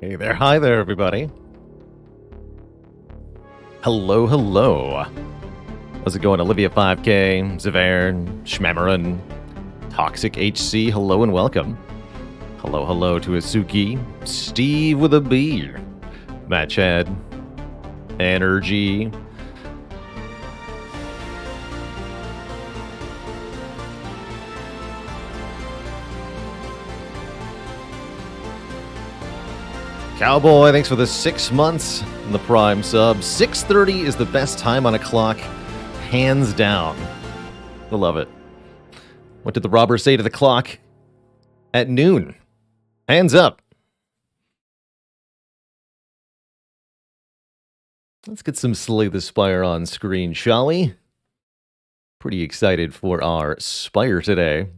Hey there, hi there, everybody. Hello, hello. How's it going? Olivia 5K, Zavern, Schmemmerin, Toxic HC, hello and welcome. Hello, hello to Asuki, Steve with a B, Matchhead, Energy. Cowboy, thanks for the 6 months in the Prime sub. 6:30 is the best time on a clock, hands down. I love it. What did the robber say to the clock? At noon. Hands up. Let's get some Slay the Spire on screen, shall we? Pretty excited for our Spire today.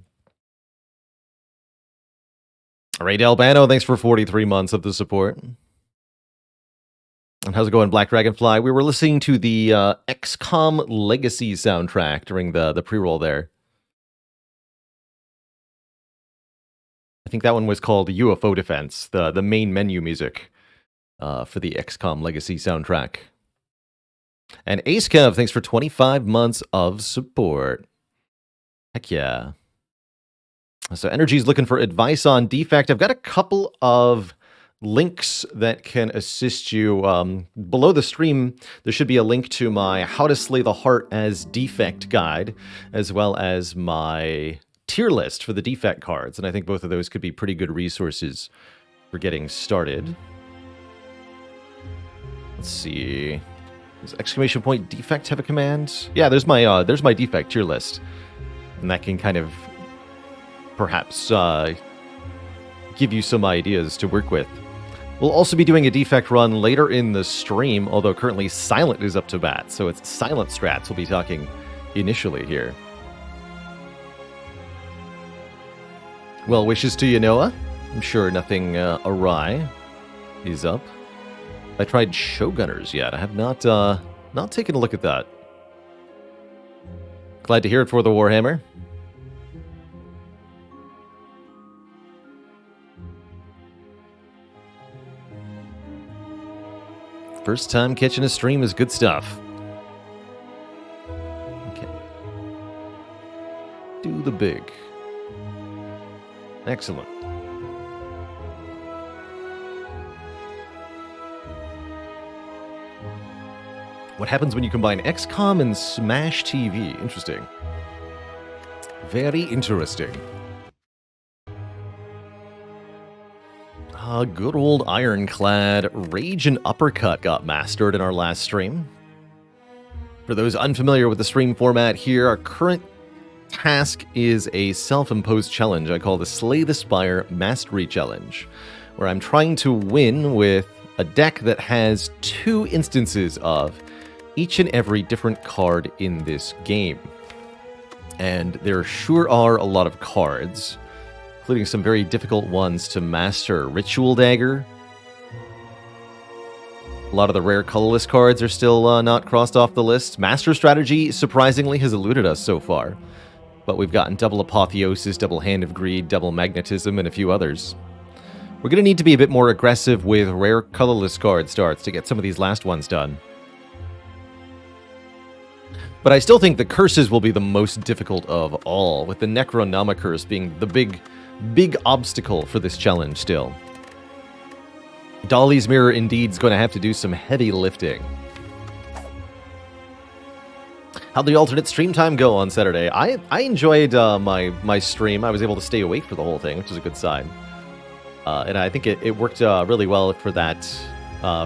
Ray Delbano, thanks for 43 months of the support. And how's it going, Black Dragonfly? We were listening to the XCOM Legacy soundtrack during the pre-roll there. I think that one was called UFO Defense, the main menu music for the XCOM Legacy soundtrack. And Ace Kev, thanks for 25 months of support. Heck yeah. So Energy's looking for advice on Defect. I've got a couple of links that can assist you. Below the stream, there should be a link to my How to Slay the Heart as Defect guide, as well as my tier list for the Defect cards. And I think both of those could be pretty good resources for getting started. Let's see. Does exclamation point Defect have a command? Yeah, there's my Defect tier list. And that can kind of perhaps give you some ideas to work with. We'll also be doing a Defect run later in the stream, although currently Silent is up to bat, so it's Silent strats we'll be talking initially here. Well wishes to you, Noah. I'm sure nothing awry is up. I tried Showgunners yet. I have not taken a look at that. Glad to hear it for the Warhammer. First time catching a stream is good stuff. Okay. Do the big. Excellent. What happens when you combine XCOM and Smash TV? Interesting. Very interesting. Good old Ironclad Rage and Uppercut got mastered in our last stream. For those unfamiliar with the stream format here, our current task is a self-imposed challenge I call the Slay the Spire Mastery Challenge, where I'm trying to win with a deck that has 2 instances of each and every different card in this game. And there sure are a lot of cards, including some very difficult ones to master. Ritual Dagger. A lot of the rare colorless cards are still not crossed off the list. Master Strategy, surprisingly, has eluded us so far. But we've gotten Double Apotheosis, Double Hand of Greed, Double Magnetism, and a few others. We're going to need to be a bit more aggressive with rare colorless card starts to get some of these last ones done. But I still think the curses will be the most difficult of all, with the Necronomicurse being the big obstacle for this challenge still. Dolly's Mirror indeed's going to have to do some heavy lifting. How'd the alternate stream time go on Saturday? I enjoyed my stream. I was able to stay awake for the whole thing, which is a good sign. And I think it worked really well for that,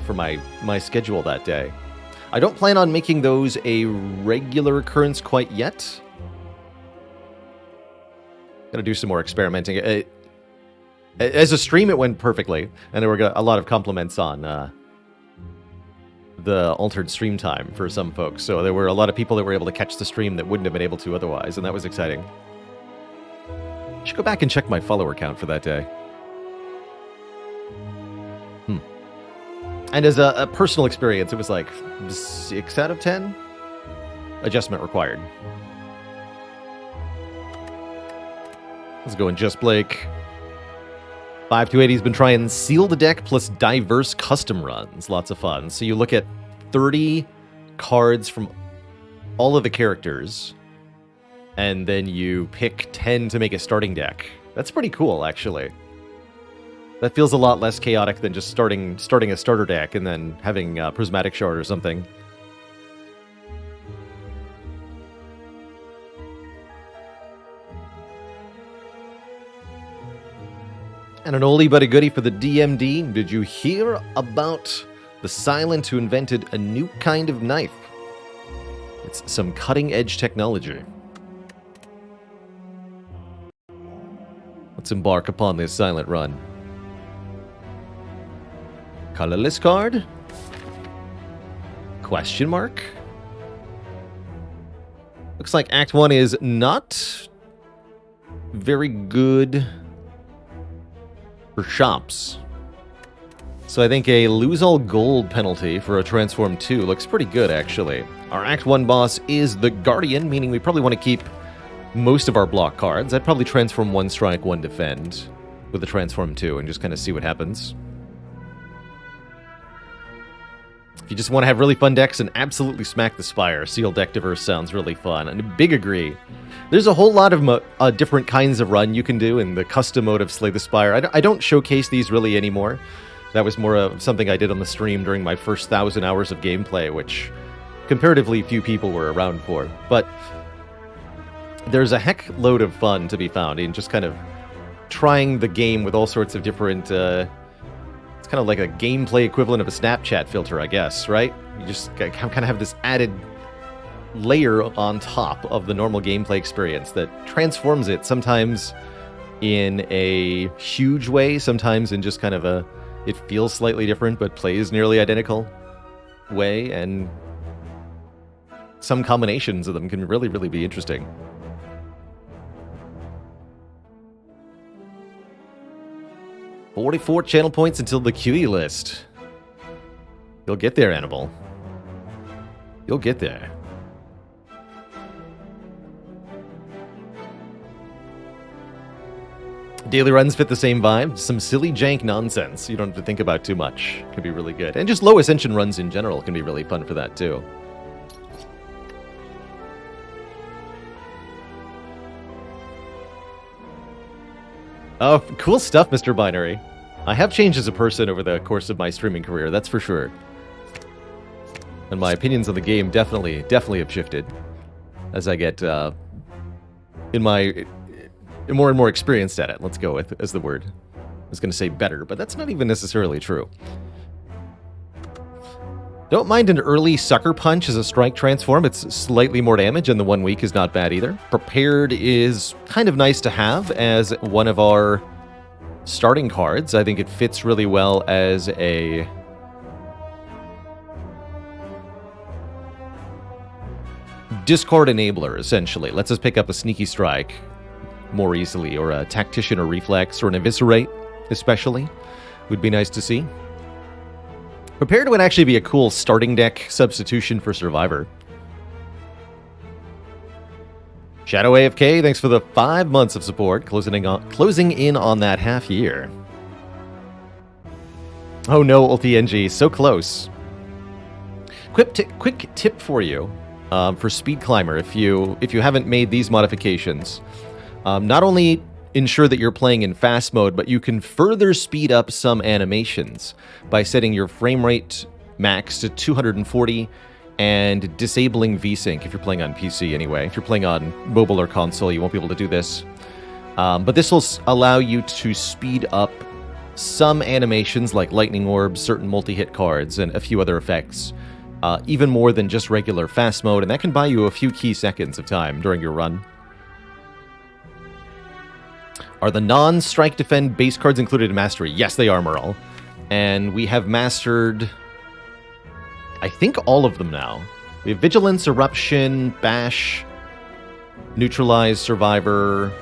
for my schedule that day. I don't plan on making those a regular occurrence quite yet. Gotta do some more experimenting. As a stream, it went perfectly, and there were a lot of compliments on the altered stream time for some folks. So there were a lot of people that were able to catch the stream that wouldn't have been able to otherwise, and that was exciting. I should go back and check my follower count for that day. And as a personal experience, it was like 6 out of 10. Adjustment required. Let's go in Just Blake. 528's been trying Seal the Deck plus diverse custom runs. Lots of fun. So you look at 30 cards from all of the characters, and then you pick 10 to make a starting deck. That's pretty cool, actually. That feels a lot less chaotic than just starting a starter deck and then having Prismatic Shard or something. And an oldie but a goodie for the DMD. Did you hear about the Silent who invented a new kind of knife? It's some cutting-edge technology. Let's embark upon this Silent run. Colorless card? Question mark? Looks like Act 1 is not very good for shops. So I think a lose all gold penalty for a Transform 2 looks pretty good, actually. Our Act 1 boss is the Guardian, meaning we probably want to keep most of our block cards. I'd probably Transform 1 Strike, 1 Defend with the Transform 2 and just kind of see what happens. If you just want to have really fun decks and absolutely smack the Spire, Seal Deck Diverse sounds really fun. And a big agree. There's a whole lot of different kinds of run you can do in the custom mode of Slay the Spire. I don't showcase these really anymore. That was more of something I did on the stream during my first 1,000 hours of gameplay, which comparatively few people were around for. But there's a heck load of fun to be found in just kind of trying the game with all sorts of different... it's kind of like a gameplay equivalent of a Snapchat filter, I guess, right? You just kind of have this added layer on top of the normal gameplay experience that transforms it, sometimes in a huge way, sometimes in just kind of a it feels slightly different but plays nearly identical way, and some combinations of them can really, really be interesting. "44 channel points until the QE list." You'll get there, Annabelle. You'll get there. Daily runs fit the same vibe. Some silly jank nonsense you don't have to think about too much. Can be really good. And just low ascension runs in general can be really fun for that too. Oh, cool stuff, Mr. Binary. I have changed as a person over the course of my streaming career, that's for sure. And my opinions on the game definitely have shifted as I get more and more experienced at it. Let's go with as the word. I was going to say better, but that's not even necessarily true. Don't mind an early Sucker Punch as a strike transform. It's slightly more damage, and the 1 week is not bad either. Prepared is kind of nice to have as one of our starting cards. I think it fits really well as a discard enabler, essentially. Lets us pick up a Sneaky Strike more easily, or a Tactician or Reflex, or an Eviscerate, especially. Would be nice to see. Prepared would actually be a cool starting deck substitution for Survivor. Shadow AFK, thanks for the 5 months of support, closing in on that half year. Oh no, Ulti NG, so close. Quick tip for you for Speed Climber, if you haven't made these modifications. Not only ensure that you're playing in fast mode, but you can further speed up some animations by setting your frame rate max to 240 and disabling VSync if you're playing on PC anyway. If you're playing on mobile or console, you won't be able to do this. But this will allow you to speed up some animations like Lightning Orbs, certain multi-hit cards, and a few other effects, even more than just regular fast mode, and that can buy you a few key seconds of time during your run. Are the non-strike defend base cards included in Mastery? Yes, they are, Merle. And we have mastered, I think, all of them now. We have Vigilance, Eruption, Bash, Neutralize, Survivor.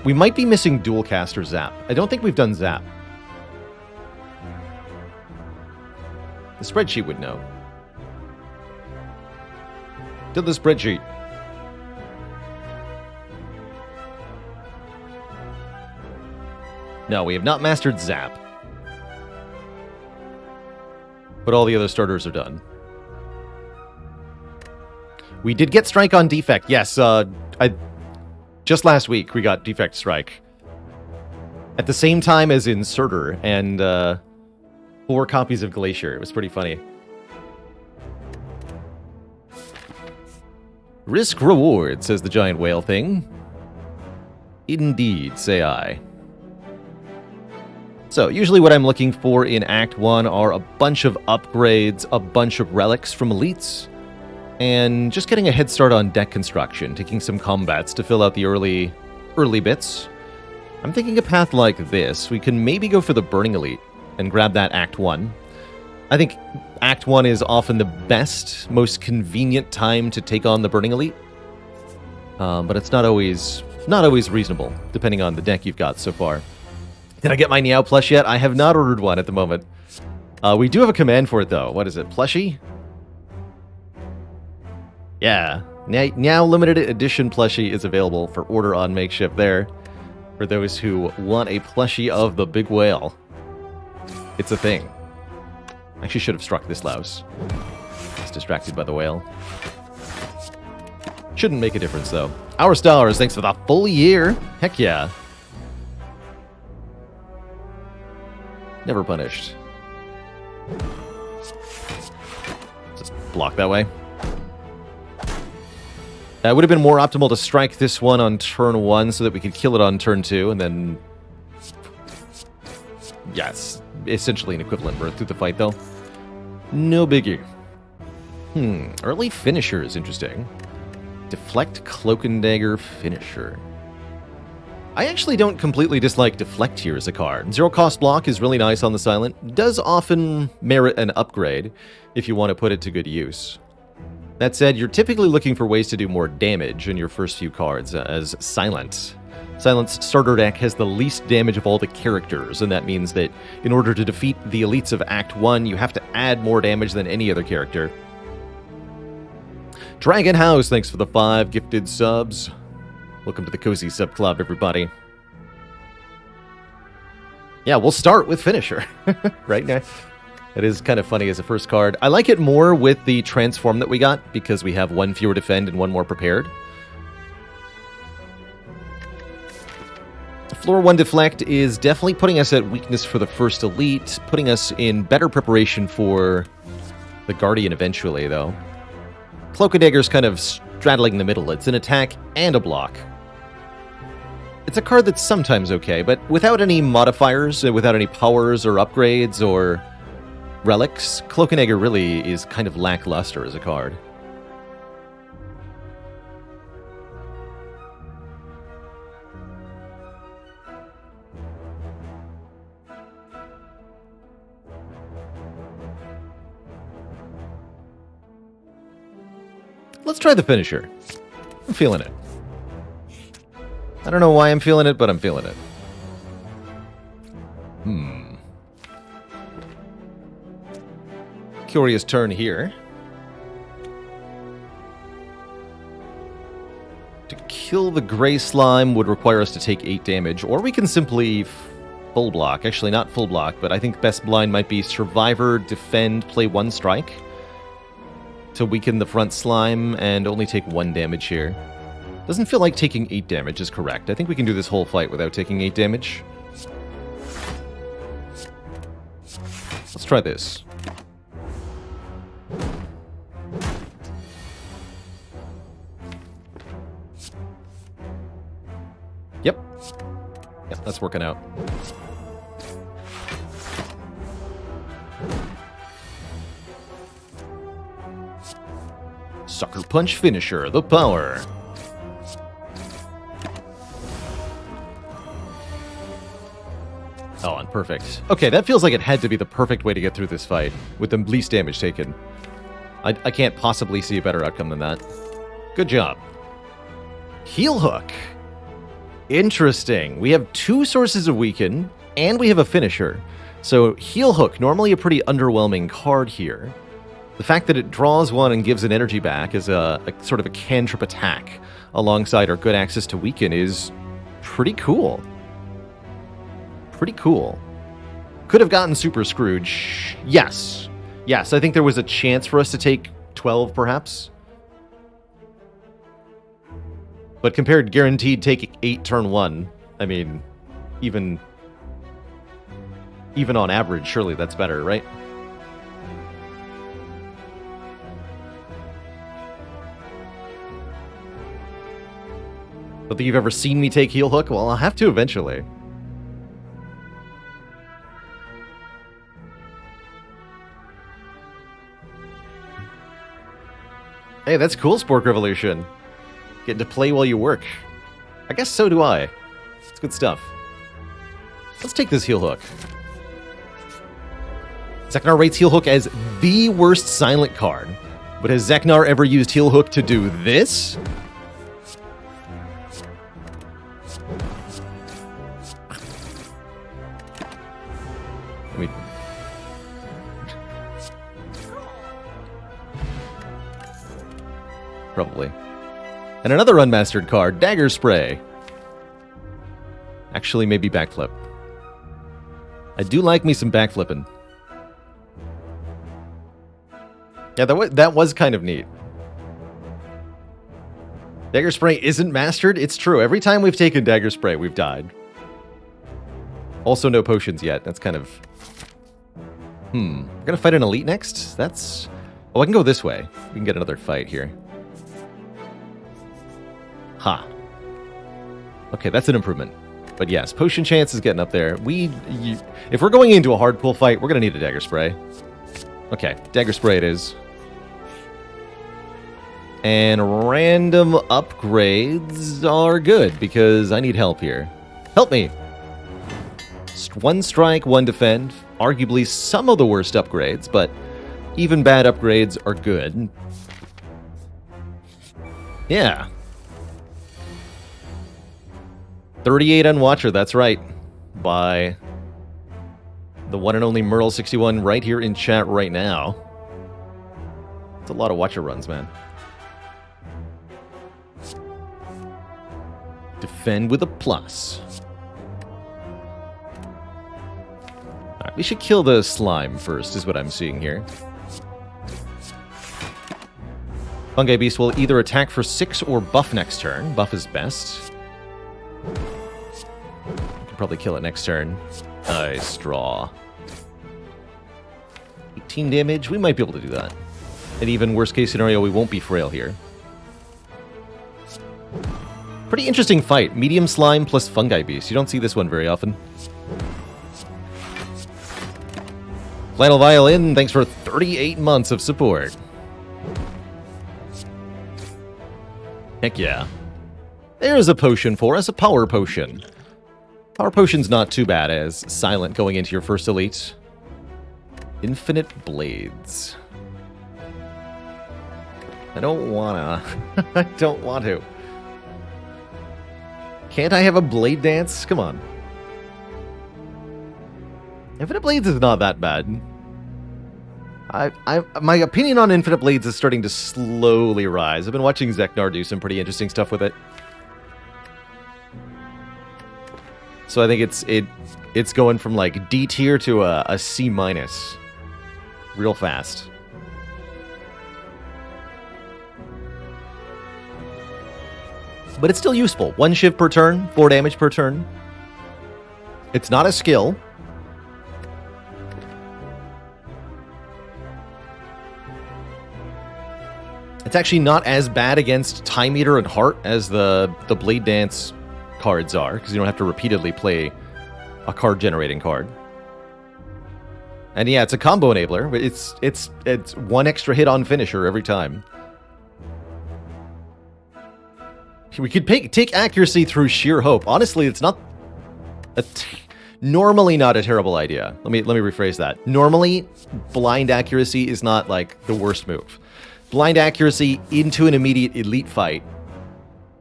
We might be missing Dual Cast or Zap. I don't think we've done Zap. The spreadsheet would know. To the spreadsheet. No, we have not mastered Zap. But all the other starters are done. We did get Strike on Defect. Yes, just last week we got Defect Strike. At the same time as Inserter and 4 copies of Glacier. It was pretty funny. Risk reward, says the giant whale thing. Indeed, say I. So, usually what I'm looking for in Act 1 are a bunch of upgrades, a bunch of relics from elites, and just getting a head start on deck construction, taking some combats to fill out the early bits. I'm thinking a path like this. We can maybe go for the Burning Elite and grab that Act 1. I think Act 1 is often the best, most convenient time to take on the Burning Elite. But it's not always reasonable, depending on the deck you've got so far. Did I get my Niao plush yet? I have not ordered one at the moment. We do have a command for it, though. What is it? Plushie? Yeah. Niao Limited Edition plushie is available for order on Makeshift there. For those who want a plushie of the big whale. It's a thing. Actually should have struck this louse. It's distracted by the whale. Shouldn't make a difference, though. Our stars, thanks for the full year. Heck yeah. Never punished. Just block that way. It would have been more optimal to strike this one on turn 1 so that we could kill it on turn 2, and then... Yeah, it's essentially an equivalent birth through the fight, though. No biggie. Early finisher is interesting. Deflect, Cloak and Dagger, Finisher. I actually don't completely dislike Deflect here as a card. Zero cost block is really nice on the Silent. Does often merit an upgrade if you want to put it to good use. That said, you're typically looking for ways to do more damage in your first few cards as Silent. Silent's starter deck has the least damage of all the characters, and that means that in order to defeat the elites of Act 1, you have to add more damage than any other character. Dragon House, thanks for the 5 gifted subs. Welcome to the Cozy Sub Club, everybody. Yeah, we'll start with Finisher, right now. It is kind of funny as a first card. I like it more with the Transform that we got, because we have 1 fewer Defend and 1 more Prepared. Floor 1 Deflect is definitely putting us at weakness for the first elite, putting us in better preparation for the Guardian eventually, though. Cloak and Dagger's kind of straddling the middle. It's an attack and a block. It's a card that's sometimes okay, but without any modifiers, without any powers or upgrades or relics, Cloak and Dagger really is kind of lackluster as a card. Let's try the Finisher. I'm feeling it. I don't know why I'm feeling it, but I'm feeling it. Curious turn here. To kill the Gray Slime would require us to take 8 damage, or we can simply full block. Actually, not full block, but I think best blind might be Survivor, Defend, play 1 strike to weaken the front slime and only take 1 damage here. Doesn't feel like taking 8 damage is correct. I think we can do this whole fight without taking 8 damage. Let's try this. Yep, that's working out. Sucker Punch Finisher, the power. Oh, and perfect. Okay, that feels like it had to be the perfect way to get through this fight, with the least damage taken. I can't possibly see a better outcome than that. Good job. Heel Hook. Interesting. We have 2 sources of weaken, and we have a finisher. So Heel Hook, normally a pretty underwhelming card here. The fact that it draws 1 and gives an energy back as a sort of a cantrip attack alongside our good access to weaken is pretty cool. Pretty cool. Could have gotten Super Scrooge. Yes. Yes, I think there was a chance for us to take 12, perhaps. But compared guaranteed take 8 turn 1, I mean, even on average, surely that's better, right? Don't think you've ever seen me take Heel Hook? Well, I'll have to eventually. Hey, that's cool, Spork Revolution. Getting to play while you work. I guess so do I. It's good stuff. Let's take this Heel Hook. Zeknar rates Heel Hook as the worst silent card. But has Zeknar ever used Heel Hook to do this? I mean... Probably. And another unmastered card, Dagger Spray. Actually, maybe Backflip. I do like me some backflipping. Yeah, that was kind of neat. Dagger Spray isn't mastered? It's true. Every time we've taken Dagger Spray, we've died. Also, no potions yet. That's kind of... We're gonna fight an elite next? That's... Oh, I can go this way. We can get another fight here. Ha. Okay, that's an improvement. But yes, potion chance is getting up there. If we're going into a hard pull fight, we're gonna need a Dagger Spray. Okay, Dagger Spray it is. And random upgrades are good, because I need help here. Help me! 1 strike, 1 defend. Arguably some of the worst upgrades, but even bad upgrades are good. Yeah. 38 on Watcher, that's right. By the one and only Merle61 right here in chat right now. It's a lot of Watcher runs, man. Defend with a plus. Alright, we should kill the slime first, is what I'm seeing here. Fungi Beast will either attack for 6 or buff next turn. Buff is best. We can probably kill it next turn. Nice straw. 18 damage, we might be able to do that. And even worst case scenario, we won't be frail here. Pretty interesting fight. Medium slime plus fungi beast. You don't see this one very often. Flannel Violin, thanks for 38 months of support. Heck yeah. There's a potion for us, a power potion. Power potion's not too bad as silent going into your first elite. Infinite Blades. I don't wanna. I don't want to. Can't I have a blade dance? Come on. Infinite Blades is not that bad. My opinion on Infinite Blades is starting to slowly rise. I've been watching Zeknar do some pretty interesting stuff with it. So I think it's going from like D tier to a C minus real fast. But it's still useful. 1 shiv per turn, 4 damage per turn. It's not a skill. It's actually not as bad against Time Eater and Heart as the Blade Dance cards are, because you don't have to repeatedly play a card generating card. And yeah, it's a combo enabler. It's 1 extra hit on finisher every time. We could take accuracy through sheer hope. Honestly, it's not normally not a terrible idea. Let me rephrase that. Normally, blind accuracy is not like the worst move. Blind accuracy into an immediate elite fight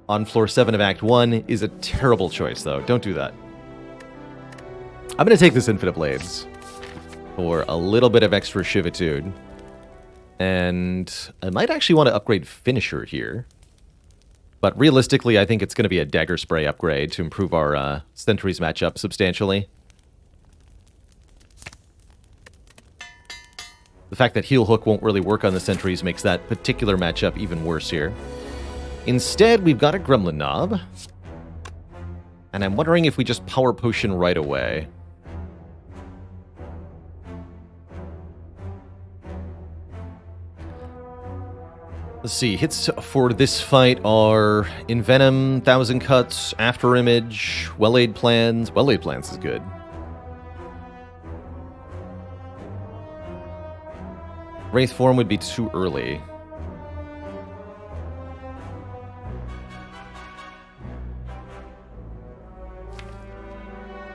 on floor 7 of Act 1 is a terrible choice, though. Don't do that. I'm going to take this Infinite Blades for a little bit of extra shivitude. And I might actually want to upgrade Finisher here. But realistically, I think it's going to be a Dagger Spray upgrade to improve our Sentries matchup substantially. fact that Heal Hook won't really work on the sentries makes that particular matchup even worse here. Instead, we've got a Gremlin Knob. And I'm wondering if we just Power Potion right away. Let's see, hits for this fight are Envenom, 1,000 Cuts, After Image, Well-Laid Plans. Well-Laid Plans is good. Wraith Form would be too early.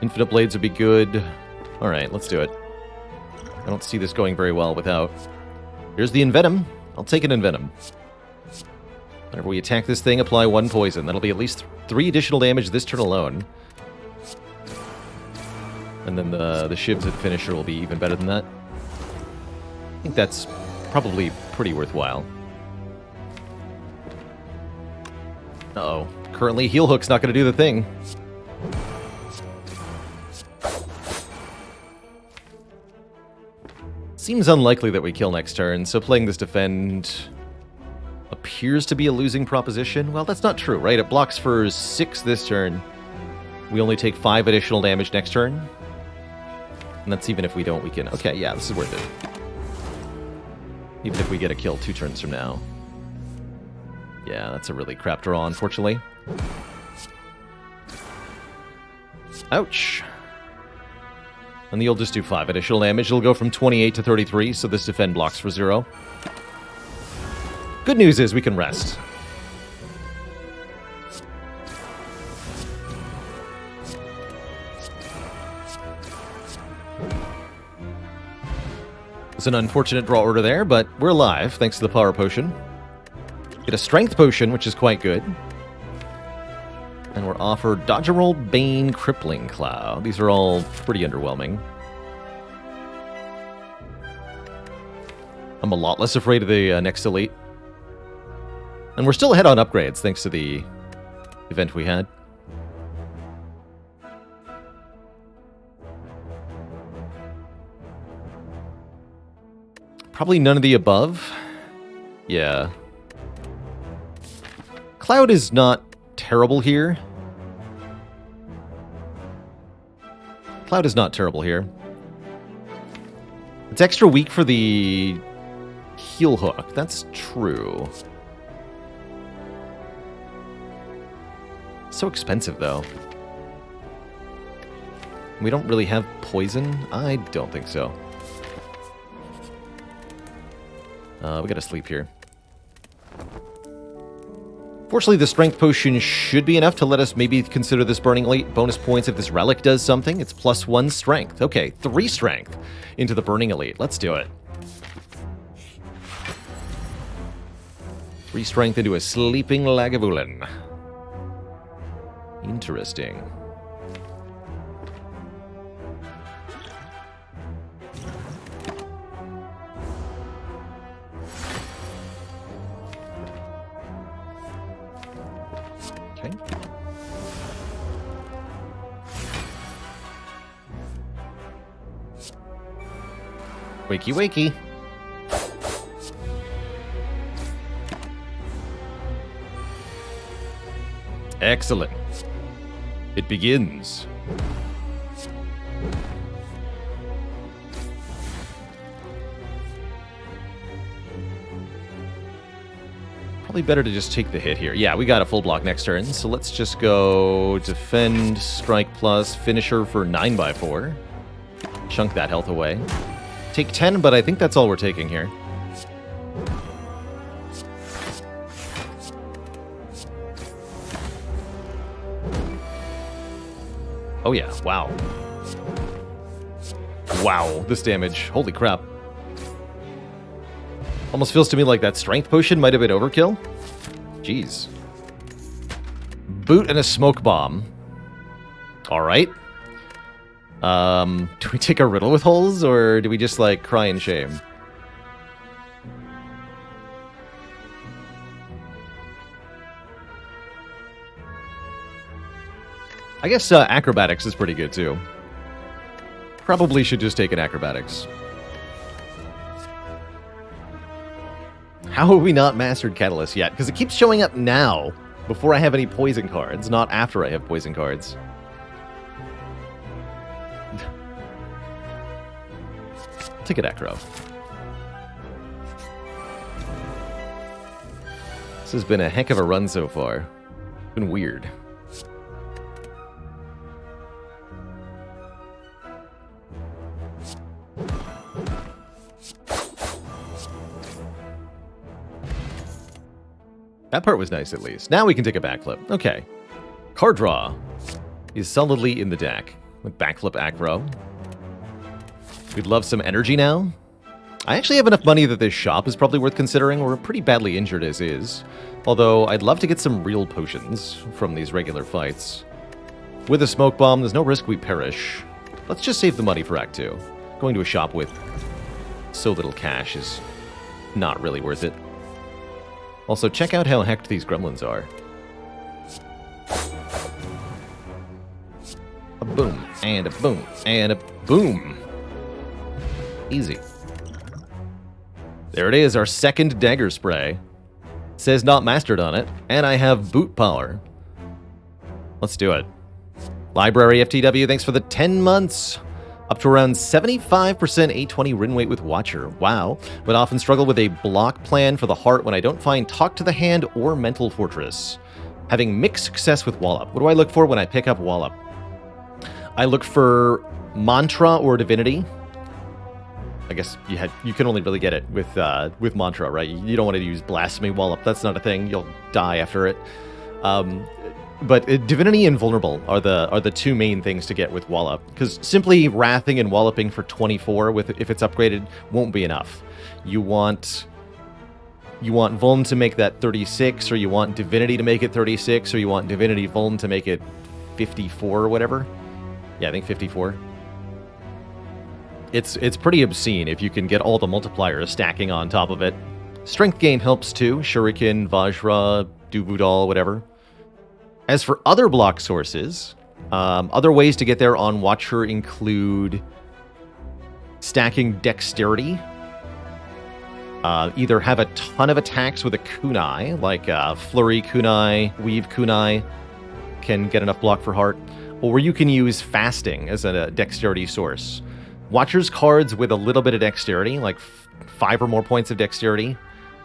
Infinite Blades would be good. Alright, let's do it. I don't see this going very well without... Here's the Envenom. I'll take an Envenom. Whenever we attack this thing, apply 1 poison. That'll be at least 3 additional damage this turn alone. And then the Shivs at Finisher will be even better than that. I think that's probably pretty worthwhile. Uh-oh. Currently, Heal Hook's not going to do the thing. Seems unlikely that we kill next turn, so playing this Defend appears to be a losing proposition. Well, that's not true, right? It blocks for 6 this turn. We only take 5 additional damage next turn. And that's even if we don't weaken. Okay, yeah, this is worth it. Even if we get a kill 2 turns from now. Yeah, that's a really crap draw, unfortunately. Ouch. And you'll just do 5 additional damage. It'll go from 28 to 33, so this Defend blocks for 0. Good news is we can rest. It's an unfortunate draw order there, but we're alive thanks to the Power Potion. Get a Strength Potion, which is quite good. And we're offered Dodge and Roll, Bane, Crippling Cloud. These are all pretty underwhelming. I'm a lot less afraid of the next Elite. And we're still ahead on upgrades, thanks to the event we had. Probably none of the above. Yeah. Cloud is not terrible here. Cloud is not terrible here. It's extra weak for the Heal Hook. That's true. So expensive, though. We don't really have poison? I don't think so. We gotta sleep here. Fortunately, the Strength Potion should be enough to let us maybe consider this Burning Elite. Bonus points if this Relic does something. It's +1 Strength. Okay, 3 Strength into the Burning Elite. Let's do it. 3 Strength into a Sleeping Lagavulin. Interesting. Okay. Wakey, wakey. Excellent. It begins. Probably better to just take the hit here. Yeah, we got a full block next turn, so let's just go Defend, Strike Plus, Finisher for 9x4. Chunk that health away. Take 10, but I think that's all we're taking here. Oh yeah, wow. Wow, this damage. Holy crap. Almost feels to me like that Strength Potion might have been overkill. Jeez. Boot and a Smoke Bomb. Alright. Do we take a Riddle with Holes, or do we just, like, cry in shame? I guess Acrobatics is pretty good, too. Probably should just take an Acrobatics. How have we not mastered Catalyst yet? Because it keeps showing up now, before I have any poison cards, not after I have poison cards. Take a Necro. This has been a heck of a run so far. It's been weird. That part was nice, at least. Now we can take a backflip. Okay. Card draw is solidly in the deck with backflip aggro. We'd love some energy now. I actually have enough money that this shop is probably worth considering. We're pretty badly injured as is. Although, I'd love to get some real potions from these regular fights. With a smoke bomb, there's no risk we perish. Let's just save the money for Act 2. Going to a shop with so little cash is not really worth it. Also, check out how hecked these gremlins are. A boom, and a boom, and a boom. Easy. There it is, our second dagger spray. It says not mastered on it, and I have boot power. Let's do it. Library FTW, thanks for the 10 months. Up to around 75% 820 win weight with Watcher. Wow. Would often struggle with a block plan for the heart when I don't find Talk to the Hand or Mental Fortress. Having mixed success with Wallop. What do I look for when I pick up Wallop? I look for Mantra or Divinity. I guess you can only really get it with Mantra, right? You don't want to use Blasphemy Wallop. That's not a thing. You'll die after it. But Divinity and Vulnerable are the two main things to get with Wallop, because simply Wrathing and Walloping for 24 if it's upgraded won't be enough. You want Vuln to make that 36, or you want Divinity to make it 36, or you want Divinity Vuln to make it 54 or whatever. Yeah, I think 54. It's pretty obscene if you can get all the multipliers stacking on top of it. Strength gain helps too. Shuriken, Vajra, Duvudal, whatever. As for other block sources, other ways to get there on Watcher include stacking Dexterity. Either have a ton of attacks with a kunai, like Flurry kunai, Weave kunai, can get enough block for heart, or you can use Fasting as a Dexterity source. Watcher's cards with a little bit of Dexterity, like 5 or more points of Dexterity,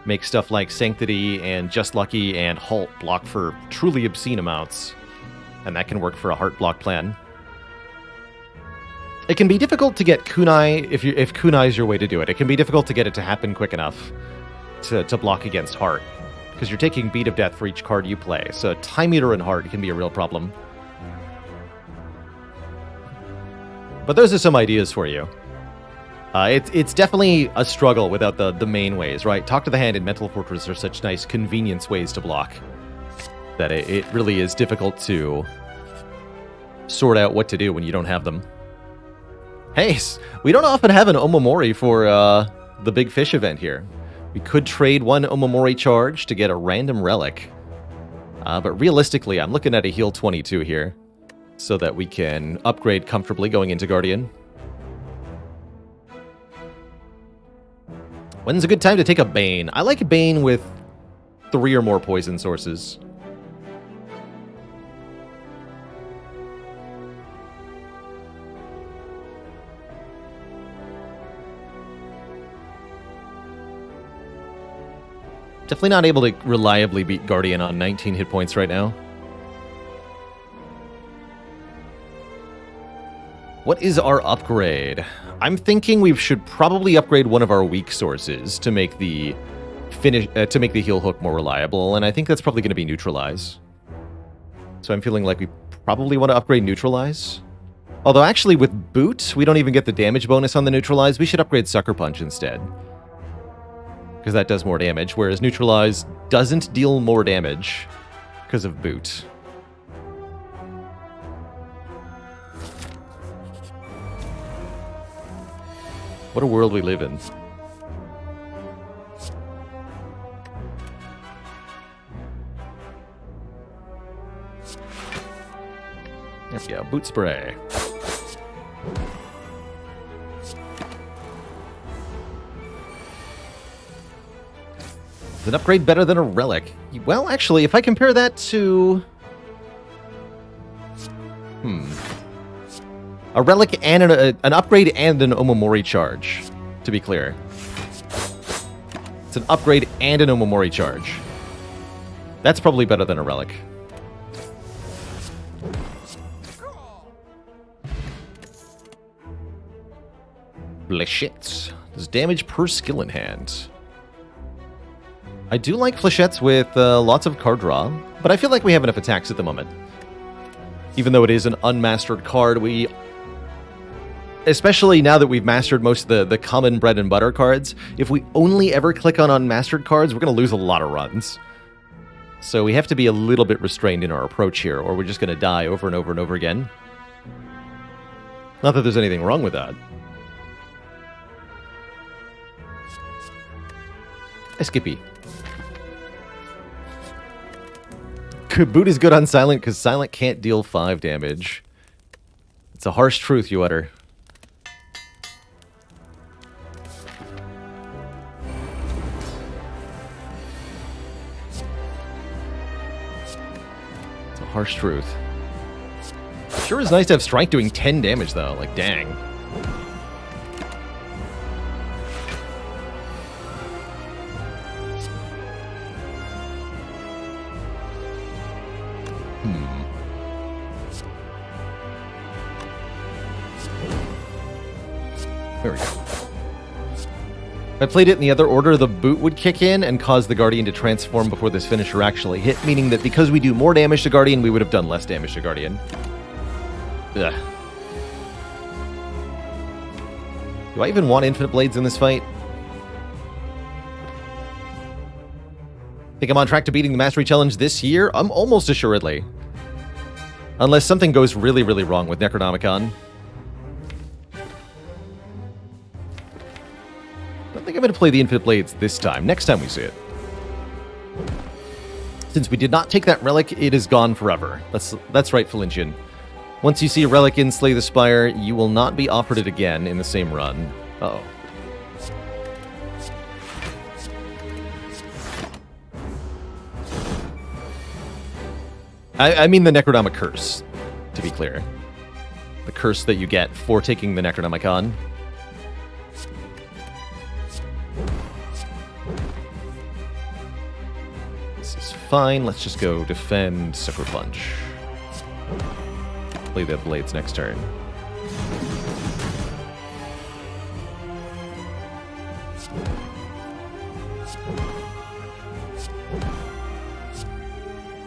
make stuff like Sanctity and Just Lucky and Halt block for truly obscene amounts. And that can work for a heart block plan. It can be difficult to get kunai if kunai is your way to do it. It can be difficult to get it to happen quick enough to block against heart, because you're taking Beat of Death for each card you play. So Time Meter and heart can be a real problem. But those are some ideas for you. It's definitely a struggle without the main ways, right? Talk to the Hand and Mental Fortress are such nice convenience ways to block that it really is difficult to sort out what to do when you don't have them. Hey, we don't often have an Omamori for the Big Fish event here. We could trade one Omamori charge to get a random relic. But realistically, I'm looking at a heal 22 here, so that we can upgrade comfortably going into Guardian. When's a good time to take a Bane? I like Bane with 3 or more poison sources. Definitely not able to reliably beat Guardian on 19 hit points right now. What is our upgrade? I'm thinking we should probably upgrade one of our weak sources to make the heal hook more reliable, and I think that's probably going to be Neutralize. So I'm feeling like we probably want to upgrade Neutralize. Although actually with Boot, we don't even get the damage bonus on the Neutralize. We should upgrade Sucker Punch instead, because that does more damage, whereas Neutralize doesn't deal more damage because of Boot. What a world we live in. There we go, Boot Spray. Is an upgrade better than a relic? Well, actually, if I compare that to... A relic and an upgrade and an Omamori charge, to be clear. It's an upgrade and an Omamori charge. That's probably better than a relic. Flechettes. Does damage per skill in hand. I do like flechettes with lots of card draw, but I feel like we have enough attacks at the moment. Even though it is an unmastered card, we... Especially now that we've mastered most of the common bread and butter cards, if we only ever click on unmastered cards, we're going to lose a lot of runs. So we have to be a little bit restrained in our approach here, or we're just going to die over and over and over again. Not that there's anything wrong with that. Hey, Skippy. Boot is good on Silent because Silent can't deal 5 damage. It's a harsh truth you utter. It's a harsh truth. Sure is nice to have Strike doing 10 damage though, like dang. There we go. If I played it in the other order, the boot would kick in and cause the Guardian to transform before this finisher actually hit, meaning that because we do more damage to Guardian, we would have done less damage to Guardian. Ugh. Do I even want Infinite Blades in this fight? Think I'm on track to beating the Mastery Challenge this year? Almost assuredly. Unless something goes really, really wrong with Necronomicon. I don't think I'm going to play the Infinite Blades this time. Next time we see it. Since we did not take that relic, it is gone forever. That's right, Felintian. Once you see a relic in Slay the Spire, you will not be offered it again in the same run. Uh-oh. I mean the Necronomic Curse, to be clear. The curse that you get for taking the Necronomicon. This is fine. Let's just go defend Sucker Punch. Play the Blades next turn.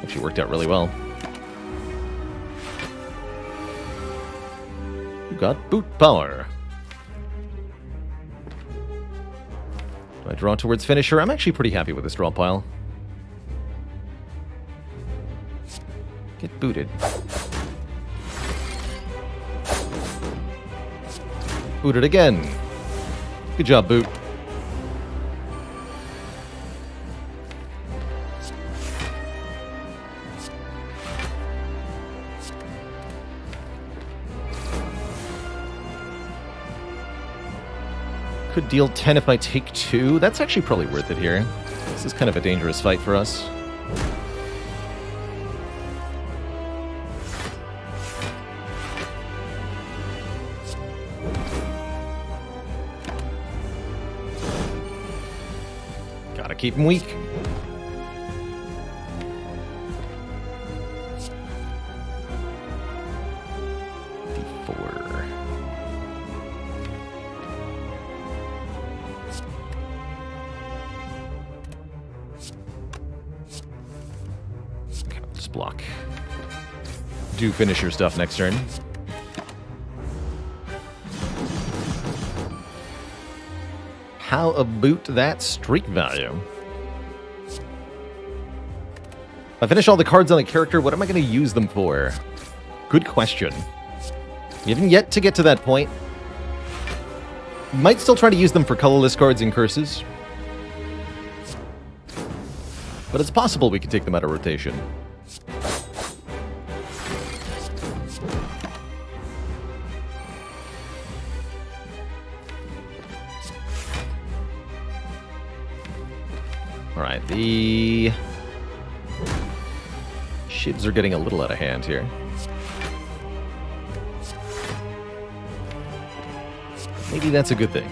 Actually worked out really well. You got boot power. Do I draw towards finisher? I'm actually pretty happy with this draw pile. Get booted. Booted again. Good job, Boot. Could deal 10 if I take 2. That's actually probably worth it here. This is kind of a dangerous fight for us. Gotta keep him weak. Block. Do finish your stuff next turn. How about that streak value? If I finish all the cards on a character, what am I going to use them for? Good question. We haven't yet to get to that point. Might still try to use them for colorless cards and curses. But it's possible we could take them out of rotation. Alright, the shivs are getting a little out of hand here. Maybe that's a good thing.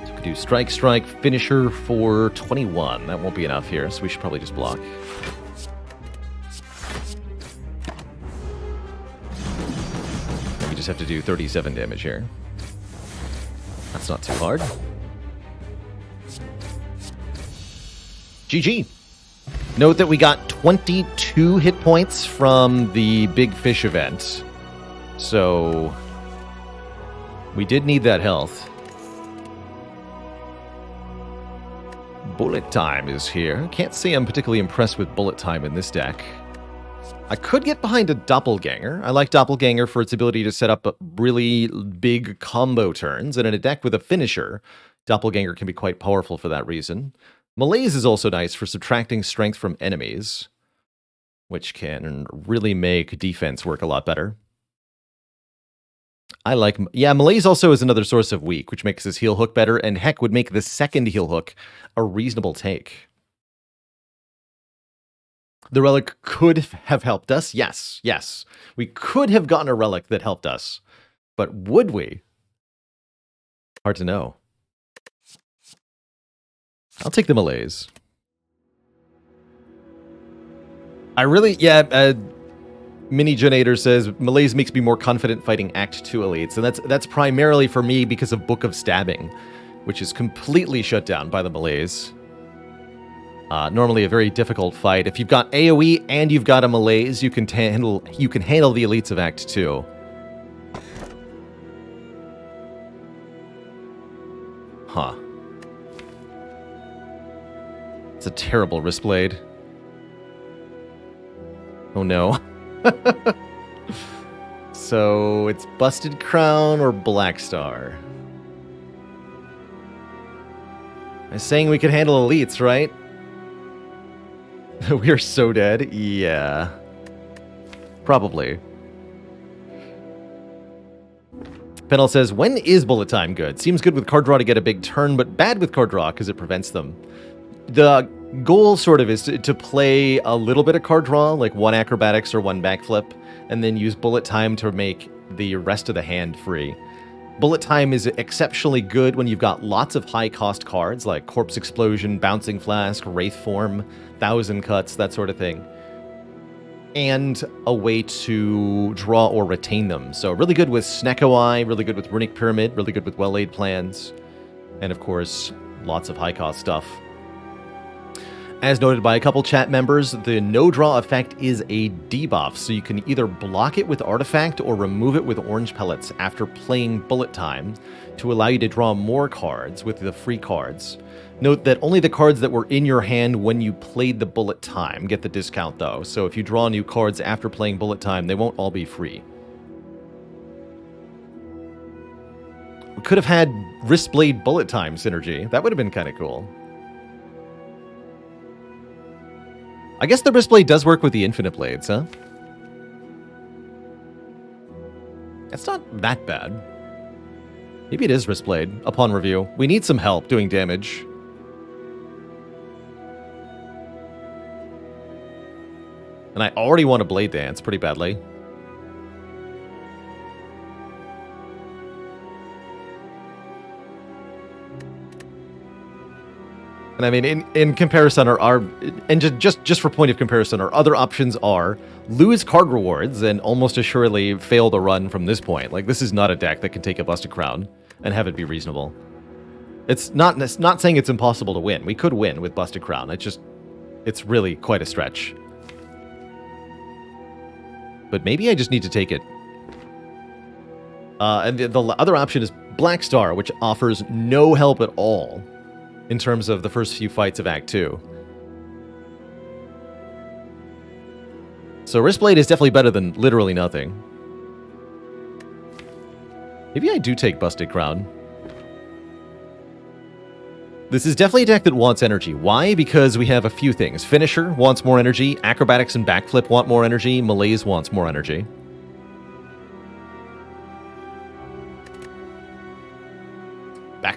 So we could do strike, strike, finisher for 21. That won't be enough here, so we should probably just block. We just have to do 37 damage here. That's not too hard. GG. Note that we got 22 hit points from the Big Fish event. So we did need that health. Bullet Time is here. Can't say I'm particularly impressed with Bullet Time in this deck. I could get behind a Doppelganger. I like Doppelganger for its ability to set up really big combo turns, and in a deck with a finisher, Doppelganger can be quite powerful for that reason. Malaise is also nice for subtracting strength from enemies, which can really make defense work a lot better. I like... Yeah, Malaise also is another source of weak, which makes his heal hook better, and heck, would make the second heal hook a reasonable take. The relic could have helped us. Yes, yes. We could have gotten a relic that helped us. But would we? Hard to know. I'll take the Malaise. I really... Yeah, Mini Genator says, Malaise makes me more confident fighting Act 2 elites. And that's primarily for me because of Book of Stabbing, which is completely shut down by the Malaise. Normally a very difficult fight. If you've got AoE and you've got a Malaise, you can handle the elites of Act 2. Huh. It's a terrible wrist blade. Oh no. So it's Busted Crown or Black Star. I'm saying we can handle elites, right? We are so dead. Yeah. Probably. Pennell says, when is Bullet Time good? Seems good with card draw to get a big turn, but bad with card draw because it prevents them. The goal sort of is to play a little bit of card draw, like one acrobatics or one backflip, and then use Bullet Time to make the rest of the hand free. Bullet Time is exceptionally good when you've got lots of high-cost cards, like Corpse Explosion, Bouncing Flask, Wraith Form, Thousand Cuts, that sort of thing. And a way to draw or retain them. So really good with Snecko Eye, really good with Runic Pyramid, really good with Well-Laid Plans, and of course, lots of high-cost stuff. As noted by a couple chat members, the no-draw effect is a debuff, so you can either block it with Artifact or remove it with Orange Pellets after playing Bullet Time to allow you to draw more cards with the free cards. Note that only the cards that were in your hand when you played the Bullet Time get the discount, though, so if you draw new cards after playing Bullet Time, they won't all be free. We could have had Wristblade Bullet Time synergy. That would have been kind of cool. I guess the Wristblade does work with the Infinite Blades, huh? It's not that bad. Maybe it is Wristblade, upon review. We need some help doing damage. And I already want to Blade Dance pretty badly. And I mean, in comparison, just for point of comparison, our other options are lose card rewards and almost assuredly fail the run from this point. Like, this is not a deck that can take a Busted Crown and have it be reasonable. It's not saying it's impossible to win. We could win with Busted Crown. It's really quite a stretch. But maybe I just need to take it. And the other option is Black Star, which offers no help at all in terms of the first few fights of Act 2. So Wristblade is definitely better than literally nothing. Maybe I do take Busted Crown. This is definitely a deck that wants energy. Why? Because we have a few things. Finisher wants more energy, Acrobatics and Backflip want more energy, Malaise wants more energy.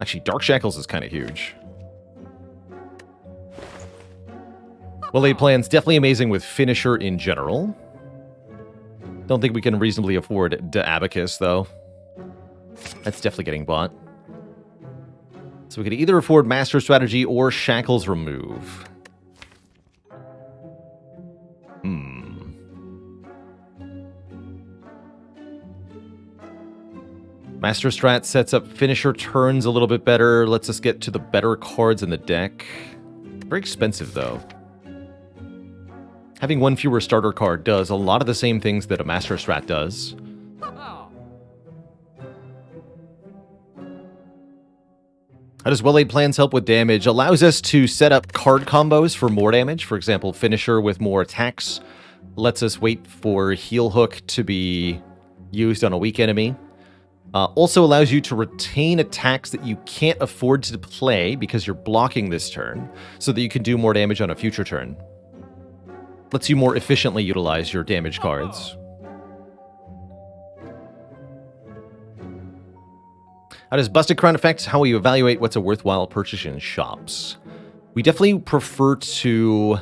Actually, Dark Shackles is kind of huge. Well-laid plans, definitely amazing with Finisher in general. Don't think we can reasonably afford the Abacus, though. That's definitely getting bought. So we could either afford Master Strategy or Shackles Remove. Master Strat sets up Finisher turns a little bit better, lets us get to the better cards in the deck. Very expensive, though. Having one fewer starter card does a lot of the same things that a Master Strat does. How does Well-Laid Plans help with damage? Allows us to set up card combos for more damage. For example, Finisher with more attacks lets us wait for Heal Hook to be used on a weak enemy. Also allows you to retain attacks that you can't afford to play because you're blocking this turn, so that you can do more damage on a future turn. Lets you more efficiently utilize your damage cards. How does Busted Crown affect how we evaluate what's a worthwhile purchase in shops? We definitely prefer to...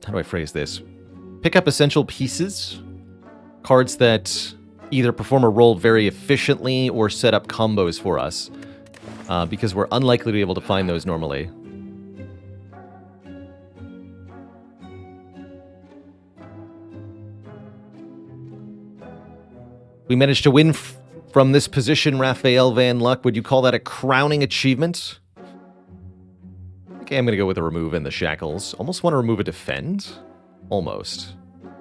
How do I phrase this? Pick up essential pieces. Cards that either perform a role very efficiently or set up combos for us. Because we're unlikely to be able to find those normally. We managed to win from this position, Raphael Van Luck. Would you call that a crowning achievement? Okay, I'm going to go with a remove and the Shackles. Almost want to remove a Defend. Almost. I'm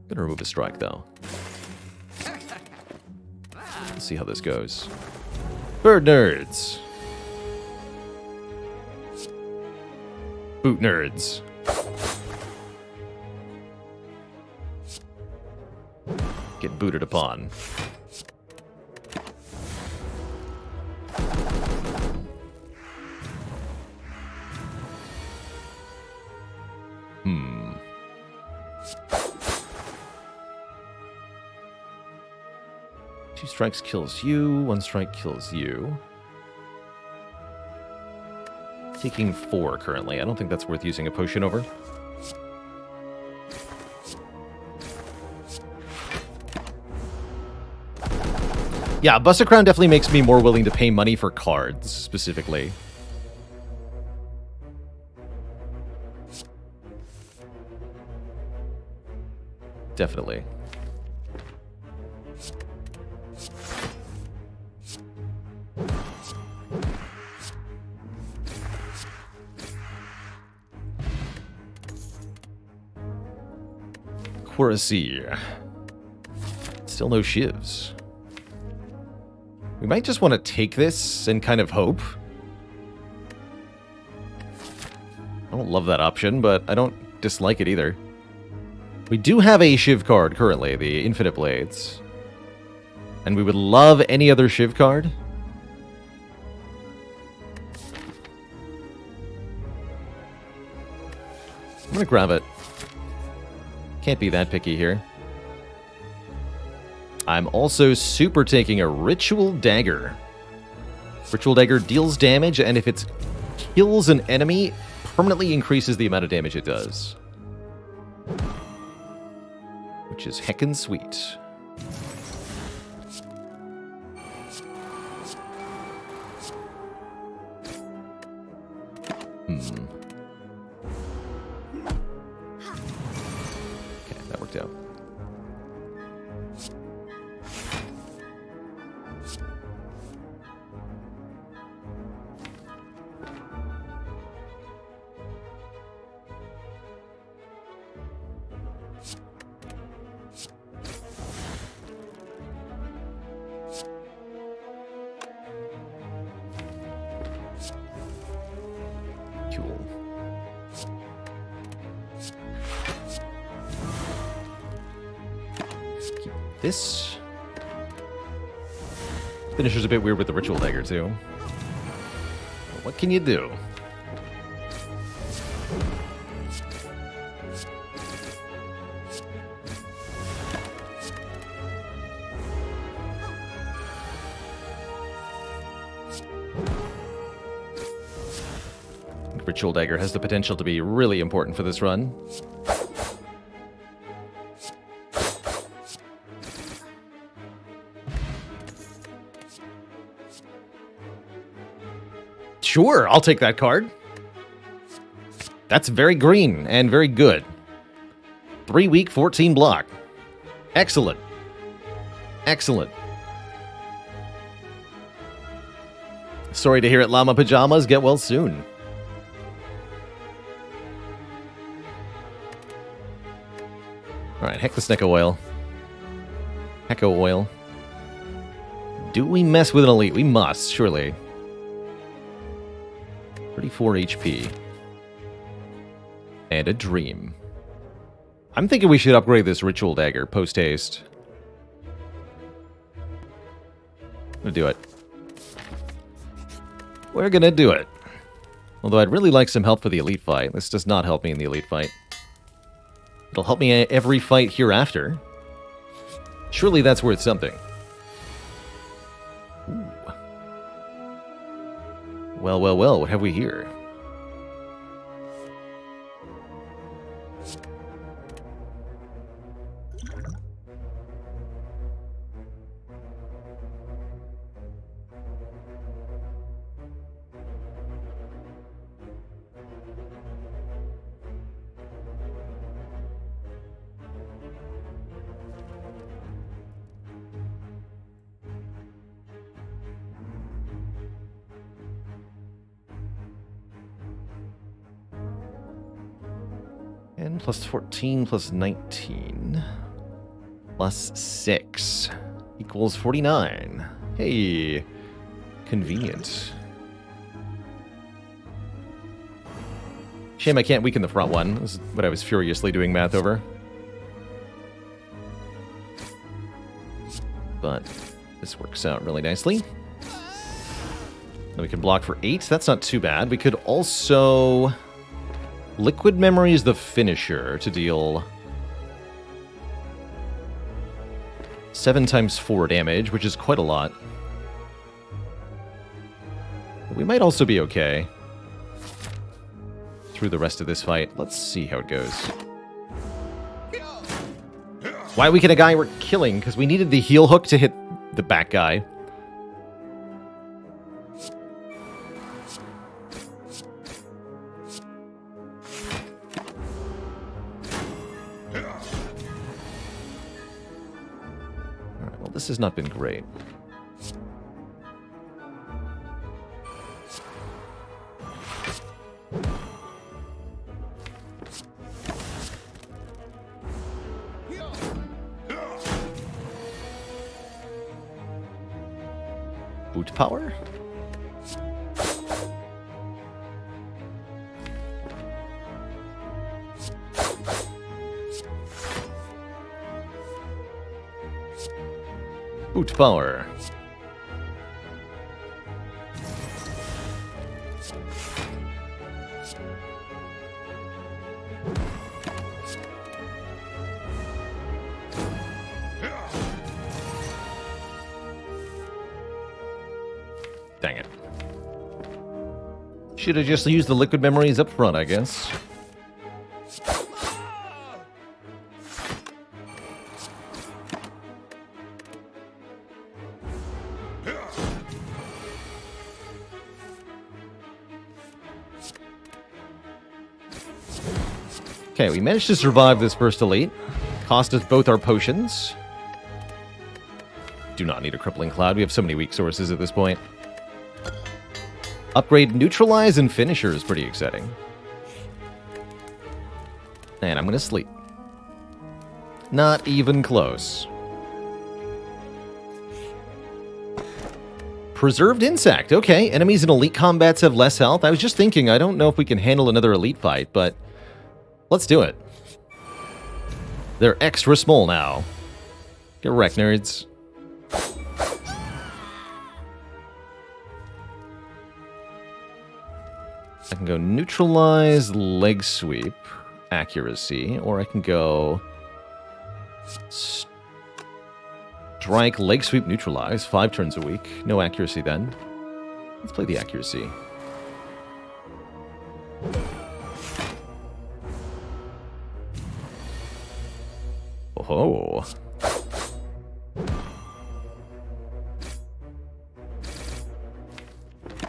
going to remove a Strike, though. Let's see how this goes. Bird Nerds. Boot Nerds. Get booted upon. Two strikes kills you, one strike kills you. Taking 4 currently. I don't think that's worth using a potion over. Yeah, Busted Crown definitely makes me more willing to pay money for cards, specifically. Definitely. Querasir. Still no shivs. We might just want to take this and kind of hope. I don't love that option, but I don't dislike it either. We do have a Shiv card currently, the Infinite Blades. And we would love any other Shiv card. I'm going to grab it. Can't be that picky here. I'm also super taking a Ritual Dagger. Ritual Dagger deals damage, and if it kills an enemy, permanently increases the amount of damage it does. Which is heckin' sweet. Okay, that worked out. Cool. Keep this. Finisher's a bit weird with the Ritual Dagger, too. What can you do? think Ritual Dagger has the potential to be really important for this run. Sure, I'll take that card. That's very green and very good. 3 week, 14 block. Excellent. Excellent. Sorry to hear it, Llama Pajamas. Get well soon. Alright, heck the Snecko Oil. Hecko Oil. Do we mess with an elite? We must, surely. 34 HP. And a dream. I'm thinking we should upgrade this Ritual Dagger post-haste. I'm gonna do it. We're gonna do it. Although I'd really like some help for the elite fight. This does not help me in the elite fight. It'll help me every fight hereafter. Surely that's worth something. Ooh. Well, well, well, what have we here? And plus 14 plus 19 plus 6 equals 49. Hey, convenient. Shame I can't weaken the front one. This is what I was furiously doing math over. But this works out really nicely. Then we can block for 8. That's not too bad. We could also... Liquid Memory is the finisher to deal 7 times 4 damage, which is quite a lot. We might also be okay through the rest of this fight. Let's see how it goes. Why weaken a guy we're killing? Because we needed the heal hook to hit the back guy. This has not been great. Boot power? Boot power. Dang it. Should have just used the liquid memories up front, I guess. Okay, we managed to survive this first elite. Cost us both our potions. Do not need a crippling cloud. We have so many weak sources at this point. Upgrade neutralize and finisher is pretty exciting. And I'm gonna sleep. Not even close. Preserved insect. Okay, enemies in elite combats have less health. I was just thinking, I don't know if we can handle another elite fight, but let's do it. They're extra small now. Get wrecked, nerds. I can go neutralize, leg sweep, accuracy, or I can go strike, leg sweep, neutralize, 5 turns a week. No accuracy then. Let's play the accuracy. Oh.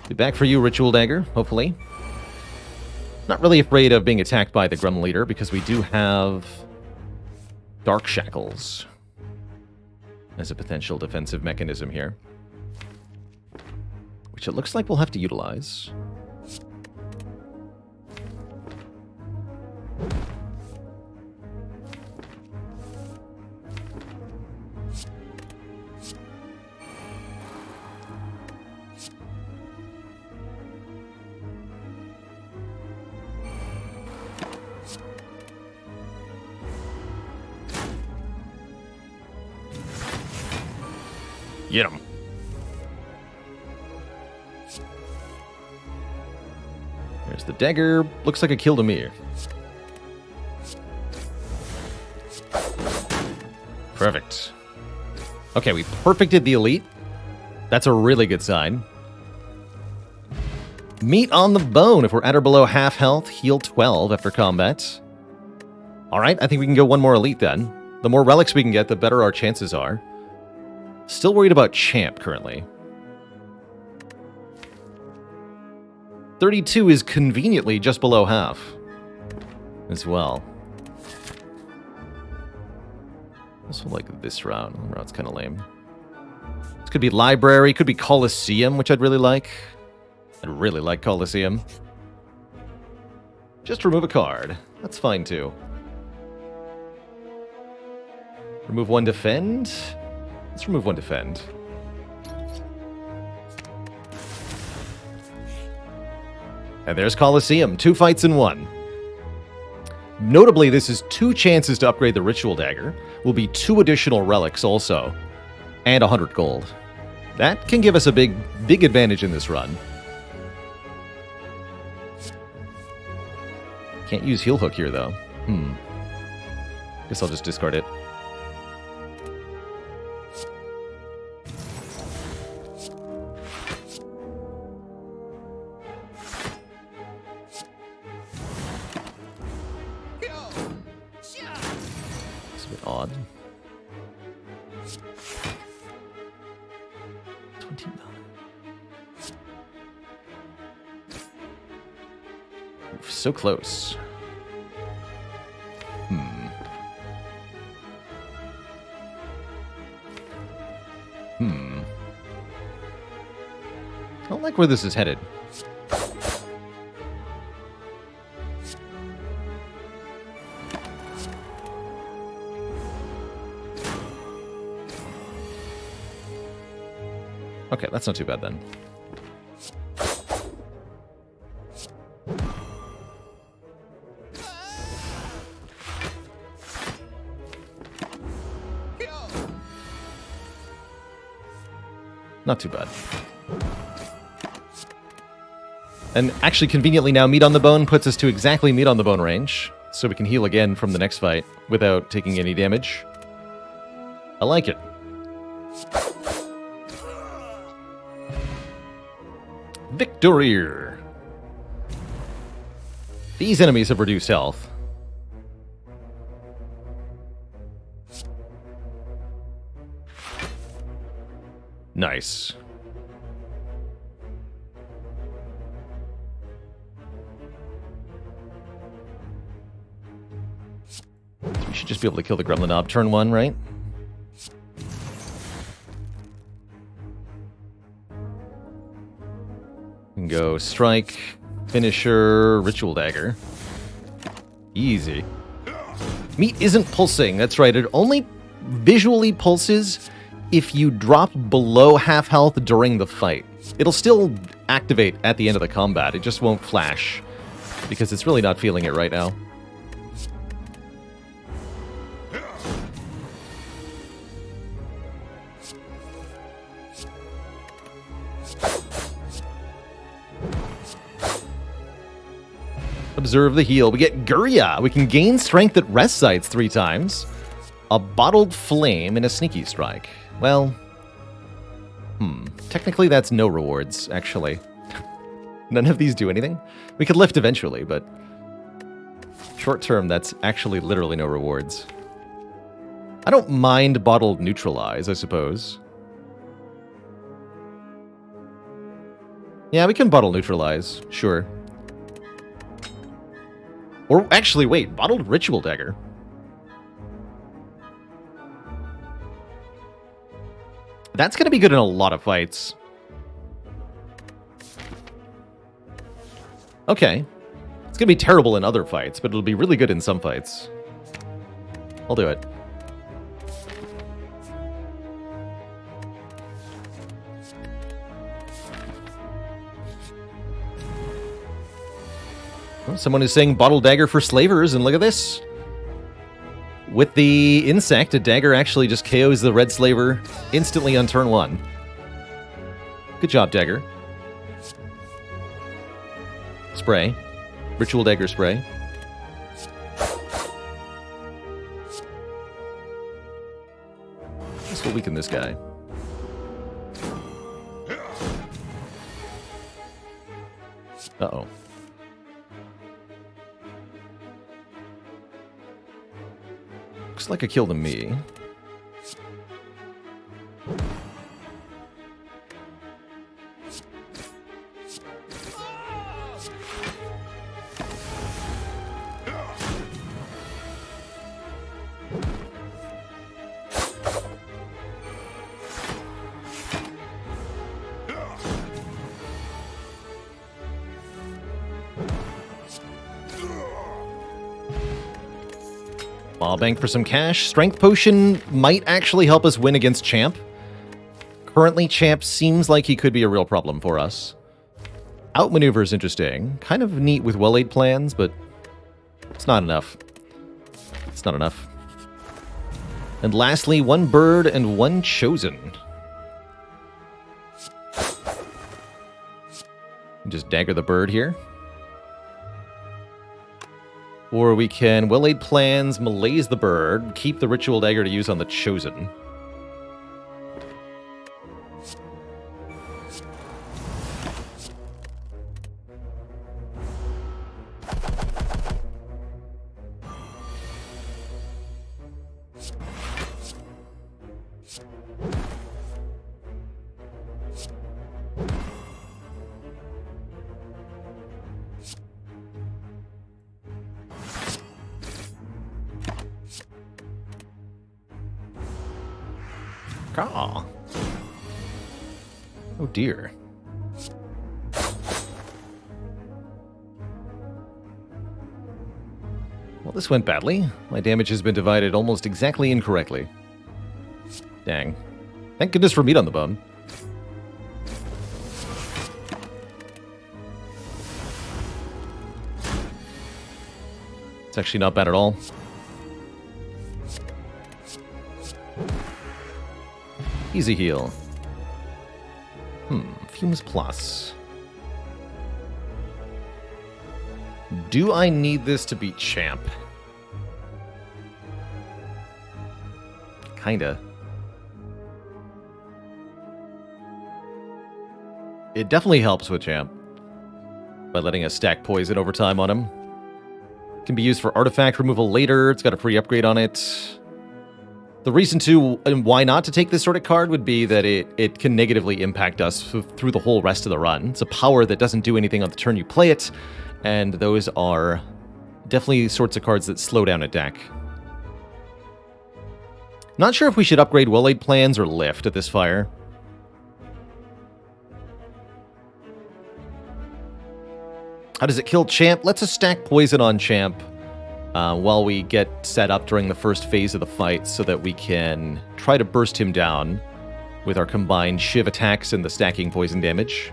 Be back for you, Ritual Dagger, hopefully. Not really afraid of being attacked by the Gremlin Leader because we do have Dark Shackles as a potential defensive mechanism here, which it looks like we'll have to utilize. Get him. There's the dagger. Looks like a kill to me. Perfect. Okay, we perfected the elite. That's a really good sign. Meat on the bone. If we're at or below half health, heal 12 after combat. Alright, I think we can go one more elite then. The more relics we can get, the better our chances are. Still worried about Champ currently. 32 is conveniently just below half as well. Also like this route. The route's kind of lame. This could be Library, could be Coliseum, which I'd really like. I'd really like Coliseum. Just remove a card. That's fine too. Remove one defend. Let's remove one defend. And there's Coliseum. 2 fights in 1. Notably, this is 2 chances to upgrade the Ritual Dagger. Will be 2 additional relics also. And 100 gold. That can give us a big advantage in this run. Can't use Heal Hook here, though. Guess I'll just discard it. Odd. 29. Oof, so close. I don't like where this is headed. Okay, that's not too bad then. Not too bad. And actually, conveniently now, Meat on the Bone puts us to exactly Meat on the Bone range, so we can heal again from the next fight without taking any damage. I like it. Victory! These enemies have reduced health. Nice. We should just be able to kill the Gremlin Knob turn 1, right? We can go Strike, Finisher, Ritual Dagger. Easy. Meat isn't pulsing, that's right. It only visually pulses if you drop below half health during the fight. It'll still activate at the end of the combat, it just won't flash, because it's really not feeling it right now. Observe the heal. We get Guria. We can gain strength at rest sites 3 times. A bottled flame and a sneaky strike. Well, technically that's no rewards, actually. None of these do anything? We could lift eventually, but short term, that's actually literally no rewards. I don't mind bottled neutralize, I suppose. Yeah, we can bottle neutralize, sure. Or actually, wait, bottled ritual dagger. That's going to be good in a lot of fights. Okay. It's going to be terrible in other fights, but it'll be really good in some fights. I'll do it. Well, someone is saying bottle dagger for slavers, and look at this. With the insect, a dagger actually just KOs the red slaver instantly on turn 1. Good job, dagger. Spray. Ritual dagger spray. This will weaken this guy. Uh-oh. Looks like a kill to me. I'll bank for some cash. Strength Potion might actually help us win against Champ. Currently, Champ seems like he could be a real problem for us. Outmaneuver is interesting. Kind of neat with well-laid plans, but it's not enough. It's not enough. And lastly, 1 bird and 1 chosen. Just dagger the bird here. Or we can well-laid plans, malaise the bird, keep the ritual dagger to use on the chosen. Ah. Oh dear. Well, this went badly. My damage has been divided almost exactly incorrectly. Dang. Thank goodness for meat on the bone. It's actually not bad at all. Easy heal. Fumes plus. Do I need this to beat Champ? Kinda. It definitely helps with Champ by letting us stack poison over time on him. Can be used for artifact removal later. It's got a free upgrade on it. The reason to, and why not to take this sort of card would be that it can negatively impact us through the whole rest of the run. It's a power that doesn't do anything on the turn you play it, and those are definitely sorts of cards that slow down a deck. Not sure if we should upgrade well-laid plans or lift at this fire. How does it kill Champ? Let's just stack poison on Champ. While we get set up during the first phase of the fight so that we can try to burst him down with our combined Shiv attacks and the stacking poison damage.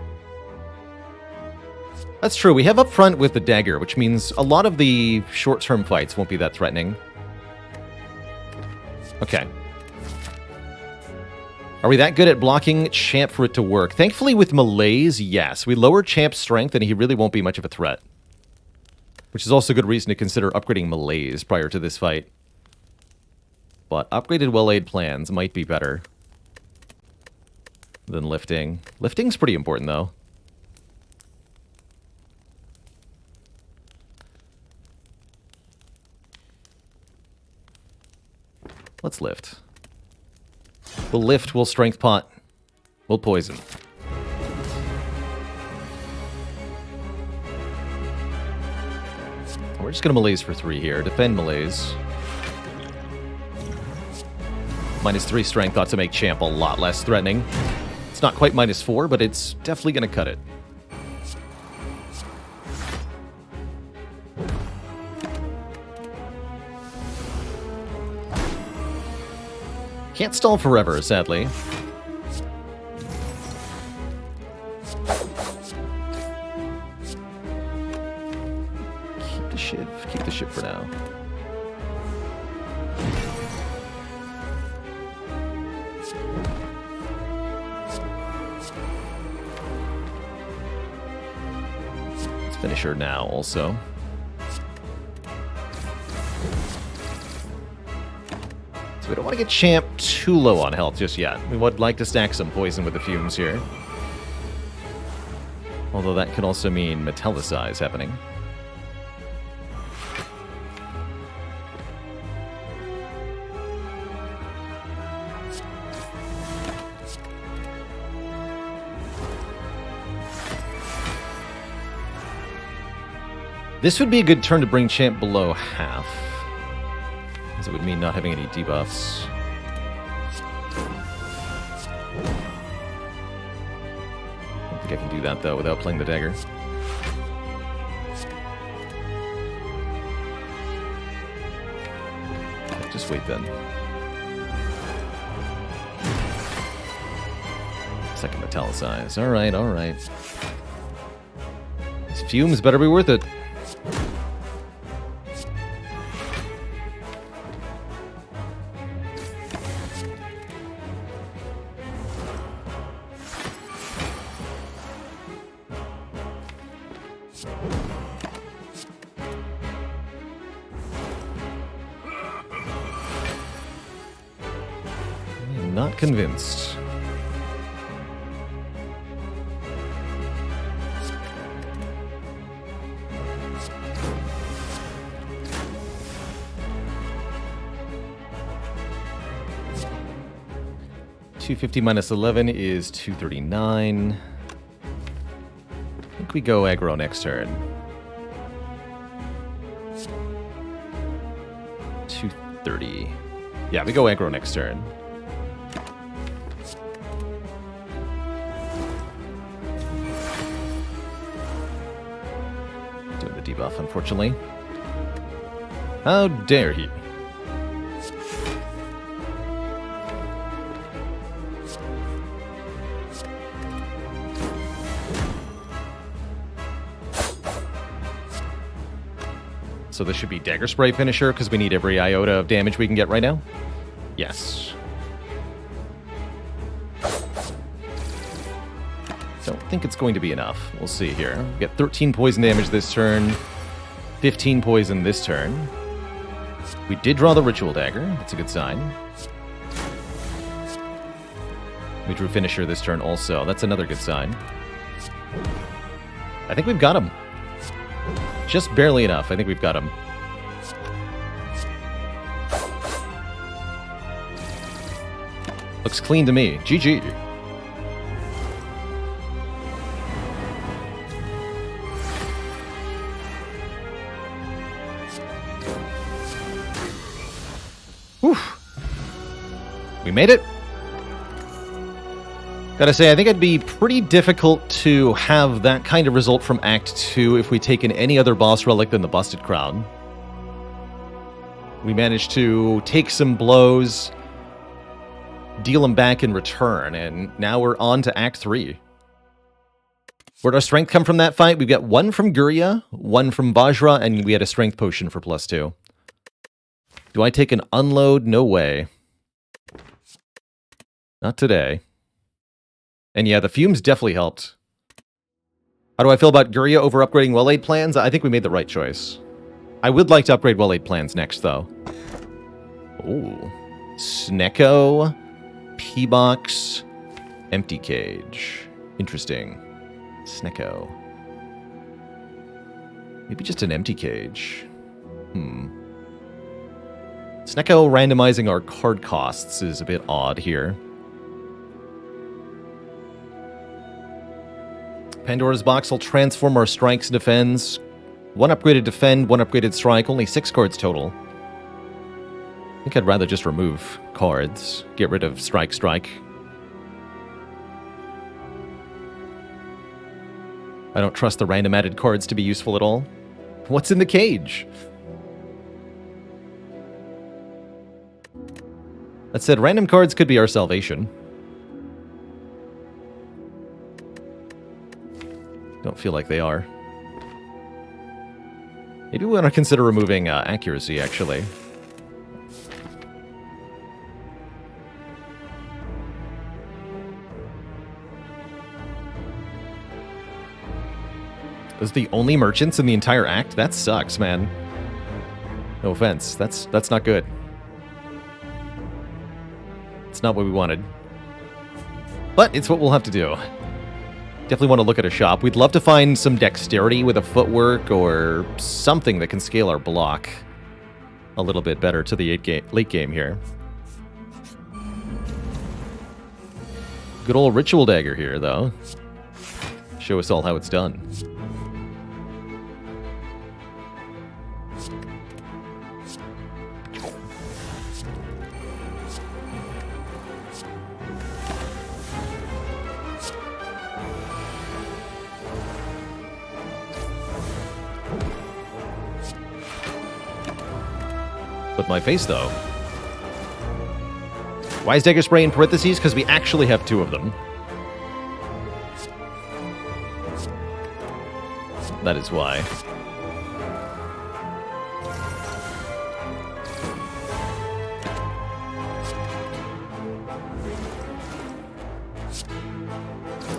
That's true. We have up front with the dagger, which means a lot of the short-term fights won't be that threatening. Okay. Are we that good at blocking Champ for it to work? Thankfully, with Malaise, yes. We lower Champ's strength, and he really won't be much of a threat. Which is also a good reason to consider upgrading Malaise prior to this fight. But upgraded well-laid plans might be better than lifting. Lifting's pretty important, though. Let's lift. We'll lift, we'll strength pot, we'll poison. We're just going to malaise for 3 here. Defend malaise. -3 strength ought to make champ a lot less threatening. It's not quite -4, but it's definitely going to cut it. Can't stall forever, sadly. Keep the ship for now. Let's finish her now also. So we don't want to get champ too low on health just yet. We would like to stack some poison with the fumes here. Although that could also mean metallicize happening. This would be a good turn to bring champ below half, as it would mean not having any debuffs. I don't think I can do that, though, without playing the dagger. Just wait, then. Second metallicize. Alright, alright. These fumes better be worth it. Not convinced. $250 minus 11 is 239. I think we go aggro next turn. 230. Yeah, we go aggro next turn. Doing the debuff, unfortunately. How dare he? So this should be Dagger Spray finisher, because we need every iota of damage we can get right now? Yes. Don't think it's going to be enough. We'll see here. We get 13 poison damage this turn, 15 poison this turn. We did draw the Ritual Dagger. That's a good sign. We drew Finisher this turn also. That's another good sign. I think we've got him. Just barely enough. I think we've got him. Looks clean to me. GG. Whew. We made it. Gotta say, I think it'd be pretty difficult to have that kind of result from Act 2 if we'd taken any other boss relic than the Busted Crown. We managed to take some blows, deal them back in return, and now we're on to Act 3. Where'd our strength come from that fight? We've got 1 from Gurya, 1 from Vajra, and we had a strength potion for +2. Do I take an unload? No way. Not today. And yeah, the fumes definitely helped. How do I feel about Gurya over upgrading well-laid plans? I think we made the right choice. I would like to upgrade well-laid plans next, though. Ooh. Snecko, P-Box, Empty Cage. Interesting. Snecko. Maybe just an Empty Cage. Snecko randomizing our card costs is a bit odd here. Pandora's Box will transform our strikes and defends. 1 upgraded defend, 1 upgraded strike, only 6 cards total. I think I'd rather just remove cards. Get rid of strike. I don't trust the random added cards to be useful at all. What's in the cage? That said, random cards could be our salvation. Don't feel like they are. Maybe we want to consider removing accuracy, actually. Those are the only merchants in the entire act? That sucks, man. No offense. That's not good. It's not what we wanted. But it's what we'll have to do. Definitely want to look at a shop. We'd love to find some dexterity with a footwork or something that can scale our block a little bit better to the late game here. Good old Ritual Dagger here, though. Show us all how it's done. With my face, though. Why is Dagger Spray in parentheses? Because we actually have 2 of them. That is why.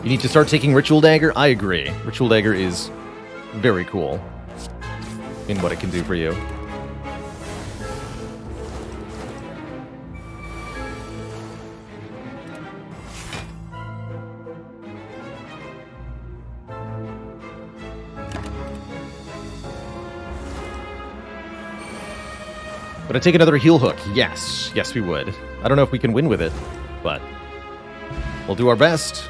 You need to start taking Ritual Dagger? I agree. Ritual Dagger is very cool in what it can do for you. Would I take another heal hook? Yes. Yes, we would. I don't know if we can win with it, but we'll do our best.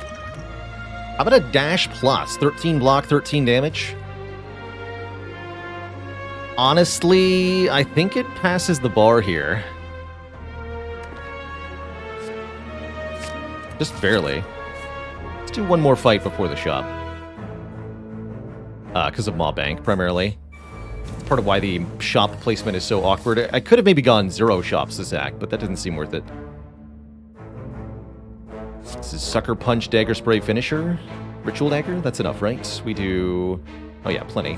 How about a dash plus? 13 block, 13 damage? Honestly, I think it passes the bar here. Just barely. Let's do one more fight before the shop. Because of Mob Bank, primarily. Part of why the shop placement is so awkward. I could have maybe gone 0 shops this act, but that didn't seem worth it. This is Sucker Punch, Dagger Spray, Finisher. Ritual Dagger? That's enough, right? We do... Oh yeah, plenty.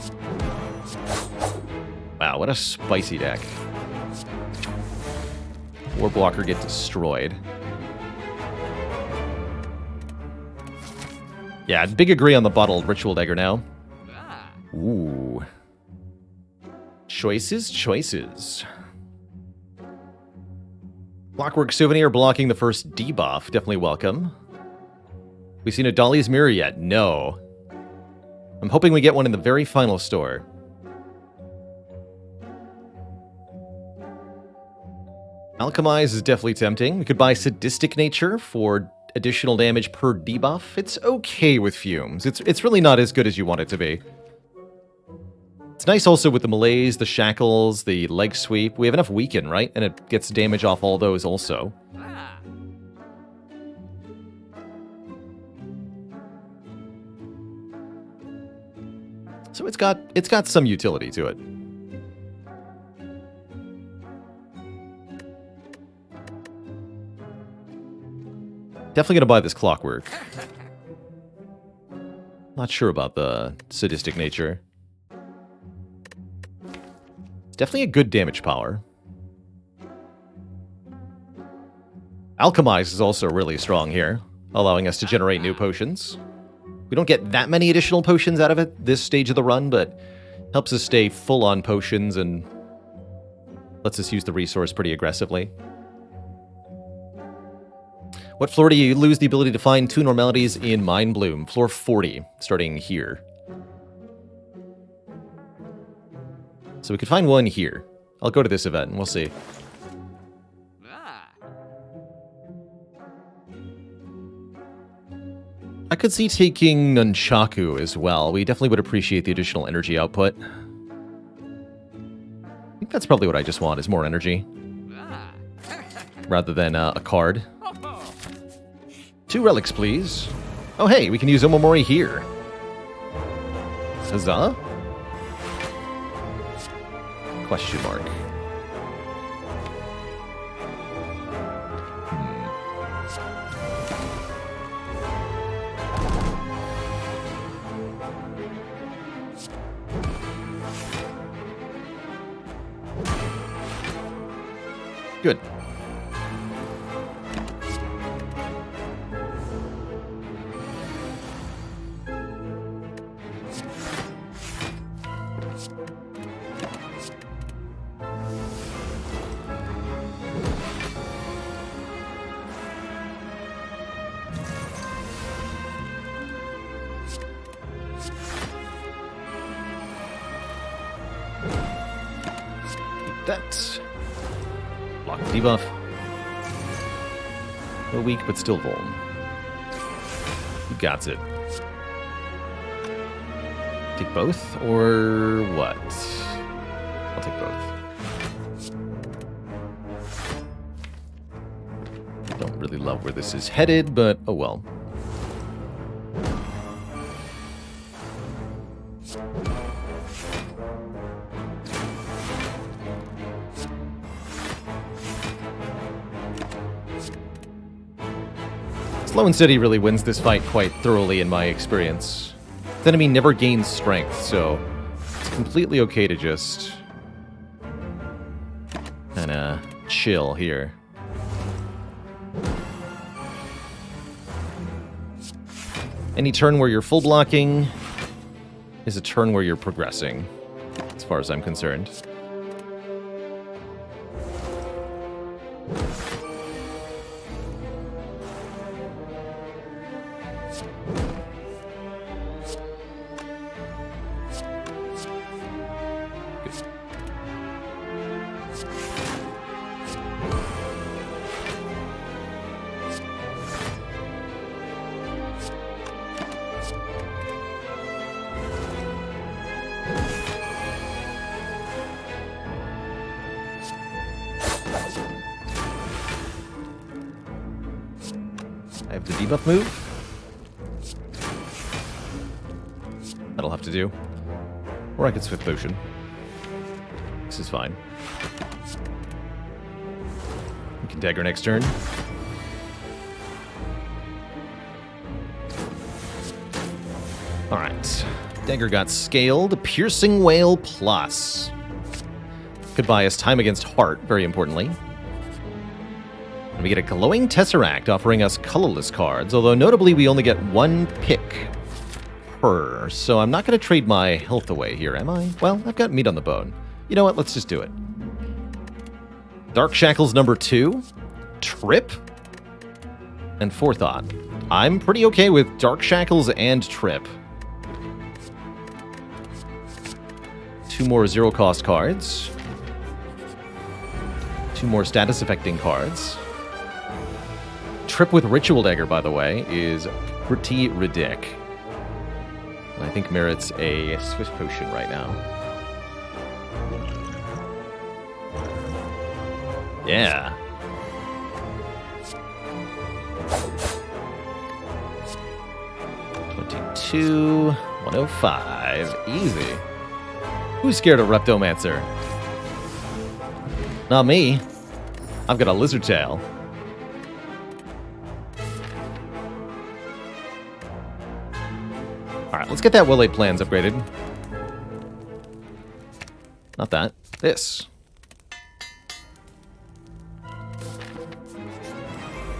Wow, what a spicy deck. War Blocker get destroyed. Yeah, big agree on the bottled Ritual Dagger now. Ooh. Choices. Clockwork Souvenir blocking the first debuff. Definitely welcome. We seen a Dolly's Mirror yet? No. I'm hoping we get one in the very final store. Alchemize is definitely tempting. We could buy Sadistic Nature for additional damage per debuff. It's okay with Fumes. It's really not as good as you want it to be. It's nice also with the Malaise, the Shackles, the Leg Sweep. We have enough Weaken, right? And it gets damage off all those also. So it's got some utility to it. Definitely gonna buy this Clockwork. Not sure about the Sadistic Nature. Definitely a good damage power. Alchemize is also really strong here, allowing us to generate new potions. We don't get that many additional potions out of it this stage of the run, but helps us stay full on potions and lets us use the resource pretty aggressively. What floor do you lose the ability to find 2 normalities in Mind Bloom? Floor 40, starting here. So we could find one here. I'll go to this event and we'll see. I could see taking Nunchaku as well. We definitely would appreciate the additional energy output. I think that's probably what I just want, is more energy. Rather than a card. 2 relics, please. Oh, hey, we can use Omomori here. Huzzah? Question mark. Good. That. Block debuff. A weak, but still vuln. You got it. Take both, or what? I'll take both. Don't really love where this is headed, but oh well. Slow and steady really wins this fight quite thoroughly in my experience. The enemy never gains strength, so it's completely okay to just kinda chill here. Any turn where you're full blocking is a turn where you're progressing, as far as I'm concerned. I have the debuff move. That'll have to do. Or I could Swift Potion. This is fine. We can dagger next turn. Alright. Dagger got scaled. Piercing Wail Plus. Could buy us time against heart, very importantly. And we get a Glowing Tesseract offering us colorless cards, although notably we only get 1 pick per, so I'm not going to trade my health away here, am I? Well, I've got meat on the bone. You know what? Let's just do it. Dark Shackles number 2, Trip, and Forethought. I'm pretty okay with Dark Shackles and Trip. 2 more zero-cost cards. 2 more status-affecting cards. Trip with Ritual Dagger, by the way, is pretty ridic. I think merits a Swift Potion right now. Yeah. $22, $105, easy. Who's scared of Reptomancer? Not me. I've got a Lizard Tail. Alright, let's get that Will 8 Plans upgraded. Not that. This.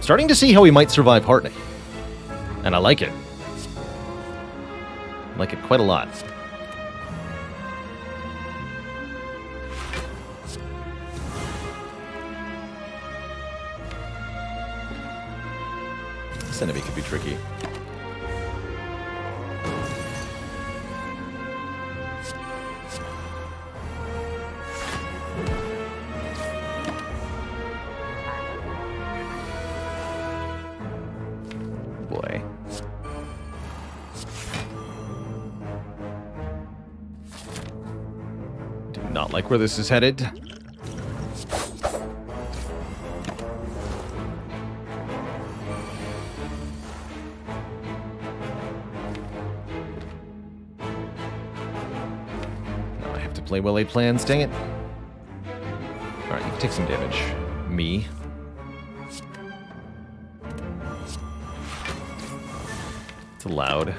Starting to see how we might survive Heartening. And I like it. I like it quite a lot. This enemy could be tricky. Boy. like where this is headed. Now I have to play well-laid plans, dang it. Alright, you can take some damage. Me. It's loud.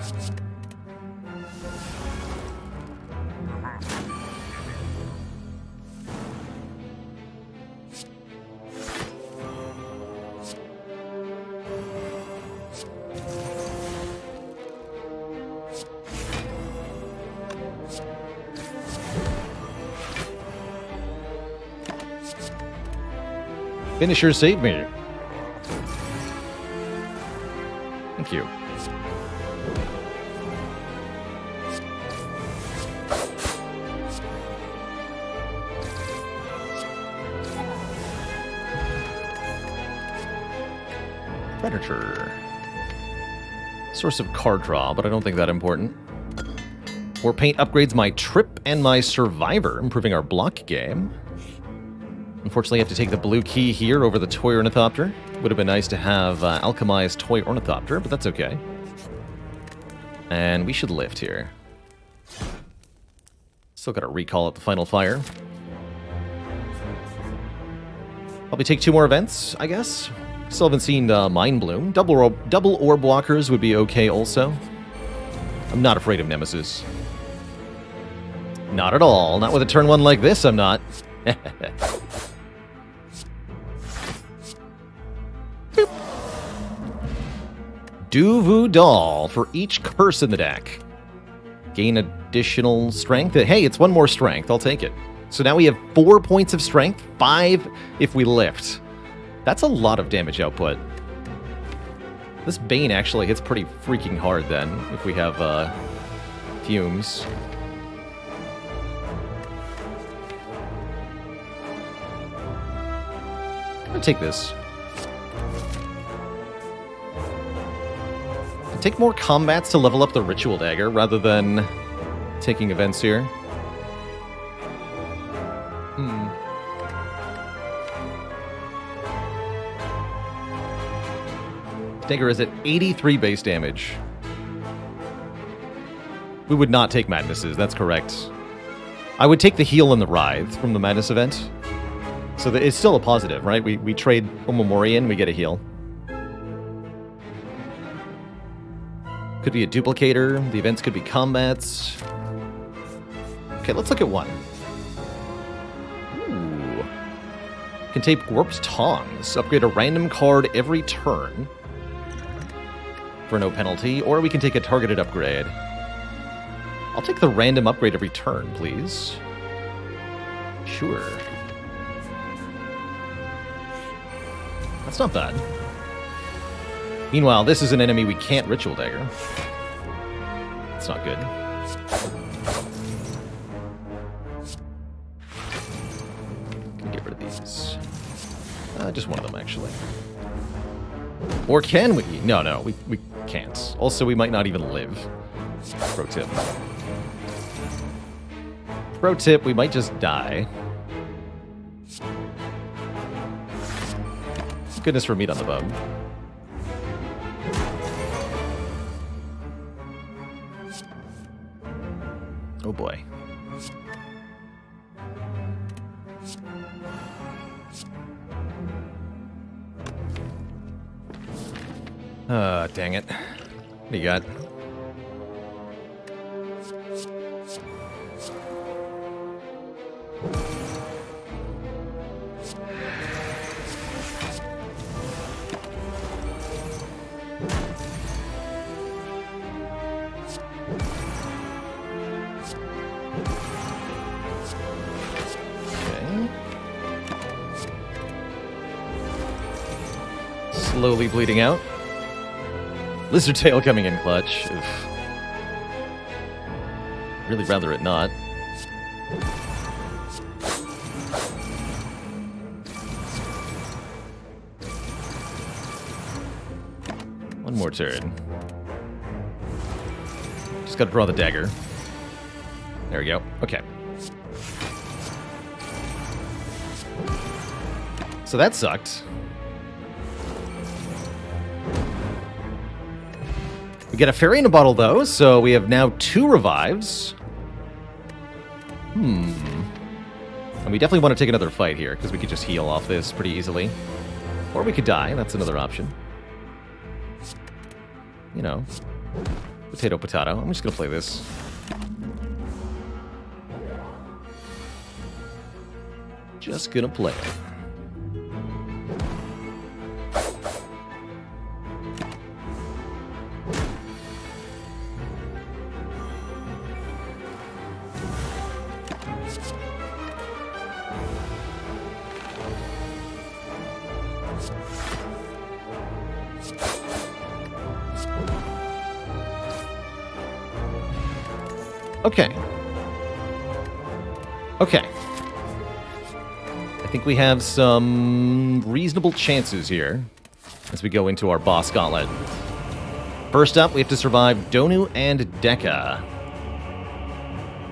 Finisher, save me. Thank you. Predator. Source of card draw, but I don't think that important. War Paint upgrades my Trip and my Survivor, improving our block game. Unfortunately, I have to take the blue key here over the Toy Ornithopter. Would have been nice to have Alchemized Toy Ornithopter, but that's okay. And we should lift here. Still got to recall at the final fire. Probably take 2 more events, I guess. Still haven't seen Mind Bloom. Double orb blockers would be okay also. I'm not afraid of Nemesis. Not at all. Not with a turn 1 like this, I'm not. Duvu Doll for each curse in the deck. Gain additional strength. Hey, it's 1 more strength. I'll take it. So now we have 4 points of strength, 5 if we lift. That's a lot of damage output. This Bane actually hits pretty freaking hard then, if we have fumes. I'm gonna take this. Take more combats to level up the Ritual Dagger rather than taking events here. Dagger is at 83 base damage. We would not take Madnesses, that's correct. I would take the heal and the Writhe from the Madness event. So that it's still a positive, right? We trade Omomorian, we get a heal. Could be a duplicator. The events could be combats. Okay, let's look at one. Ooh. Can take Warped Tongs. Upgrade a random card every turn for no penalty, or we can take a targeted upgrade. I'll take the random upgrade every turn, please. Sure. That's not bad. Meanwhile, this is an enemy we can't Ritual Dagger. It's not good. Can get rid of these. Just one of them, actually. Or can we? No, we can't. Also, we might not even live. Pro tip. Pro tip, we might just die. Goodness for meat on the bone. Oh boy. Dang it. What do you got? Slowly bleeding out. Lizard Tail coming in clutch. Oof. Really rather it not. One more turn. Just gotta draw the dagger. There we go. Okay. So that sucked. We get a fairy in a bottle, though, so we have now 2 revives. And we definitely want to take another fight here, because we could just heal off this pretty easily. Or we could die. That's another option. You know. Potato, potato. I'm just going to play this. Just going to play it. Okay. Okay. I think we have some reasonable chances here as we go into our boss gauntlet. First up, we have to survive Donu and Deka,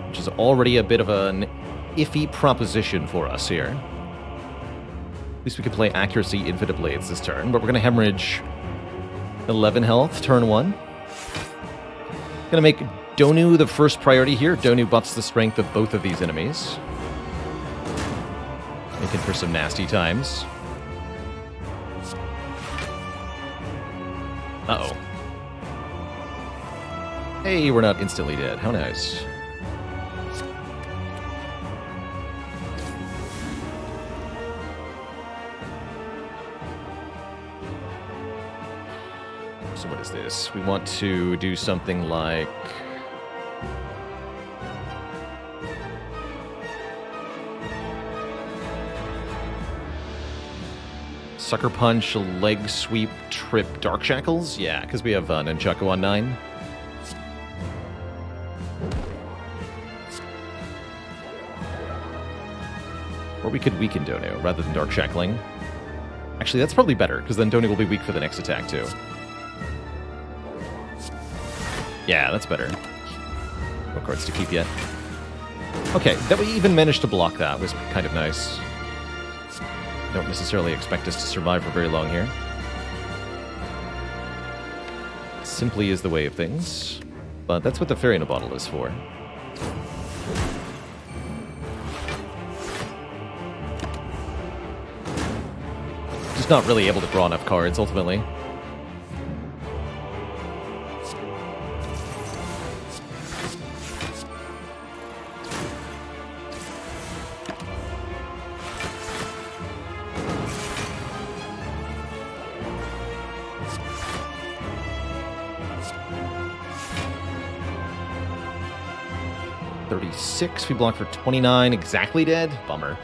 which is already a bit of an iffy proposition for us here. At least we can play Accuracy Infinite Blades this turn, but we're going to hemorrhage 11 health, turn 1. Going to make Donu the first priority here. Donu buffs the strength of both of these enemies, making for some nasty times. Uh-oh. Hey, we're not instantly dead. How nice. So what is this? We want to do something like... Sucker Punch, Leg Sweep, Trip, Dark Shackles? Yeah, because we have Nunchaku on 9. Or we could weaken Donu rather than Dark Shackling. Actually, that's probably better, because then Donu will be weak for the next attack, too. Yeah, that's better. No cards to keep yet. Okay, that we even managed to block that was kind of nice. Don't necessarily expect us to survive for very long here. Simply is the way of things. But that's what the Fairy in a Bottle is for. Just not really able to draw enough cards, ultimately. We block for 29, exactly dead? Bummer.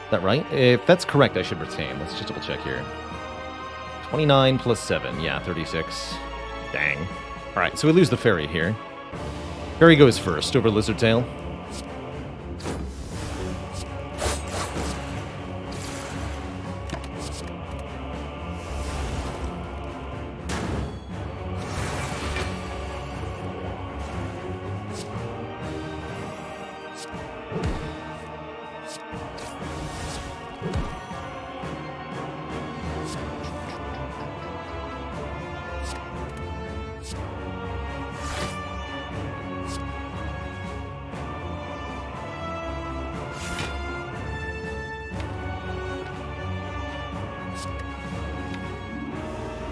Is that right? If that's correct, I should retain. Let's just double check here. 29 plus 7. Yeah, 36. Dang. Alright, so we lose the Fairy here. Fairy goes first over Lizard Tail.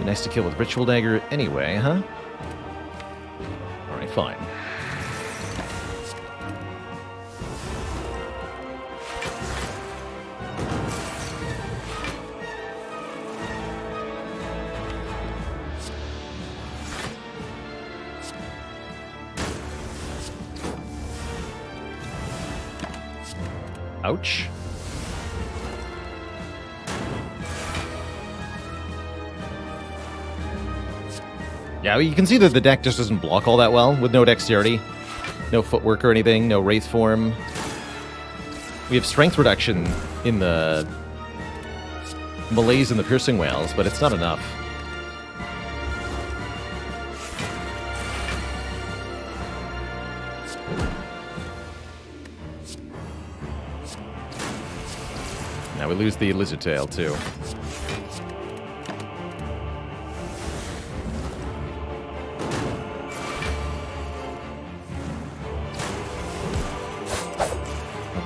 Nice to kill with Ritual Dagger anyway, huh? Alright, fine. Ouch. Yeah, you can see that the deck just doesn't block all that well, with no dexterity, no footwork or anything, no wraith form. We have strength reduction in the Malaise and the Piercing Whales, but it's not enough. Now we lose the lizard tail, too.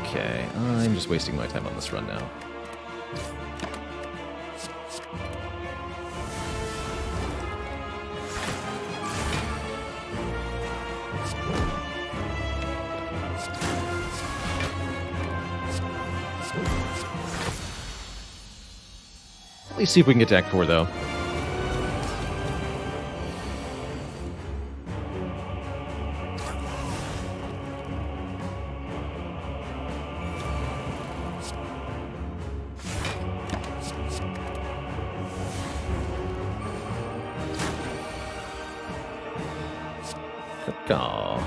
Okay, I'm just wasting my time on this run now. At least see if we can get to Act 4, though. Caw.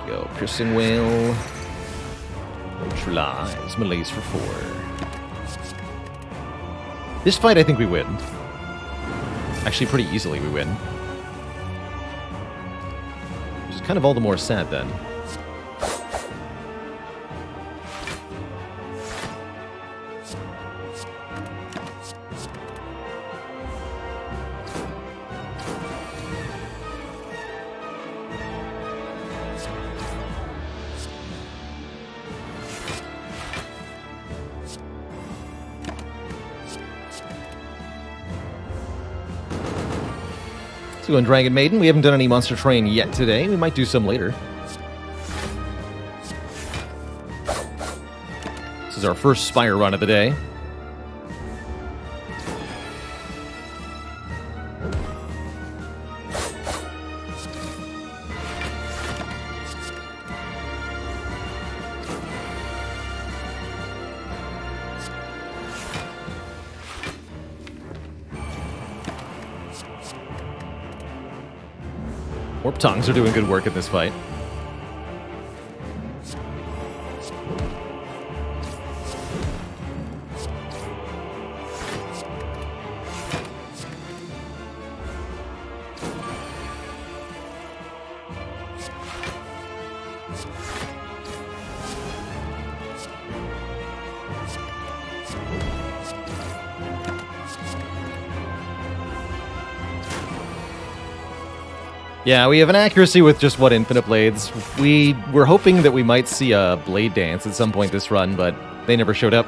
Go, Piercing Whale. Neutralize. Malaise for 4. This fight, I think we win. Actually, pretty easily we win. Which is kind of all the more sad, then. Doing Dragon Maiden. We haven't done any Monster Train yet today. We might do some later. This is our first Spire run of the day. Warp Tongues are doing good work in this fight. Yeah, we have an accuracy with just, what, infinite blades. We were hoping that we might see a blade dance at some point this run, but they never showed up.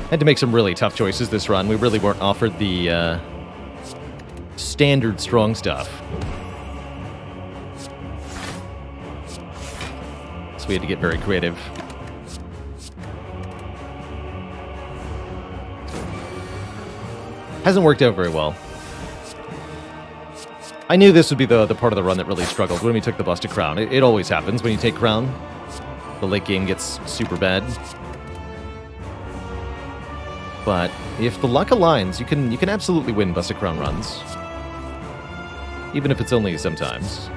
Had to make some really tough choices this run. We really weren't offered the standard strong stuff. So we had to get very creative. Hasn't worked out very well. I knew this would be the part of the run that really struggled when we took the Busted Crown. It always happens when you take Crown. The late game gets super bad. But if the luck aligns, you can absolutely win Busted Crown runs. Even if it's only sometimes.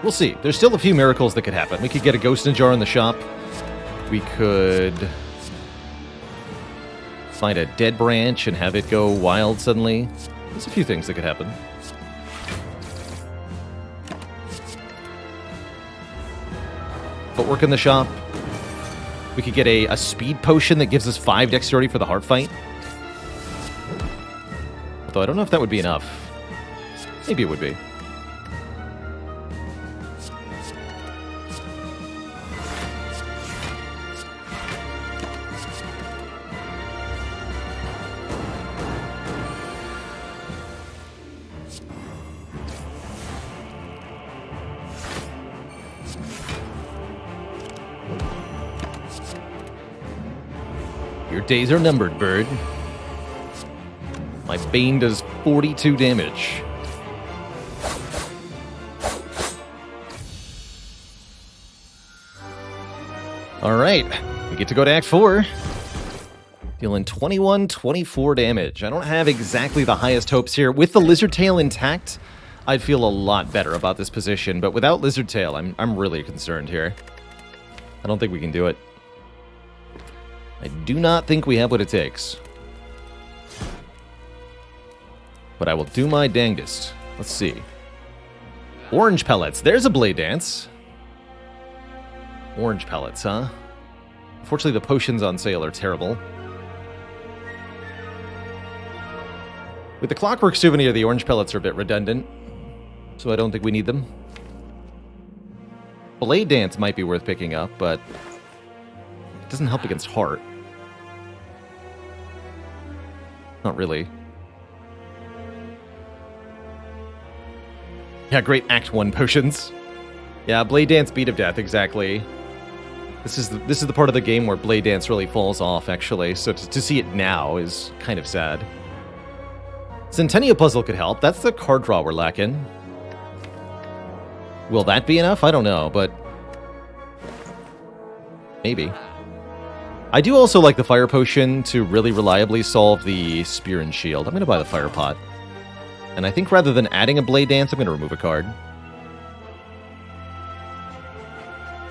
We'll see. There's still a few miracles that could happen. We could get a ghost in a jar in the shop. We could find a dead branch and have it go wild suddenly. There's a few things that could happen. Footwork in the shop. We could get a speed potion that gives us 5 dexterity for the heart fight. Although I don't know if that would be enough. Maybe it would be. Your days are numbered, bird. My Bane does 42 damage. Alright, we get to go to Act 4. Dealing 21, 24 damage. I don't have exactly the highest hopes here. With the Lizard Tail intact, I'd feel a lot better about this position, but without Lizard Tail, I'm really concerned here. I don't think we can do it. I do not think we have what it takes. But I will do my dangest. Let's see. Orange pellets. There's a Blade Dance. Orange pellets, huh? Unfortunately, the potions on sale are terrible. With the Clockwork Souvenir, the orange pellets are a bit redundant, so I don't think we need them. Blade Dance might be worth picking up, but it doesn't help against Heart. Not really. Yeah, great Act 1 potions. Yeah, Blade Dance, Beat of Death, exactly. This is the part of the game where Blade Dance really falls off, actually, so to see it now is kind of sad. Centennial Puzzle could help. That's the card draw we're lacking. Will that be enough? I don't know, but maybe. I do also like the Fire Potion to really reliably solve the Spear and Shield. I'm going to buy the Fire Pot. And I think rather than adding a Blade Dance, I'm going to remove a card.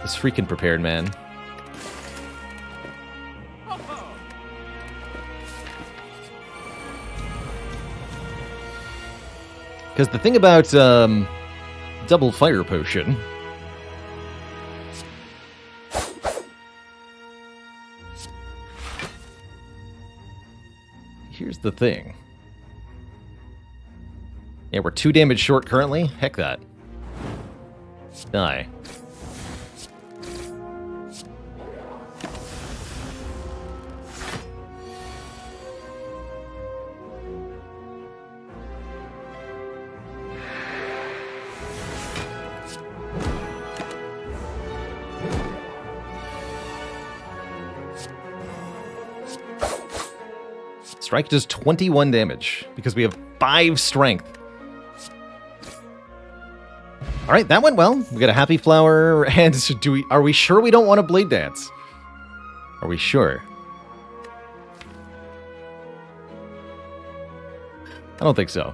This freaking prepared, man. Because the thing about double Fire Potion... Here's the thing. Yeah, we're 2 damage short currently? Heck that. Die. Strike does 21 damage because we have 5 strength. All right, that went well. We got a Happy Flower, and are we sure we don't want a Blade Dance? Are we sure? I don't think so.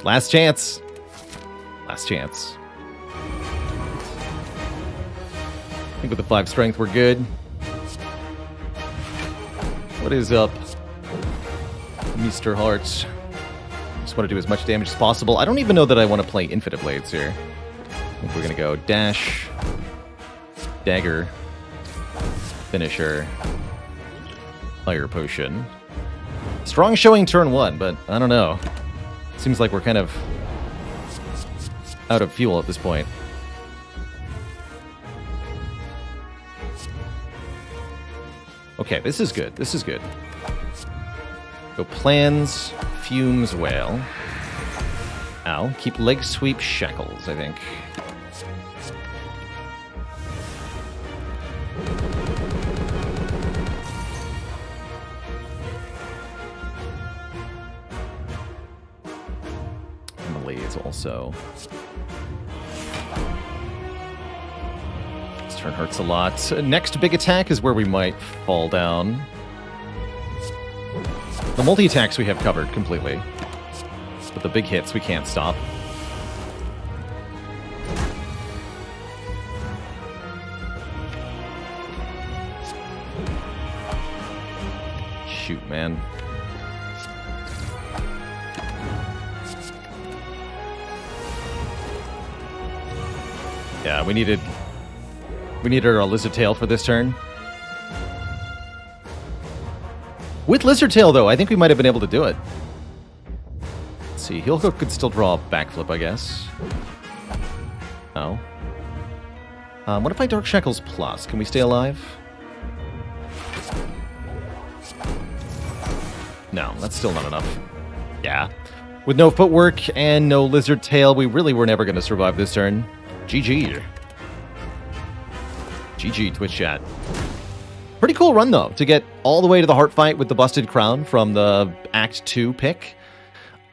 Last chance. Last chance. I think with the 5 strength, we're good. What is up, Mr. Hearts? Just want to do as much damage as possible. I don't even know that I want to play Infinite Blades here. I think we're going to go Dash, Dagger, Finisher, Fire Potion. Strong showing turn 1, but I don't know. Seems like we're kind of out of fuel at this point. Okay, this is good. This is good. Go Plans, Fumes, Whale. Ow. Keep Leg Sweep, Shackles, I think. Emily's also. This turn hurts a lot. Next big attack is where we might fall down. The multi-attacks we have covered completely. But the big hits we can't stop. Shoot, man. Yeah, we needed our Lizard Tail for this turn. With Lizard Tail, though, I think we might have been able to do it. Let's see, Heel Hook could still draw a backflip, I guess. Oh. What if I Dark Shackles Plus? Can we stay alive? No, that's still not enough. Yeah. With no footwork and no Lizard Tail, we really were never going to survive this turn. GG. GG, Twitch chat. Pretty cool run, though, to get all the way to the heart fight with the Busted Crown from the Act 2 pick.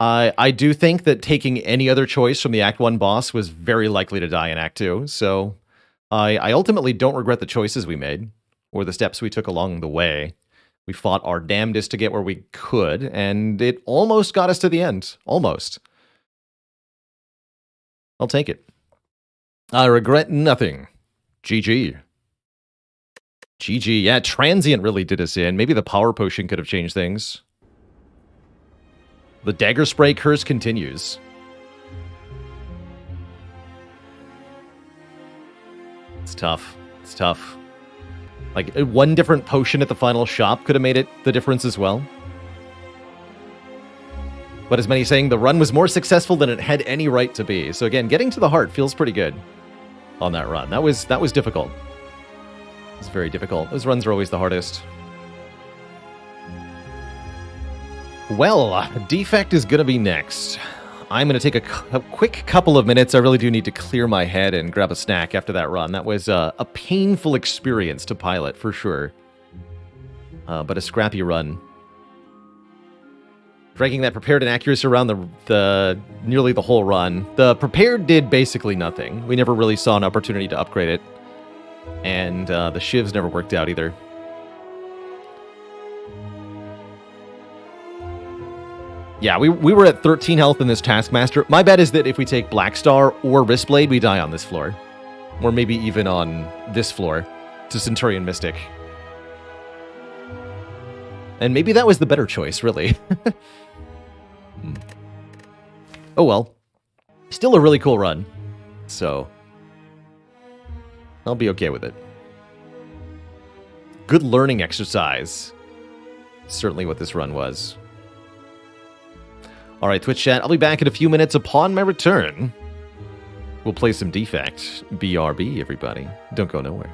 I do think that taking any other choice from the Act 1 boss was very likely to die in Act 2, so I ultimately don't regret the choices we made, or the steps we took along the way. We fought our damnedest to get where we could, and it almost got us to the end. Almost. I'll take it. I regret nothing. GG. GG. Yeah, Transient really did us in. Maybe the Power Potion could have changed things. The Dagger Spray curse continues. It's tough. It's tough. Like, one different potion at the final shop could have made it the difference as well. But as many saying, the run was more successful than it had any right to be. So again, getting to the heart feels pretty good on that run. That was difficult. It was very difficult. Those runs are always the hardest. Well, Defect is going to be next. I'm going to take a quick couple of minutes. I really do need to clear my head and grab a snack after that run. That was a painful experience to pilot, for sure. But a scrappy run. Dragging that prepared and accuracy around the nearly the whole run. The prepared did basically nothing. We never really saw an opportunity to upgrade it. And the shivs never worked out either. Yeah, we were at 13 health in this Taskmaster. My bet is that if we take Black Star or Wristblade, we die on this floor. Or maybe even on this floor to Centurion Mystic. And maybe that was the better choice, really. Oh well. Still a really cool run. So I'll be okay with it. Good learning exercise. Certainly what this run was. Alright, Twitch chat, I'll be back in a few minutes upon my return. We'll play some Defect. BRB, everybody. Don't go nowhere.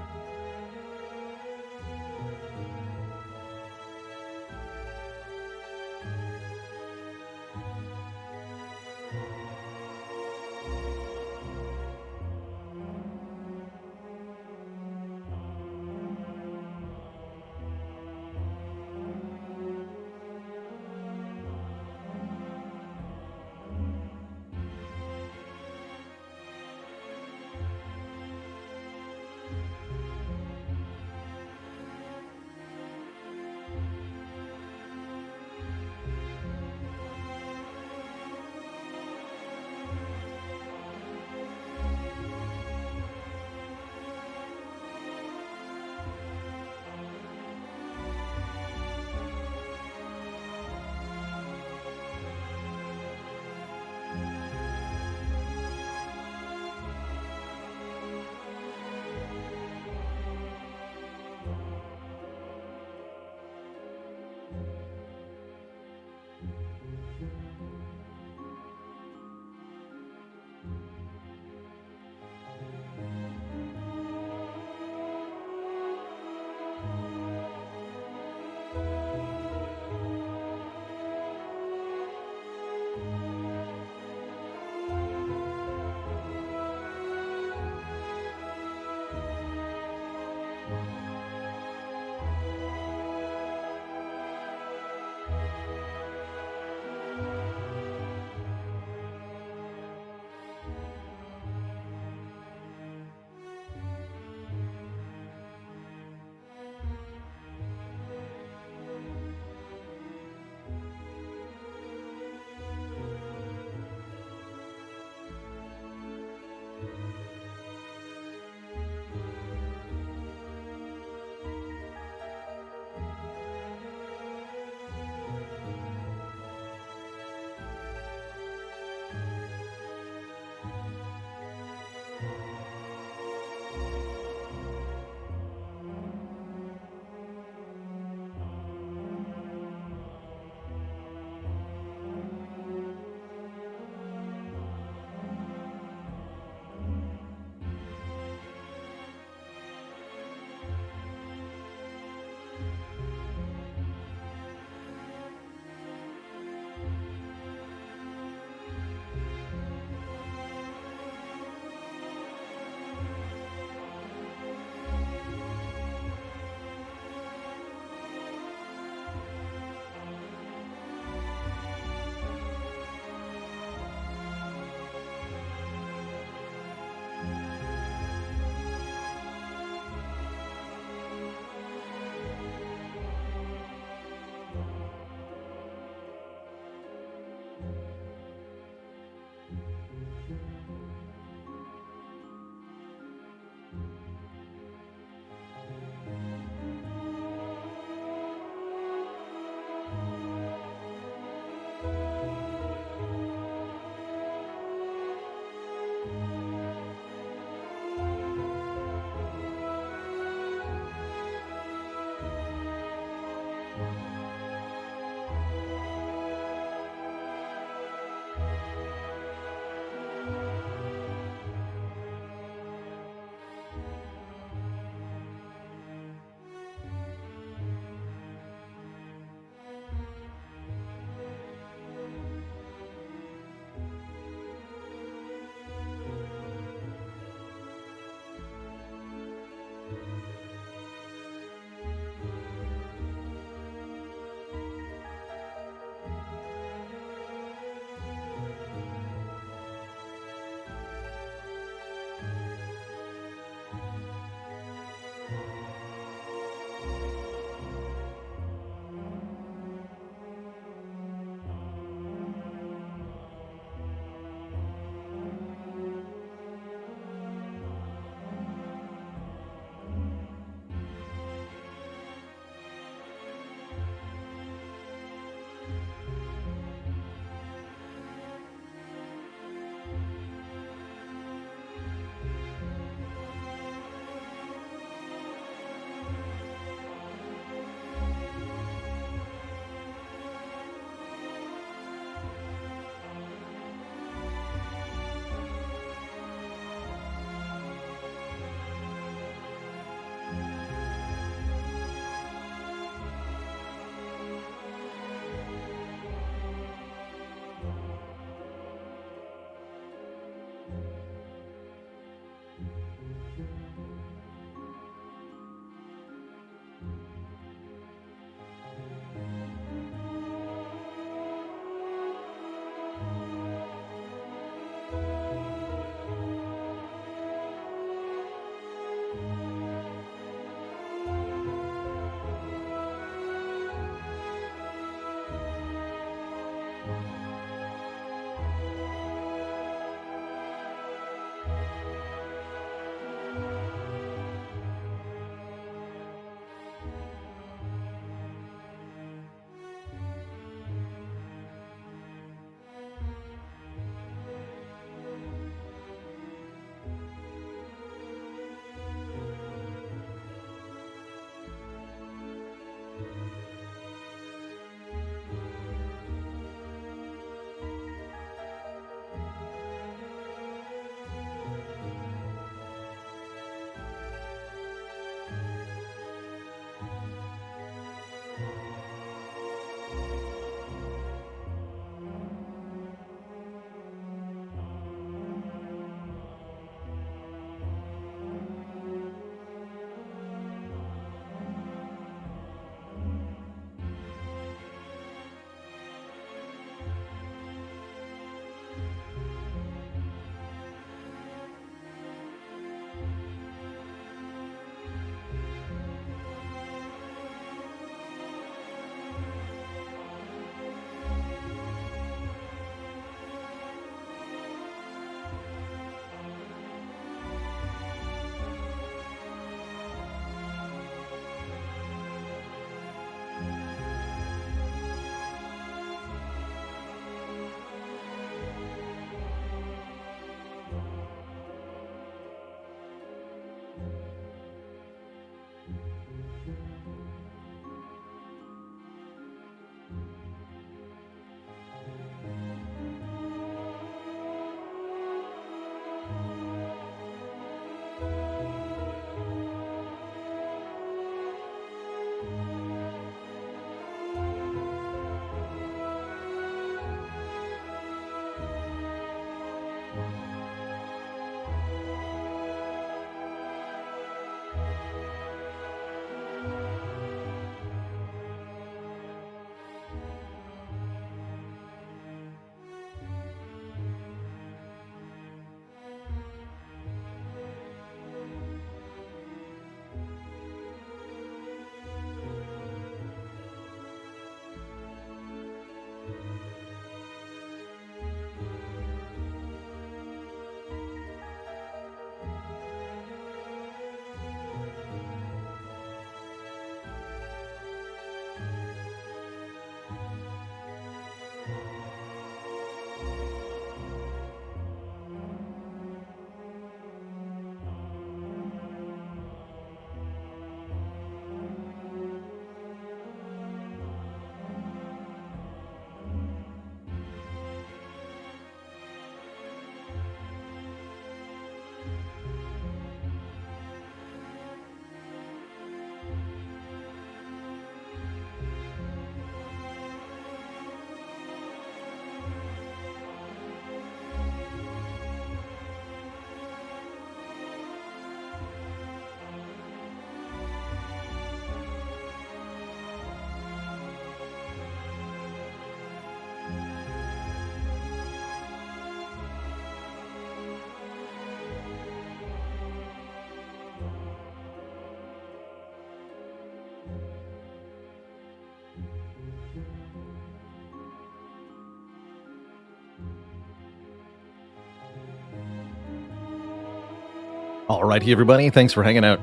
Alrighty, everybody. Thanks for hanging out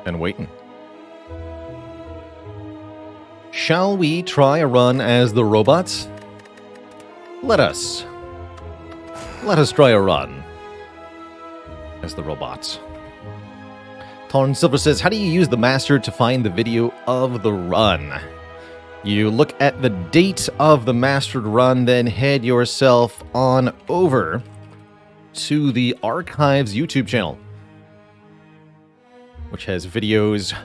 and waiting. Shall we try a run as the robots? Let us try a run as the robots. Torn Silver says, how do you use the master to find the video of the run? You look at the date of the mastered run, then head yourself on over to the Archives YouTube channel, which has videos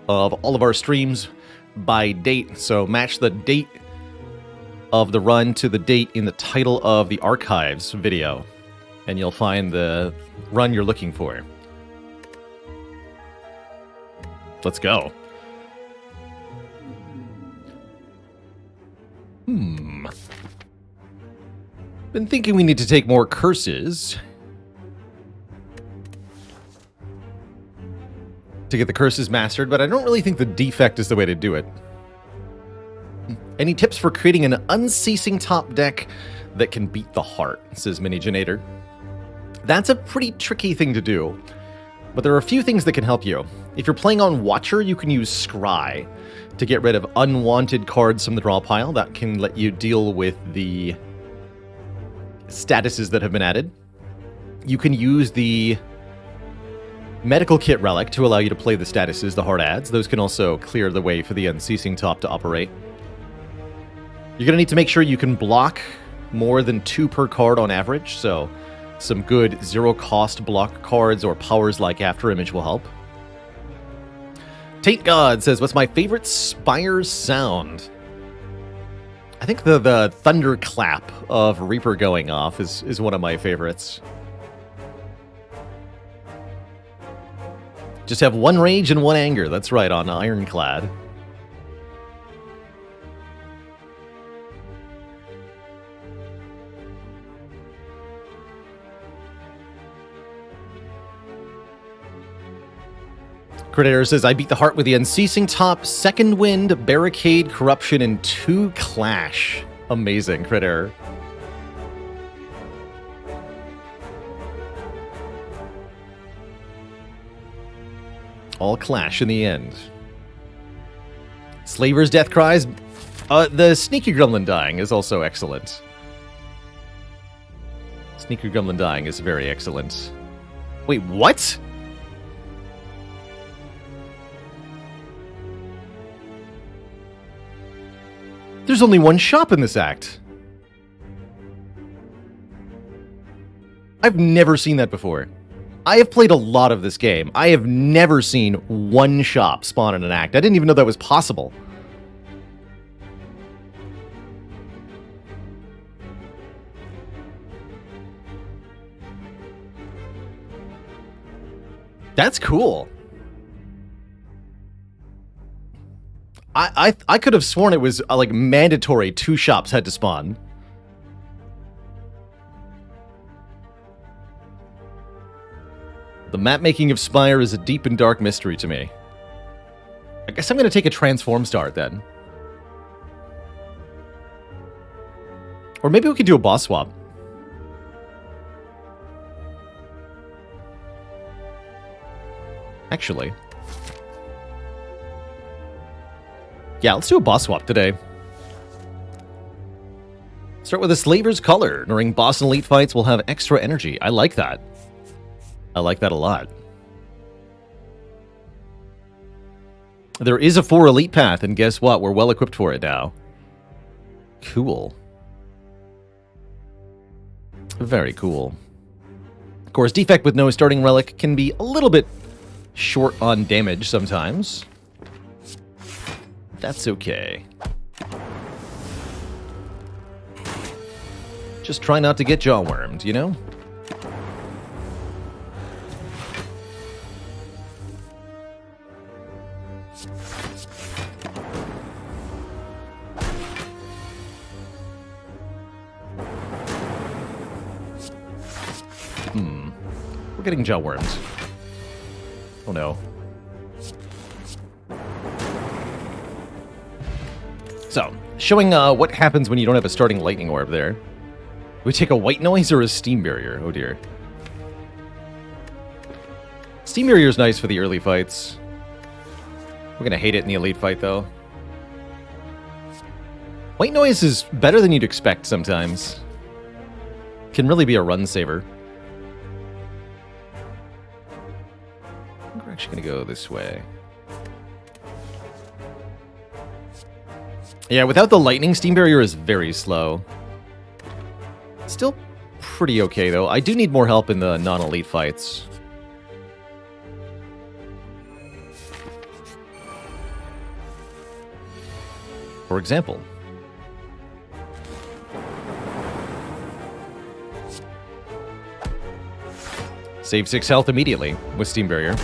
of all of our streams by date. So match the date of the run to the date in the title of the Archives video, and you'll find the run you're looking for. Let's go. Been thinking we need to take more curses to get the curses mastered, but I don't really think the defect is the way to do it. Any tips for creating an unceasing top deck that can beat the heart, says Minigenator. That's a pretty tricky thing to do, but there are a few things that can help you. If you're playing on Watcher, you can use Scry to get rid of unwanted cards from the draw pile. That can let you deal with the statuses that have been added. You can use the Medical Kit Relic to allow you to play the statuses, the hard adds. Those can also clear the way for the Unceasing Top to operate. You're going to need to make sure you can block more than 2 per card on average, so some good zero-cost block cards or powers like Afterimage will help. Taint God says, what's my favorite Spire sound? I think the thunderclap of Reaper going off is one of my favorites. Just have 1 rage and 1 anger. That's right, on Ironclad. Critter says, I beat the heart with the Unceasing Top, Second Wind, Barricade, Corruption, and 2 Clash. Amazing, Critter. All Clash in the end. Slaver's Death Cries. The Sneaky Gremlin dying is also excellent. Sneaky Gremlin dying is very excellent. Wait, what? There's only 1 shop in this act. I've never seen that before. I have played a lot of this game. I have never seen 1 shop spawn in an act. I didn't even know that was possible. That's cool. I could have sworn it was like mandatory 2 shops had to spawn. The map making of Spire is a deep and dark mystery to me. I guess I'm going to take a transform start then. Or maybe we could do a boss swap. Actually. Yeah, let's do a boss swap today. Start with a Slaver's Color. During boss and elite fights, we'll have extra energy. I like that. I like that a lot. There is a 4 elite path, and guess what? We're well equipped for it now. Cool. Very cool. Of course, Defect with no starting relic can be a little bit short on damage sometimes. That's okay. Just try not to get jaw-wormed, you know? We're getting jaw-wormed. Oh no. So, showing what happens when you don't have a starting lightning orb there. We take a white noise or a steam barrier? Oh dear. Steam Barrier is nice for the early fights. We're gonna hate it in the elite fight, though. White noise is better than you'd expect sometimes. Can really be a run saver. I think we're actually gonna go this way. Yeah, without the lightning, Steam Barrier is very slow. Still pretty okay, though. I do need more help in the non-elite fights. For example. Save 6 health immediately with Steam Barrier.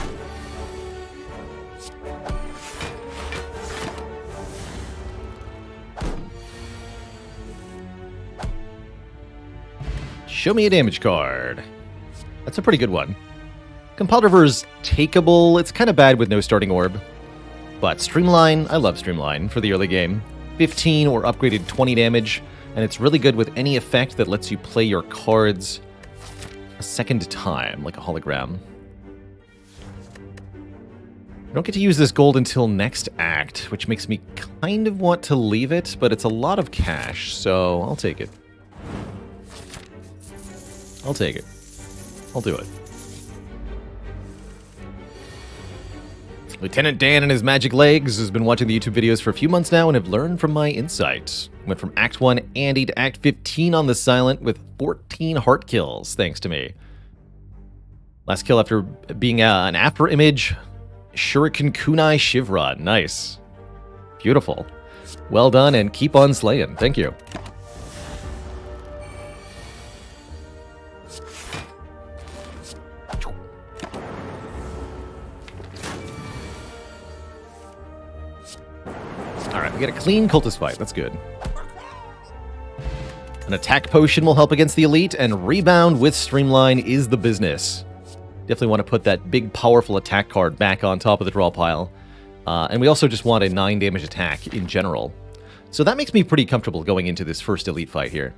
Show me a damage card. That's a pretty good one. Compulderver's takeable. It's kind of bad with no starting orb. But Streamline, I love Streamline for the early game. 15 or upgraded 20 damage, and it's really good with any effect that lets you play your cards a second time, like a hologram. I don't get to use this gold until next act, which makes me kind of want to leave it, but it's a lot of cash, so I'll take it. I'll take it. I'll do it. Lieutenant Dan and his magic legs has been watching the YouTube videos for a few months now and have learned from my insights. Went from Act 1 Andy to Act 15 on the Silent with 14 heart kills, thanks to me. Last kill after being an after image, Shuriken Kunai Shivra. Nice. Beautiful. Well done and keep on slaying. Thank you. Alright, we get a clean cultist fight. That's good. An attack potion will help against the elite, and rebound with Streamline is the business. Definitely want to put that big, powerful attack card back on top of the draw pile. And we also just want a 9 damage attack in general. So that makes me pretty comfortable going into this first elite fight here.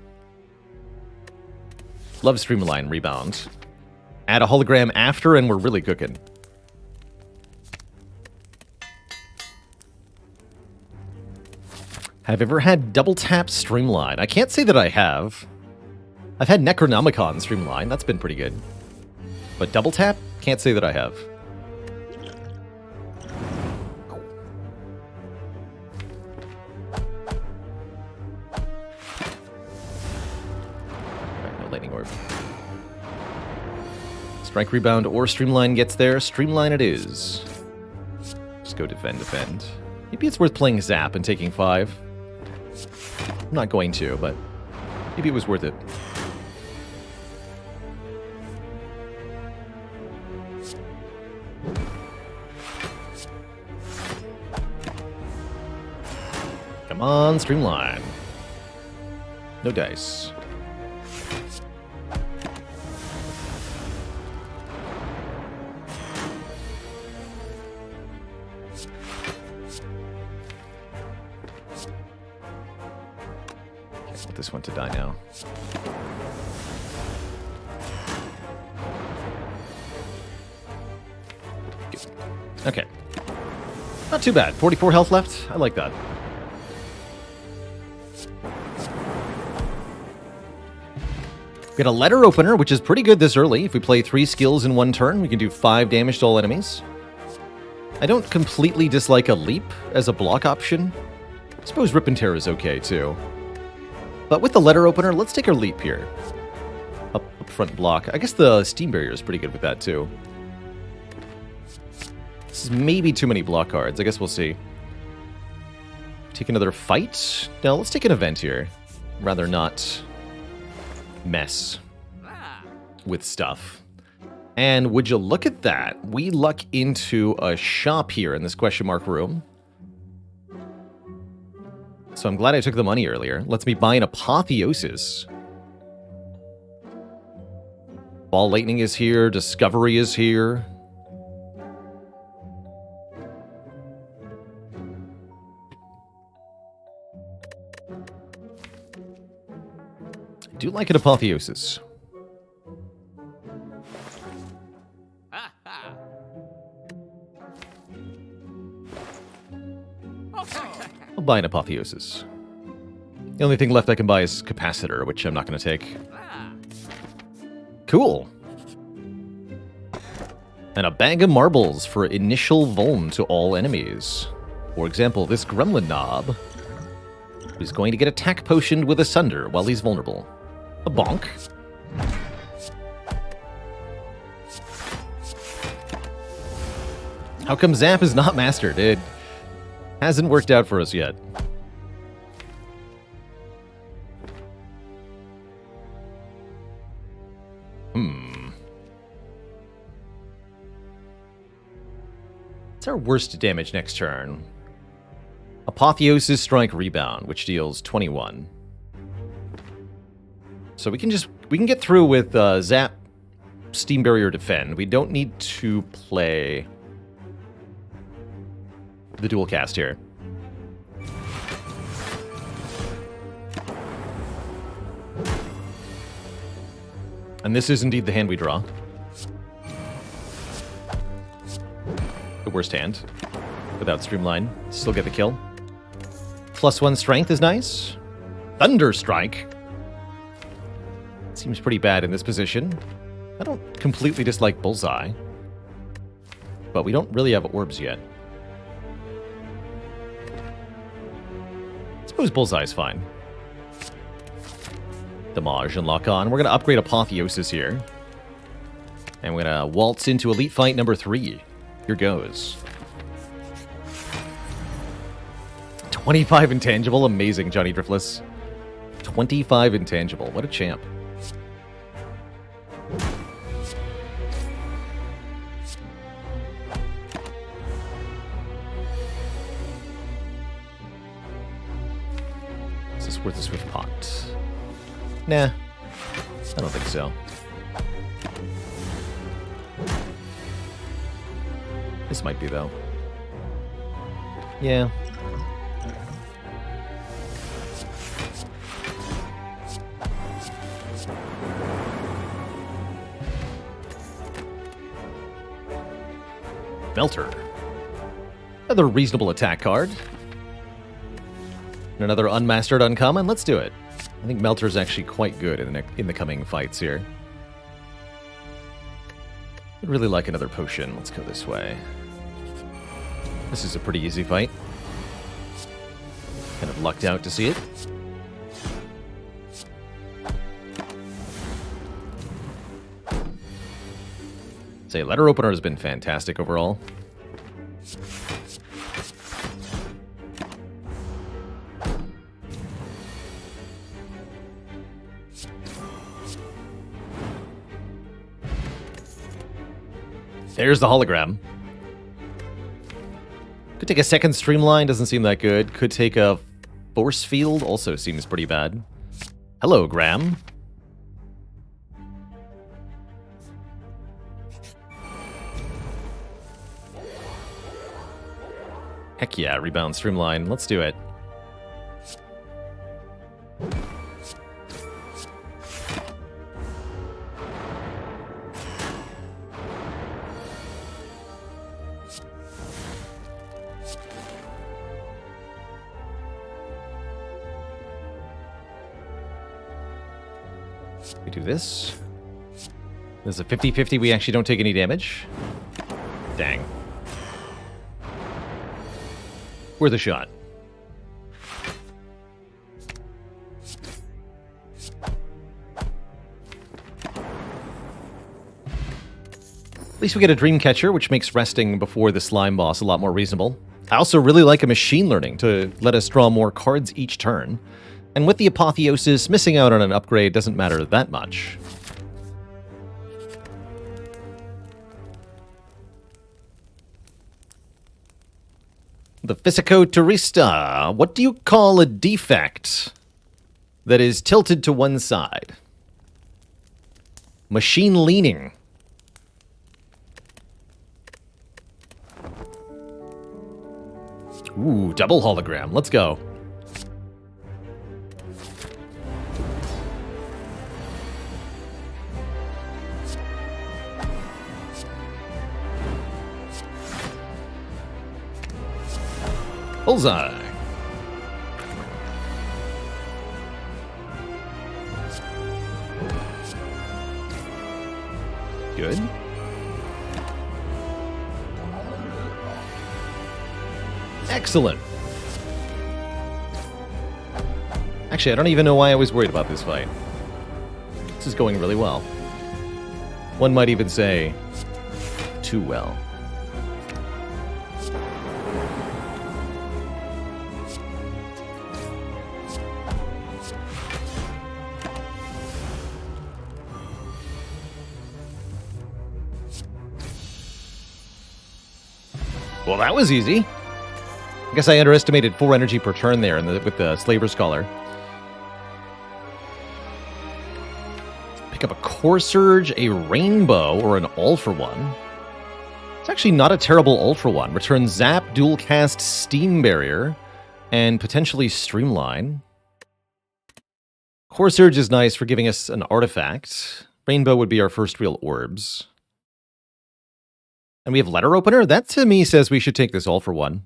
Love Streamline rebound. Add a hologram after, and we're really cooking. Have ever had double tap Streamline? I can't say that I have. I've had Necronomicon Streamline. That's been pretty good. But double tap? Can't say that I have. Alright, no lightning orb. Strike rebound or Streamline gets there. Streamline it is. Just go defend, defend. Maybe it's worth playing Zap and taking 5. I'm not going to, but maybe it was worth it. Come on, Streamline. No dice. I want this one to die now. Good. Okay. Not too bad. 44 health left. I like that. We get a letter opener, which is pretty good this early. If we play 3 skills in 1 turn, we can do 5 damage to all enemies. I don't completely dislike a leap as a block option. I suppose Rip and Tear is okay, too. But with the letter opener, let's take our leap here. Up front block. I guess the Steam Barrier is pretty good with that, too. This is maybe too many block cards. I guess we'll see. Take another fight? No, let's take an event here. Rather not mess with stuff. And would you look at that? We luck into a shop here in this question mark room. So I'm glad I took the money earlier. Lets me buy an Apotheosis. Ball Lightning is here. Discovery is here. I do like an Apotheosis. buy an Apotheosis. The only thing left I can buy is Capacitor, which I'm not going to take. Cool. And a bag of marbles for initial vuln to all enemies. For example, this Gremlin Knob is going to get attack potioned with Asunder while he's vulnerable. A bonk. How come Zap is not mastered? It hasn't worked out for us yet. What's our worst damage next turn? Apotheosis Strike Rebound, which deals 21. So we can get through with Zap, Steam Barrier, Defend. We don't need to play the dual cast here. And this is indeed the hand we draw. The worst hand. Without Streamline. Still get the kill. +1 strength is nice. Thunder Strike. Seems pretty bad in this position. I don't completely dislike Bullseye. But we don't really have orbs yet. I suppose Bullseye's fine. Damage and lock on. We're going to upgrade Apotheosis here. And we're going to waltz into Elite Fight number 3. Here goes. 25 intangible. Amazing, Johnny Driftless. 25 intangible. What a champ. Is this worth a Swift Pot? Nah. I don't think so. This might be, though. Yeah. Melter. Another reasonable attack card. And another unmastered uncommon. Let's do it. I think Melter is actually quite good in the coming fights here. I'd really like another potion. Let's go this way. This is a pretty easy fight. Kind of lucked out to see it. Say, Letter Opener has been fantastic overall. There's the hologram. Could take a second Streamline, doesn't seem that good. Could take a Force Field, also seems pretty bad. Hello, Graham. Heck yeah, Rebound Streamline, let's do it. We do this. There's a 50-50, we actually don't take any damage. Dang. Worth a shot. At least we get a Dreamcatcher, which makes resting before the slime boss a lot more reasonable. I also really like a Machine Learning to let us draw more cards each turn. And with the Apotheosis, missing out on an upgrade doesn't matter that much. The Physico-Turista. What do you call a defect that is tilted to one side? Machine leaning. Ooh, double hologram. Let's go. Bullseye. Good. Excellent. Actually, I don't even know why I was worried about this fight. This is going really well. One might even say, too well. Well, that was easy. I guess I underestimated 4 energy per turn there with the Slaver Scholar. Pick up a Core Surge, a Rainbow, or an All-for-One. It's actually not a terrible All-for-One. Return Zap, Dual Cast, Steam Barrier, and potentially Streamline. Core Surge is nice for giving us an artifact. Rainbow would be our first real orbs. And we have Letter Opener? That to me says we should take this All-for-One.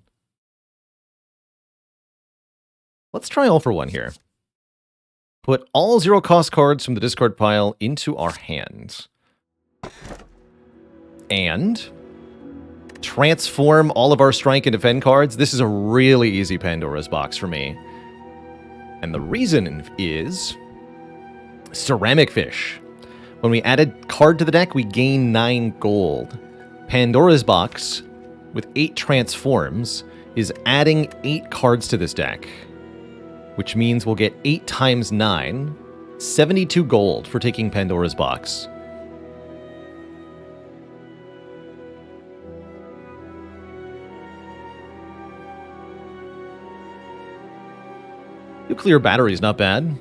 Let's try All-for-One here. Put all 0-cost cards from the discard pile into our hand. And transform all of our strike and defend cards. This is a really easy Pandora's box for me. And the reason is Ceramic Fish. When we add a card to the deck, we gain 9 gold. Pandora's box, with 8 transforms, is adding 8 cards to this deck. Which means we'll get 8 times 9, 72 gold for taking Pandora's box. Nuclear battery is not bad.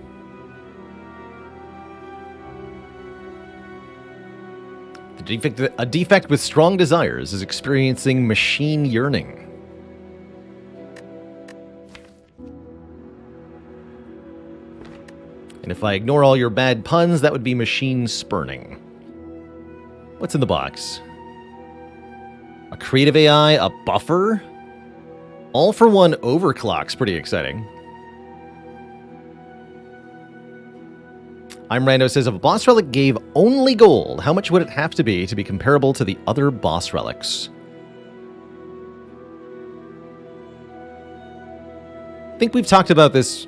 A defect with strong desires is experiencing machine yearning. And if I ignore all your bad puns, that would be machine spurning. What's in the box? A creative AI, a buffer? All-for-one overclock's pretty exciting. I'm Rando says, if a boss relic gave only gold, how much would it have to be comparable to the other boss relics? I think we've talked about this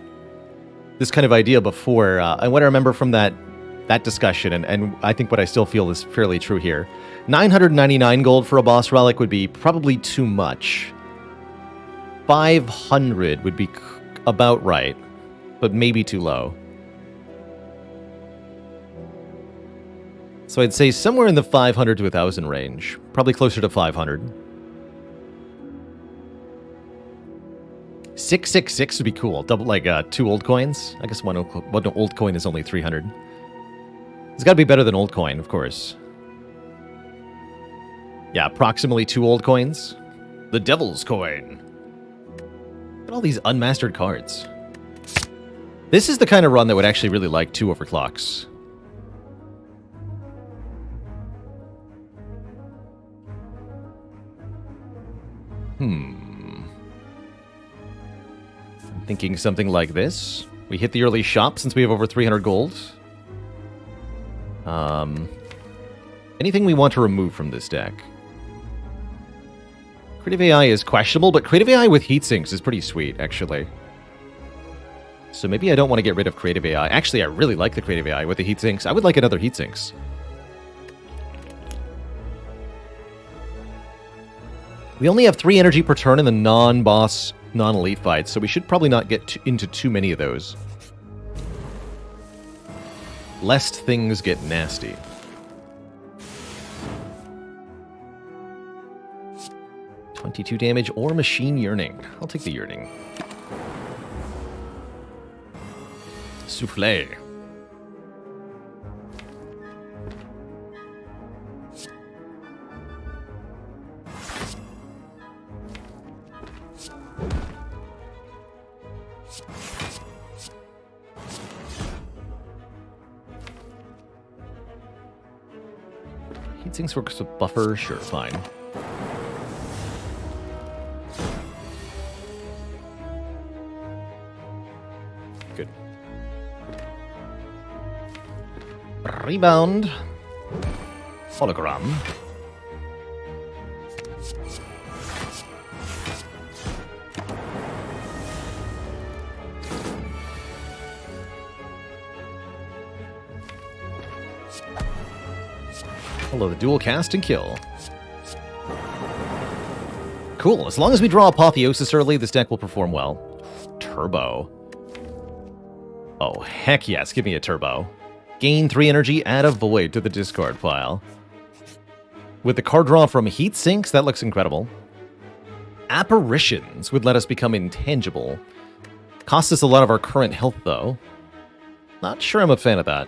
kind of idea before, and what I remember from that discussion, and I think what I still feel is fairly true here. 999 gold for a boss relic would be probably too much. 500 would be about right, but maybe too low. So I'd say somewhere in the 500 to 1,000 range. Probably closer to 500. 666 would be cool. Double, like 2 old coins. I guess one old coin is only 300. It's got to be better than old coin, of course. Yeah, approximately 2 old coins. The Devil's Coin. Look at all these unmastered cards. This is the kind of run that would actually really like 2 overclocks. I'm thinking something like this. We hit the early shop since we have over 300 gold. Anything we want to remove from this deck? Creative AI is questionable, but Creative AI with heatsinks is pretty sweet, actually. So maybe I don't want to get rid of Creative AI. Actually, I really like the Creative AI with the heatsinks. I would like another heatsinks. We only have 3 energy per turn in the non-boss, non-elite fights, so we should probably not get into too many of those. Lest things get nasty. $22 damage or Machine Yearning. I'll take the Yearning. Souffle. Heatsinks works with buffer, sure, fine. Good. Hologram. Hello, the dual cast and kill. Cool. As long as we draw Apotheosis early, this deck will perform well. Turbo. Oh, heck yes. Give me a turbo. Gain 3 energy, add a void to the discard pile. With the card draw from Heat Sinks, that looks incredible. Apparitions would let us become intangible. Costs us a lot of our current health, though. Not sure I'm a fan of that.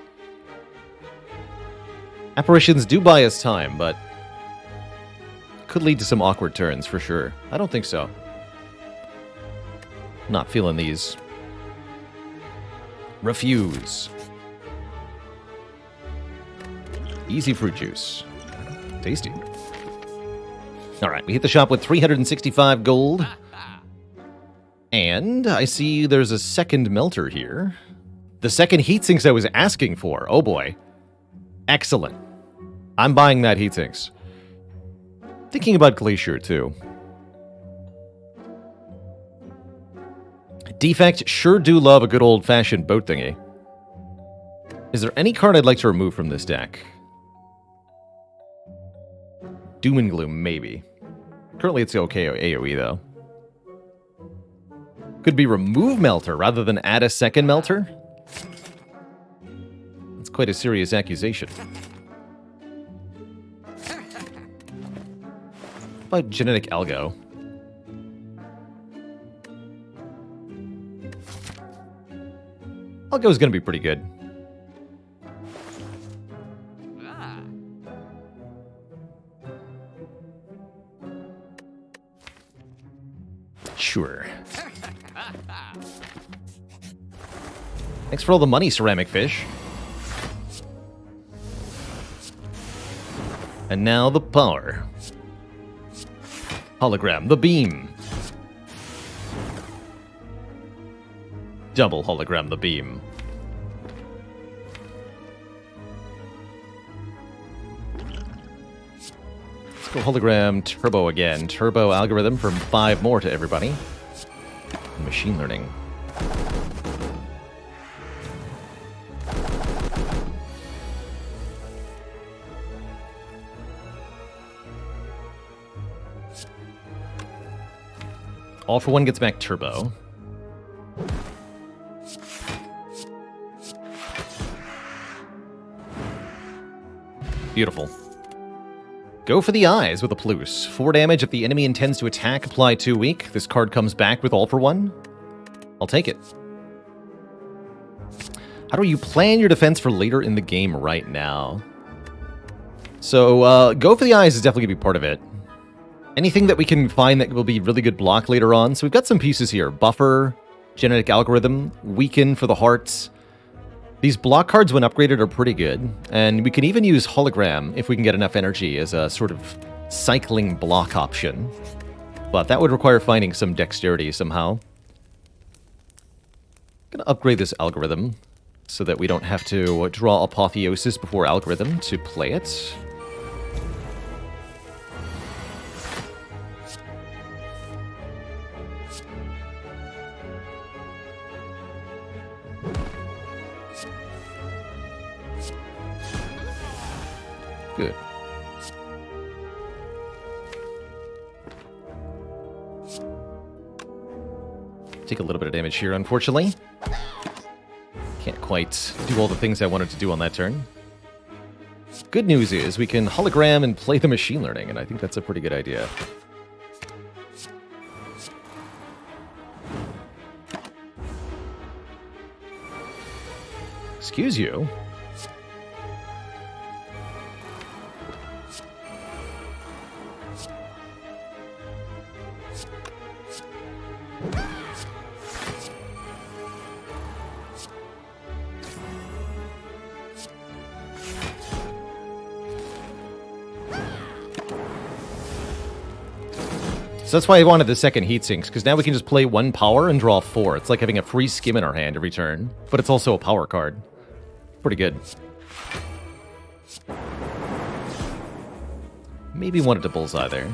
Apparitions do buy us time, but could lead to some awkward turns, for sure. I don't think so. Not feeling these. Refuse. Easy fruit juice. Tasty. Alright, we hit the shop with 365 gold. And I see there's a second melter here. The second heat sinks I was asking for. Oh boy. Excellent. I'm buying that heat sinks. Thinking about Glacier, too. Defect sure do love a good old-fashioned boat thingy. Is there any card I'd like to remove from this deck? Doom and Gloom, maybe. Currently it's okay AoE, though. Could be remove Melter rather than add a second Melter? That's quite a serious accusation. How about Genetic Algo? Algo's gonna be pretty good. Sure. Thanks for all the money, Ceramic Fish. And now the power. Hologram, the beam. Double hologram, the beam. Let's go hologram turbo again. Turbo algorithm from 5 more to everybody. Machine learning. All for One gets back turbo. Beautiful. Go for the eyes with a Plus. 4 damage if the enemy intends to attack, apply 2 weak. This card comes back with All for One. I'll take it. How do you plan your defense for later in the game right now? So, Go for the eyes is definitely going to be part of it. Anything that we can find that will be really good block later on. So we've got some pieces here. Buffer, Genetic Algorithm, Weaken for the hearts. These block cards, when upgraded, are pretty good. And we can even use Hologram if we can get enough energy as a sort of cycling block option. But that would require finding some dexterity somehow. I'm going to upgrade this Algorithm so that we don't have to draw Apotheosis before Algorithm to play it. Good. Take a little bit of damage here, unfortunately. Can't quite do all the things I wanted to do on that turn. Good news is we can hologram and play the machine learning, and I think that's a pretty good idea. Excuse you. So that's why I wanted the second heat sinks, because now we can just play 1 power and draw 4. It's like having a free skim in our hand every turn, but it's also a power card. Pretty good. Maybe wanted to bullseye there.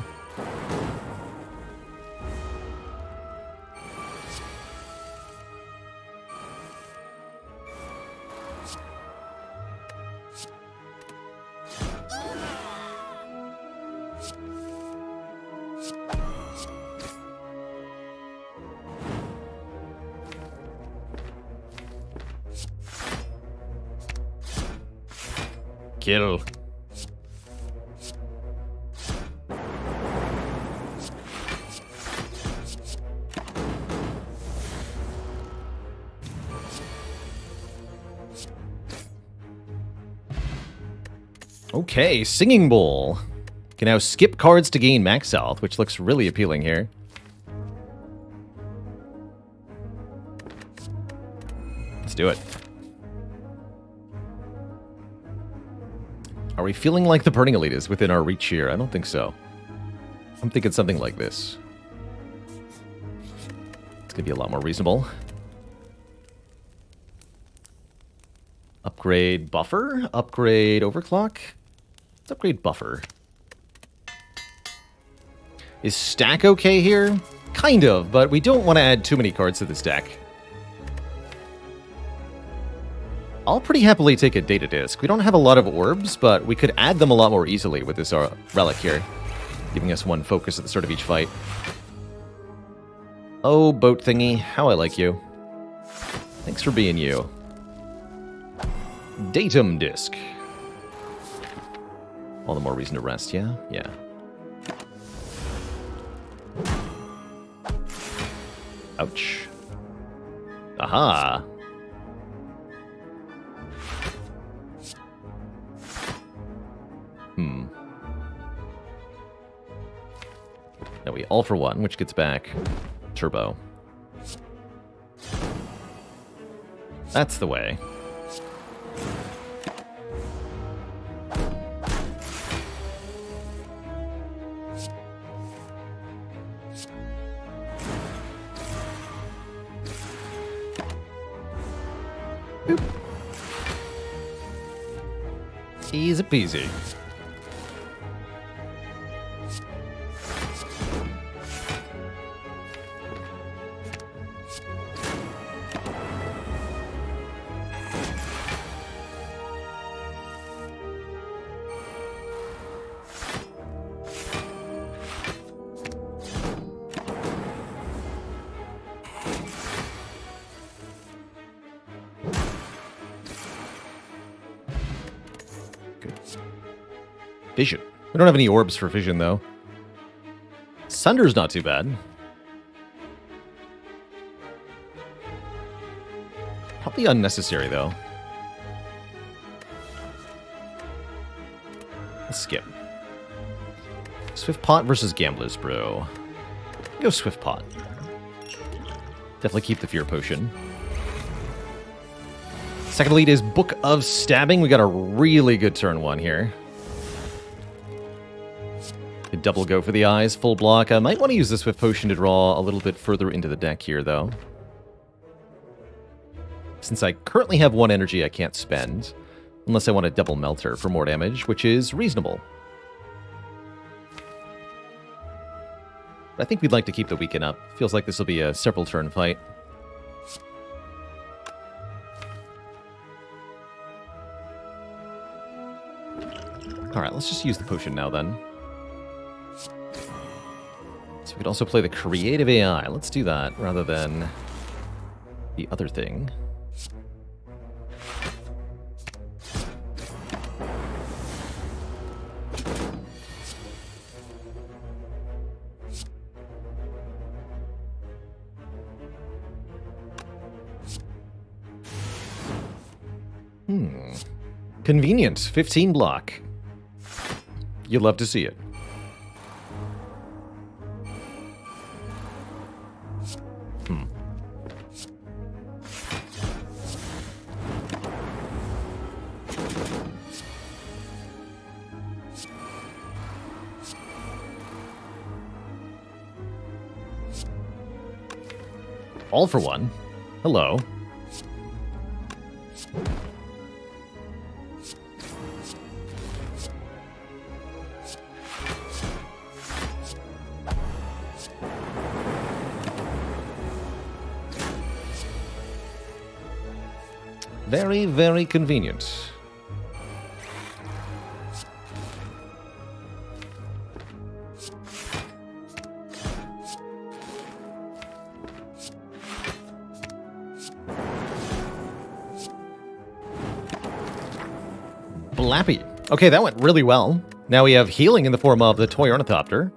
Kill. Okay, Singing Bowl. Can now skip cards to gain max health, which looks really appealing here. Let's do it. Are we feeling like the Burning Elite is within our reach here? I don't think so. I'm thinking something like this. It's going to be a lot more reasonable. Upgrade Buffer? Upgrade Overclock? Let's upgrade Buffer. Is Stack okay here? Kind of, but we don't want to add too many cards to the stack. I'll pretty happily take a Data Disc. We don't have a lot of orbs, but we could add them a lot more easily with this relic here, giving us one focus at the start of each fight. Oh, boat thingy, how I like you. Thanks for being you. Datum Disc. All the more reason to rest, yeah? Yeah. Ouch. Aha! Now we all for one, which gets back Turbo. That's the way. Boop. Easy peasy. Vision. We don't have any orbs for vision, though. Sunder's not too bad. Probably unnecessary, though. Let's skip. Swift Pot versus Gambler's Brew. Go Swift Pot. Definitely keep the Fear Potion. Second lead is Book of Stabbing. We got a really good turn one here. Double go for the eyes, full block. I might want to use the Swift Potion to draw a little bit further into the deck here, though. Since I currently have one energy I can't spend, unless I want a double Melter for more damage, which is reasonable. But I think we'd like to keep the Weaken up. Feels like this will be a several turn fight. Alright, let's just use the potion now then. So we could also play the Creative AI. Let's do that rather than the other thing. Convenient. 15 block. You'd love to see it. All for one. Hello. Very, very convenient. Blappy. Okay, that went really well. Now we have healing in the form of the toy ornithopter.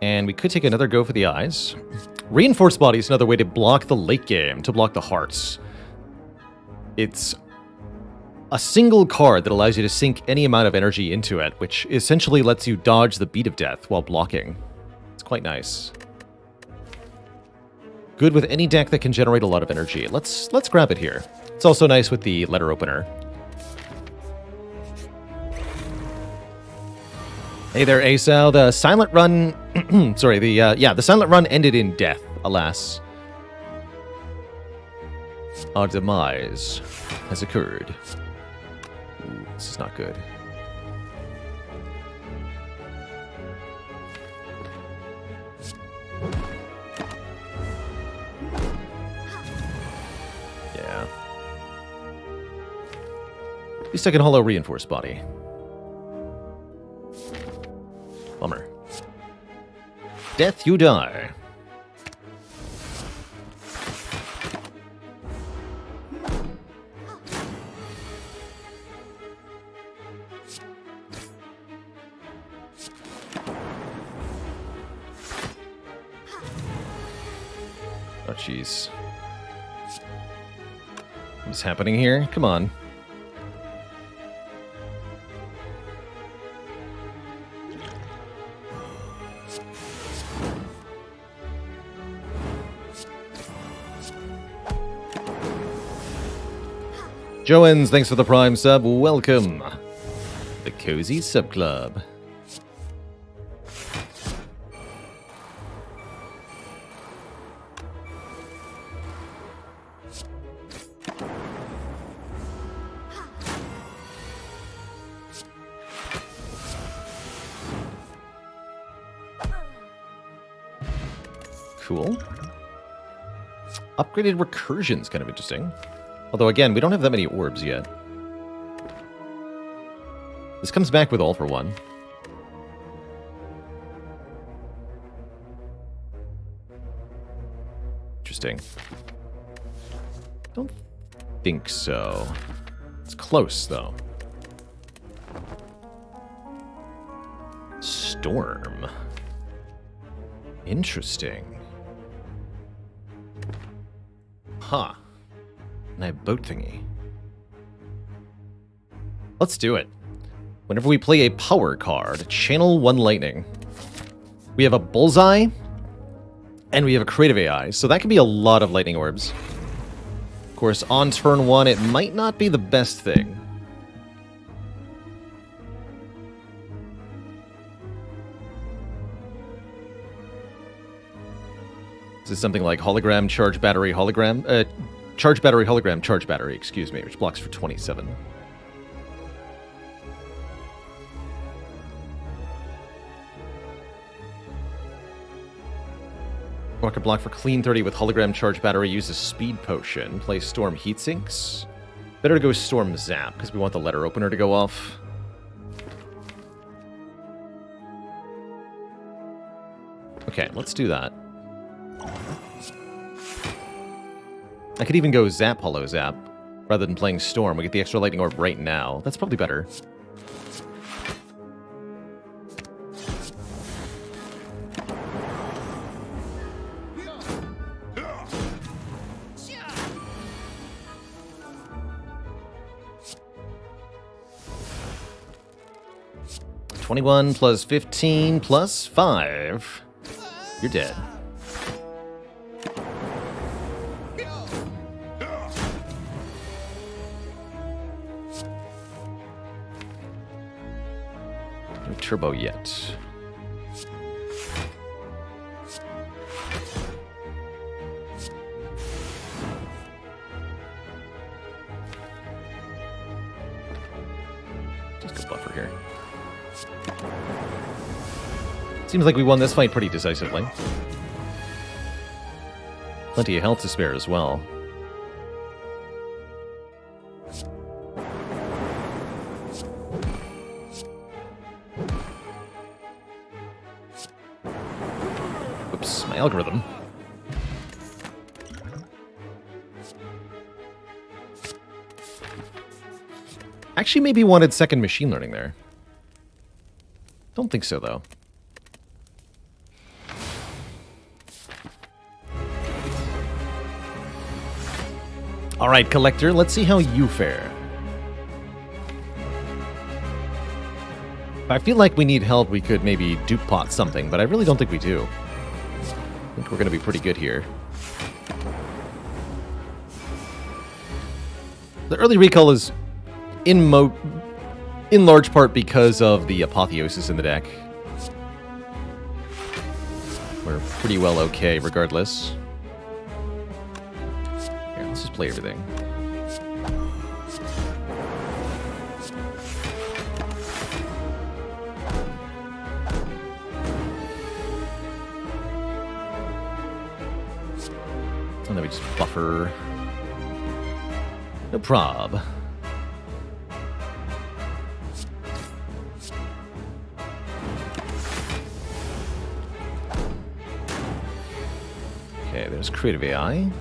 And we could take another go for the eyes. Reinforced body is another way to block the late game, to block the hearts. It's a single card that allows you to sink any amount of energy into it, which essentially lets you dodge the beat of death while blocking. It's quite nice. Good with any deck that can generate a lot of energy. Let's grab it here. It's also nice with the letter opener. Hey there, Asao. The silent run... sorry, the silent run ended in death, alas. Our demise has occurred. Ooh, this is not good. Yeah. At least I can hollow reinforced body. Bummer. Death you die. Oh, jeez. What's happening here? Come on. Joens, thanks for the Prime sub. Welcome. The Cozy Sub Club. Cool. Upgraded recursion's kind of interesting. Although, again, we don't have that many orbs yet. This comes back with All for One. Interesting. Don't think so. It's close, though. Storm. Interesting. Huh. And I have boat thingy. Let's do it. Whenever we play a power card, channel 1 lightning. We have a bullseye, and we have a creative AI, so that could be a lot of lightning orbs. Of course, on turn 1, it might not be the best thing. This is something like hologram, charge battery, hologram. Charge battery, hologram, charge battery, excuse me, which blocks for 27. Or I could block for clean 30 with hologram, charge battery, use a speed potion, play storm heat sinks. Better to go storm zap, because we want the letter opener to go off. Okay, let's do that. I could even go Zap Hollow Zap, rather than playing Storm. We get the extra lightning orb right now. That's probably better. $21 plus 15 plus 5. You're dead. Turbo yet. Just go buffer here. Seems like we won this fight pretty decisively. Plenty of health to spare as well. my algorithm. Actually, maybe wanted second machine learning there. Don't think so, though. All right, Collector, let's see how you fare. If I feel like we need help, we could maybe dupe pot something, but I really don't think we do. I think we're going to be pretty good here. The early recall is in large part because of the Apotheosis in the deck. We're pretty well okay regardless. Here, let's just play everything. And then we just buffer. No prob. Okay, there's Creative AI.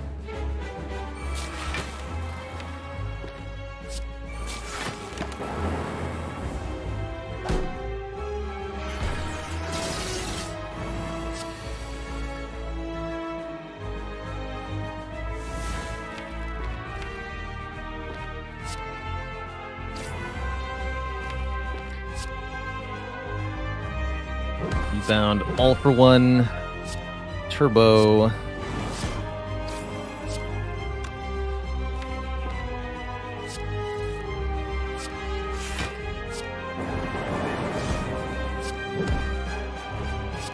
Rebound, all for one, turbo.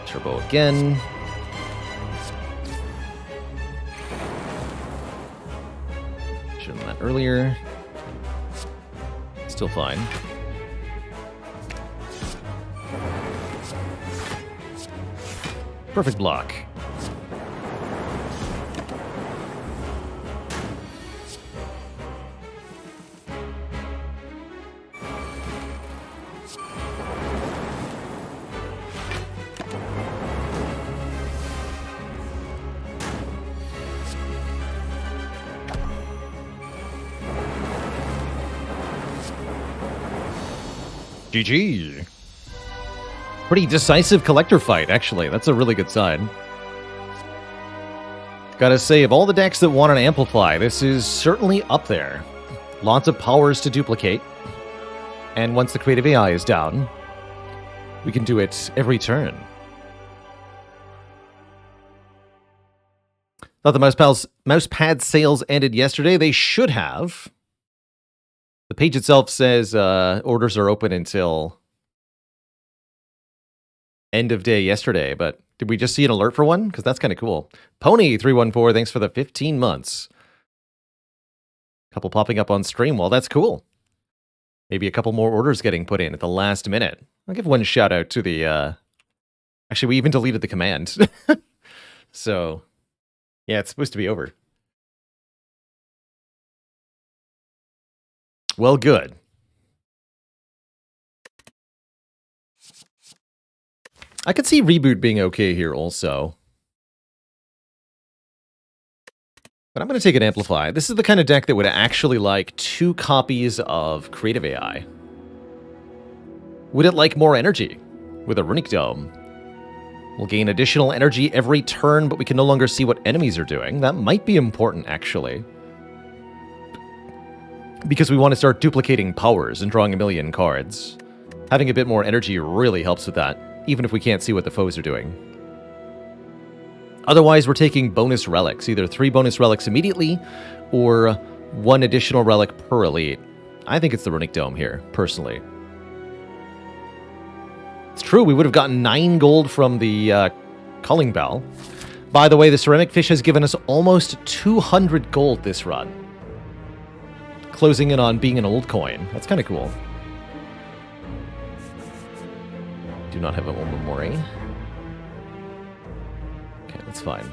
Turbo again. Should have done that earlier. Still fine. Perfect block. GG. Pretty decisive collector fight, actually. That's a really good sign. Gotta say, of all the decks that want an Amplify, this is certainly up there. Lots of powers to duplicate. And once the Creative AI is down, we can do it every turn. Thought the mousepad sales ended yesterday. They should have. The page itself says orders are open until end of day yesterday, but did we just see an alert for one? Because that's kind of cool. Pony314, thanks for the 15 months. Couple popping up on stream. Well, that's cool. Maybe a couple more orders getting put in at the last minute. I'll give one shout out to the... Actually, we even deleted the command. So, yeah, it's supposed to be over. Well, good. I could see Reboot being okay here also. But I'm going to take an Amplify. This is the kind of deck that would actually like 2 copies of Creative AI. Would it like more energy? With a Runic Dome. We'll gain additional energy every turn, but we can no longer see what enemies are doing. That might be important, actually. Because we want to start duplicating powers and drawing a million cards. Having a bit more energy really helps with that, even if we can't see what the foes are doing. Otherwise, we're taking bonus relics, either 3 bonus relics immediately, or 1 additional relic per elite. I think it's the Runic Dome here, personally. It's true, we would have gotten 9 gold from the Calling Bell. By the way, the Ceramic Fish has given us almost 200 gold this run. Closing in on being an old coin. That's kind of cool. Do not have a Omamori. Okay, that's fine.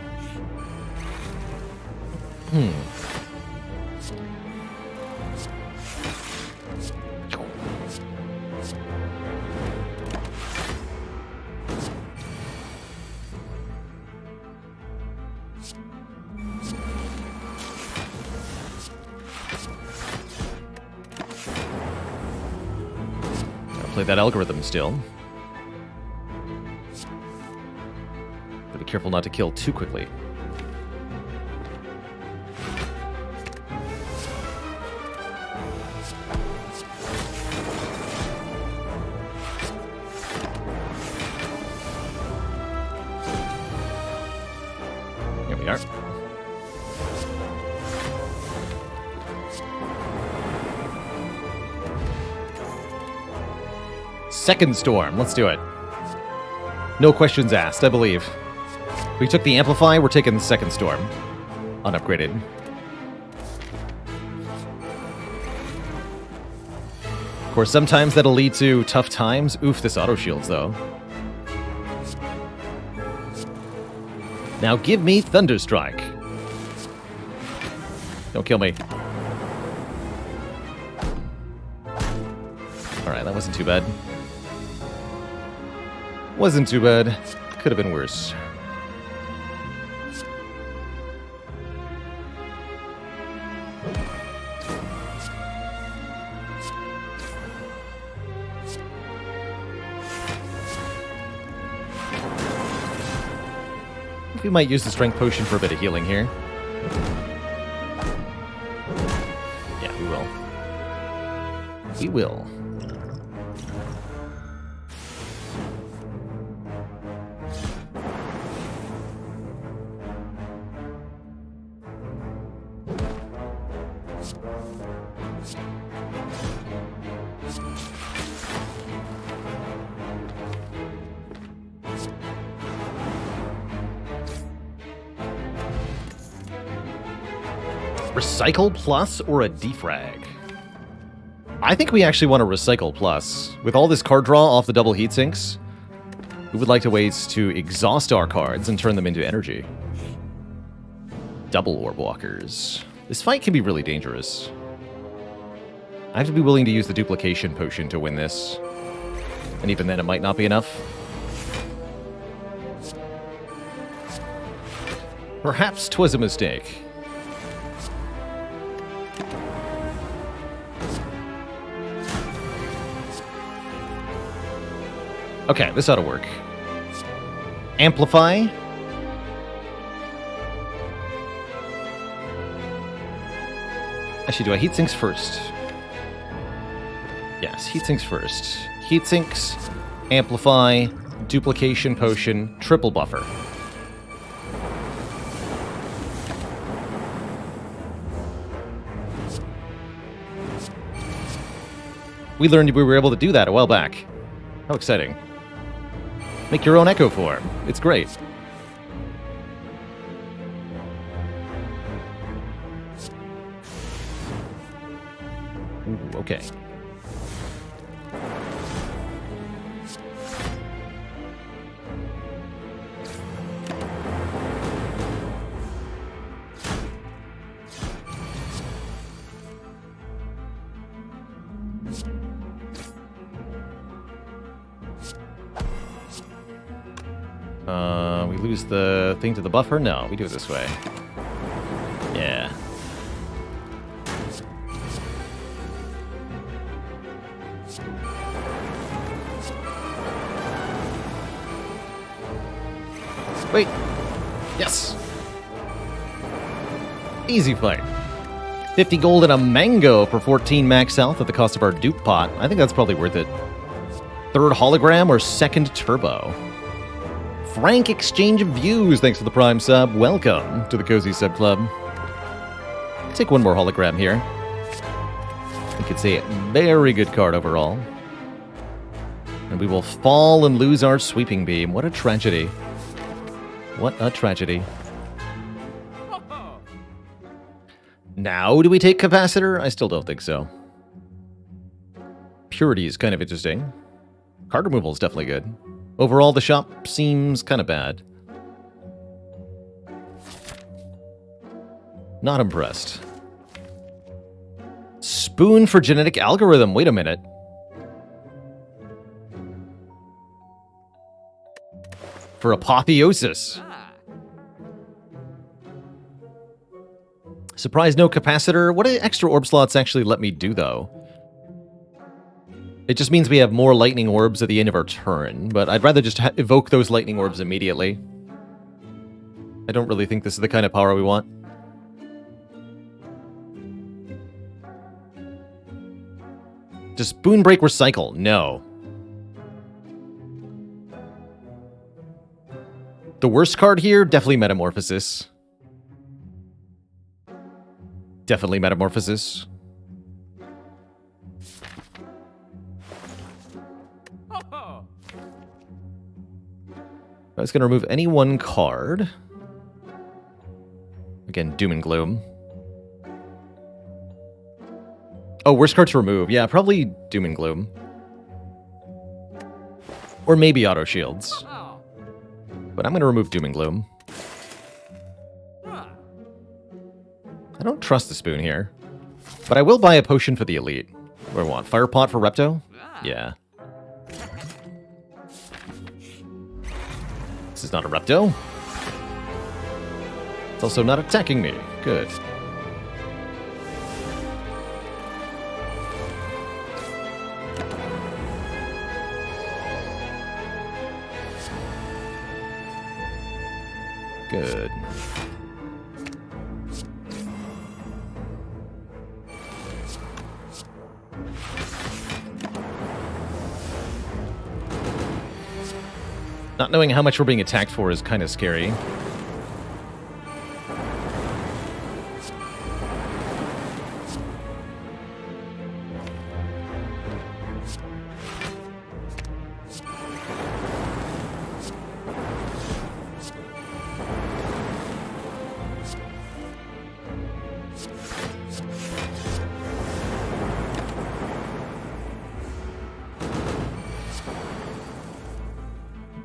Play that algorithm still. Gotta be careful not to kill too quickly. Here we are. Second storm. Let's do it. No questions asked, I believe. We took the Amplify, we're taking the second storm. Unupgraded. Of course, sometimes that'll lead to tough times. Oof, this auto shields, though. Now give me Thunderstrike. Don't kill me. Alright, that wasn't too bad. Wasn't too bad. Could have been worse. I think we might use the Strength Potion for a bit of healing here. Yeah, we will. We will. Recycle Plus or a Defrag? I think we actually want to Recycle Plus. With all this card draw off the double heatsinks, we would like to ways to exhaust our cards and turn them into energy. Double Orb Walkers. This fight can be really dangerous. I have to be willing to use the Duplication Potion to win this. And even then, it might not be enough. Perhaps 'twas a mistake. Okay, this ought to work. Amplify. Actually, do I heatsinks first? Yes, heatsinks first. Heatsinks, Amplify, Duplication Potion, Triple Buffer. We learned we were able to do that a while back. How exciting. Make your own Echo form. It's great. Ooh, okay. We lose the thing to the buffer? No, we do it this way. Yeah. Wait. Yes. Easy fight. 50 gold and a mango for 14 max health at the cost of our dupe pot. I think that's probably worth it. Third hologram or second turbo? Frank Exchange of Views, thanks for the Prime sub. Welcome to the Cozy Sub Club. Take one more hologram here. I think it's a very good card overall. And we will fall and lose our Sweeping Beam. What a tragedy. What a tragedy. Now, do we take Capacitor? I still don't think so. Purity is kind of interesting. Card removal is definitely good. Overall, the shop seems kind of bad. Not impressed. Spoon for Genetic Algorithm. Wait a minute. For Apotheosis. Surprise, no Capacitor. What do extra orb slots actually let me do, though? It just means we have more lightning orbs at the end of our turn, but I'd rather just evoke those lightning orbs immediately. I don't really think this is the kind of power we want. Does Spoon Break recycle? No. The worst card here, definitely Metamorphosis. Definitely Metamorphosis. I was going to remove any one card. Again, Doom and Gloom. Oh, worst card to remove. Yeah, probably Doom and Gloom. Or maybe Auto Shields. But I'm going to remove Doom and Gloom. I don't trust the Spoon here. But I will buy a potion for the Elite. What do I want? Fire Pot for Repto? Yeah. This is not a Repto. It's also not attacking me. Good. Good. Not knowing how much we're being attacked for is kind of scary.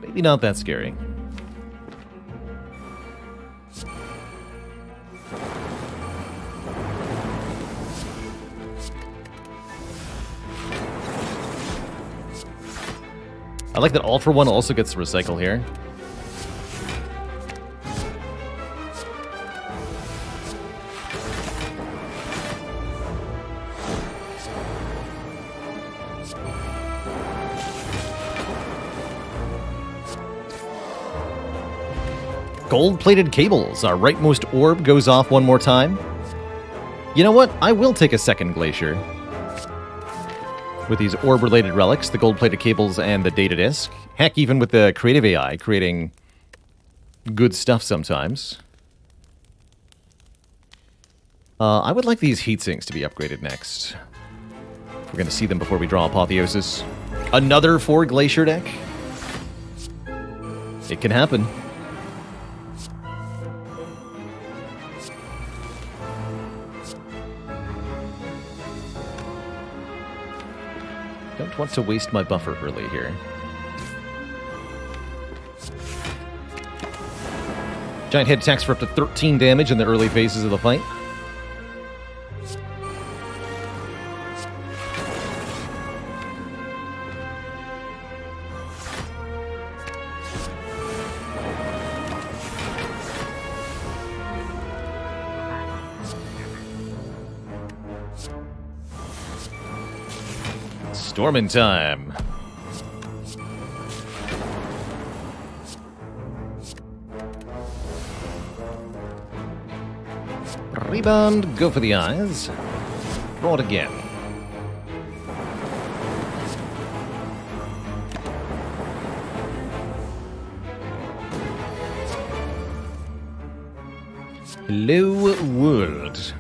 Maybe not that scary. I like that All for One also gets to recycle here. Gold-plated cables. Our rightmost orb goes off one more time. You know what? I will take a second Glacier. With these orb-related relics, the gold-plated cables and the data disk. Heck, even with the creative AI creating good stuff sometimes. I would like these heat sinks to be upgraded next. We're going to see them before we draw Apotheosis. Another 4 Glacier deck? It can happen. Don't want to waste my buffer early here. Giant head attacks for up to 13 damage in the early phases of the fight. Stormin' time. Rebound, go for the eyes. Draw it again. Hello, world.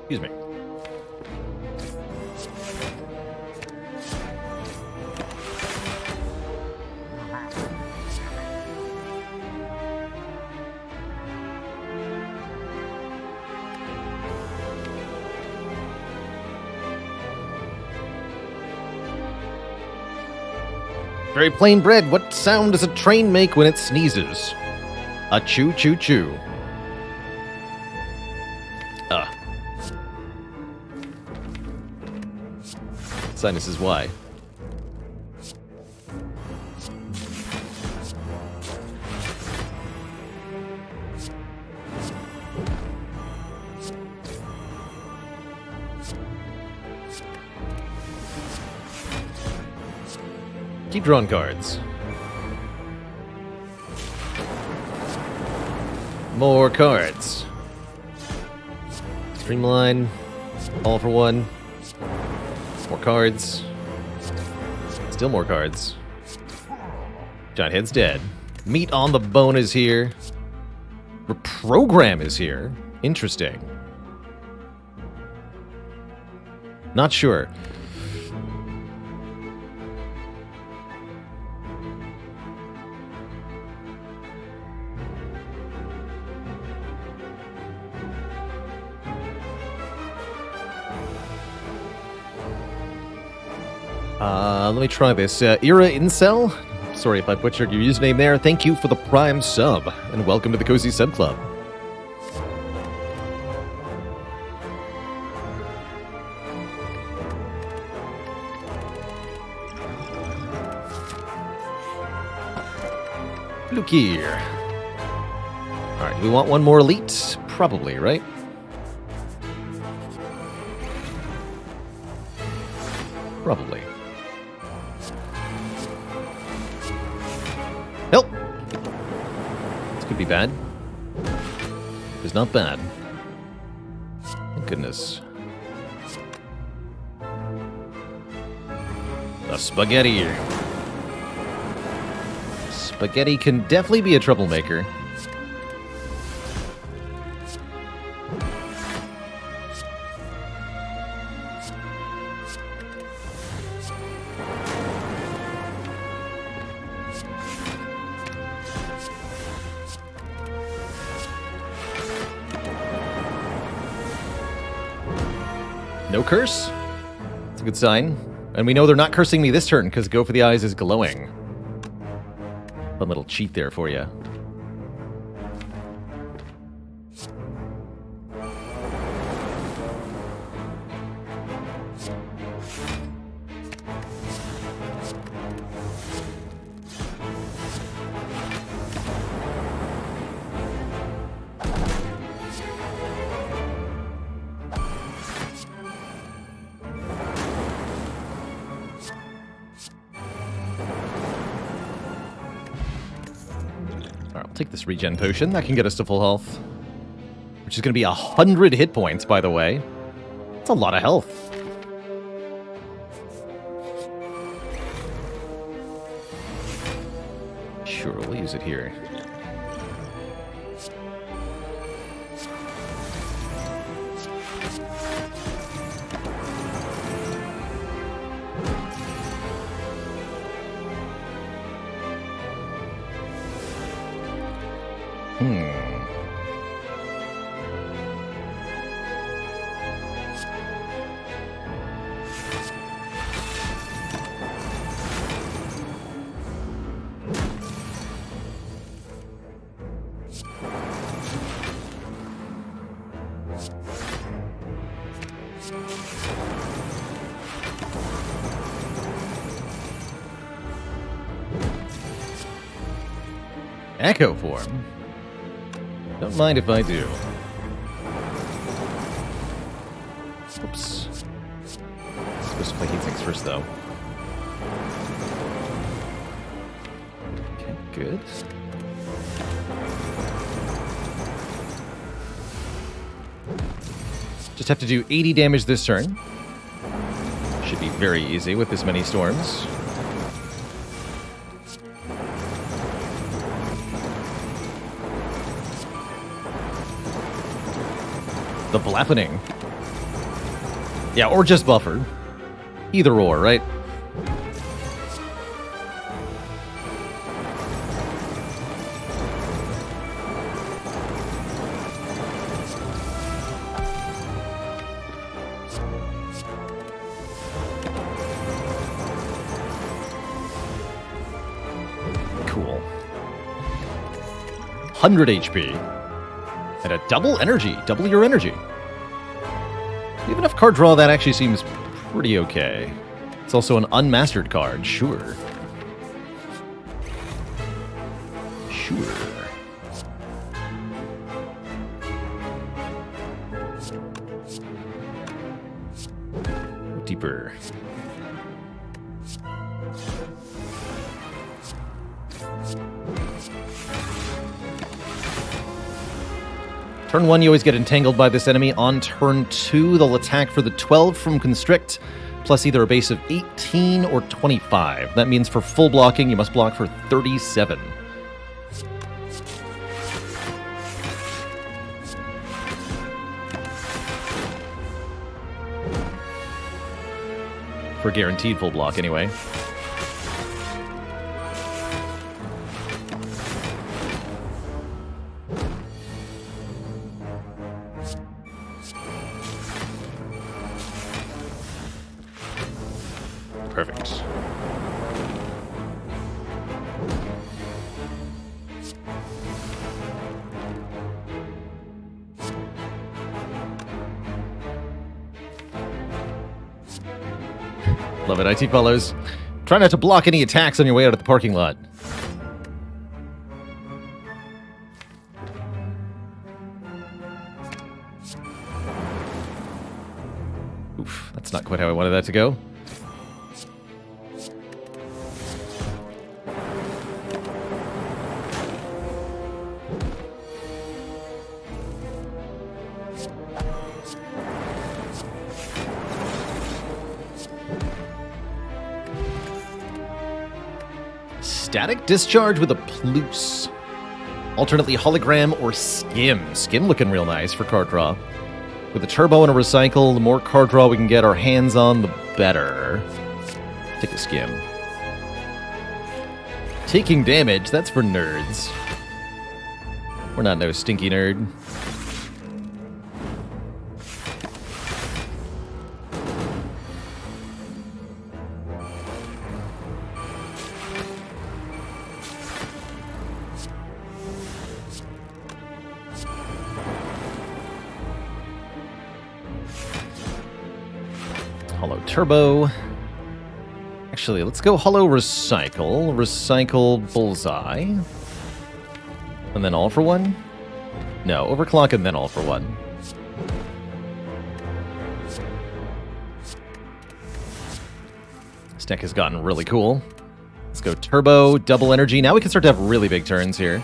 Excuse me. Very plain bread. What sound does a train make when it sneezes? A choo-choo-choo. Sinus is why. Keep drawing cards. More cards. Streamline. All for one. More cards. Still more cards. Giant Head's dead. Meat on the Bone is here. Reprogram is here. Interesting. Not sure. Let me try this. Era Incel? Sorry if I butchered your username there. Thank you for the Prime sub, and welcome to the Cozy Sub Club. Lukir. Alright, do we want one more elite? Probably, right? Probably. Help! This could be bad. It's not bad. Thank goodness. The spaghetti. Spaghetti can definitely be a troublemaker. No curse? That's a good sign. And we know they're not cursing me this turn, because Go for the Eyes is glowing. Fun little cheat there for you. Take this regen potion. That can get us to full health. Which is going to be 100 hit points, by the way. That's a lot of health. Sure, we'll use it here. Echo form? Don't mind if I do. Oops. Supposed to play heat sinks first, though. Okay, good. Just have to do 80 damage this turn. Should be very easy with this many storms. The Blappening. Yeah, or just Buffer. Either or, right? Cool. 100 HP. And a double energy. Double your energy. You have enough card draw, that actually seems pretty okay. It's also an unmastered card, sure. Sure. Deeper. Turn 1, you always get entangled by this enemy. On turn 2, they'll attack for the 12 from Constrict, plus either a base of 18 or 25. That means for full blocking, you must block for 37. For guaranteed full block, anyway. Perfect. Love it, IT follows. Try not to block any attacks on your way out of the parking lot. Oof, that's not quite how I wanted that to go. Static Discharge with a Plus. Alternately Hologram or Skim. Skim looking real nice for card draw. With a Turbo and a Recycle, the more card draw we can get our hands on, the better. Take a Skim. Taking damage, that's for nerds. We're not no stinky nerd. Hollow Turbo. Actually, let's go Hollow Recycle. Recycle Bullseye. And then All for One? No, Overclock and then All for One. This deck has gotten really cool. Let's go Turbo, Double Energy. Now we can start to have really big turns here.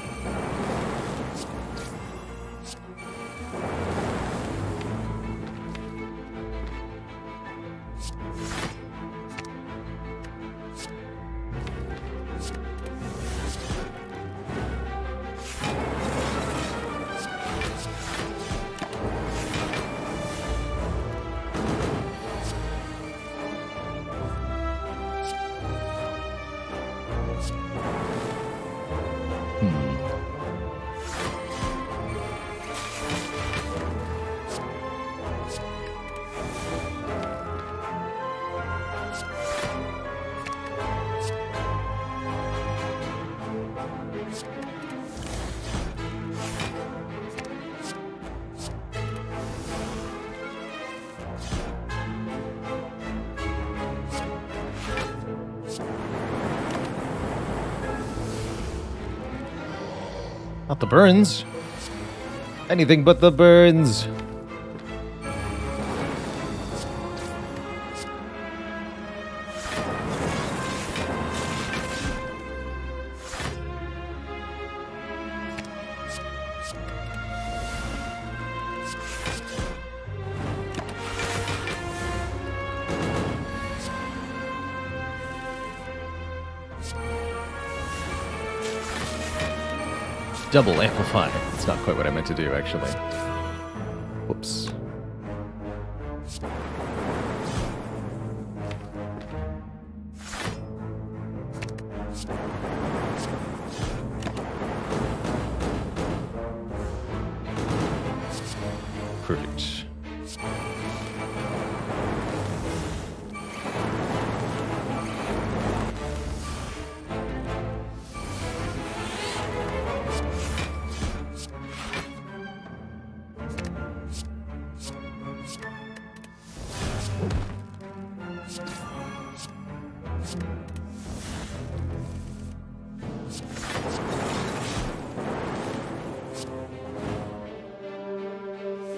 Not the burns. Anything but the burns. Double amplify. That's not quite what I meant to do, actually. Whoops. Perfect.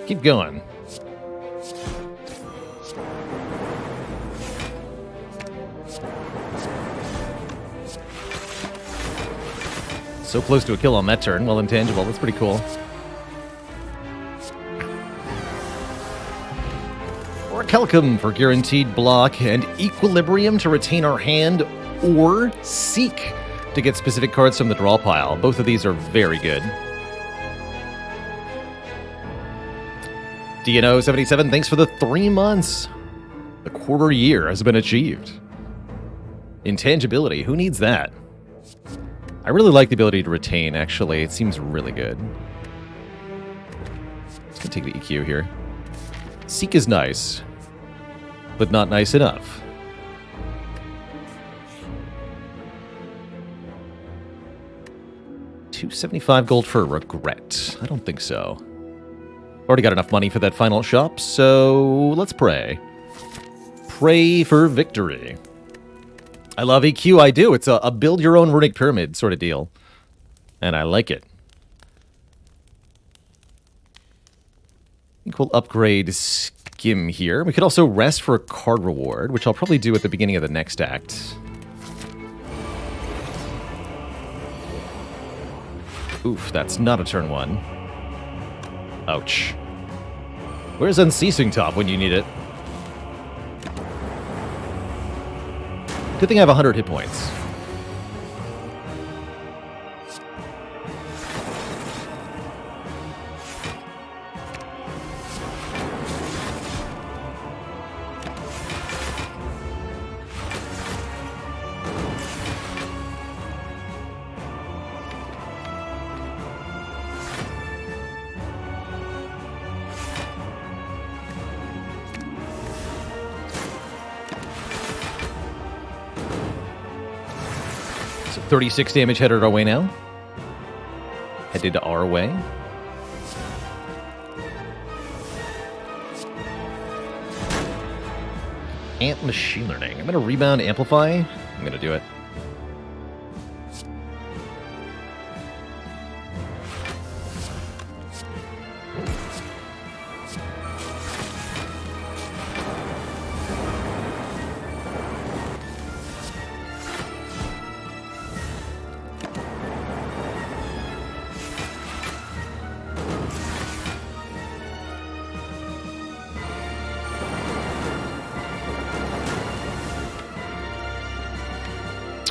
Keep going. So close to a kill on that turn. Well, intangible. That's pretty cool. Orichalcum for guaranteed block and Equilibrium to retain our hand, or Seek to get specific cards from the draw pile. Both of these are very good. DNO77, thanks for the 3 months. The quarter year has been achieved. Intangibility, who needs that? I really like the ability to retain, actually. It seems really good. Just gonna take the EQ here. Seek is nice, but not nice enough. $275 gold for regret. I don't think so. Already got enough money for that final shop, so let's pray. Pray for victory. I love EQ, I do. It's a build your own runic pyramid sort of deal. And I like it. I think we'll upgrade Skim here. We could also rest for a card reward, which I'll probably do at the beginning of the next act. Oof, that's not a turn 1. Ouch. Where's Unceasing Top when you need it? Good thing I have 100 hit points. So 36 damage headed our way now. Headed our way. Amp Machine Learning. I'm going to rebound Amplify. I'm going to do it.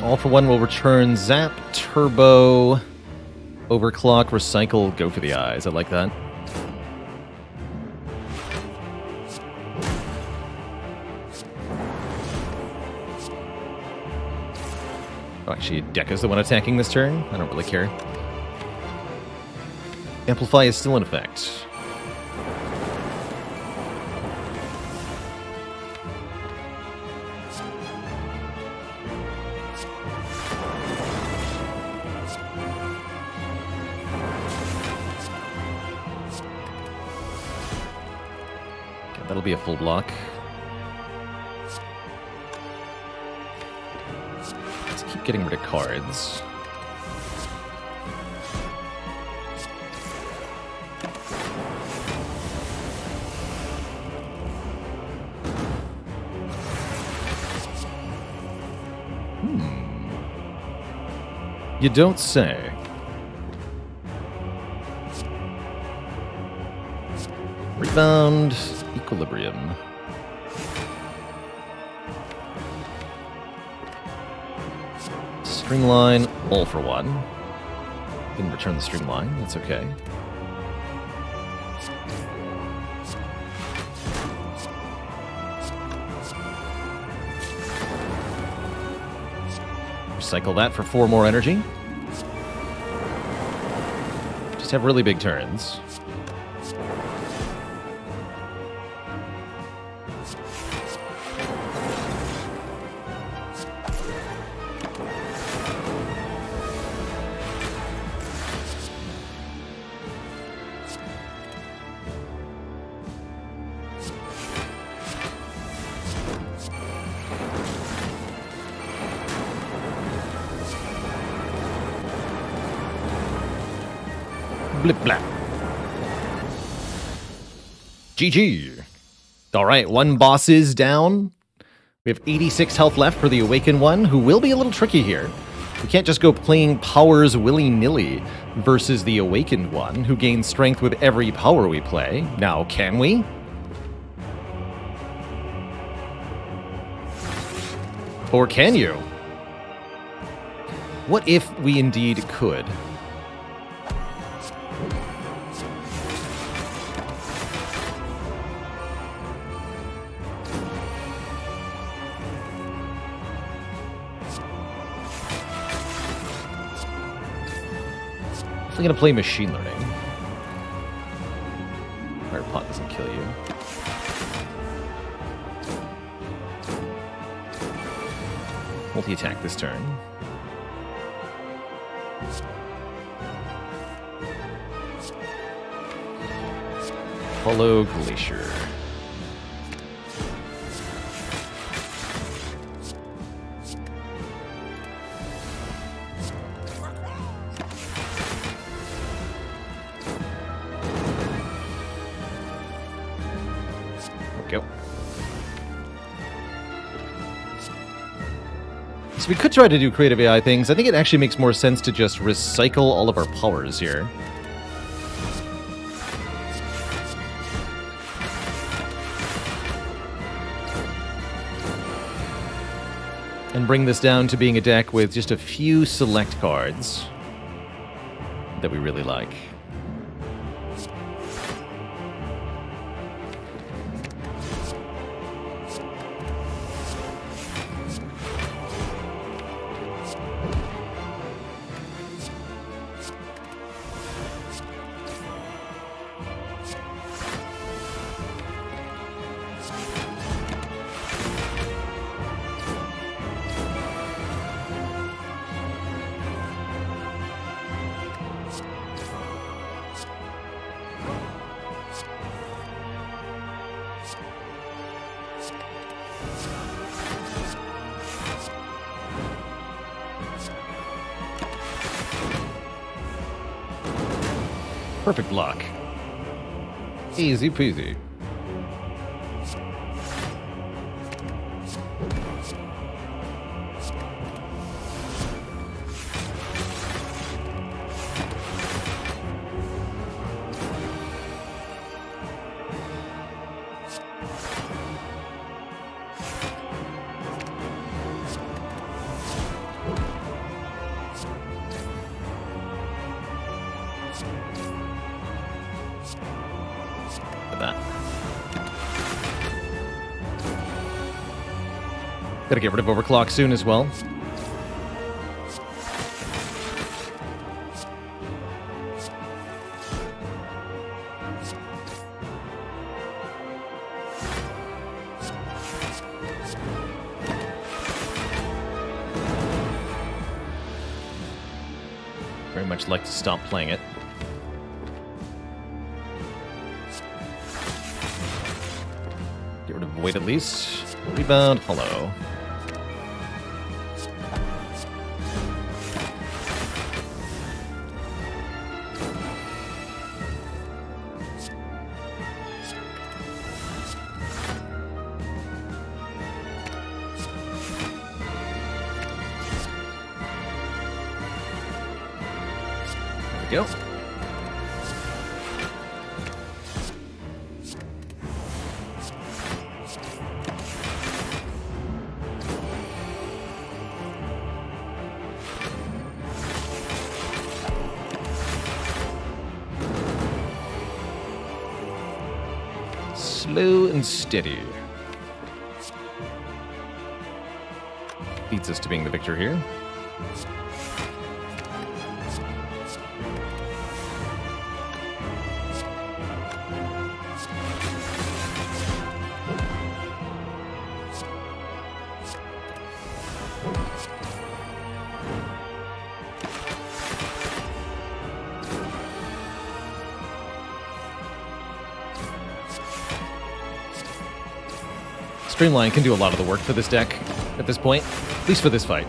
All for one will return Zap, Turbo, Overclock, Recycle, Go for the Eyes. I like that. Oh, actually, Dekka's the one attacking this turn. I don't really care. Amplify is still in effect. That'll be a full block. Let's keep getting rid of cards. You don't say. Rebound, Equilibrium. Streamline, all for one. Didn't return the streamline, that's okay. Recycle that for 4 more energy. Just have really big turns. Blip blap. GG. All right, one boss is down. We have 86 health left for the Awakened one, who will be a little tricky here. We can't just go playing powers willy-nilly versus the Awakened one, who gains strength with every power we play. Now, can we? Or can you? What if we indeed could? I'm gonna play machine learning. Fire pot doesn't kill you. Multi-attack this turn. Follow Glacier. Go. So we could try to do creative AI things. I think it actually makes more sense to just recycle all of our powers here. And bring this down to being a deck with just a few select cards that we really like. Perfect block. Easy peasy. Gotta get rid of Overclock soon as well. Very much like to stop playing it. Get rid of Void at least. Rebound, Hollow. Go. Slow and steady. Leads us to being the victor here. Streamline can do a lot of the work for this deck at this point, at least for this fight.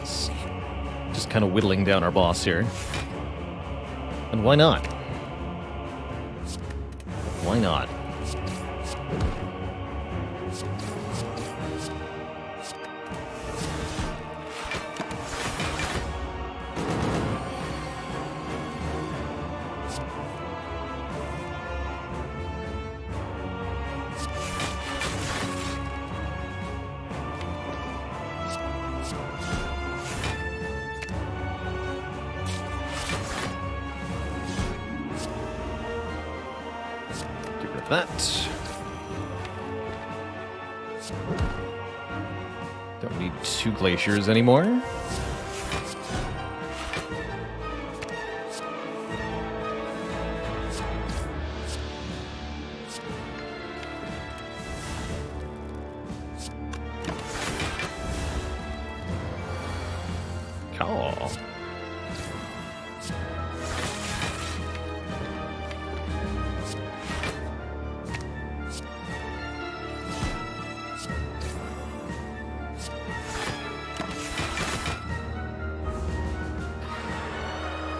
Just kind of whittling down our boss here. And why not? Why not? That. Don't need 2 glaciers anymore. Cool.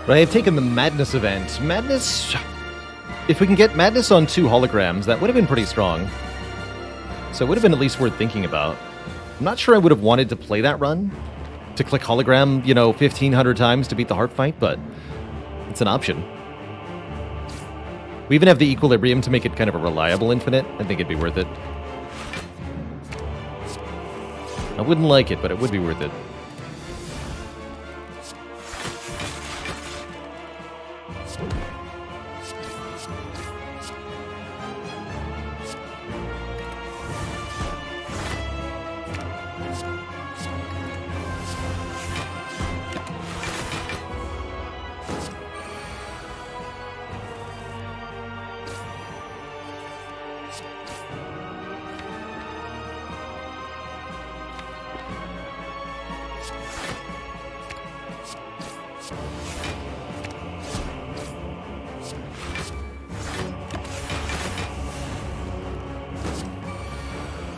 But I have taken the Madness event. Madness... If we can get Madness on 2 holograms, that would have been pretty strong. So it would have been at least worth thinking about. I'm not sure I would have wanted to play that run. To click hologram, 1,500 times to beat the heart fight, but it's an option. We even have the equilibrium to make it kind of a reliable infinite. I think it'd be worth it. I wouldn't like it, but it would be worth it.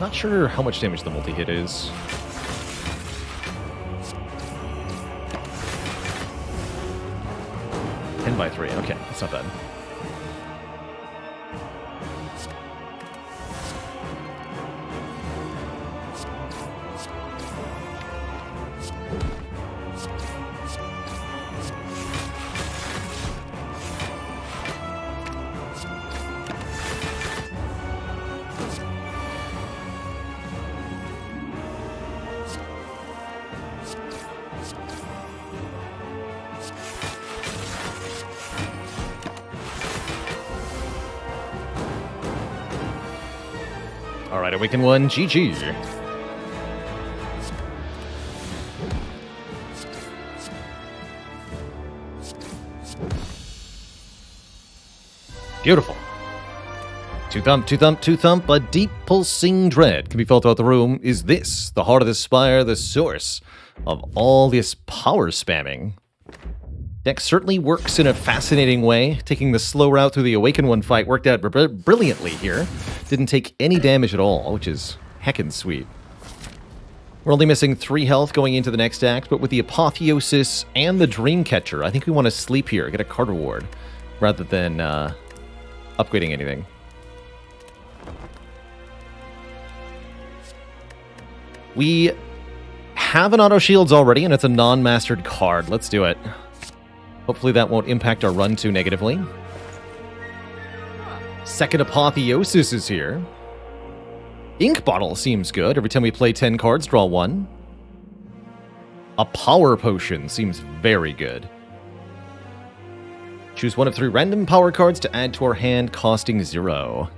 Not sure how much damage the multi-hit is. Ten by 3. Okay, that's not bad. Alright, Awaken 1, GG. Beautiful. Two thump, a deep pulsing dread can be felt throughout the room. Is this the heart of the Spire, the source of all this power spamming? Deck certainly works in a fascinating way. Taking the slow route through the Awaken 1 fight worked out brilliantly here. Didn't take any damage at all, which is heckin' sweet. We're only missing 3 health going into the next act, but with the Apotheosis and the Dreamcatcher, I think we want to sleep here, get a card reward, rather than upgrading anything. We have an Auto Shields already, and it's a non-mastered card. Let's do it. Hopefully that won't impact our run too negatively. Second Apotheosis is here. Ink Bottle seems good. Every time we play 10 cards, draw 1. A Power Potion seems very good. Choose 1 of 3 random power cards to add to our hand, costing 0.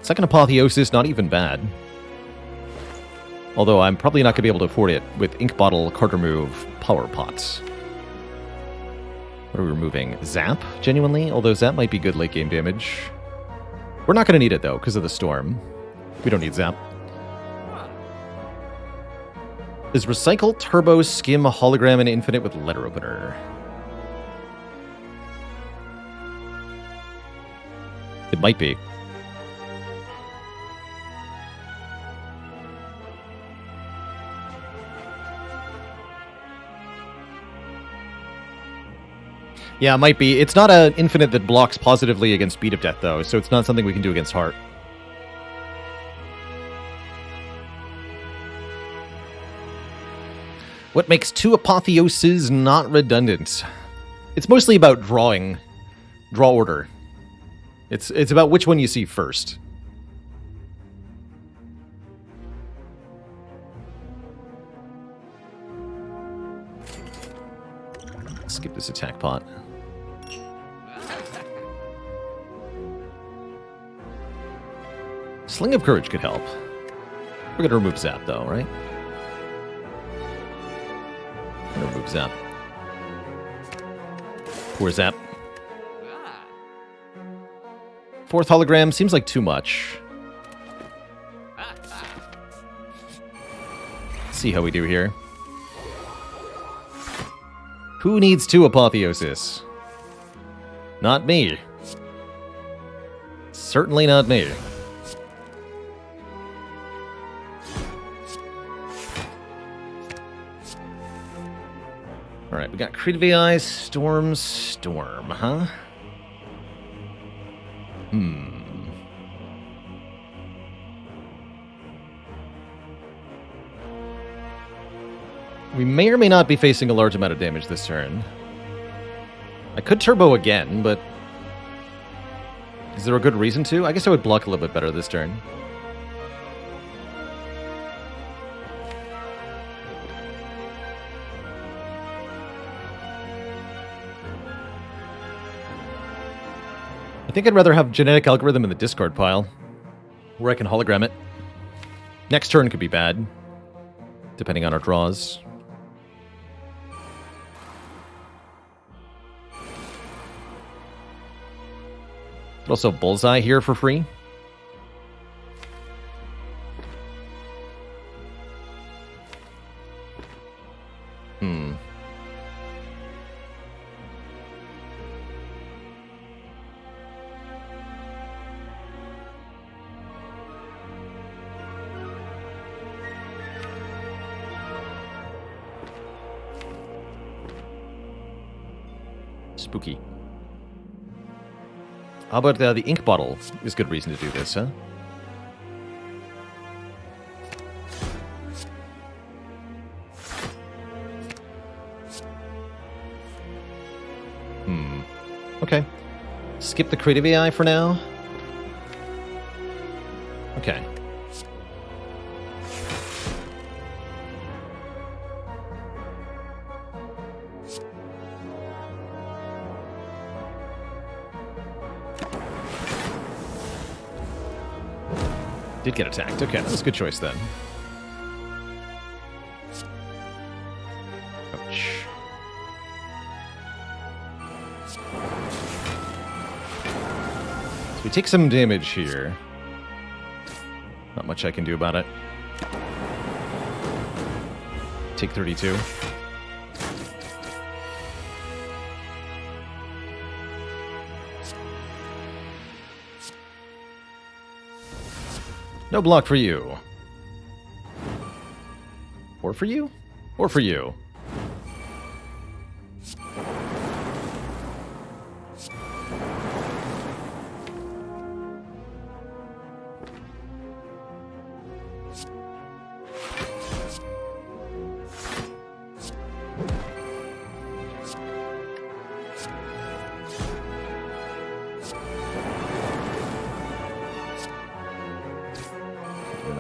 Second Apotheosis, not even bad. Although I'm probably not going to be able to afford it with Ink Bottle, card remove, Power Pots. What are we removing? Zap, genuinely? Although Zap might be good late game damage. We're not going to need it, though, because of the Storm. We don't need Zap. Is Recycle, Turbo, Skim, Hologram, and Infinite with Letter Opener? It might be. Yeah, it might be. It's not an infinite that blocks positively against Beat of Death, though, so it's not something we can do against Heart. What makes 2 Apotheoses not redundant? It's mostly about draw order. It's about which one you see first. Skip this attack pot. Sling of Courage could help. We're going to remove Zap, though, right? We're going to remove Zap. Poor Zap. 4th hologram seems like too much. Let's see how we do here. Who needs 2 Apotheosis? Not me. Certainly not me. Alright, we got Creative AI, Storm, huh? We may or may not be facing a large amount of damage this turn. I could turbo again, but... is there a good reason to? I guess I would block a little bit better this turn. I think I'd rather have Genetic Algorithm in the discard pile, where I can hologram it. Next turn could be bad, depending on our draws. But also Bullseye here for free. Spooky. How about the ink bottle is good reason to do this, huh? Okay. Skip the Creative AI for now. Okay. Did get attacked. Okay, that was a good choice then. Ouch. So we take some damage here. Not much I can do about it. Take 32. No block for you. Or for you? Or for you?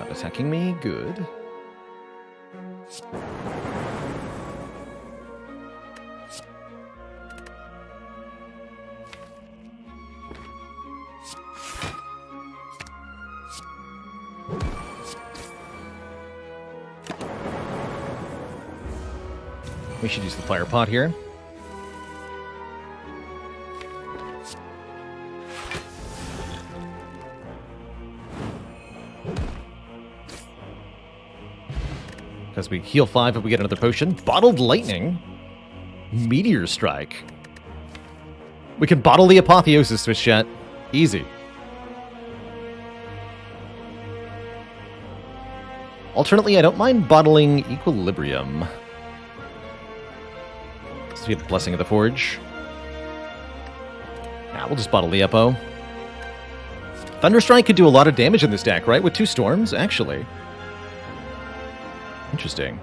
Attacking me, good. We should use the fire pot here. Because we heal 5 if we get another potion. Bottled Lightning. Meteor Strike. We can bottle the Apotheosis Switch chat. Easy. Alternately, I don't mind bottling Equilibrium. So we have the Blessing of the Forge. We'll just bottle the Eppo. Thunderstrike could do a lot of damage in this deck, right? With 2 Storms, actually. Interesting.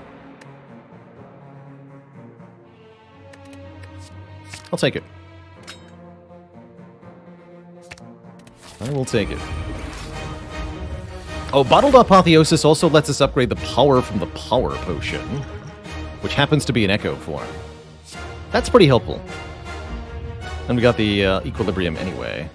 I'll take it. I will take it. Oh, Bottled Apotheosis also lets us upgrade the power from the Power Potion, which happens to be an Echo form. That's pretty helpful. And we got the Equilibrium anyway.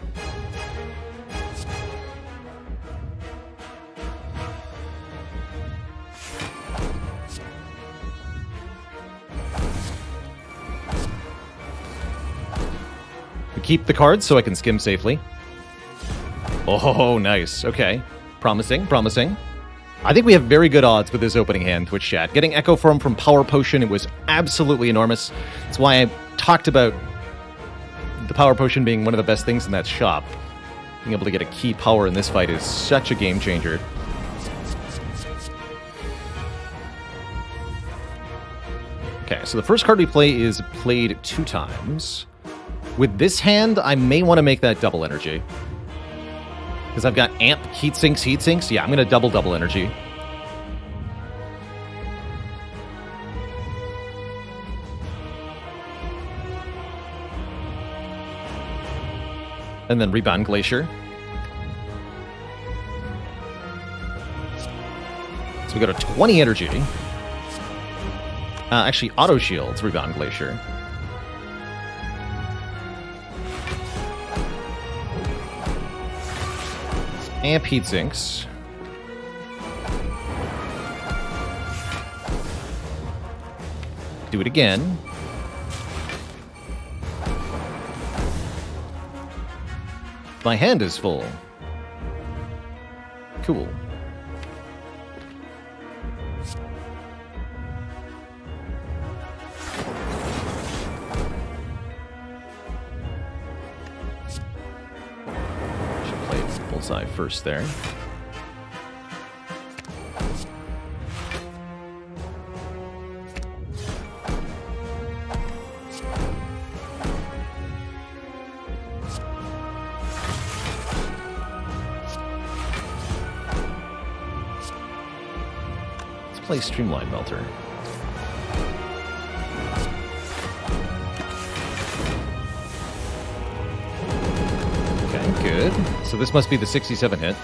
We keep the cards so I can skim safely. Oh, nice. Okay. Promising, promising. I think we have very good odds with this opening hand, Twitch chat. Getting Echo Form from Power Potion, it was absolutely enormous. That's why I talked about the Power Potion being one of the best things in that shop. Being able to get a key power in this fight is such a game changer. Okay, so the first card we play is played 2 times. With this hand, I may want to make that double energy. Because I've got Amp, Heatsinks, Heatsinks. Yeah, I'm going to double energy. And then Rebound Glacier. So we got a 20 energy. Actually, Auto Shields, Rebound Glacier. Amp Heatsinks. Do it again. My hand is full. Cool. Bullseye first there. Let's play Streamline Melter. Good. So this must be the 67 hit.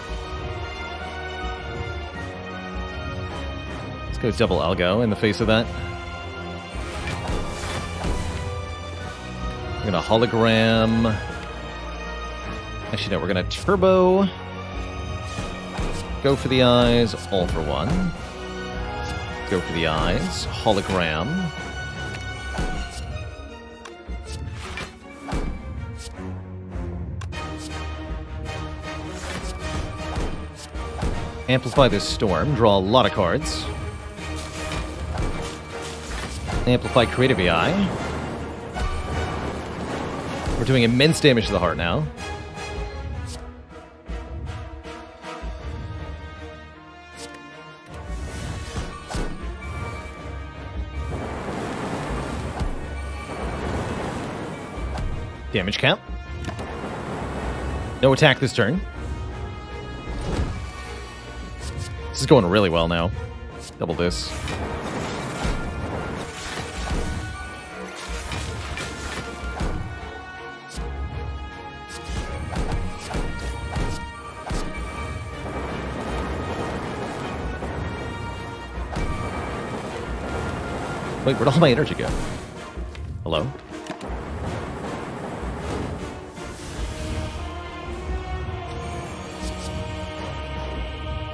Let's go double Algo in the face of that. We're going to hologram. Actually, no, we're going to turbo. Go for the eyes, all for one. Go for the eyes, hologram. Amplify this storm, draw a lot of cards. Amplify Creative AI. We're doing immense damage to the heart now. Damage count. No attack this turn. This is going really well now. Double this. Wait, where'd all my energy go? Hello?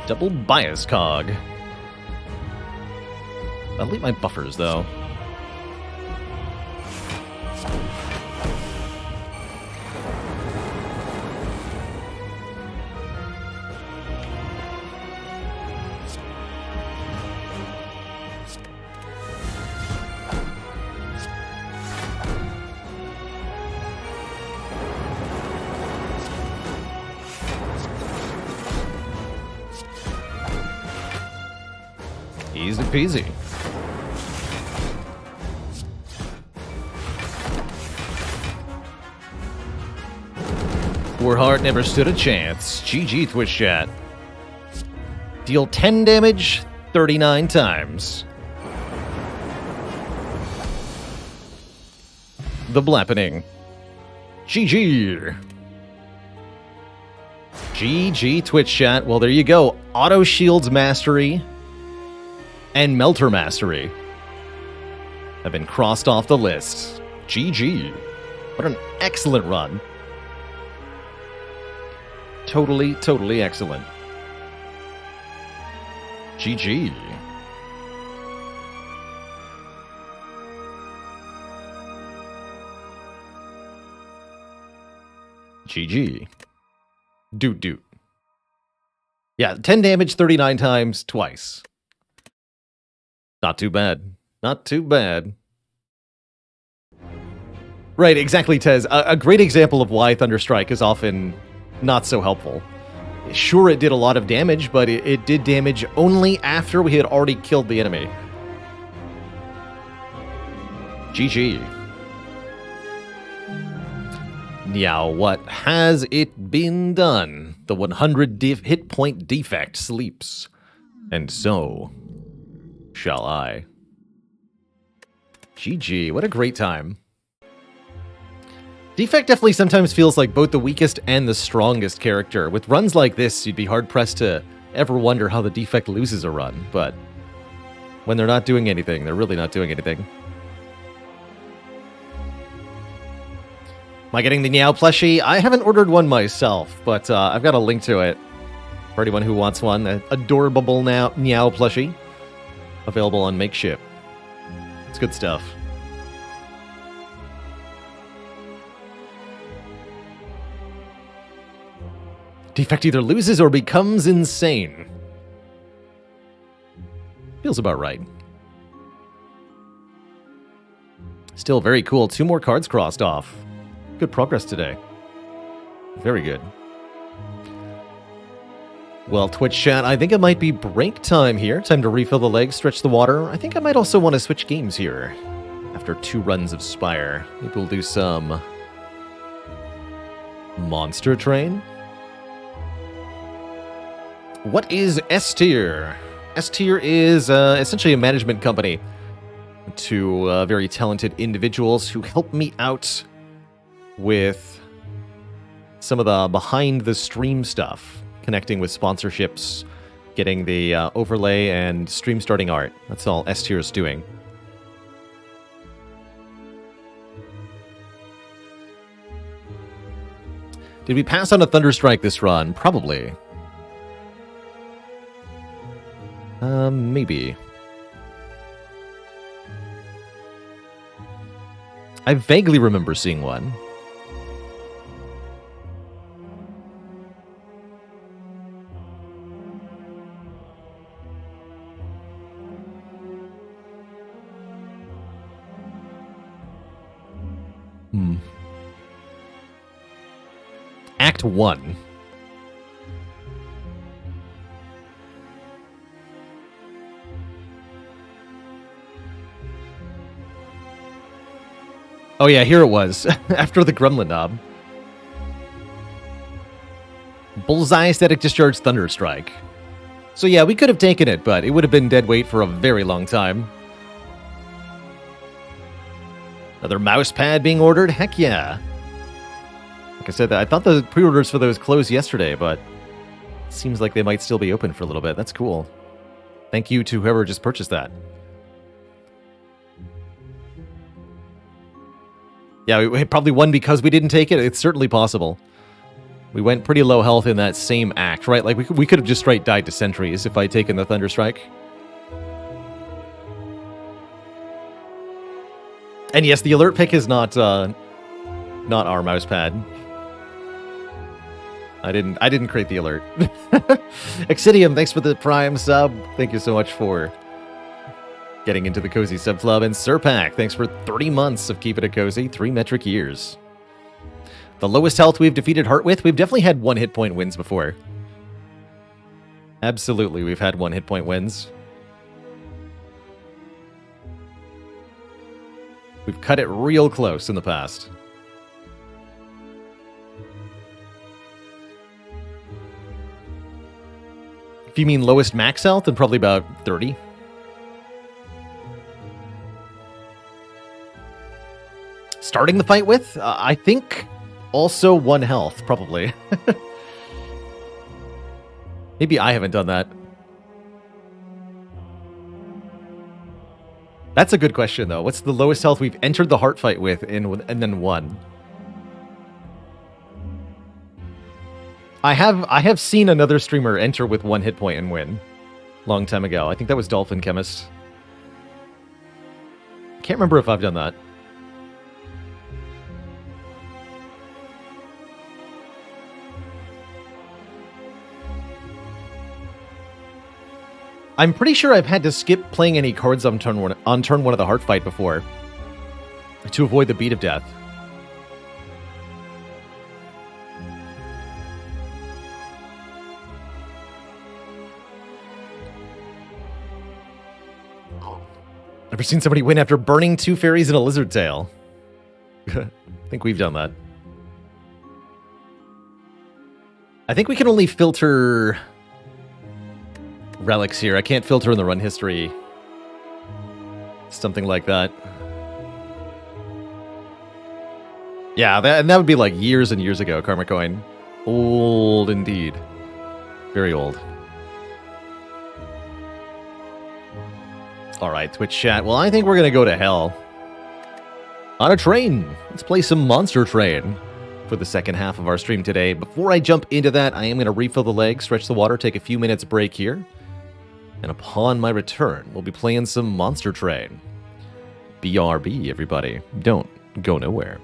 Double Bias Cog. I'll eat my buffers, though. Easy peasy. Warheart never stood a chance. GG, Twitch chat. Deal 10 damage 39 times. The Blappening. GG. GG, Twitch chat. Well, there you go. Auto Shields Mastery and Melter Mastery have been crossed off the list. GG. What an excellent run. Totally, totally excellent. GG. GG. Doot doot. Yeah, 10 damage 39 times twice. Not too bad. Not too bad. Right, exactly, Tez. A great example of why Thunderstrike is often not so helpful. Sure, it did a lot of damage, but it did damage only after we had already killed the enemy. GG. Now, what has it been done? The 100 hit point defect sleeps. And so shall I. GG, what a great time. Defect definitely sometimes feels like both the weakest and the strongest character. With runs like this, you'd be hard-pressed to ever wonder how the Defect loses a run, but when they're not doing anything, they're really not doing anything. Am I getting the Niao plushie? I haven't ordered one myself, but I've got a link to it for anyone who wants one. An adorable Niao plushie. Available on Makeship. It's good stuff. Defect either loses or becomes insane. Feels about right. Still very cool. 2 more cards crossed off. Good progress today. Very good. Well, Twitch chat, I think it might be break time here. Time to refill the legs, stretch the water. I think I might also want to switch games here. After 2 runs of Spire. Maybe we'll do some Monster Train. What is S tier? S tier is essentially a management company to very talented individuals who help me out with some of the behind the stream stuff, connecting with sponsorships, getting the overlay and stream starting art. That's all S tier is doing. Did we pass on a Thunderstrike this run? Probably. Maybe. I vaguely remember seeing one. Act 1. Oh yeah, here it was. After the Gremlin Knob. Bullseye Static Discharge Thunderstrike. So yeah, we could have taken it, but it would have been dead weight for a very long time. Another mouse pad being ordered? Heck yeah. Like I said, I thought the pre-orders for those closed yesterday, but it seems like they might still be open for a little bit. That's cool. Thank you to whoever just purchased that. Yeah, we probably won because we didn't take it. It's certainly possible. We went pretty low health in that same act, right? Like, we could have just straight died to sentries if I'd taken the Thunderstrike. And yes, the alert pick is not our mousepad. I didn't create the alert. Exidium, thanks for the Prime sub. Thank you so much for getting into the Cozy Sub Club. And Serpac, thanks for 30 months of keeping it cozy, 3 metric years. The lowest health we've defeated Heart with, we've definitely had 1 hit point wins before. Absolutely, we've had 1 hit point wins. We've cut it real close in the past. If you mean lowest max health, then probably about 30. Starting the fight with? I think also 1 health, probably. Maybe I haven't done that. That's a good question, though. What's the lowest health we've entered the heart fight with and then won? I have seen another streamer enter with 1 hit point and win. Long time ago. I think that was Dolphin Chemist. Can't remember if I've done that. I'm pretty sure I've had to skip playing any cards on turn 1 of the heart fight before to avoid the beat of death. Ever seen somebody win after burning 2 fairies and a lizard tail? I think we've done that. I think we can only filter relics here. I can't filter in the run history. Something like that. Yeah, that would be like years and years ago, Karma Coin. Old indeed. Very old. Alright, Twitch chat. Well, I think we're gonna go to hell. On a train! Let's play some Monster Train for the second half of our stream today. Before I jump into that, I am gonna refill the leg, stretch the water, take a few minutes break here. And upon my return, we'll be playing some Monster Train. BRB, everybody. Don't go nowhere.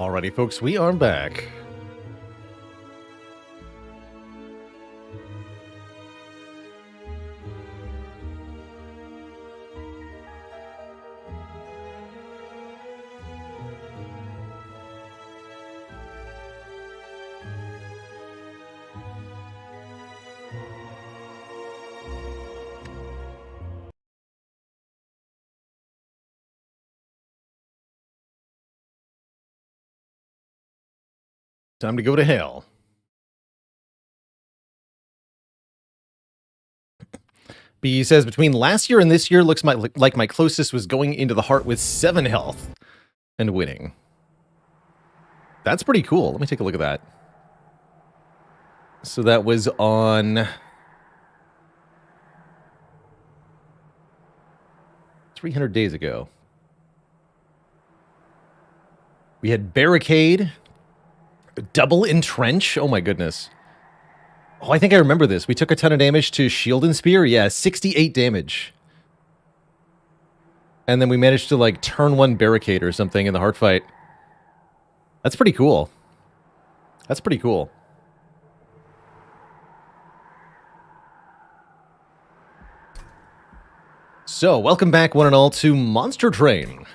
Alrighty, folks, we are back. Time to go to hell. B says, between last year and this year, looks like my closest was going into the heart with 7 health and winning. That's pretty cool. Let me take a look at that. So that was on 300 days ago. We had Barricade, Double Entrench. Oh my goodness. Oh, I think I remember this. We took a ton of damage to Shield and Spear. Yeah, 68 damage. And then we managed to, like, turn 1 Barricade or something in the heart fight. That's pretty cool. That's pretty cool. So, welcome back, one and all, to Monster Train.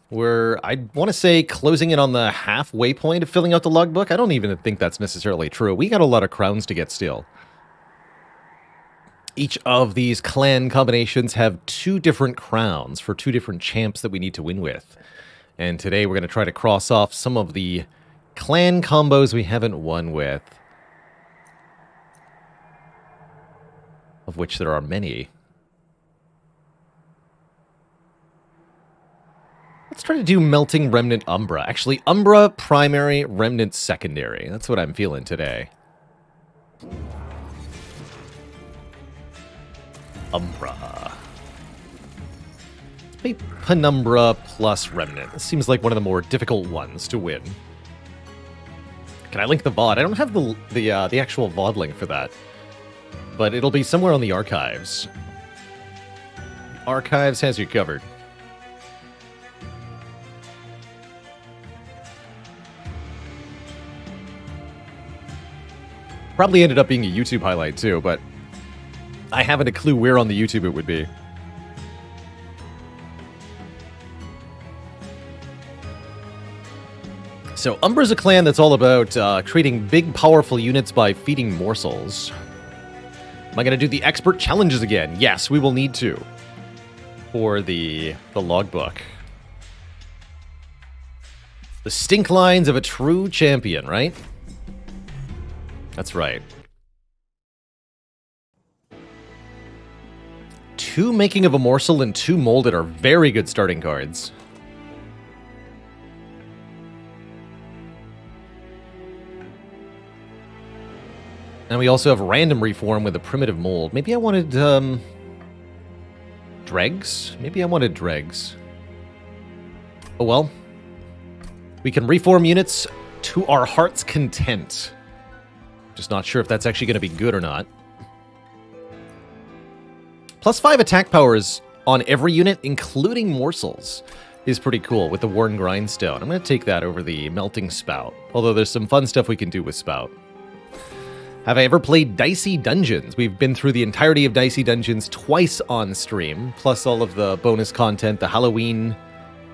We're, I want to say, closing in on the halfway point of filling out the logbook. I don't even think that's necessarily true. We got a lot of crowns to get still. Each of these clan combinations have 2 different crowns for 2 different champs that we need to win with. And today we're going to try to cross off some of the clan combos we haven't won with. Of which there are many. Let's try to do Melting Remnant Umbra. Actually, Umbra primary, Remnant secondary. That's what I'm feeling today. Umbra. Let's make Penumbra plus Remnant. This seems like one of the more difficult ones to win. Can I link the VOD? I don't have the actual VOD link for that. But it'll be somewhere on the archives. Archives has you covered. Probably ended up being a YouTube highlight too, but I haven't a clue where on the YouTube it would be. So, Umbra's a clan that's all about creating big, powerful units by feeding morsels. Am I going to do the expert challenges again? Yes, we will need to. For the logbook. The stink lines of a true champion, right? That's right. 2 Making of a Morsel and 2 Molded are very good starting cards. And we also have Random Reform with a Primitive Mold. Maybe I wanted, Dregs? Maybe I wanted Dregs. Oh well. We can reform units to our heart's content. Just not sure if that's actually going to be good or not. +5 attack powers on every unit, including morsels, is pretty cool with the Worn Grindstone. I'm going to take that over the Melting Spout, although there's some fun stuff we can do with Spout. Have I ever played Dicey Dungeons? We've been through the entirety of Dicey Dungeons twice on stream, plus all of the bonus content, the Halloween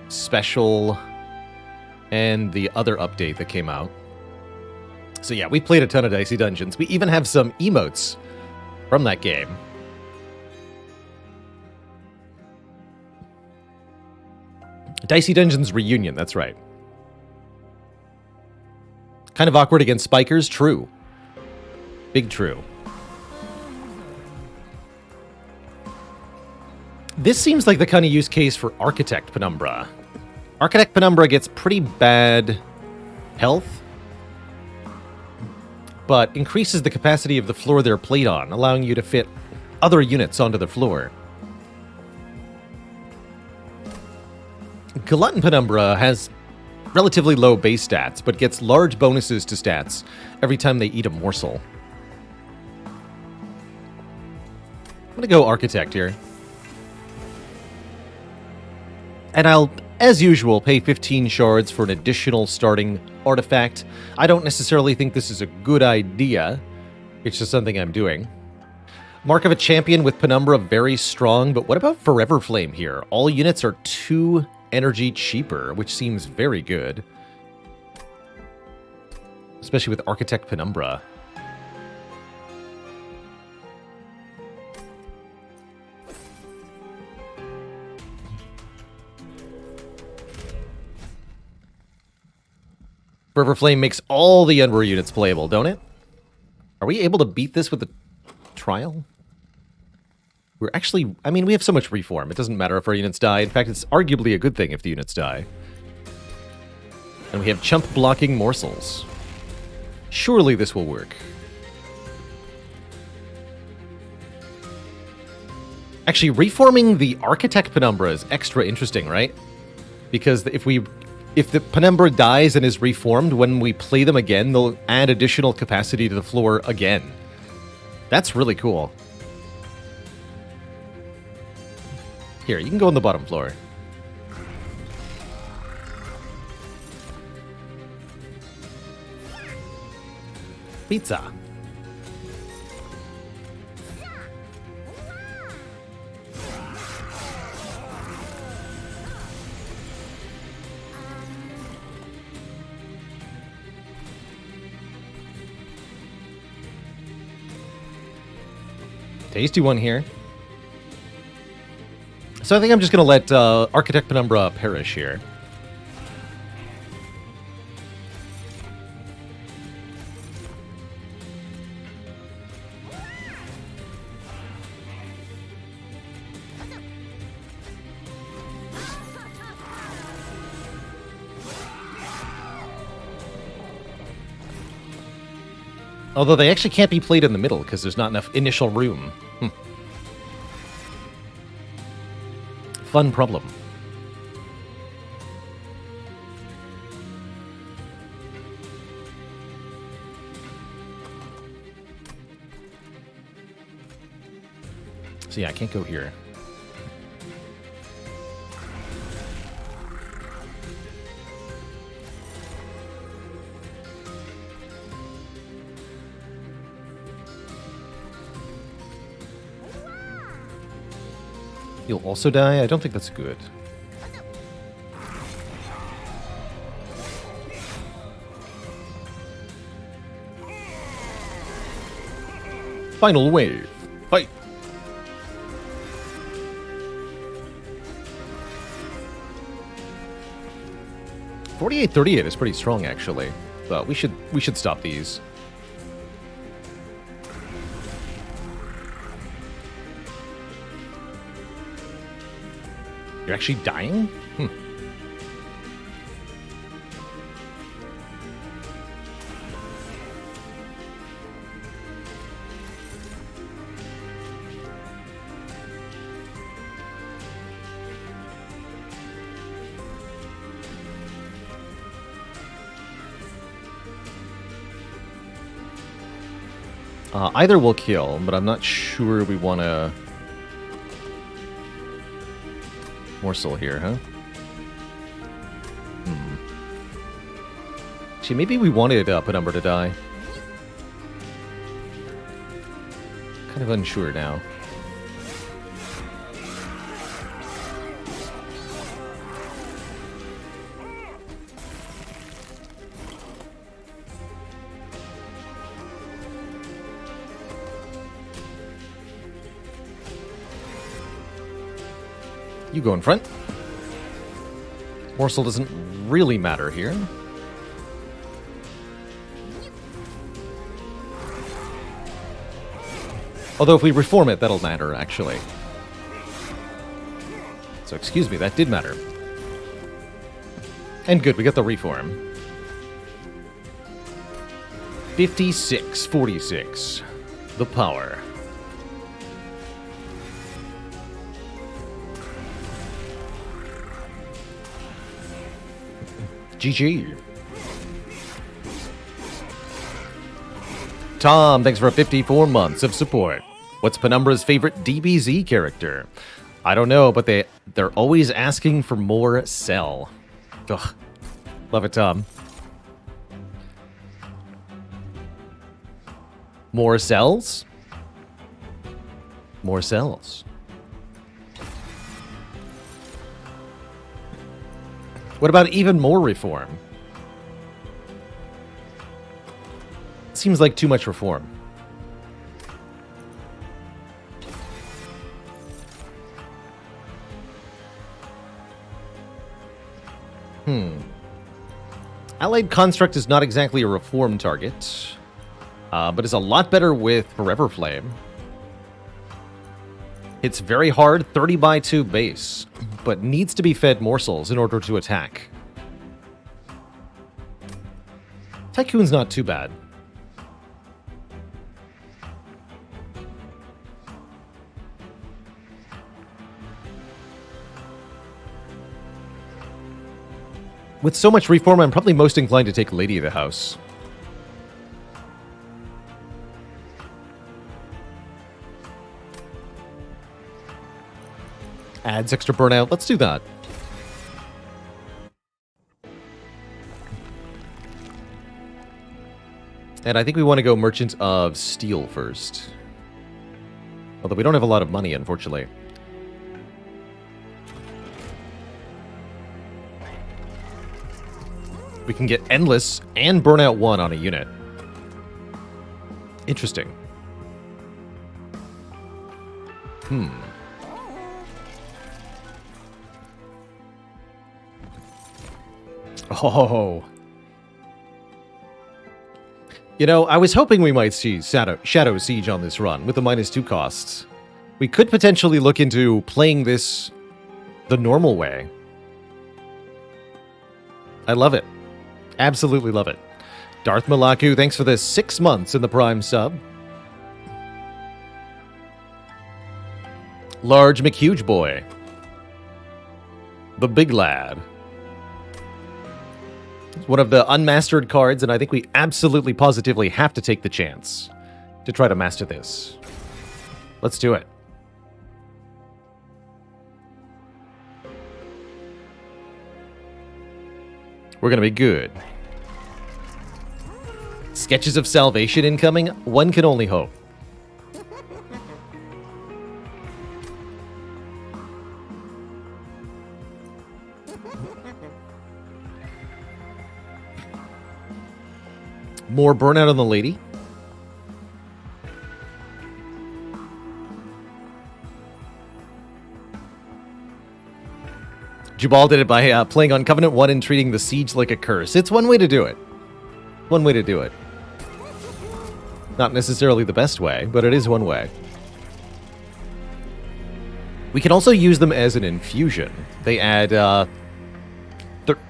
special, and the other update that came out. So yeah, we played a ton of Dicey Dungeons. We even have some emotes from that game. Dicey Dungeons Reunion, that's right. Kind of awkward against spikers, true. Big true. This seems like the kind of use case for Architect Penumbra. Architect Penumbra gets pretty bad health, but increases the capacity of the floor they're played on, allowing you to fit other units onto the floor. Glutton Penumbra has relatively low base stats, but gets large bonuses to stats every time they eat a morsel. I'm gonna go Architect here. And I'll As usual, pay 15 shards for an additional starting artifact. I don't necessarily think this is a good idea. It's just something I'm doing. Mark of a Champion with Penumbra, very strong, but what about Forever Flame here? All units are 2 energy cheaper, which seems very good. Especially with Architect Penumbra. Forever Flame makes all the Unruh units playable, don't it? Are we able to beat this with the trial? We're actually... I mean, we have so much reform. It doesn't matter if our units die. In fact, it's arguably a good thing if the units die. And we have chump blocking morsels. Surely this will work. Actually, reforming the Architect Penumbra is extra interesting, right? Because if the Penumbra dies and is reformed, when we play them again, they'll add additional capacity to the floor again. That's really cool. Here, you can go on the bottom floor. Pizza. Tasty one here. So I think I'm just going to let Architect Penumbra perish here. Although they actually can't be played in the middle because there's not enough initial room. Fun problem. So yeah, I can't go here. You'll also die? I don't think that's good. Final wave. Fight! $48.38 is pretty strong, actually. But we should stop these. You're actually dying? Either will kill, but I'm not sure we want to... Morsel here, huh? Actually, maybe we wanted Penumbra to die. Kind of unsure now. You go in front. Morsel doesn't really matter here. Although if we reform it, that'll matter, actually. So excuse me, that did matter. And good, we got the reform. 56-46. The power. GG. Tom, thanks for 54 months of support. What's Penumbra's favorite DBZ character? I don't know, but they're always asking for more sell. Ugh. Love it, Tom. More cells? More cells. What about even more reform? Seems like too much reform. Allied Construct is not exactly a reform target, but is a lot better with Forever Flame. It's very hard, 30x2 base, but needs to be fed morsels in order to attack. Tycoon's not too bad. With so much reform, I'm probably most inclined to take Lady of the House. Adds extra burnout. Let's do that. And I think we want to go Merchant of Steel first. Although we don't have a lot of money, unfortunately. We can get Endless and Burnout 1 on a unit. Interesting. Oh. You know, I was hoping we might see Shadow Siege on this run with the -2 costs. We could potentially look into playing this the normal way. I love it. Absolutely love it. Darth Malaku, thanks for the 6 months in the Prime sub. Large McHuge Boy. The Big Lad. It's one of the unmastered cards, and I think we absolutely positively have to take the chance to try to master this. Let's do it. We're gonna be good. Sketches of Salvation incoming? One can only hope. More burnout on the lady. Jabal did it by playing on Covenant 1 and treating the siege like a curse. It's one way to do it. One way to do it. Not necessarily the best way, but it is one way. We can also use them as an infusion. They add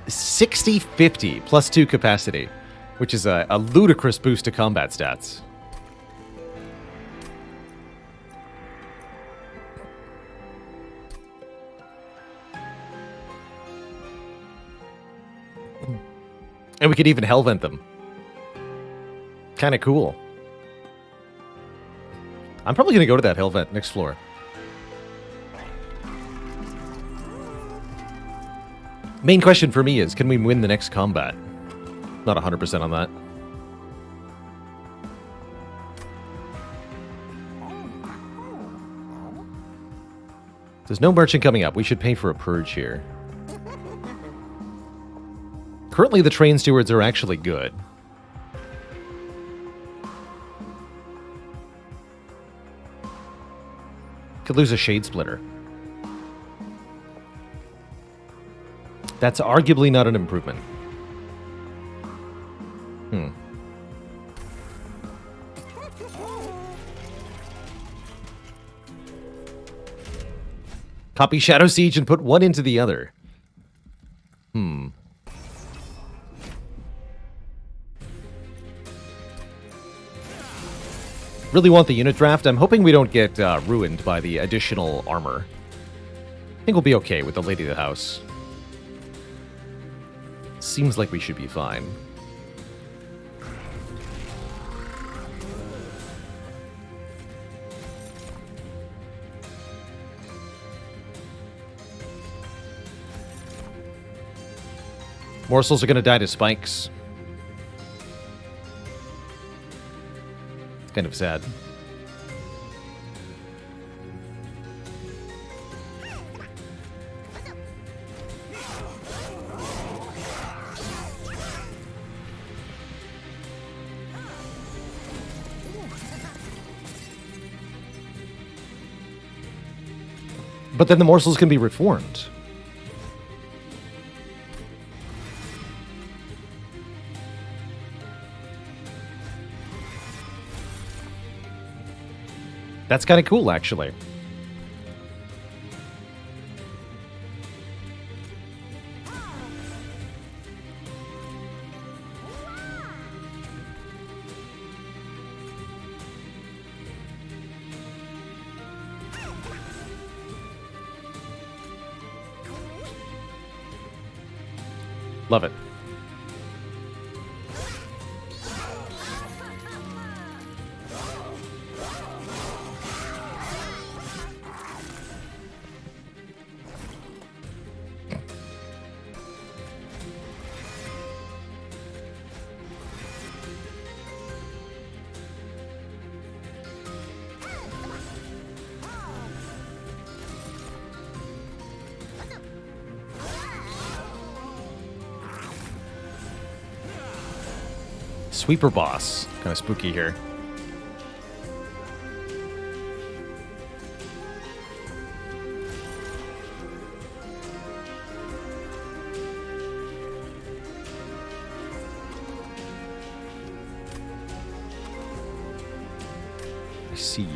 60-50 plus 2 capacity, which is a ludicrous boost to combat stats. And we could even Hellvent them. Kind of cool. I'm probably going to go to that Hellvent next floor. Main question for me is, can we win the next combat? Not 100% on that. There's no merchant coming up. We should pay for a purge here. Currently, the train stewards are actually good. Could lose a Shade Splitter. That's arguably not an improvement. Copy Shadow Siege and put one into the other. Really want the unit draft. I'm hoping we don't get ruined by the additional armor. I think we'll be okay with the Lady of the House. Seems like we should be fine. Morsels are going to die to spikes. It's kind of sad. But then the morsels can be reformed. That's kind of cool, actually. Love it. Sweeper boss. Kind of spooky here. I see.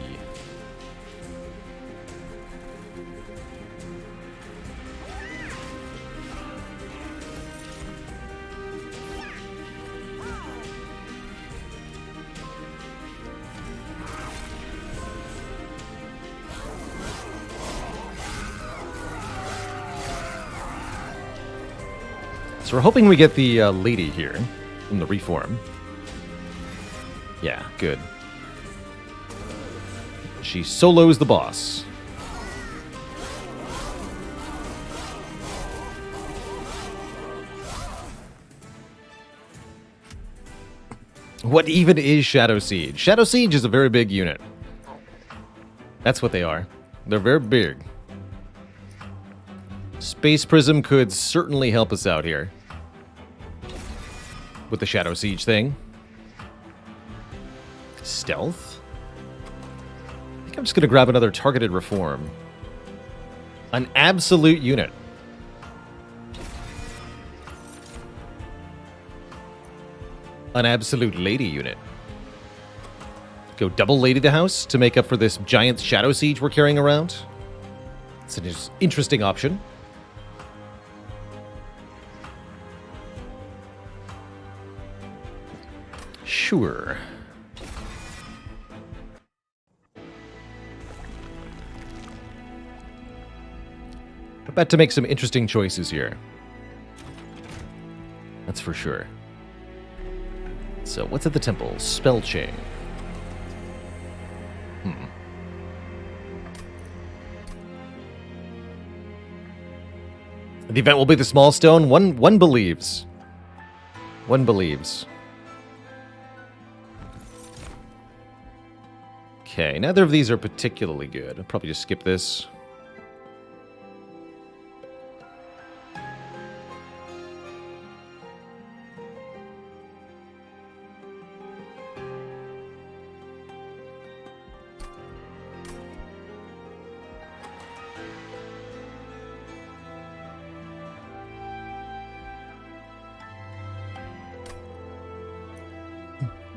So we're hoping we get the lady here in the reform. Yeah, good. She solos the boss. What even is Shadow Siege? Shadow Siege is a very big unit. That's what they are. They're very big. Space Prism could certainly help us out here with the Shadow Siege thing. Stealth? I think I'm just going to grab another targeted reform. An absolute unit. An absolute lady unit. Go double Lady the House to make up for this giant Shadow Siege we're carrying around. It's an interesting option. Sure. About to make some interesting choices here. That's for sure. So, what's at the temple? Spell chain. The event will be the small stone. One believes. One believes. Okay, neither of these are particularly good. I'll probably just skip this.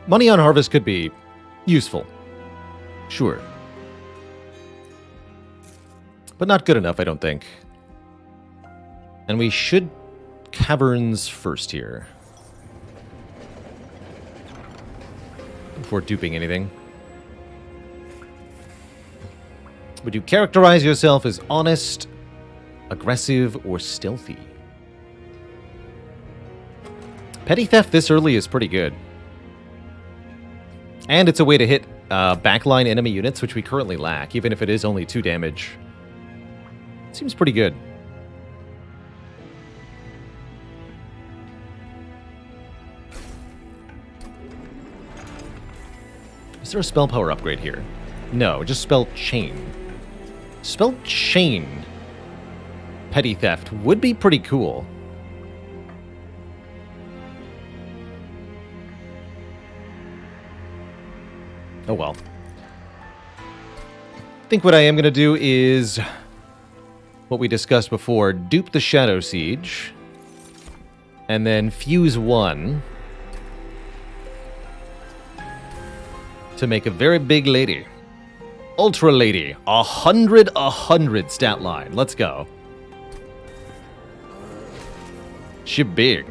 Money on Harvest could be useful. Sure. But not good enough, I don't think. And we should Caverns first here. Before duping anything. Would you characterize yourself as honest, aggressive, or stealthy? Petty theft this early is pretty good. And it's a way to hit backline enemy units, which we currently lack, even if it is only 2 damage. Seems pretty good. Is there a spell power upgrade here? No, just spell chain. Spell chain. Petty theft would be pretty cool. Oh well. I think what I am going to do is what we discussed before. Dupe the Shadow Siege. And then fuse 1. To make a very big lady. Ultra lady. 100 stat line. Let's go. She big.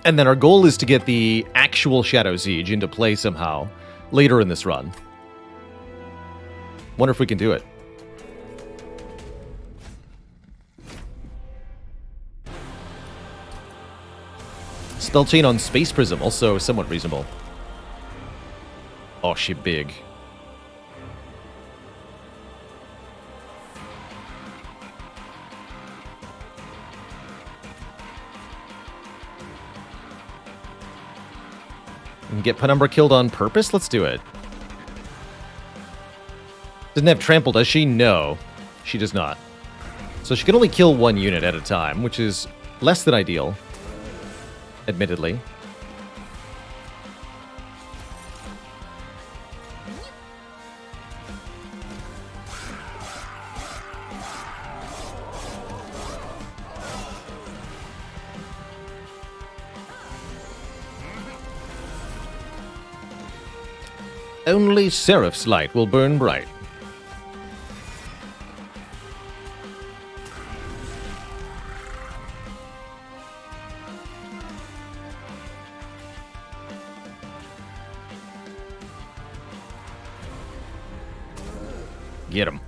And then our goal is to get the actual Shadow Siege into play somehow later in this run. Wonder if we can do it. Spell chain on Space Prism, also somewhat reasonable. Oh, she big. And get Penumbra killed on purpose? Let's do it. Doesn't have trample, does she? No, she does not. So she can only kill 1 unit at a time, which is less than ideal, admittedly. Only Seraph's light will burn bright. Get him.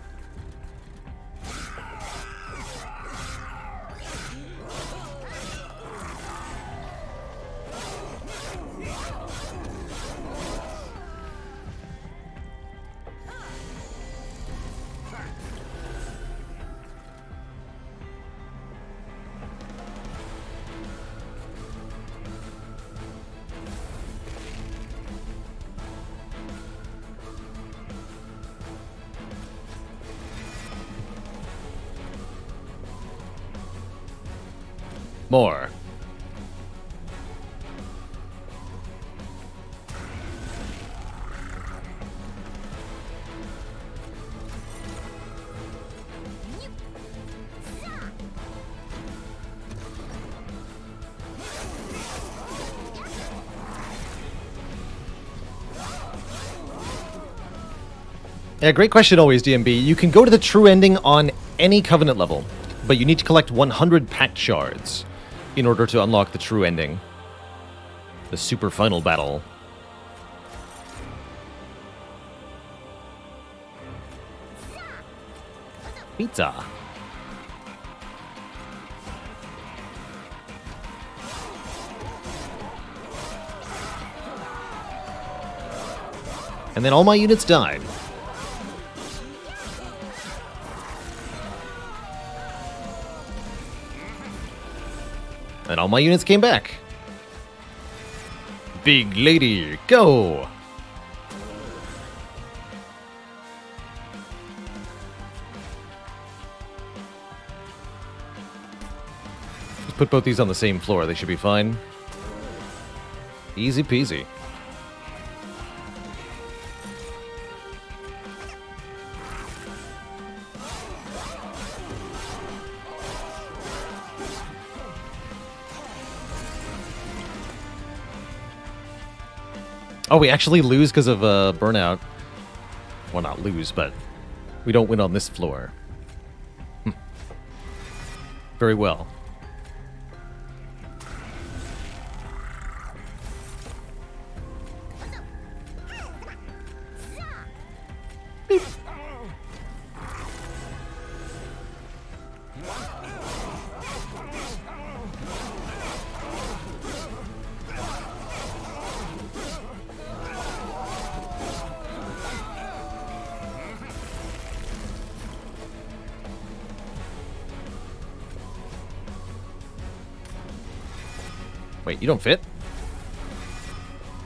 More. Yeah, great question always, DMB. You can go to the true ending on any Covenant level, but you need to collect 100 Pact Shards in order to unlock the true ending. The super final battle. Pizza. And then all my units died. And all my units came back. Big lady, go! Just put both these on the same floor. They should be fine. Easy peasy. Oh, we actually lose because of burnout. Well, not lose, but we don't win on this floor. Very well. Beep. Wait, you don't fit?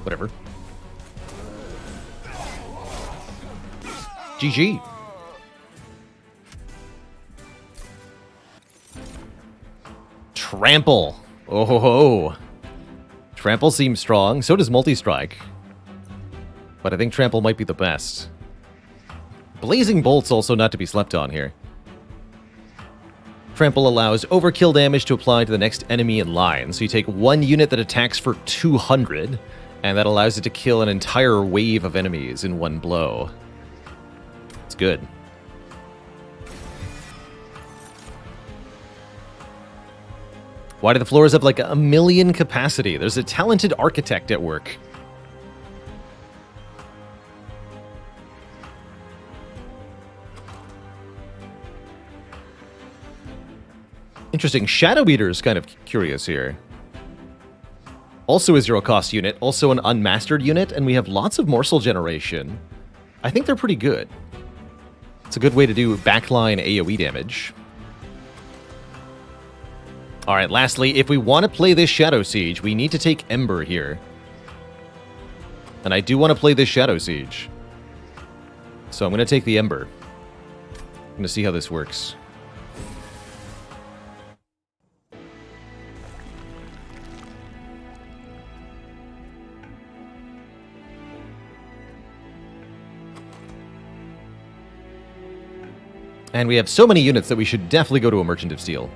Whatever. GG. Trample. Oh ho ho. Trample seems strong. So does Multi-Strike. But I think Trample might be the best. Blazing Bolt's also not to be slept on here. Trample allows overkill damage to apply to the next enemy in line. So you take one unit that attacks for 200, and that allows it to kill an entire wave of enemies in one blow. It's good. Why do the floors have like 1 million capacity? There's a talented architect at work. Interesting. Shadow Eater's kind of curious here. Also a zero-cost unit, also an unmastered unit, and we have lots of morsel generation. I think they're pretty good. It's a good way to do backline AoE damage. Alright, lastly, if we want to play this Shadow Siege, we need to take Ember here. And I do want to play this Shadow Siege. So I'm going to take the Ember. I'm going to see how this works. And we have so many units that we should definitely go to a Merchant of Steel.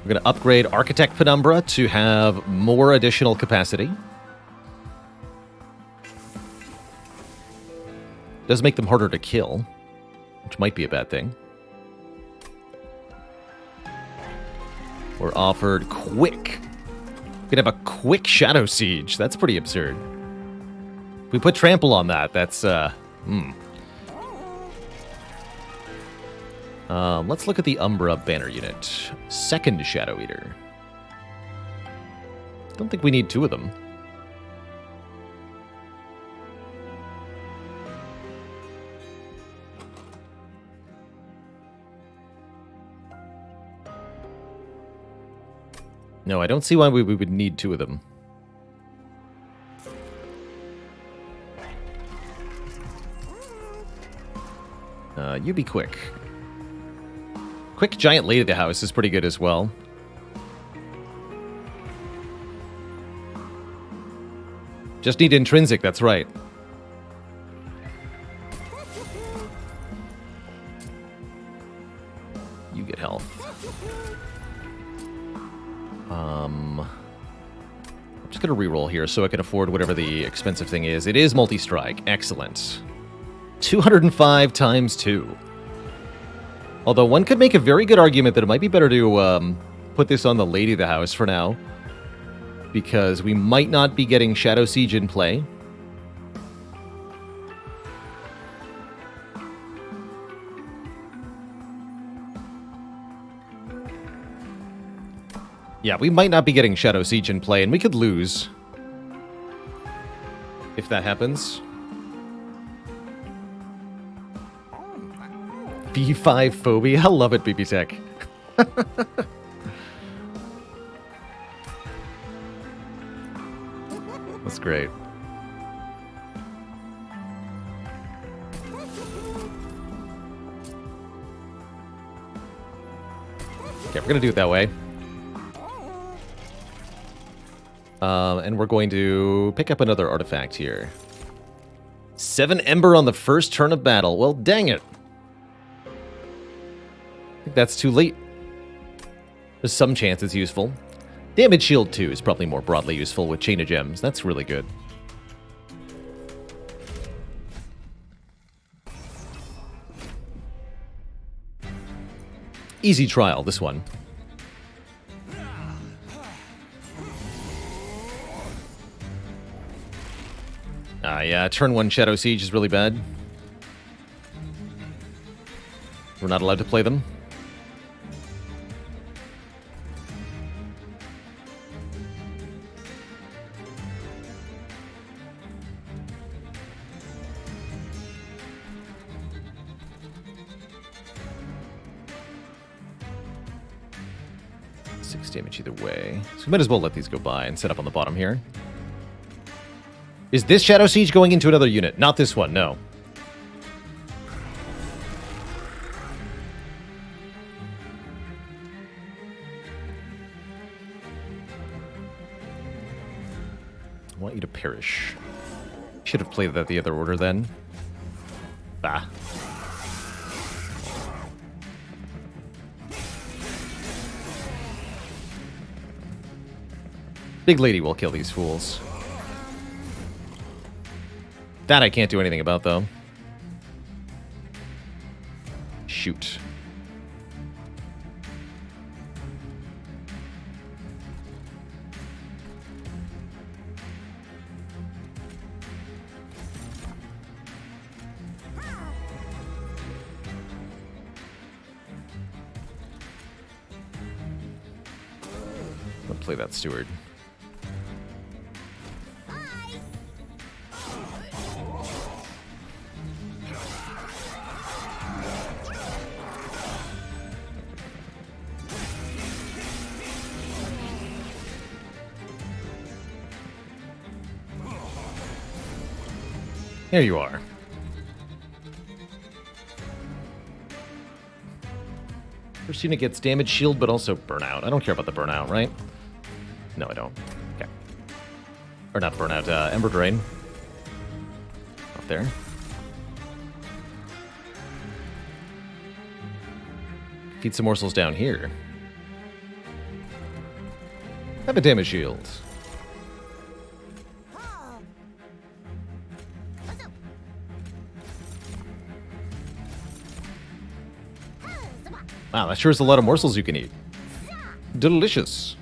We're going to upgrade Architect Penumbra to have more additional capacity. Does make them harder to kill, which might be a bad thing. We're offered Quick. We could have a quick Shadow Siege. That's pretty absurd. If we put Trample on that, that's, let's look at the Umbra banner unit. Second Shadow Eater. Don't think we need two of them. No, I don't see why we would need two of them. You be quick. Quick Giant Lady of the House is pretty good as well. Just need Intrinsic, that's right. You get health. I'm just going to reroll here so I can afford whatever the expensive thing is. It is Multi-Strike. Excellent. 205 times 2. Although one could make a very good argument that it might be better to put this on the Lady of the House for now. Because we might not be getting Shadow Siege in play. Yeah, we might not be getting Shadow Siege in play, and we could lose. If that happens. B5 phobia. I love it, BB Tech. That's great. Okay, we're going to do it that way. And we're going to pick up another artifact here. 7 Ember on the first turn of battle. Well, dang it. I think that's too late. There's some chance it's useful. Damage Shield 2 is probably more broadly useful with Chain of Gems. That's really good. Easy trial, this one. Yeah, turn 1 Shadow Siege is really bad. We're not allowed to play them. 6 damage either way. So we might as well let these go by and set up on the bottom here. Is this Shadow Siege going into another unit? Not this one, no. I want you to perish. Should have played that the other order then. Bah. Big lady will kill these fools. That I can't do anything about, though. Shoot. I'll play that steward. There you are. First unit gets damage, shield, but also burnout. I don't care about the burnout, right? No, I don't. Okay. Or not burnout, Ember Drain. Up there. Feed some morsels down here. Have a damage shield. Wow, that sure is a lot of morsels you can eat. Delicious.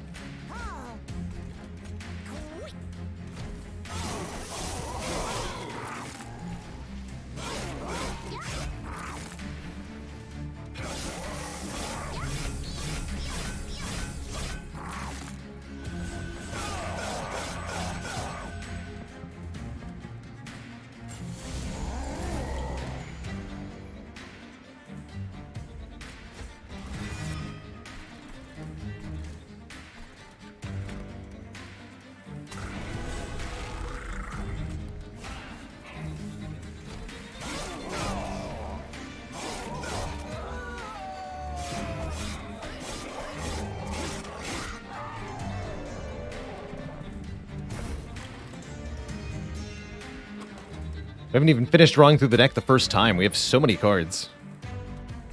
We haven't even finished drawing through the deck the first time. We have so many cards.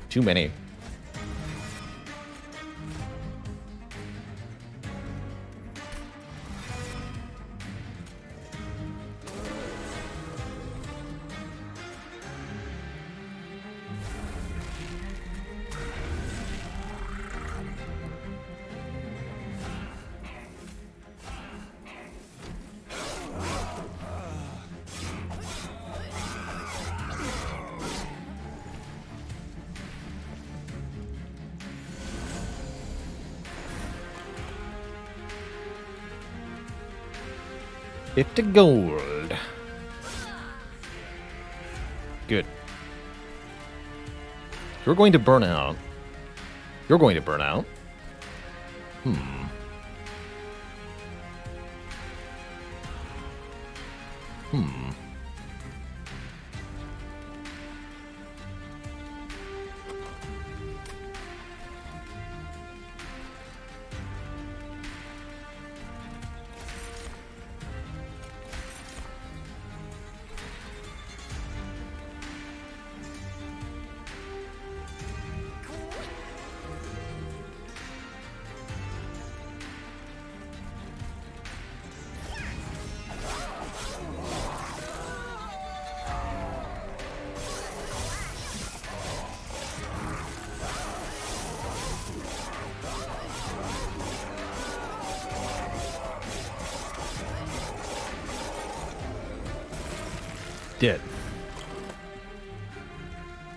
Too many. $50 gold. Good. You're going to burn out. You're going to burn out. Dead.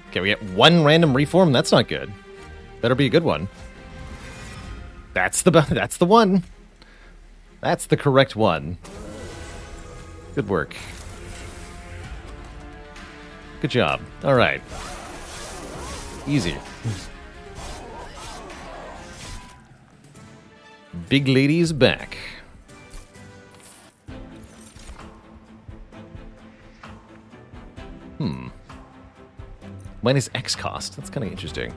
Okay, we get one random reform. That's not good. Better be a good one. That's the one. That's the correct one. Good work. Good job. All right. Easy. big lady is back. Minus X cost. That's kind of interesting.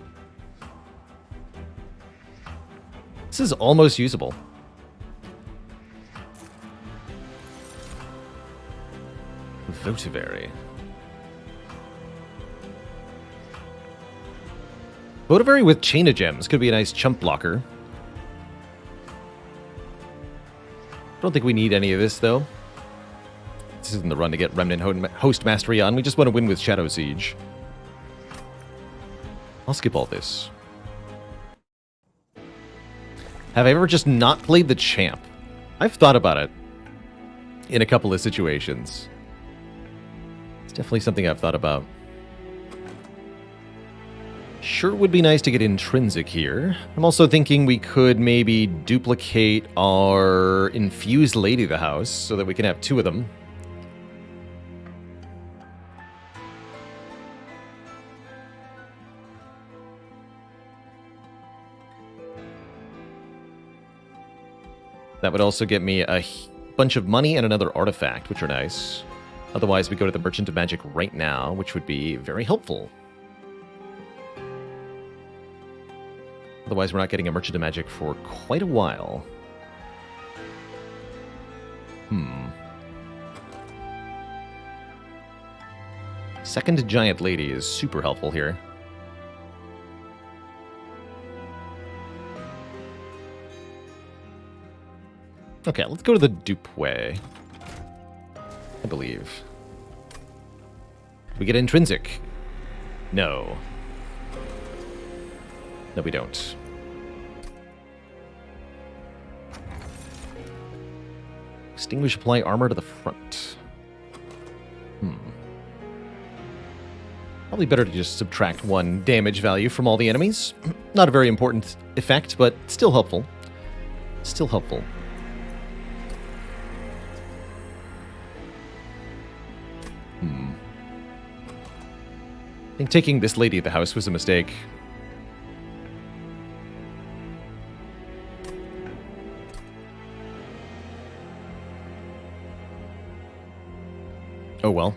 This is almost usable. Votivary. Votivary with Chain of Gems could be a nice chump blocker. Don't think we need any of this, though. This isn't the run to get Remnant Host Mastery on. We just want to win with Shadow Siege. I'll skip all this. Have I ever just not played the champ? I've thought about it in a couple of situations. It's definitely something I've thought about. Sure would be nice to get Intrinsic here. I'm also thinking we could maybe duplicate our Infused Lady of the House so that we can have 2 of them. That would also get me a bunch of money and another artifact, which are nice. Otherwise, we go to the Merchant of Magic right now, which would be very helpful. Otherwise, we're not getting a Merchant of Magic for quite a while. Second Giant Lady is super helpful here. Okay, let's go to the Dupway. I believe. We get Intrinsic. No. No, we don't. Extinguish apply armor to the front. Probably better to just subtract 1 damage value from all the enemies. Not a very important effect, but still helpful. Still helpful. I think taking this Lady of the House was a mistake. Oh well.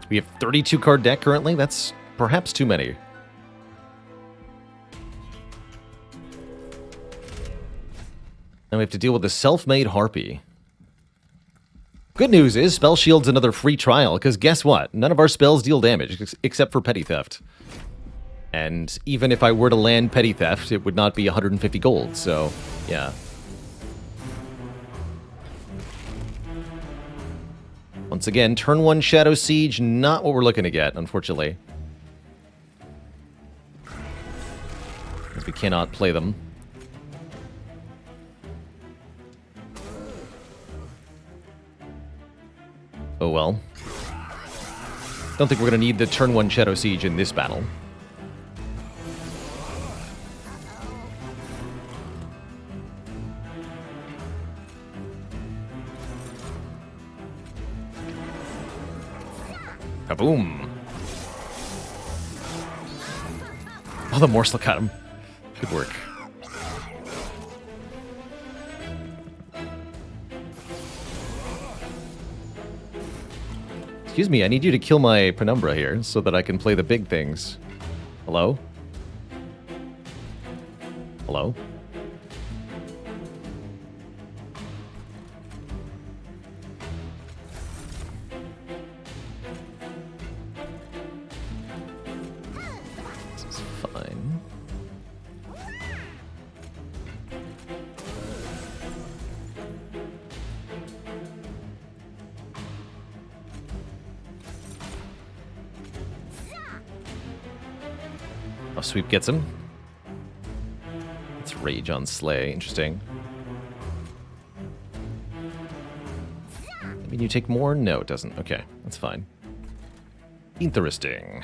We have 32 card deck currently. That's perhaps too many. Now we have to deal with the Self-Made Harpy. Good news is Spell Shield's another free trial, because guess what? None of our spells deal damage, except for Petty Theft. And even if I were to land Petty Theft, it would not be 150 gold, so yeah. Once again, turn 1 Shadow Siege, not what we're looking to get, unfortunately. Because we cannot play them. Oh well. Don't think we're going to need the turn 1 Shadow Siege in this battle. Kaboom! Oh, the morsel cut him. Good work. Excuse me, I need you to kill my Penumbra here so that I can play the big things. Hello? Hello? This is fine. Oh, sweep gets him. It's Rage on Slay. Interesting. I mean, you take more? No, it doesn't. Okay, that's fine. Interesting.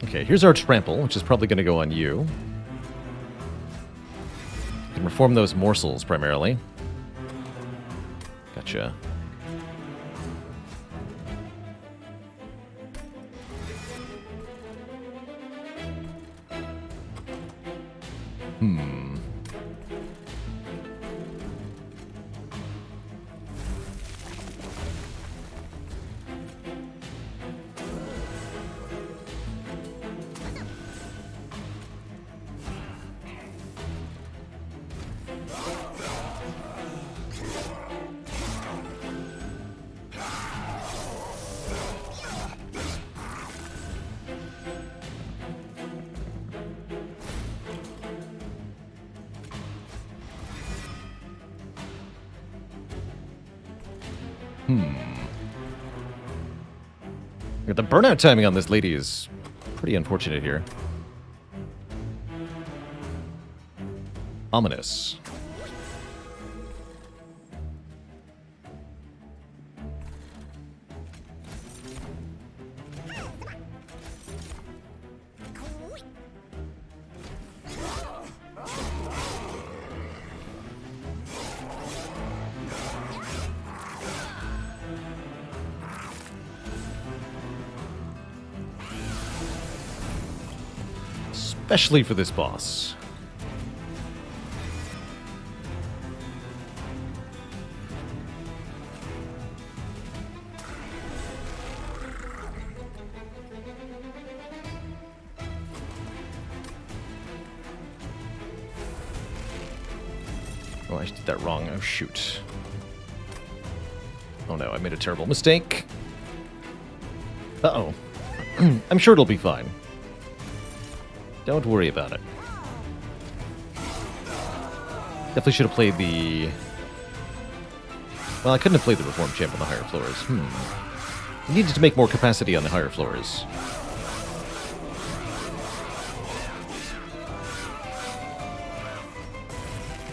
Okay, here's our trample, which is probably going to go on you. You can reform those morsels, primarily. Gotcha. The burnout timing on this lady is pretty unfortunate here. Ominous. Especially for this boss. Oh, I did that wrong. Oh, shoot. Oh no, I made a terrible mistake. Uh-oh. I'm sure it'll be fine. Don't worry about it. Definitely should have played the... Well, I couldn't have played the Reformed Champ on the higher floors. I needed to make more capacity on the higher floors.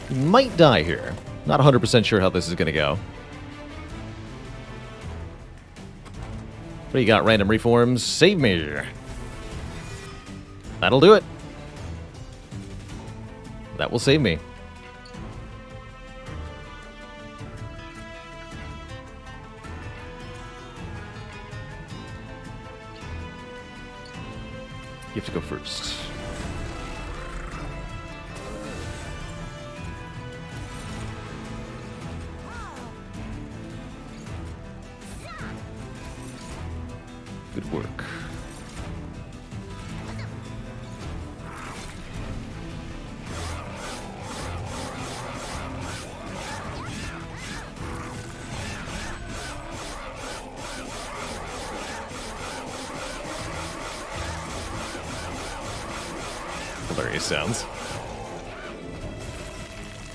You might die here. Not 100% sure how this is going to go. What do you got, random reforms? Save me! That'll do it. That will save me. You have to go first. Good work. Hilarious sounds.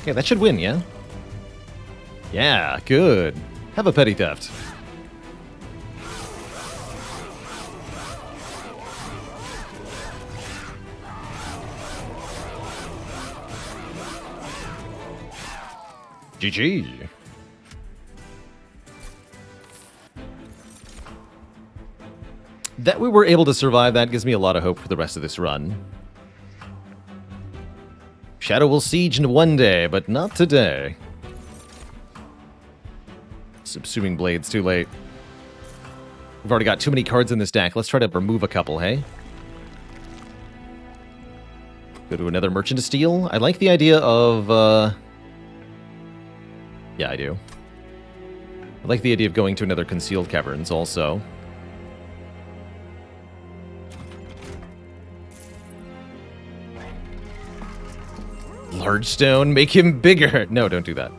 Okay, that should win, yeah? Yeah, good. Have a petty theft. GG. That we were able to survive, that gives me a lot of hope for the rest of this run. Shadow will siege in one day, but not today. Subsuming Blade's too late. We've already got too many cards in this deck. Let's try to remove a couple, hey? Go to another Merchant of Steel. I like the idea of... Yeah, I do. I like the idea of going to another Concealed Caverns also. Large stone, make him bigger. No, don't do that.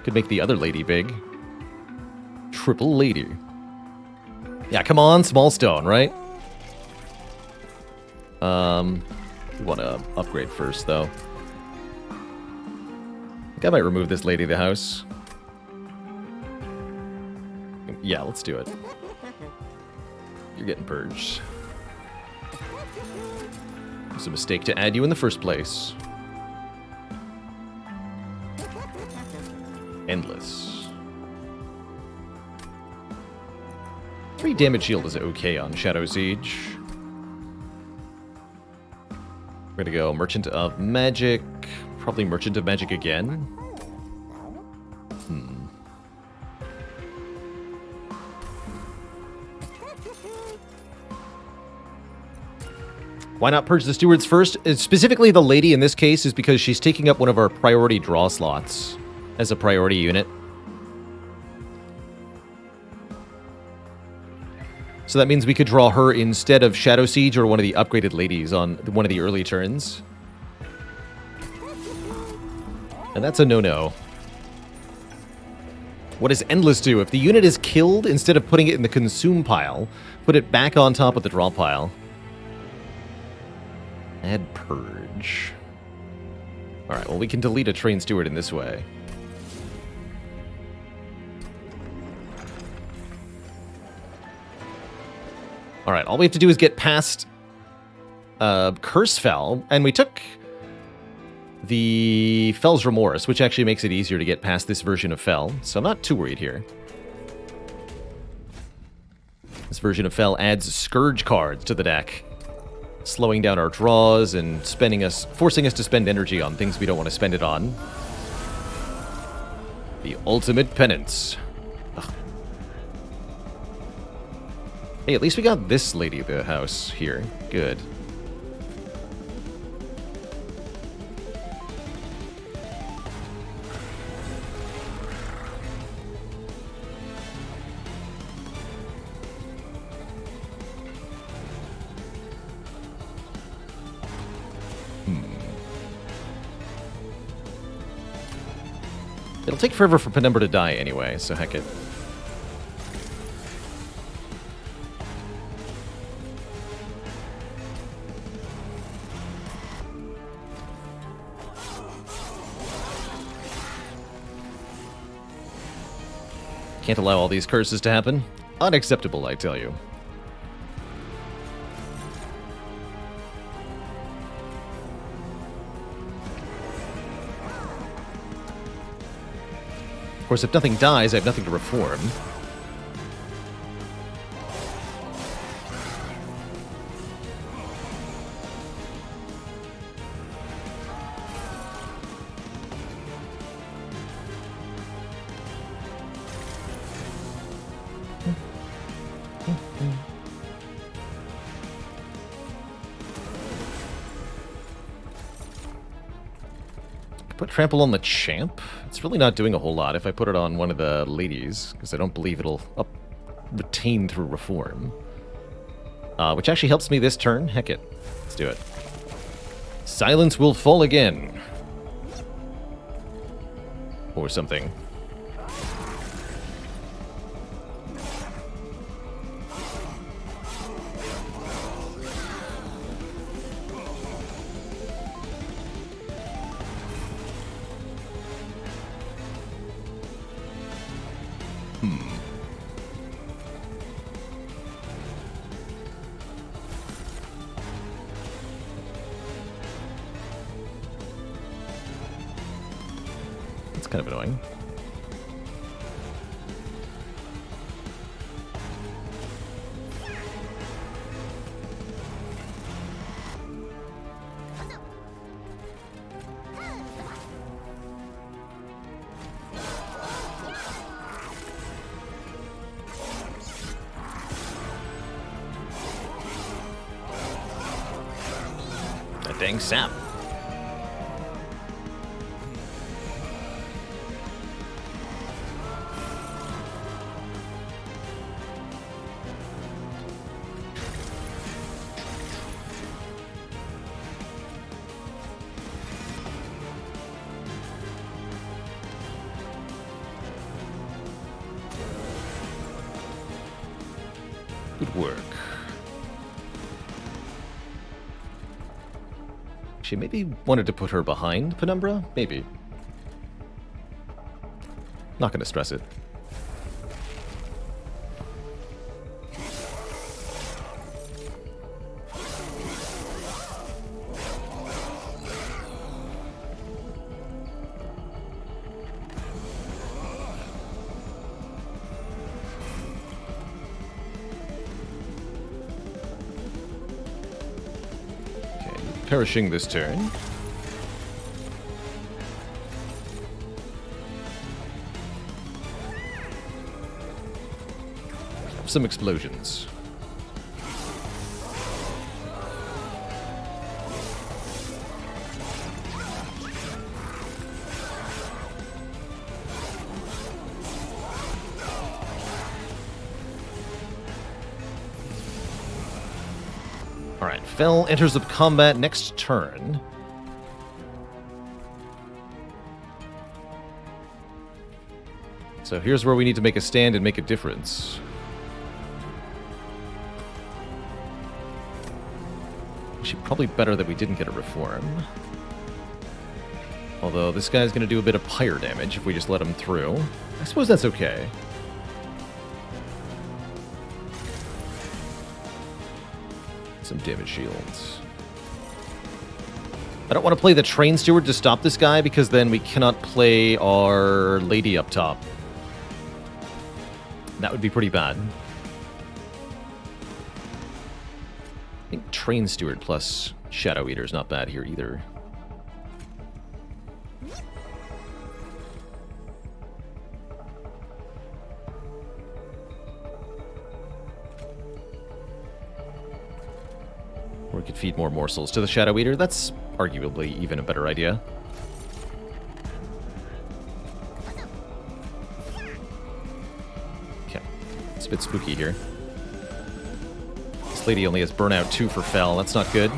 Could make the other lady big. Triple lady. Yeah, come on, small stone, right? We want to upgrade first, though. I think I might remove this lady of the house. Yeah, let's do it. You're getting purged. It was a mistake to add you in the first place. Endless. Every damage shield is okay on Shadow Siege. We're gonna go Merchant of Magic. Probably Merchant of Magic again. Why not purge the stewards first? Specifically, the lady in this case is because she's taking up one of our priority draw slots as a priority unit. So that means we could draw her instead of Shadow Siege or one of the upgraded ladies on one of the early turns. And that's a no-no. What does Endless do? If the unit is killed, instead of putting it in the consume pile, put it back on top of the draw pile. Add Purge. Alright, well we can delete a Trained Steward in this way. Alright, all we have to do is get past Curse Fel, and we took the Fel's Remorse, which actually makes it easier to get past this version of Fel, so I'm not too worried here. This version of Fel adds Scourge cards to the deck, slowing down our draws and forcing us to spend energy on things we don't want to spend it on. The ultimate penance. Ugh. Hey, at least we got this lady of the house here. Good. It'll take forever for Penumbra to die anyway, so heck it. Can't allow all these curses to happen. Unacceptable, I tell you. Of course, if nothing dies, I have nothing to reform. Put Trample on the Champ. It's really not doing a whole lot if I put it on one of the ladies, because I don't believe it'll retain through Reform. Which actually helps me this turn. Heck it. Let's do it. Silence will fall again. Or something. That's kind of annoying. That dang sap. Good work. She maybe wanted to put her behind Penumbra? Maybe. Not gonna stress it. perishing this turn. Some explosions. Alright, Fel enters the combat next turn. So here's where we need to make a stand and make a difference. Actually, probably better that we didn't get a reform. Although this guy's going to do a bit of pyre damage if we just let him through. I suppose that's okay. Some damage shields. I don't want to play the Train Steward to stop this guy because then we cannot play our lady up top. That would be pretty bad. I think Train Steward plus Shadow Eater is not bad here either. Or we could feed more morsels to the Shadow Eater. That's arguably even a better idea. Okay. It's a bit spooky here. This lady only has Burnout 2 for Fel. That's not good.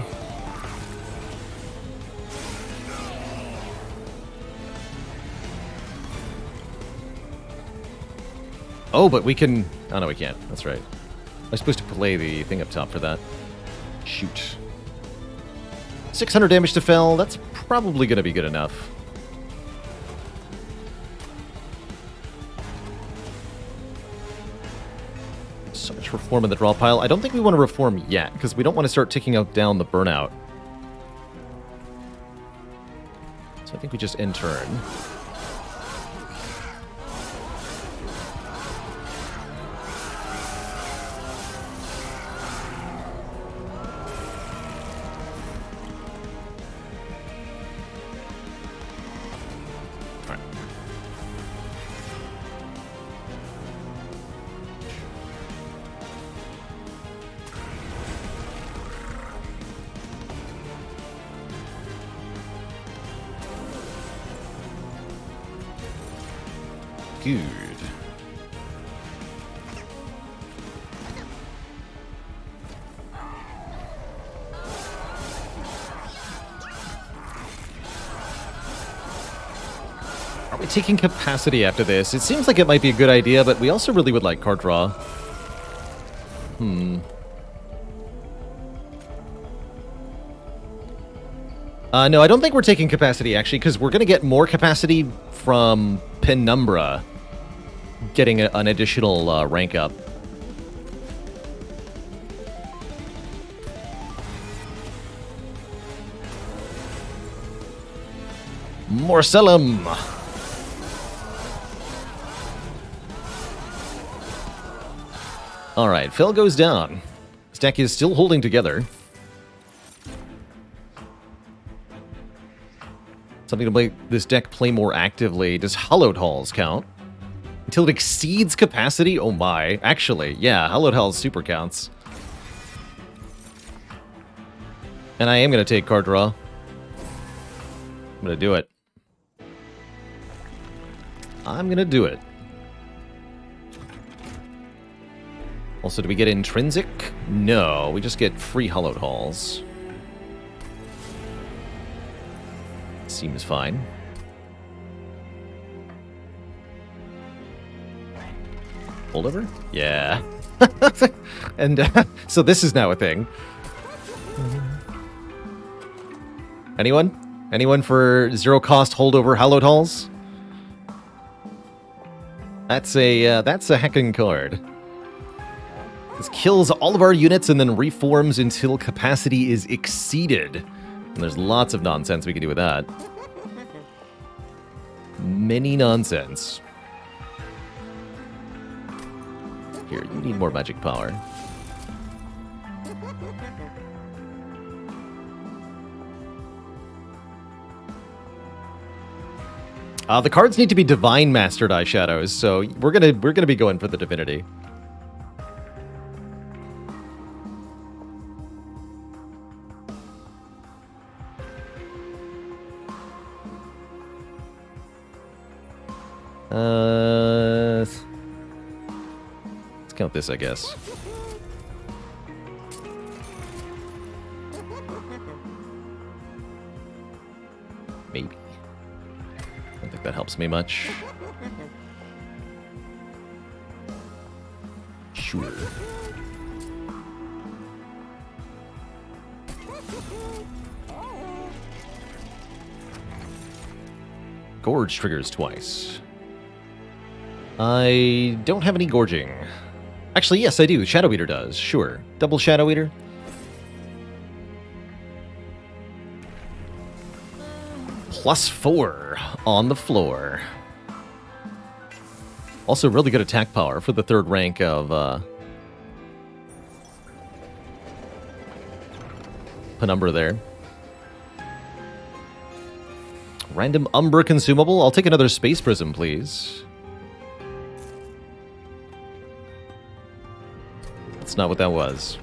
Oh, but we can... Oh, no, we can't. That's right. I'm supposed to play the thing up top for that. Shoot. 600 damage to Fel. That's probably going to be good enough. So much reform in the draw pile. I don't think we want to reform yet, because we don't want to start ticking out down the burnout. So I think we just end turn. Good. Are we taking capacity after this? It seems like it might be a good idea, but we also really would like card draw. No, I don't think we're taking capacity, actually, because we're going to get more capacity from Penumbra getting an additional rank up. Morcellum! Alright, Fel goes down. This deck is still holding together. Something to make this deck play more actively. Does Hallowed Halls count? Until it exceeds capacity? Oh my. Actually, yeah, Hallowed Halls super counts. And I am going to take card draw. I'm going to do it. I'm going to do it. Also, do we get intrinsic? No, we just get free Hallowed Halls. Seems fine. Holdover? Yeah. And so this is now a thing. Anyone? Anyone for zero cost holdover Hallowed Halls? That's a heckin' card. This kills all of our units and then reforms until capacity is exceeded. And there's lots of nonsense we can do with that. Many nonsense. Here, you need more magic power. The cards need to be Divine Mastered Eyeshadows, so we're gonna be going for the Divinity. Let's count this, I guess. Maybe. I don't think that helps me much. Sure. Gorge triggers twice. I don't have any gorging. Actually, yes, I do. Shadow Eater does. Sure. Double Shadow Eater. +4 on the floor. Also, really good attack power for the 3rd rank of Penumbra there. Random Umbra consumable. I'll take another Space Prism, please. That's not what that was.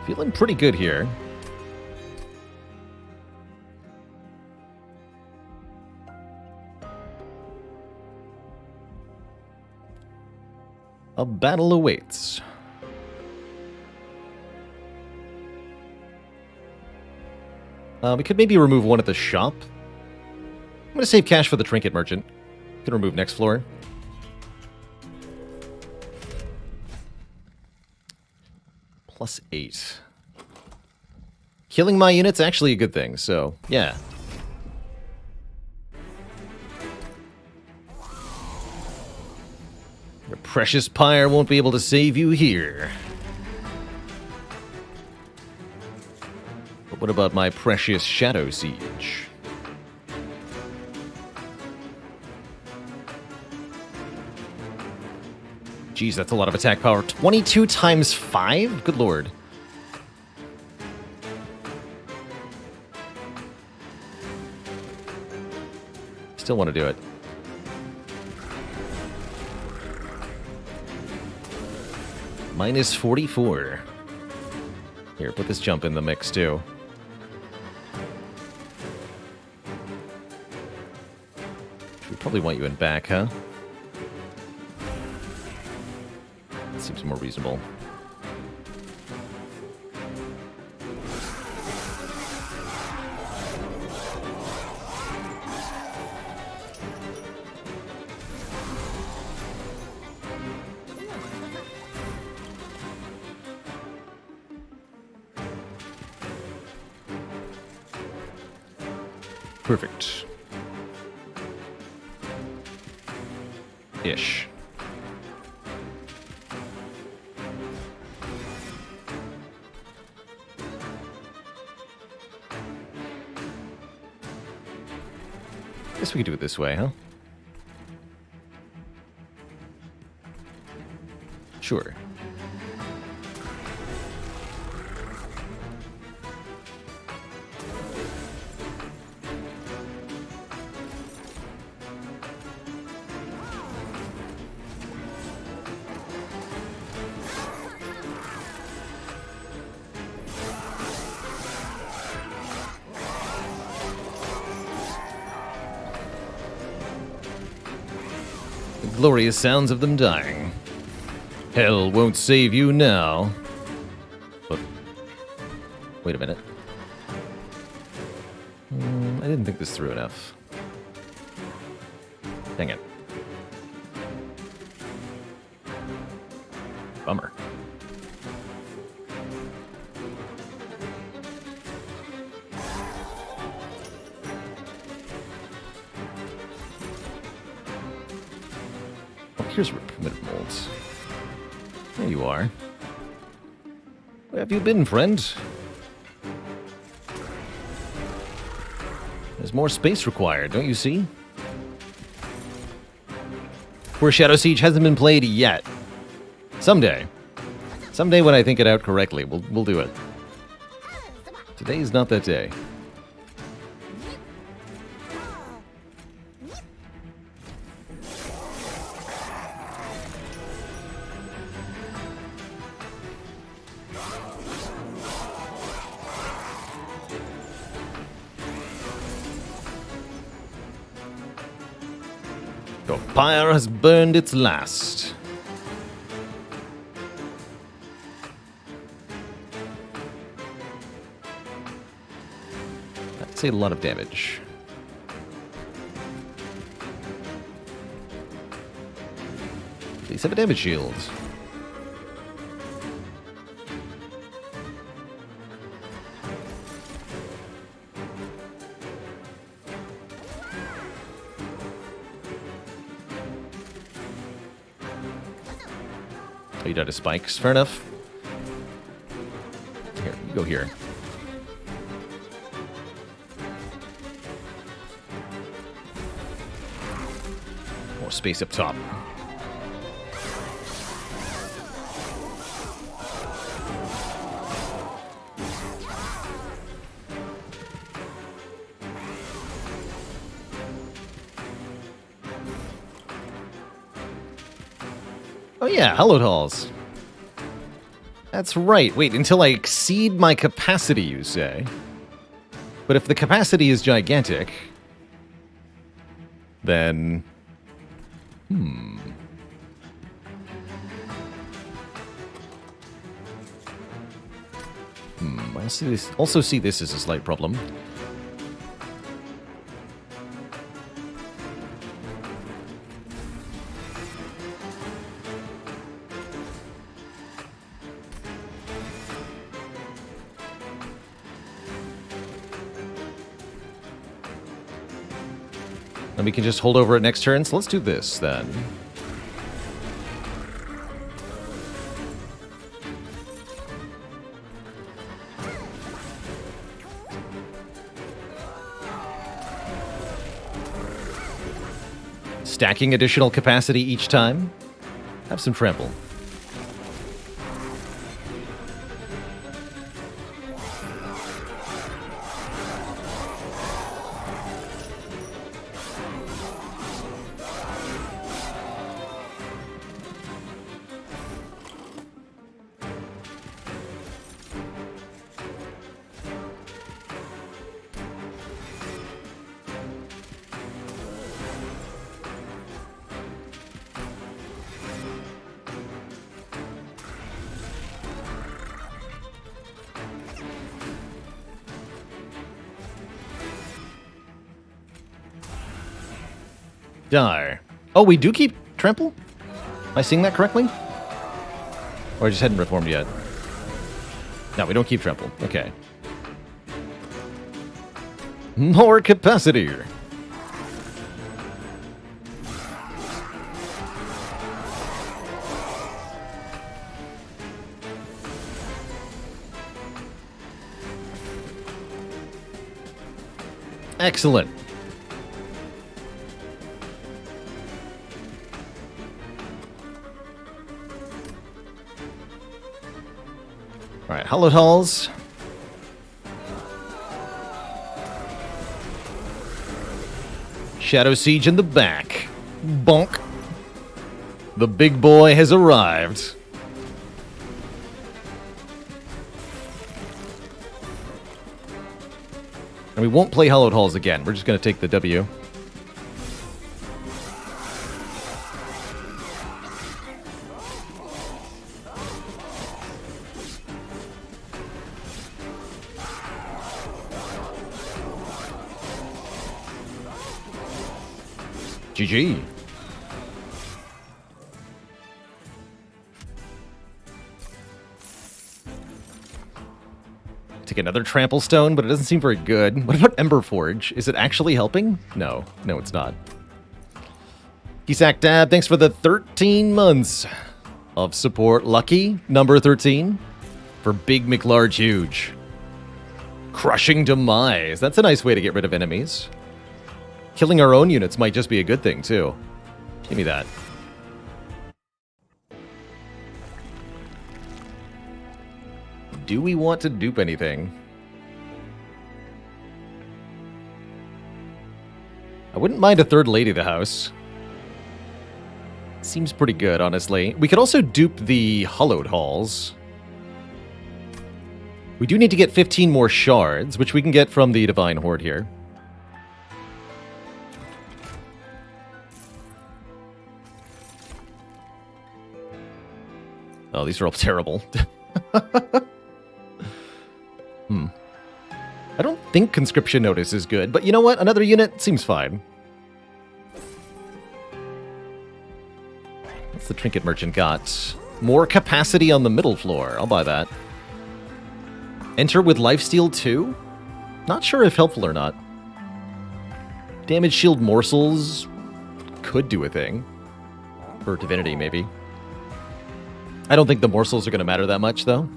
Feeling pretty good here. A battle awaits. We could maybe remove one at the shop. I'm going to save cash for the Trinket Merchant. Can remove next floor. +8. Killing my unit's actually a good thing, so yeah. Your precious pyre won't be able to save you here. But what about my precious Shadow Siege? Jeez, that's a lot of attack power. 22 times 5? Good lord. Still want to do it. -44. Here, put this jump in the mix, too. We probably want you in back, huh? That seems more reasonable. Perfect. Ish. Guess we could do it this way, huh? Sure. Glorious sounds of them dying. Hell won't save you now. But wait a minute. I didn't think this through enough. Dang it. Bummer. Here's primitive molds. There you are. Where have you been, friend? There's more space required, don't you see? where Shadow Siege hasn't been played yet. Someday. Someday when I think it out correctly, we'll do it. Today is not that day. The fire has burned its last. That's a lot of damage. Please have a damage shield. Oh, you died to spikes. Fair enough. Here, you go here. More space up top. Oh yeah, hallowed halls. That's right. Wait, until I exceed my capacity, you say? But if the capacity is gigantic, then... I also see this as a slight problem. And we can just hold over it next turn, so let's do this then. Stacking additional capacity each time. Have some trample. Die. Oh, we do keep trample? Am I seeing that correctly? Or I just hadn't reformed yet? No, we don't keep trample. Okay. More capacity. Excellent. All right, hallowed halls. Shadow Siege in the back. Bonk. The big boy has arrived. And we won't play hallowed halls again. We're just going to take the W. GG. Take another trample stone, but it doesn't seem very good. What about Ember Forge? Is it actually helping? No, it's not. Kisak Dab, thanks for the 13 months of support. Lucky, number 13, for Big McLarge Huge. Crushing Demise. That's a nice way to get rid of enemies. Killing our own units might just be a good thing, too. Give me that. Do we want to dupe anything? I wouldn't mind a third lady of the house. Seems pretty good, honestly. We could also dupe the hollowed halls. We do need to get 15 more shards, which we can get from the Divine Horde here. Oh, these are all terrible. I don't think Conscription Notice is good, but you know what? Another unit seems fine. What's the Trinket Merchant got? More capacity on the middle floor. I'll buy that. Enter with Lifesteal 2? Not sure if helpful or not. Damage Shield Morsels could do a thing. For Divinity, maybe. I don't think the morsels are going to matter that much, though.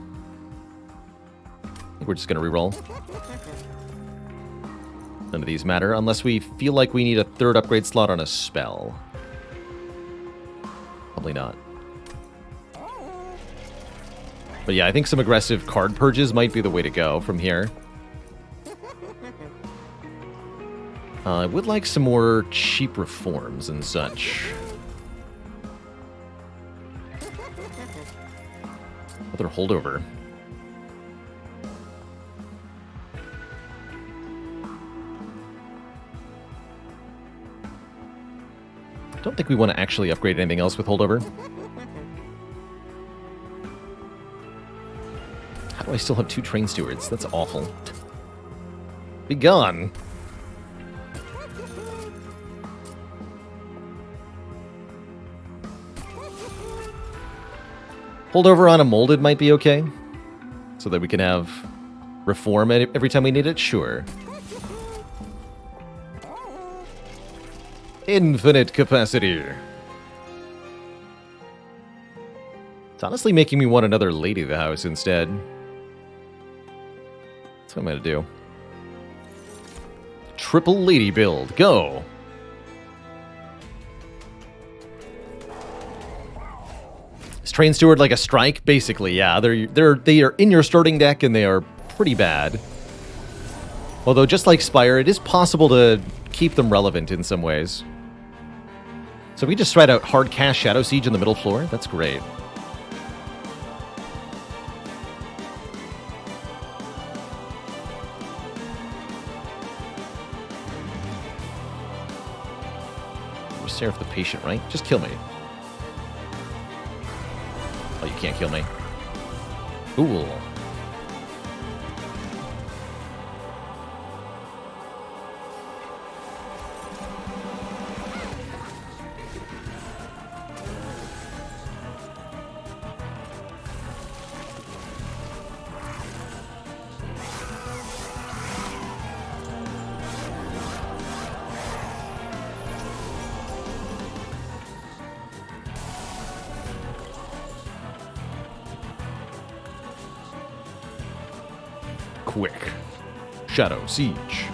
I think we're just going to reroll. None of these matter, unless we feel like we need a third upgrade slot on a spell. Probably not. But yeah, I think some aggressive card purges might be the way to go from here. I would like some more cheap reforms and such. Another holdover. I don't think we want to actually upgrade anything else with holdover. How do I still have 2 train stewards? That's awful. Be gone. Holdover on a molded might be okay. So that we can have reform every time we need it? Sure. Infinite capacity. It's honestly making me want another lady of the house instead. That's what I'm going to do. Triple lady build. Go. Is Train Steward like a strike? Basically, yeah. They are in your starting deck and they are pretty bad. Although, just like Spire, it is possible to keep them relevant in some ways. So we just tried out hard cast Shadow Siege in the middle floor. That's great. We're Seraph the Patient, right? Just kill me. Oh, you can't kill me. Cool. Quick. Shadow Siege.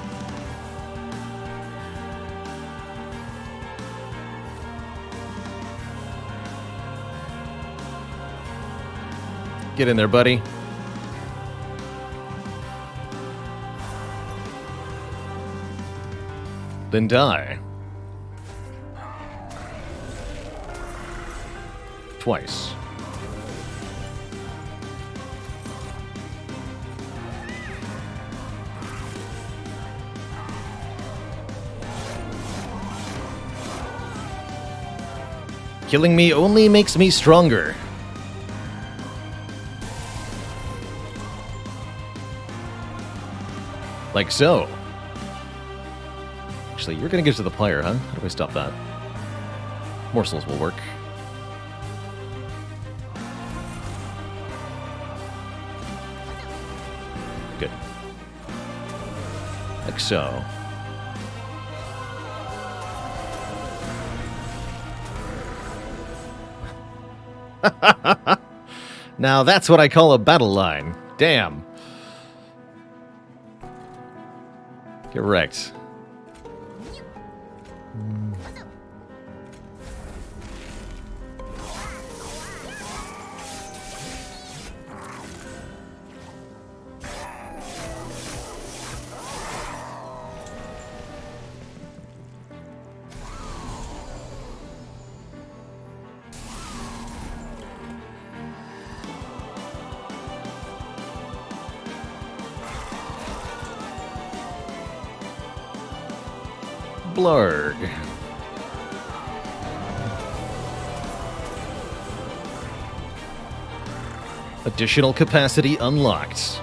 Get in there, buddy. Then die. Twice. Killing me only makes me stronger. Like so. Actually, you're gonna get to the player, huh? How do I stop that? Morsels will work. Good. Like so. Now that's what I call a battle line. Damn. Correct. Blarg. Additional capacity unlocked.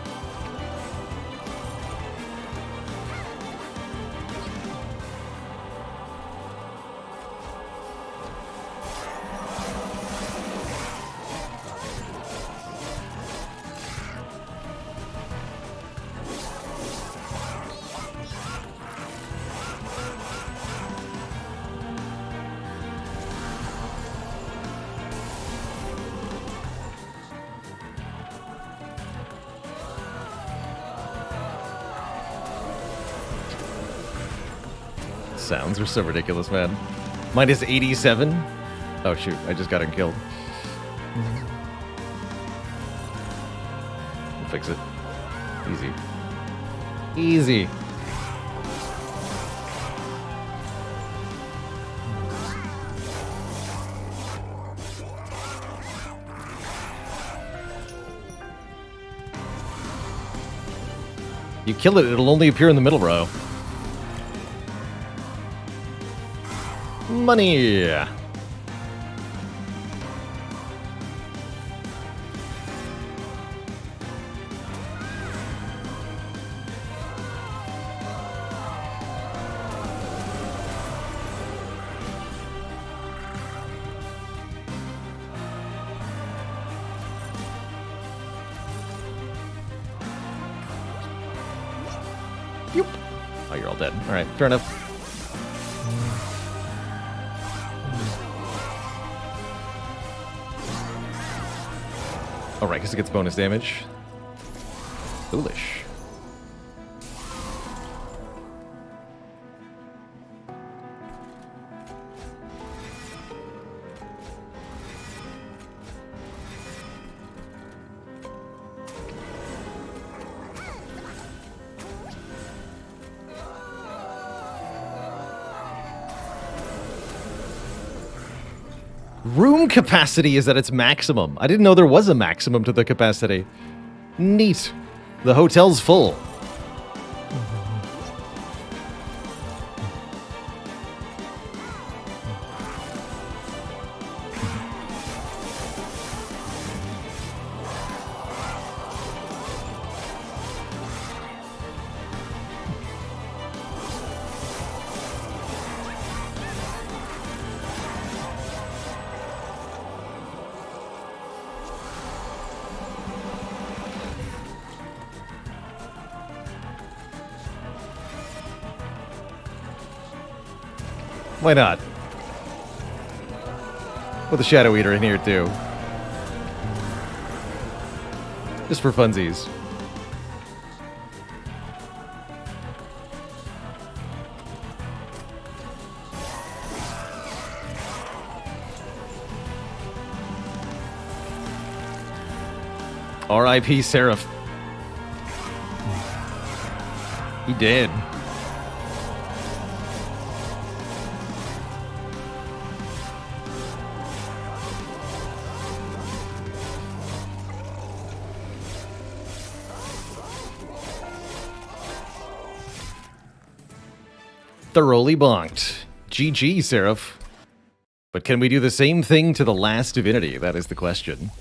Sounds are so ridiculous, man. Mine is 87. Oh shoot, I just got him killed. We'll fix it. Easy. Easy. You kill it, it'll only appear in the middle row. Money! Yoop. Oh, you're all dead. Alright, fair enough. Alright, because it gets bonus damage. Foolish. Room capacity is at its maximum. I didn't know there was a maximum to the capacity. Neat. The hotel's full. Why not? With a Shadow Eater in here, too. Just for funsies. R.I.P. Seraph. He did. Thoroughly bonked. GG, Seraph. But can we do the same thing to the last divinity? That is the question.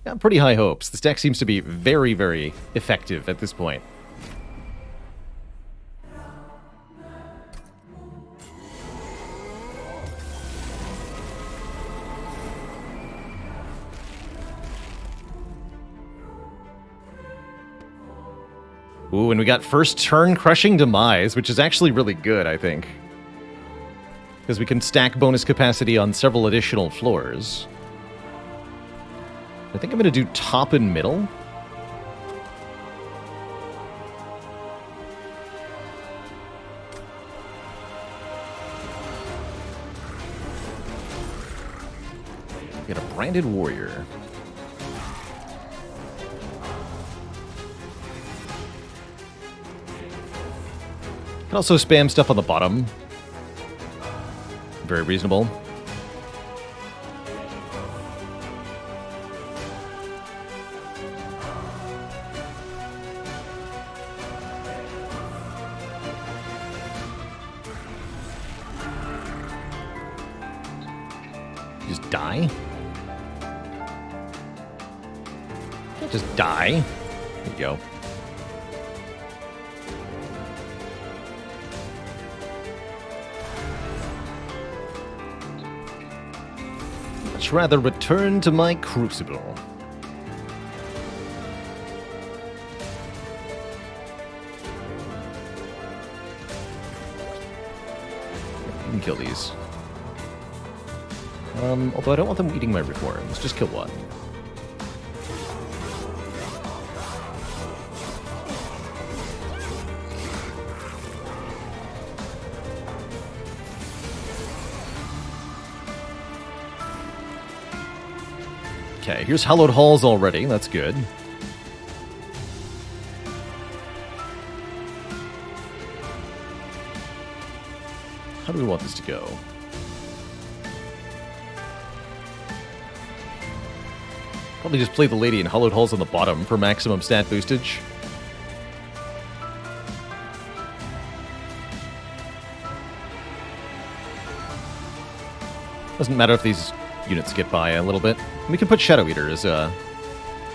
Yeah, pretty high hopes. This deck seems to be very, very effective at this point. Ooh, and we got first turn Crushing Demise, which is actually really good, I think. Because we can stack bonus capacity on several additional floors. I think I'm going to do top and middle. Get a Branded Warrior. Can also spam stuff on the bottom. Very reasonable. Just die? Can't just die. There you go. Much rather return to my crucible. You can kill these. Although I don't want them eating my reforms. Just kill one. Okay, here's hallowed halls already. That's good. How do we want this to go? Probably just play the lady in hallowed halls on the bottom for maximum stat boostage. Doesn't matter if these units get by a little bit. We can put Shadow Eater as a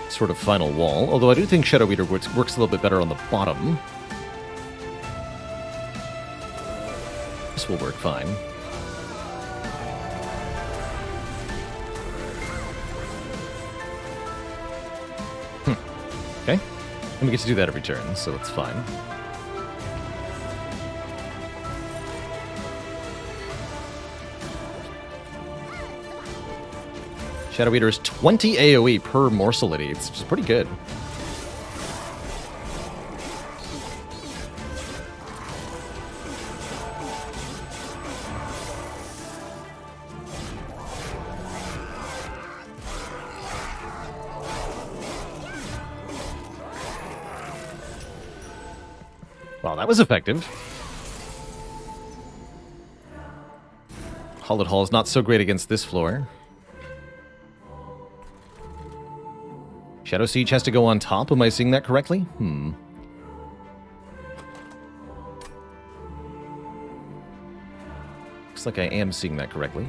sort of final wall, although I do think Shadow Eater works a little bit better on the bottom. This will work fine. Okay. And we get to do that every turn, so that's fine. Shadow Eater is 20 AoE per morsel it eats, which is pretty good. Well, that was effective. Hollowed Hall is not so great against this floor. Shadow Siege has to go on top. Am I seeing that correctly? Looks like I am seeing that correctly.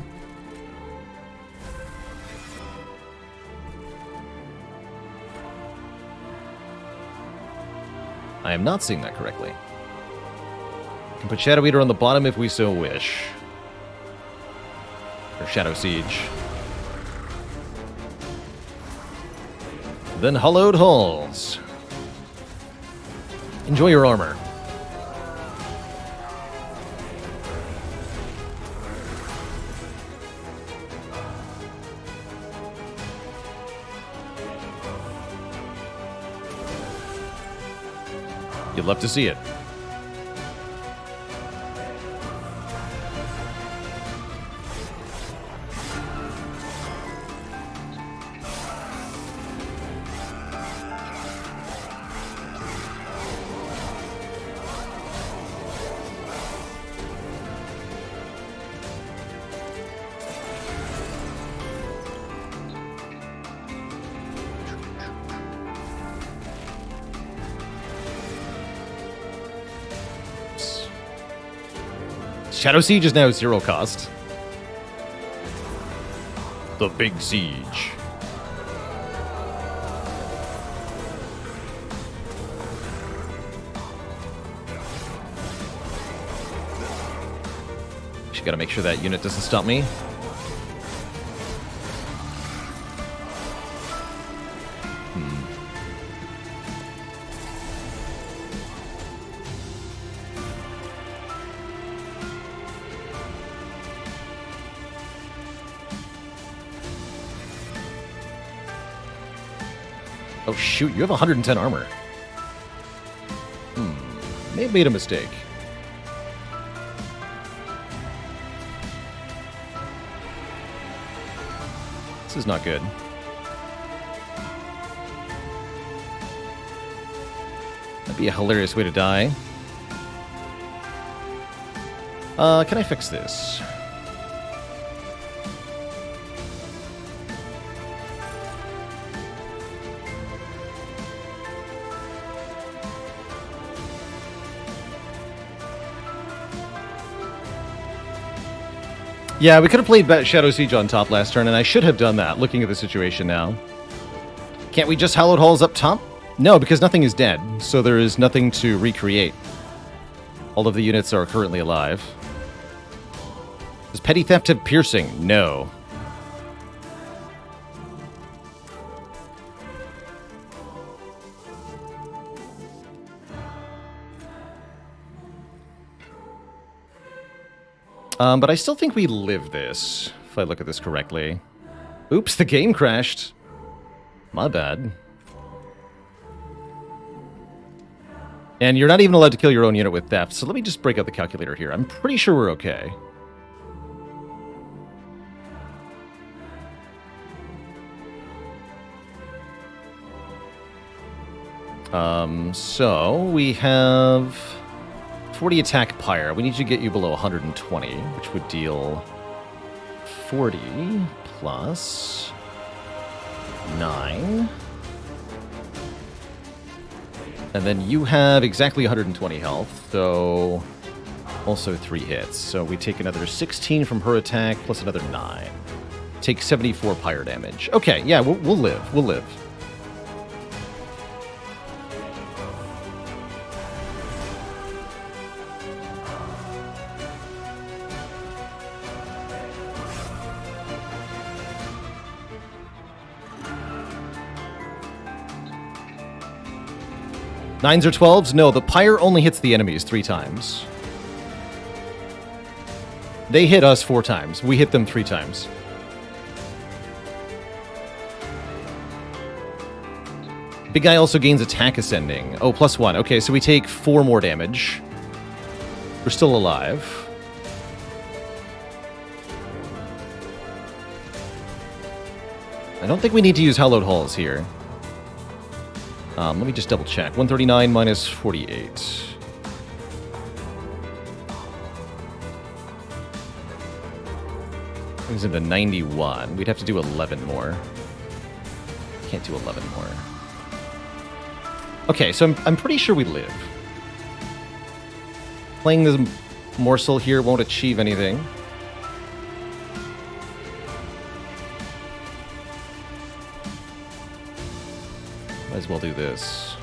I am not seeing that correctly. We can put Shadow Eater on the bottom if we so wish. Or Shadow Siege. Then Hollowed Halls. Enjoy your armor. You'd love to see it. Shadow Siege is now 0 cost. The Big Siege. Just gotta make sure that unit doesn't stop me. Oh shoot, you have 110 armor. May have made a mistake. This is not good. That'd be a hilarious way to die. Can I fix this? Yeah, we could have played Shadow Siege on top last turn, and I should have done that, looking at the situation now. Can't we just Hallowed Halls up top? No, because nothing is dead, so there is nothing to recreate. All of the units are currently alive. Does Petty Theft have piercing? No. But I still think we live this, if I look at this correctly. Oops, the game crashed. My bad. And you're not even allowed to kill your own unit with theft, so let me just break out the calculator here. I'm pretty sure we're okay. So we have 40 attack Pyre. We need to get you below 120, which would deal 40 plus 9. And then you have exactly 120 health, so also 3 hits. So we take another 16 from her attack, plus another 9. Take 74 Pyre damage. Okay, yeah, we'll live. We'll live. Nines or 12s? No, the Pyre only hits the enemies 3 times. They hit us 4 times. We hit them 3 times. Big guy also gains attack ascending. Oh, +1. Okay, so we take 4 more damage. We're still alive. I don't think we need to use Hallowed Halls here. Let me just double check. 139 minus 48. Brings him to 91. We'd have to do 11 more. Can't do 11 more. Okay, so I'm pretty sure we live. Playing this morsel here won't achieve anything. Might as well do this.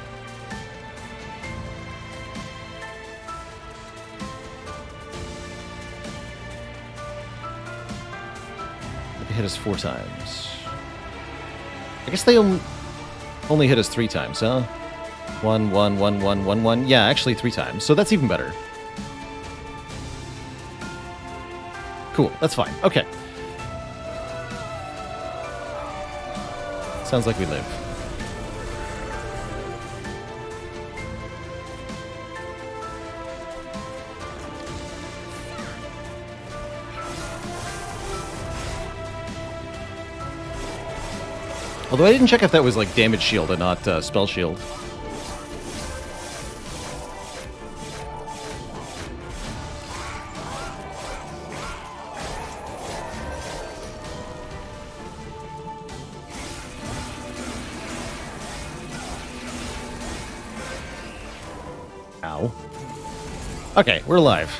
They hit us 4 times. I guess they only hit us 3 times, huh? 1, 1, 1, 1, 1, 1. Yeah, actually 3 times. So that's even better. Cool, that's fine. Okay. Sounds like we live. Although I didn't check if that was like damage shield and not spell shield. Ow. Okay, we're alive.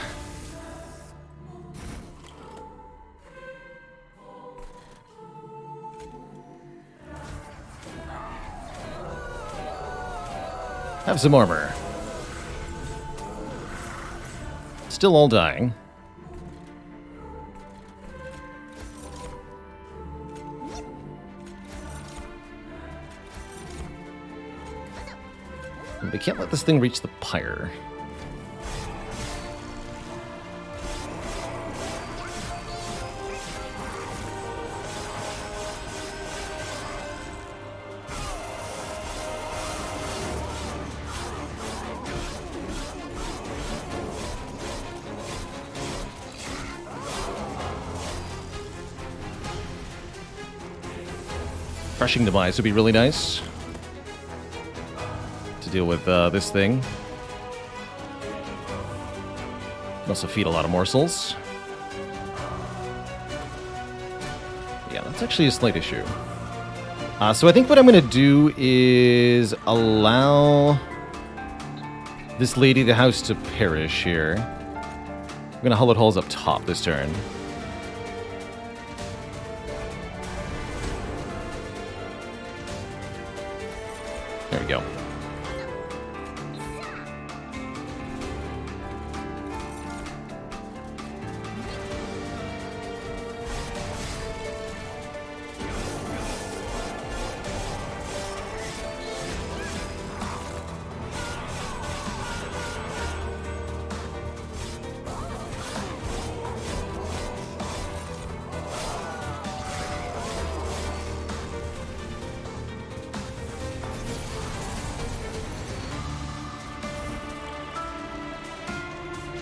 Have some armor. Still all dying. We can't let this thing reach the pyre. Crushing demise would be really nice to deal with this thing. Also feed a lot of morsels. Yeah, that's actually a slight issue. So I think what I'm going to do is allow this lady the house to perish here. I'm going to Hallowed Halls up top this turn. There we go.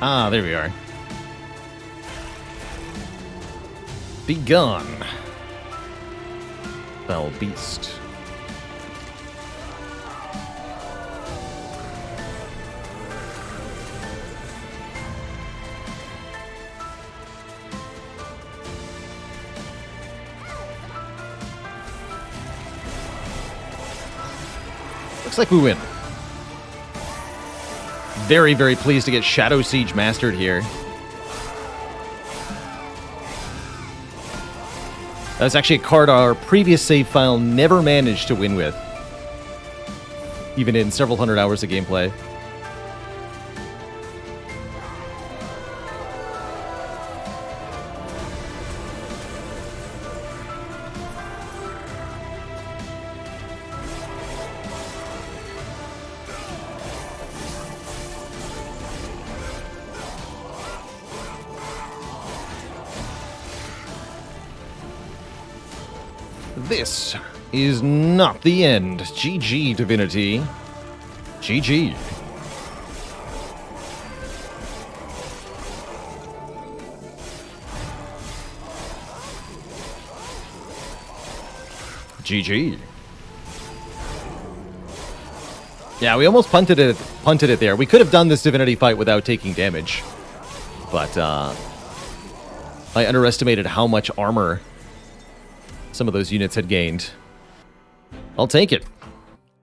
Ah, there we are. Be gone, foul beast. Looks like we win. Very, very pleased to get Shadow Siege mastered here. That's actually a card our previous save file never managed to win with, even in several hundred hours of gameplay. This is not the end. GG, Divinity. GG. GG. Yeah, we almost punted it there. We could have done this Divinity fight without taking damage, but I underestimated how much armor some of those units had gained. I'll take it.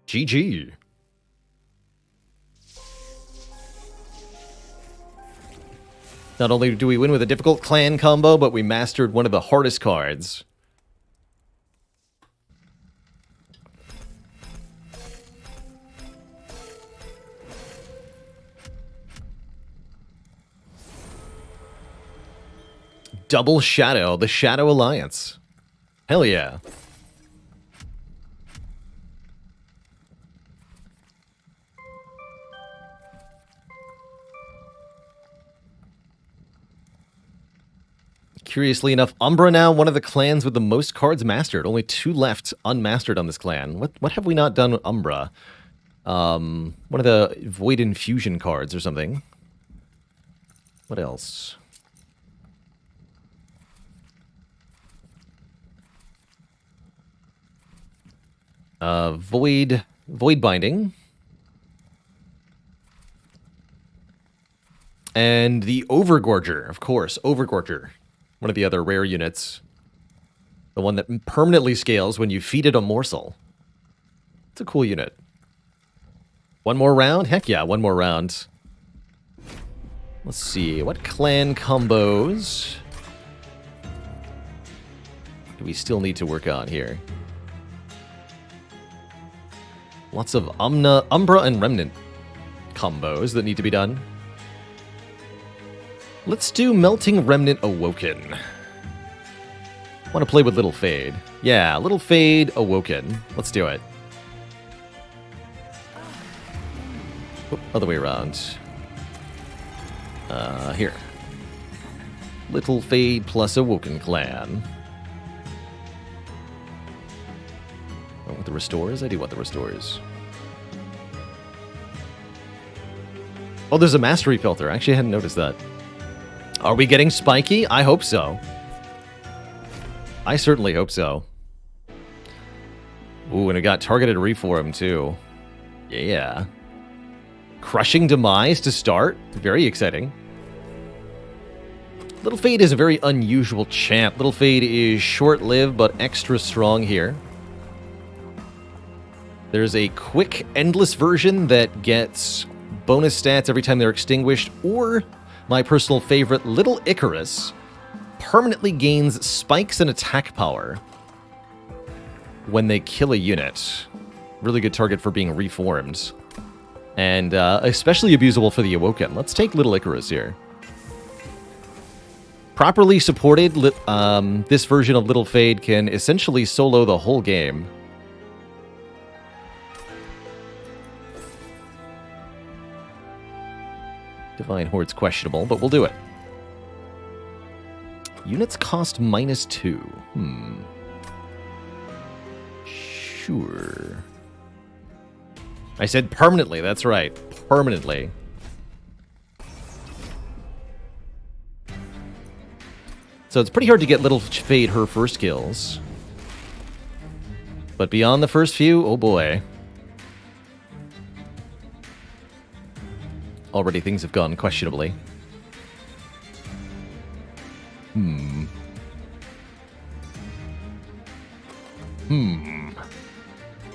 GG. Not only do we win with a difficult clan combo, but we mastered one of the hardest cards. Double Shadow, the Shadow Alliance. Hell yeah. Curiously enough, Umbra now one of the clans with the most cards mastered. Only 2 left unmastered on this clan. What have we not done with Umbra? One of the Void Infusion cards or something. What else? Void Binding. And the Overgorger, of course, Overgorger. One of the other rare units. The one that permanently scales when you feed it a morsel. It's a cool unit. One more round? Heck yeah, one more round. Let's see, what clan combos do we still need to work on here? Lots of Umbra and Remnant combos that need to be done. Let's do Melting Remnant Awoken. Want to play with Little Fade. Yeah, Little Fade Awoken. Let's do it. Oop, other way around. Here. Little Fade plus Awoken Clan. Want the restores? I do want the restores. Oh, there's a mastery filter. Actually, I hadn't noticed that. Are we getting spiky? I hope so. I certainly hope so. Ooh, and it got targeted reform too. Yeah. Crushing Demise to start. Very exciting. Little Fade is a very unusual champ. Little Fade is short-lived but extra strong here. There's a quick, endless version that gets bonus stats every time they're extinguished, or my personal favorite, Little Icarus, permanently gains spikes and attack power when they kill a unit. Really good target for being reformed. And especially abusable for the Awoken. Let's take Little Icarus here. Properly supported, this version of Little Fade can essentially solo the whole game. Divine Horde's questionable, but we'll do it. Units cost -2. Sure. I said permanently, that's right. Permanently. So it's pretty hard to get Little Fade her first kills. But beyond the first few, oh boy. Already things have gone questionably.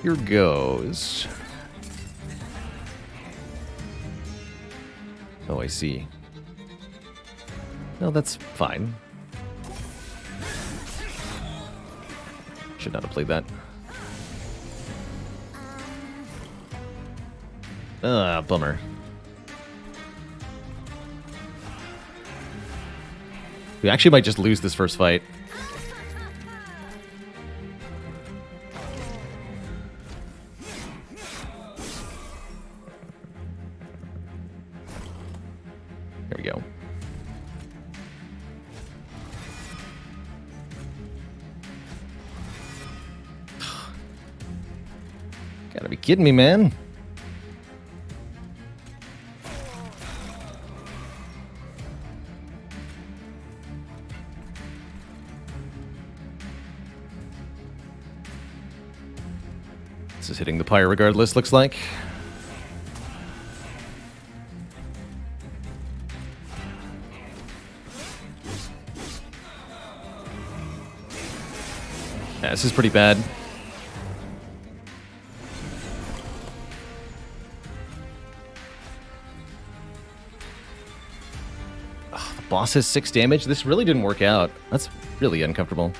Here goes. Oh, I see. No, that's fine. Should not have played that. Bummer. We actually might just lose this first fight. There we go. Gotta be kidding me, man. This is hitting the pyre regardless, looks like. Yeah, this is pretty bad. The boss has 6 damage. This really didn't work out. That's really uncomfortable.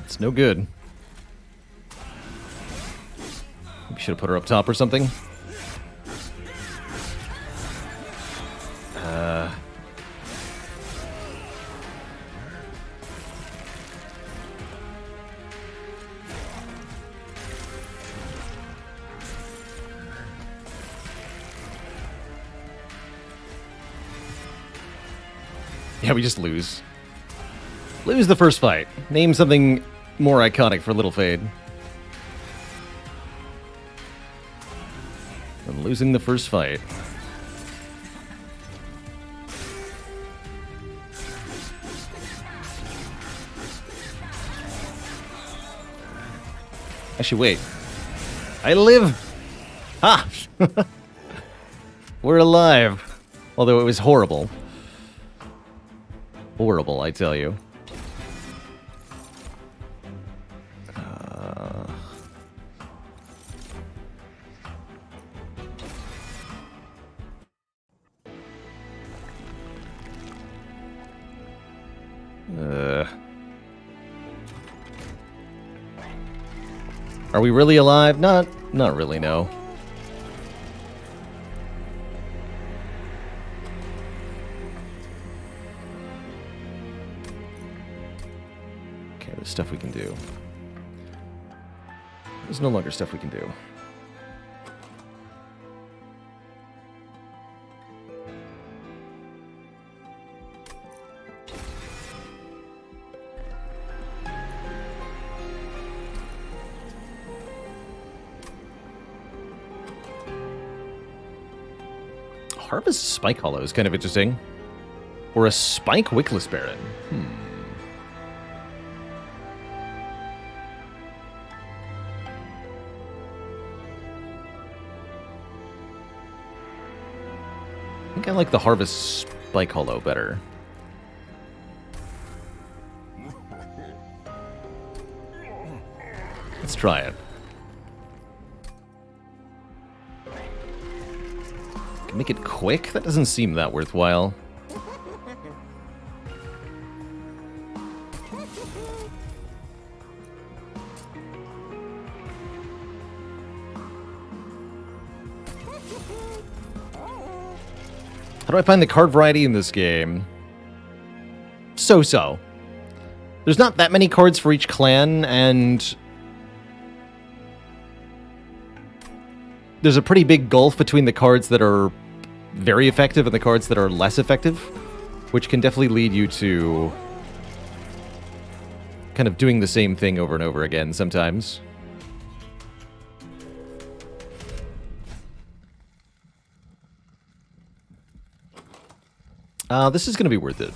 It's no good. We should have put her up top or something. Yeah, we just lose. Lose the first fight. Name something more iconic for Little Fade. I'm losing the first fight. Actually, wait. I live! Ha! We're alive. Although it was horrible. Horrible, I tell you. Are we really alive? Not really, no. Okay, there's stuff we can do. There's no longer stuff we can do. Harvest Spike Hollow is kind of interesting. Or a Spike Wickless Baron. I think I like the Harvest Spike Hollow better. Let's try it. Can make it quick? That doesn't seem that worthwhile. How do I find the card variety in this game? So-so. There's not that many cards for each clan, and there's a pretty big gulf between the cards that are very effective and the cards that are less effective, which can definitely lead you to kind of doing the same thing over and over again sometimes. This is going to be worth it.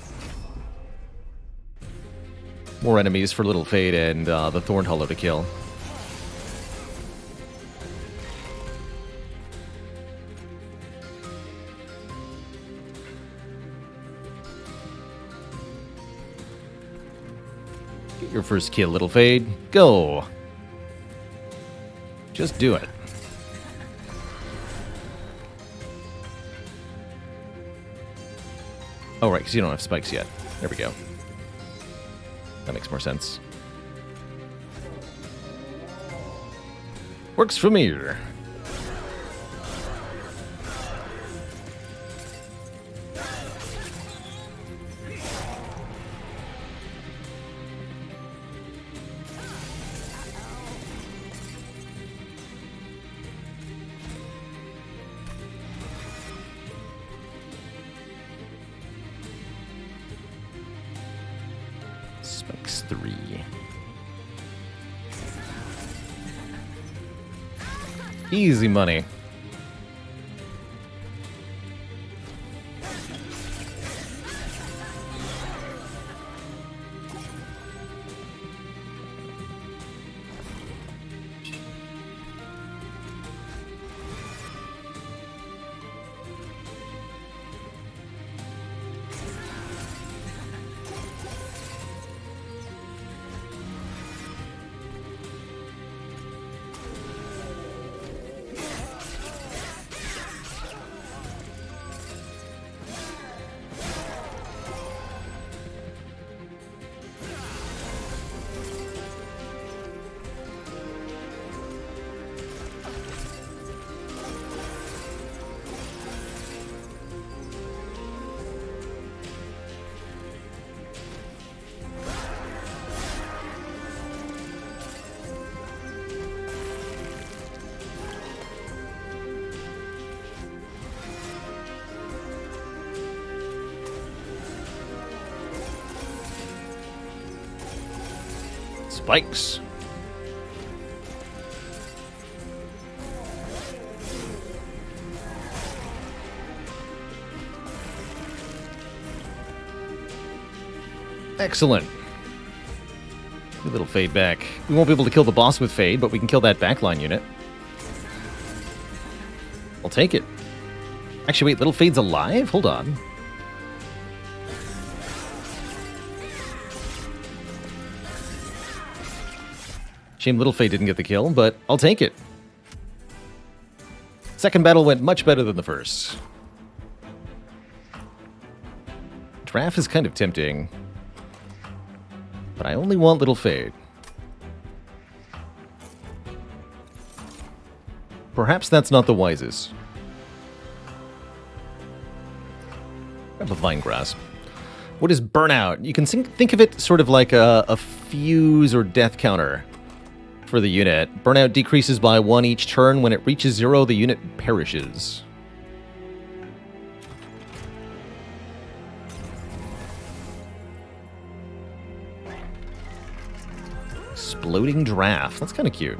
More enemies for Little Fade and the Thorn Hollow to kill. Get your first kill, Little Fade. Go! Just do it. Oh, right, because you don't have spikes yet. There we go. That makes more sense. Works for me. Spikes 3. Easy money. Spikes. Excellent. A little Fade back. We won't be able to kill the boss with Fade, but we can kill that backline unit. I'll take it. Actually, wait, Little Fade's alive? Hold on. Shame Little Fade didn't get the kill, but I'll take it. Second battle went much better than the first. Draft is kind of tempting, but I only want Little Fade. Perhaps that's not the wisest. Grab a Vine Grasp. What is Burnout? You can think of it sort of like a fuse or death counter for the unit. Burnout decreases by 1 each turn. When it reaches 0, the unit perishes. Exploding Draft. That's kind of cute.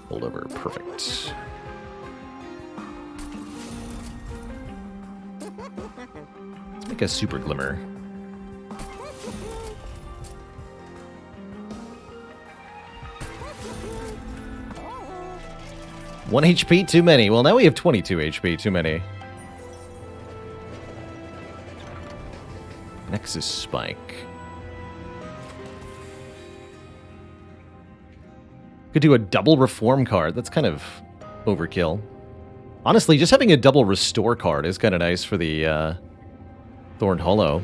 Holdover, perfect. Make a super glimmer. One HP too many. Well, now we have 22 HP too many. Nexus Spike. Could do a double reform card. That's kind of overkill. Honestly, just having a double restore card is kind of nice for the Thorned Hollow.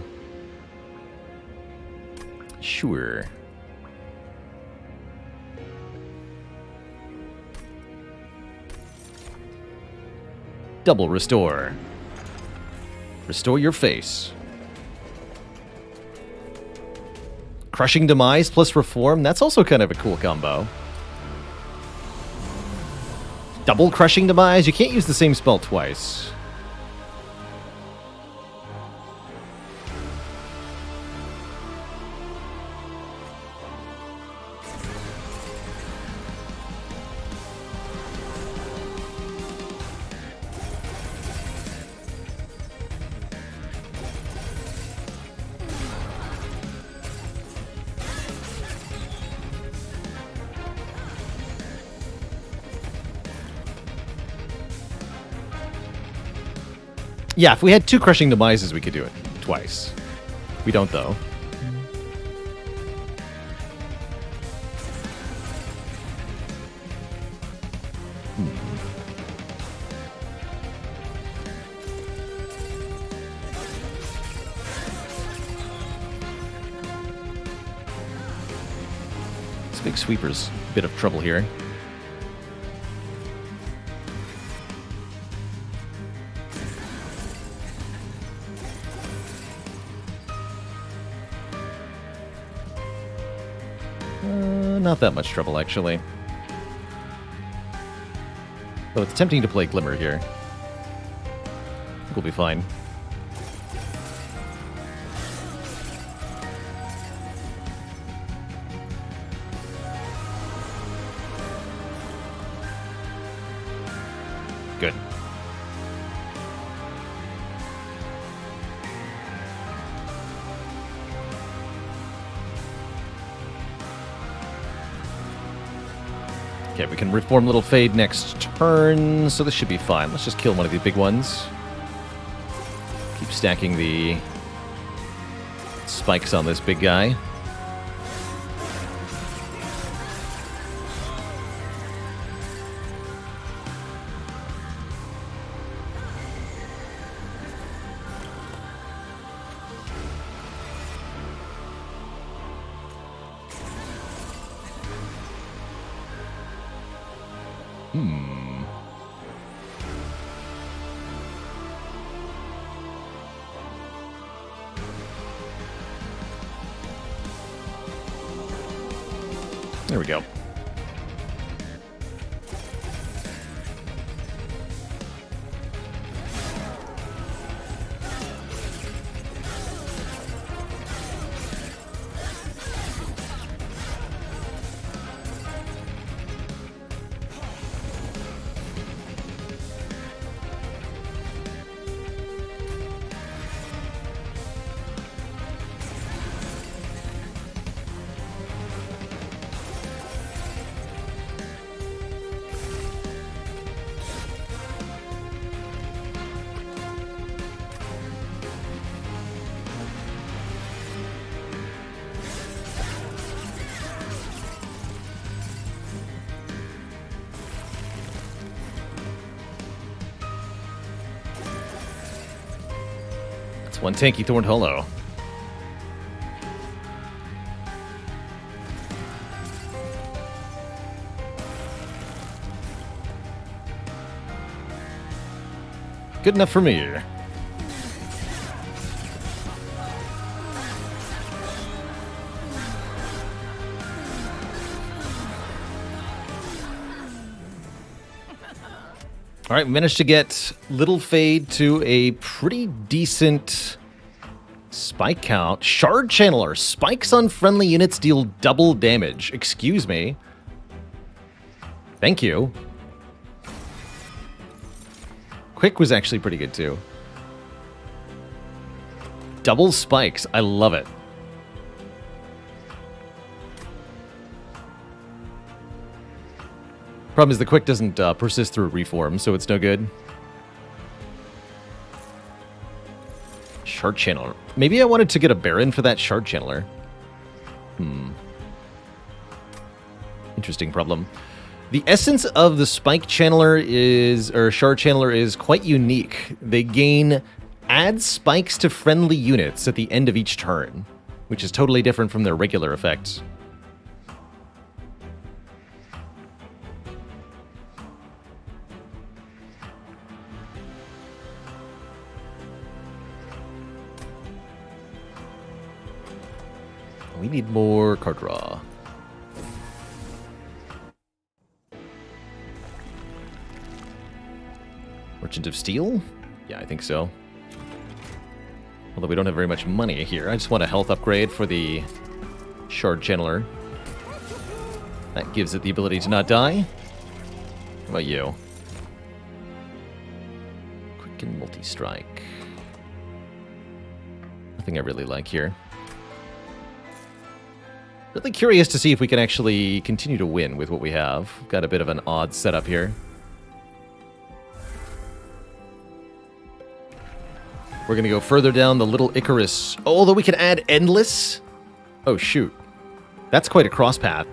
Sure. Double restore. Restore your face. Crushing Demise plus Reform, that's also kind of a cool combo. Double Crushing Demise, you can't use the same spell twice. Yeah, if we had 2 Crushing Demises, we could do it twice. We don't, though. This big sweeper's a bit of trouble here. Not that much trouble, actually. Though it's tempting to play Glimmer here. I think we'll be fine. Good. Okay, we can reform Little Fade next turn, so this should be fine. Let's just kill one of the big ones. Keep stacking the spikes on this big guy. There we go. One tanky Thorned Hollow. Good enough for me. All right, we managed to get Little Fade to a pretty decent spike count. Shard Channeler. Spikes on friendly units deal double damage. Excuse me. Thank you. Quick was actually pretty good, too. Double spikes. I love it. Problem is the quick doesn't persist through reform, so it's no good. Shard Channeler. Maybe I wanted to get a Baron for that Shard Channeler. Interesting problem. The essence of the Spike Channeler is, or Shard Channeler is quite unique. They gain add spikes to friendly units at the end of each turn, which is totally different from their regular effects. We need more card draw. Merchant of Steel? Yeah, I think so. Although we don't have very much money here. I just want a health upgrade for the Shard Channeler. That gives it the ability to not die. How about you? Quicken multi-strike. Nothing I really like here. Really curious to see if we can actually continue to win with what we have. Got a bit of an odd setup here. We're going to go further down the Little Icarus. Oh, although we can add Endless. Oh, shoot. That's quite a cross path.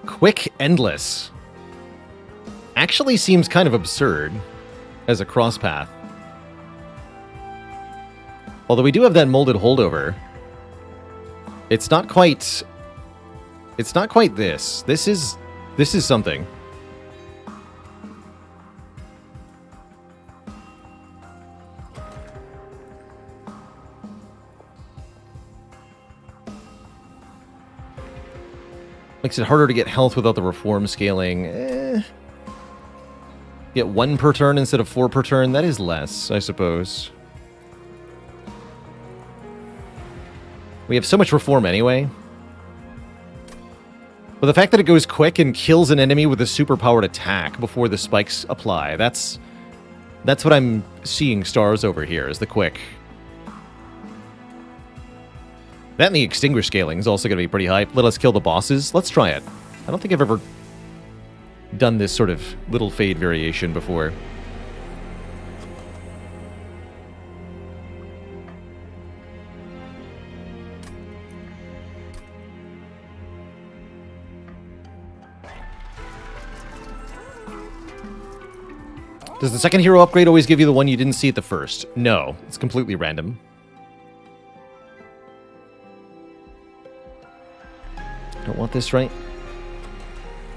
Quick Endless. Actually seems kind of absurd as a cross path. Although we do have that molded holdover. It's not quite... It's not quite this. This is something. Makes it harder to get health without the reform scaling. Get 1 per turn instead of 4 per turn. That is less, I suppose. We have so much reform anyway. But the fact that it goes quick and kills an enemy with a superpowered attack before the spikes apply, that's what I'm seeing stars over here, is the quick. That and the extinguish scaling is also going to be pretty hype. Let us kill the bosses. Let's try it. I don't think I've ever done this sort of little fade variation before. Does the second hero upgrade always give you the one you didn't see at the first? No, it's completely random. Don't want this, right?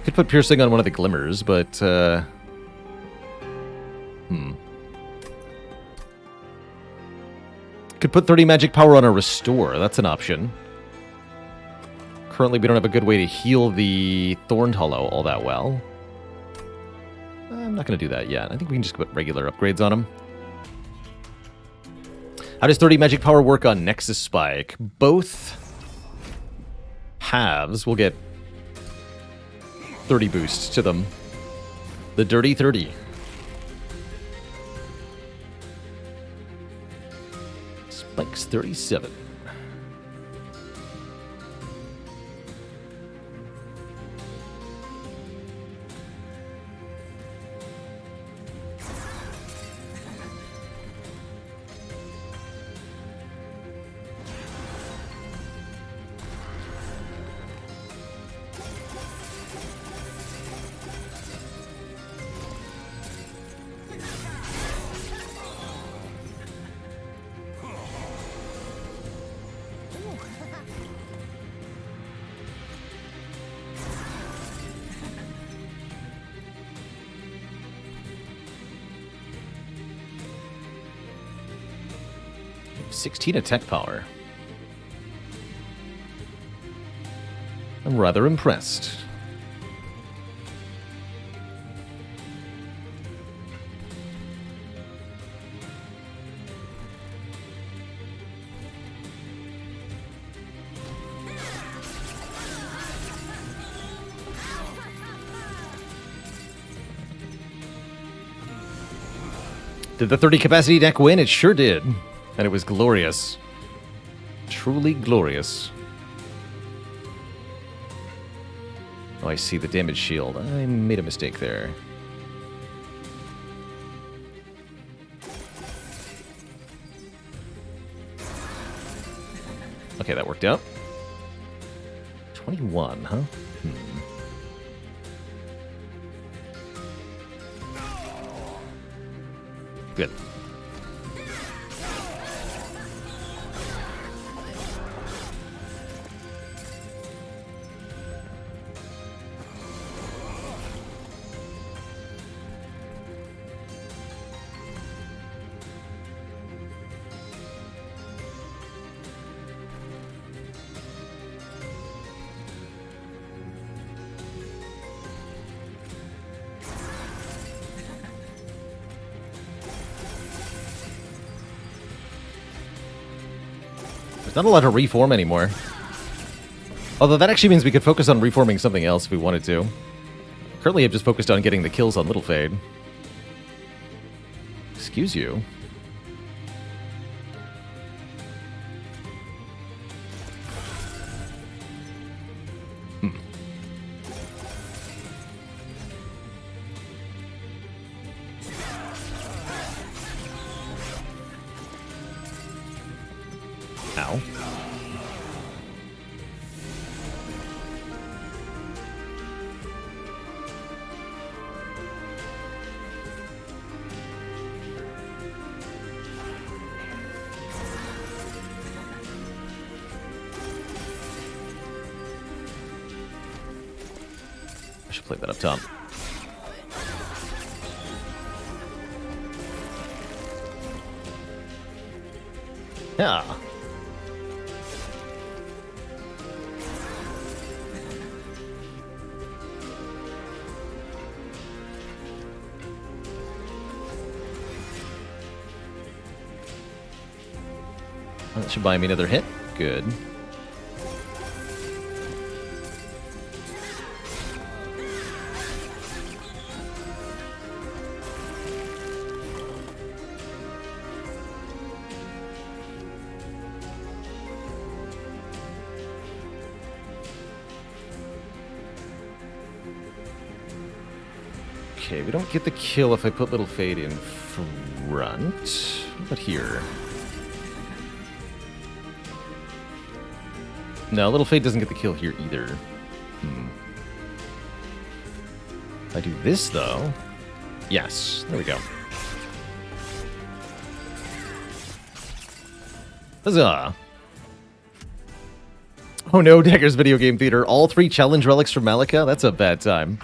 Could put piercing on one of the glimmers, but could put 30 magic power on a restore. That's an option. Currently, we don't have a good way to heal the Thorned Hollow all that well. I'm not going to do that yet. I think we can just put regular upgrades on them. How does 30 magic power work on Nexus Spike? Both halves will get 30 boosts to them. The dirty 30. Spike's 37. $16 attack power. I'm rather impressed. Did the 30 capacity deck win? It sure did. And it was glorious. Truly glorious. Oh, I see the damage shield. I made a mistake there. Okay, that worked out. 21, huh? Good. Not a lot to reform anymore. Although that actually means we could focus on reforming something else if we wanted to. Currently I've just focused on getting the kills on Little Fade. Excuse you. Ow. I should play that up top. Yeah. That should buy me another hit. Good. Okay, we don't get the kill if I put Little Fade in front. What about here? No, Little Fade doesn't get the kill here either. If I do this, though... Yes, there we go. Huzzah! Oh no, Dagger's Video Game Theater. All 3 challenge relics from Malika? That's a bad time.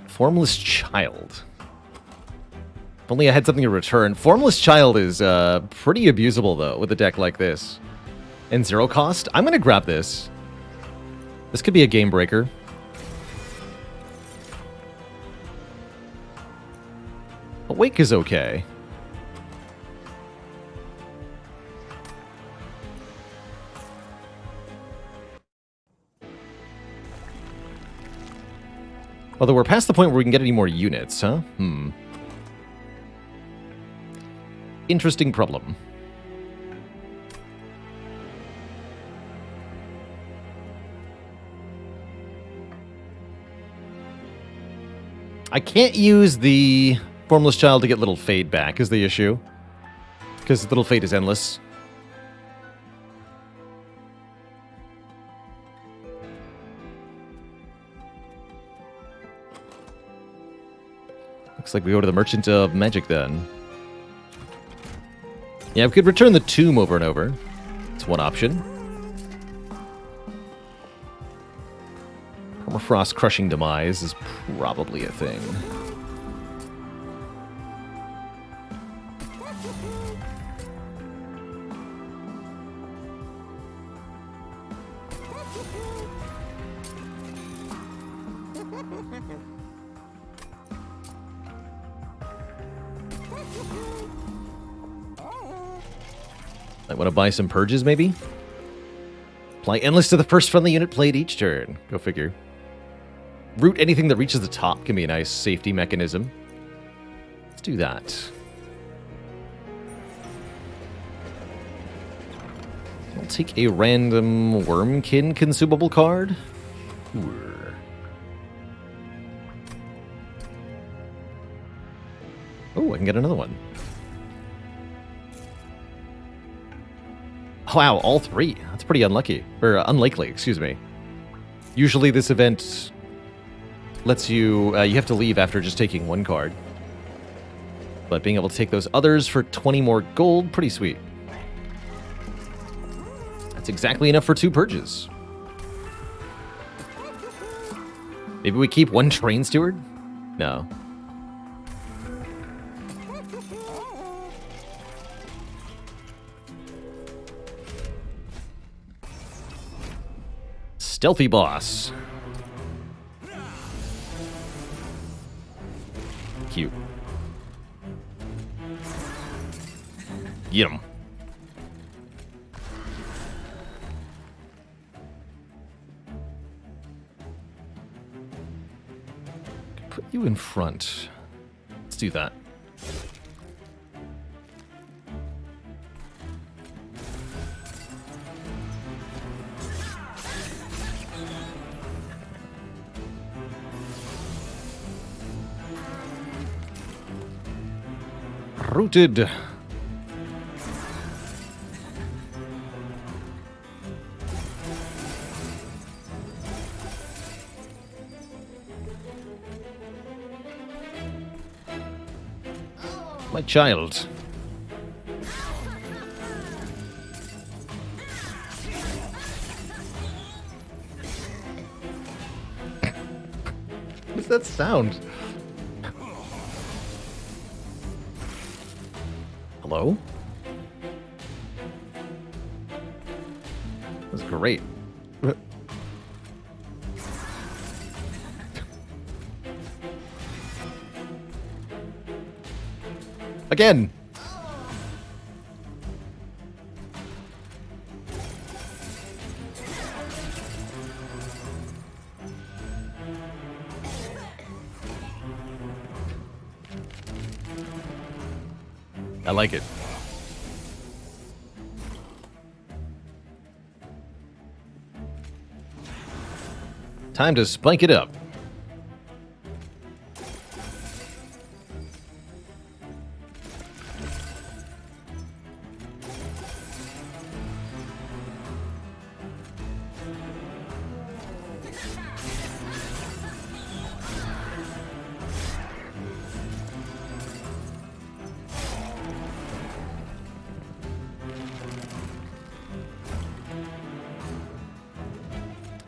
Formless Child. If only I had something to return. Formless Child is pretty abusable, though, with a deck like this. And 0 cost? I'm going to grab this. This could be a game breaker. Awake is okay. Although we're past the point where we can get any more units, huh? Interesting problem. I can't use the Formless Child to get Little Fade back, is the issue. Because Little Fade is endless. Looks like we go to the Merchant of Magic then. Yeah, we could return the Tomb over and over. It's one option. Permafrost Crushing Demise is probably a thing. I want to buy some Purges, maybe? Apply Endless to the first friendly unit played each turn. Go figure. Root anything that reaches the top can be a nice safety mechanism. Let's do that. I'll take a random Wormkin consumable card. Oh, I can get another one. Wow, all three. That's pretty unlucky. Or unlikely, excuse me. Usually this event lets you... you have to leave after just taking one card. But being able to take those others for 20 more gold, pretty sweet. That's exactly enough for 2 purges. Maybe we keep one train steward? No. Stealthy boss. Cute. Get him. Put you in front. Let's do that. Rooted. My child. What's that sound? Hello? That was great. Again! I like it. Time to spike it up.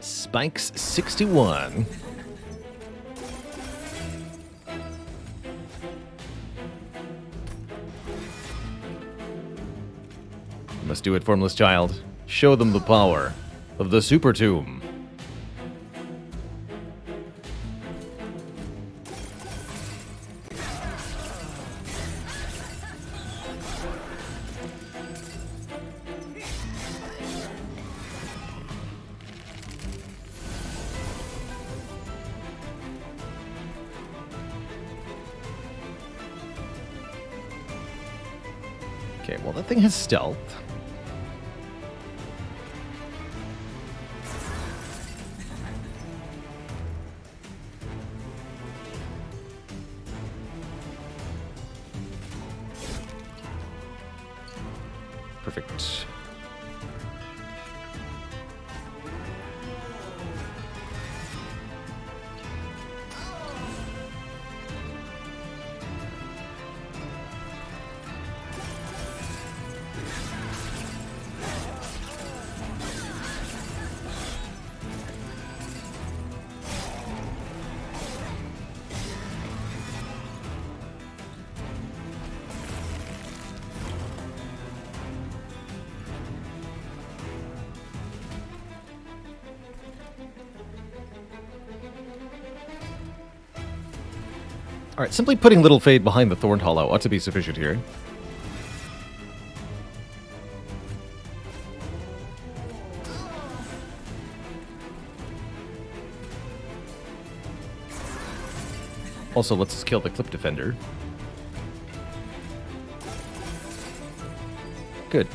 Spikes 61. You must do it, formless child. Show them the power of the Super Tomb. Okay, well, that thing has stealth. Perfect. Alright, simply putting Little Fade behind the Thorned Hollow ought to be sufficient here. Also, let's kill the Clip Defender. Good.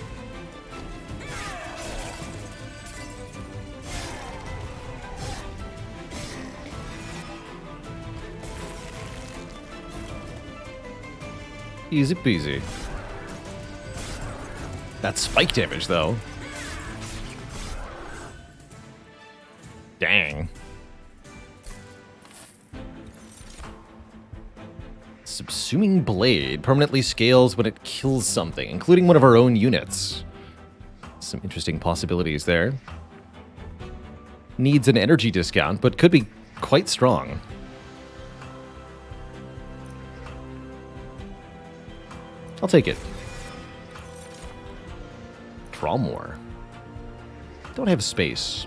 Easy peasy. That's spike damage, though. Dang. Subsuming Blade permanently scales when it kills something, including one of our own units. Some interesting possibilities there. Needs an energy discount, but could be quite strong. I'll take it. Draw more. Don't have space.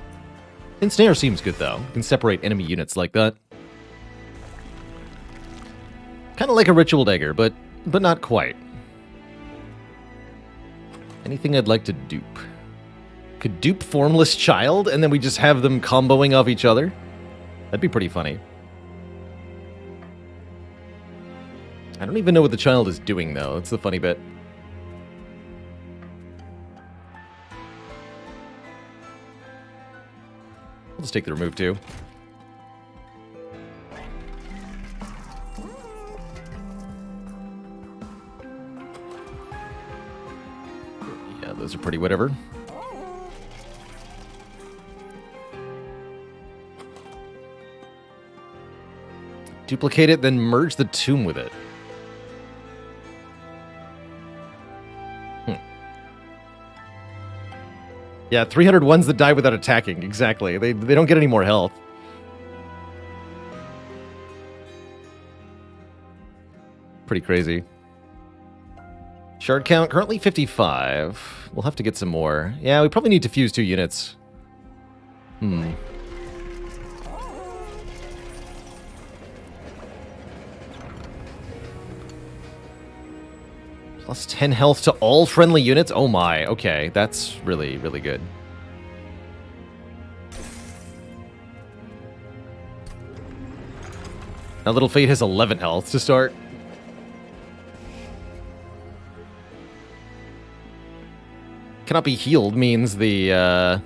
Ensnare seems good, though. You can separate enemy units like that. Kind of like a Ritual Dagger, but not quite. Anything I'd like to dupe? Could dupe Formless Child, and then we just have them comboing off each other? That'd be pretty funny. I don't even know what the child is doing, though. That's the funny bit. I'll just take the remove, too. Yeah, those are pretty whatever. Duplicate it, then merge the tomb with it. Yeah, 300 ones that die without attacking. Exactly. They don't get any more health. Pretty crazy. Shard count, currently 55. We'll have to get some more. Yeah, we probably need to fuse 2 units. Plus 10 health to all friendly units? Oh my, okay. That's really, really good. Now Little Fate has 11 health to start. Cannot be healed means the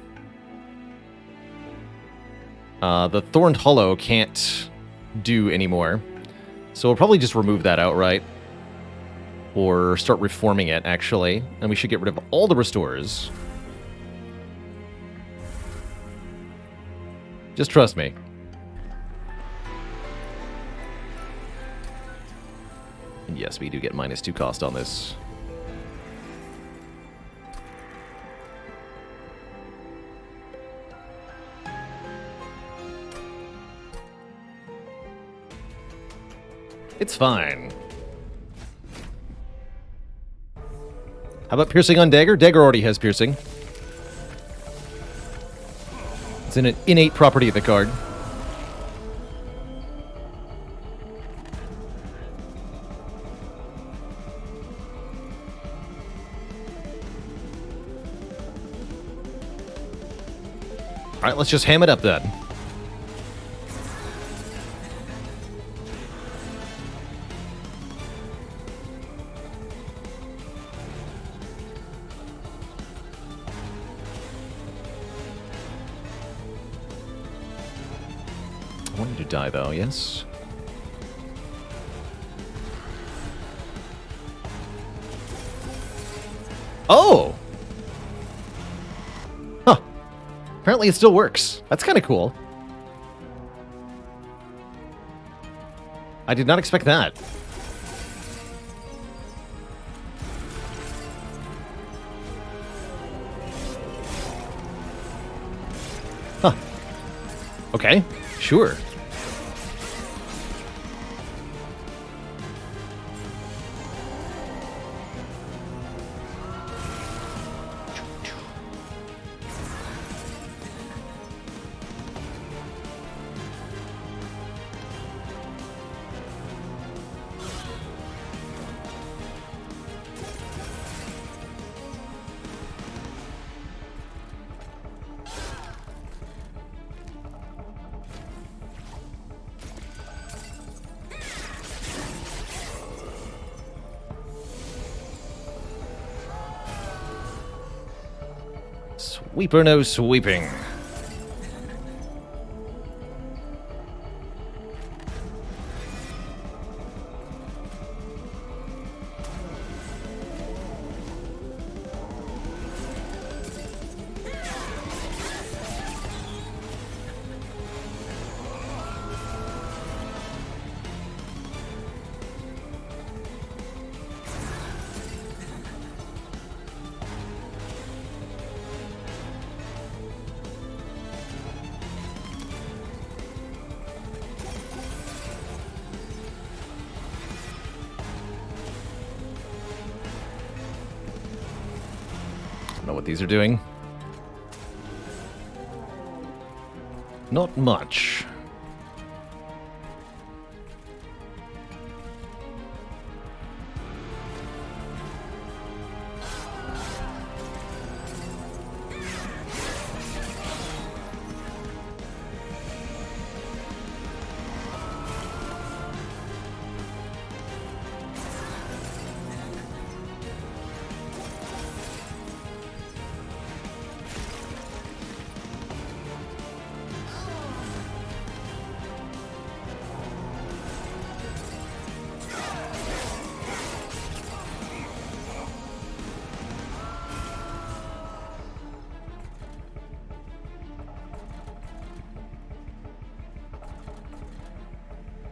Thorned Hollow can't do anymore. So we'll probably just remove that outright. Or start reforming it, actually. And we should get rid of all the restores. Just trust me. And yes, we do get -2 cost on this. It's fine. How about piercing on Dagger? Dagger already has piercing. It's an innate property of the card. Alright, let's just ham it up then. I want you to die, though, yes? Oh! Huh. Apparently it still works. That's kind of cool. I did not expect that. Huh. Okay. Sure. Sweeper no sweeping. Don't know what these are doing. Not much.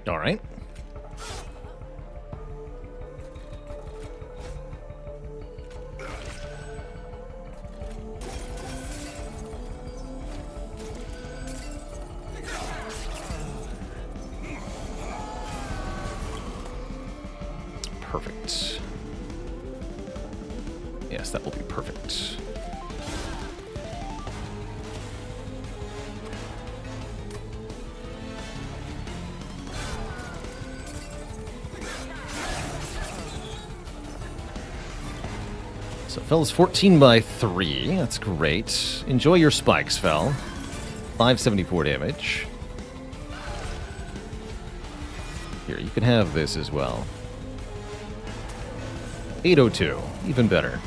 All right. Perfect. Yes, that will be perfect. So Fel is 14 by 3. That's great. Enjoy your spikes, Fel. 574 damage. Here, you can have this as well. 802. Even better.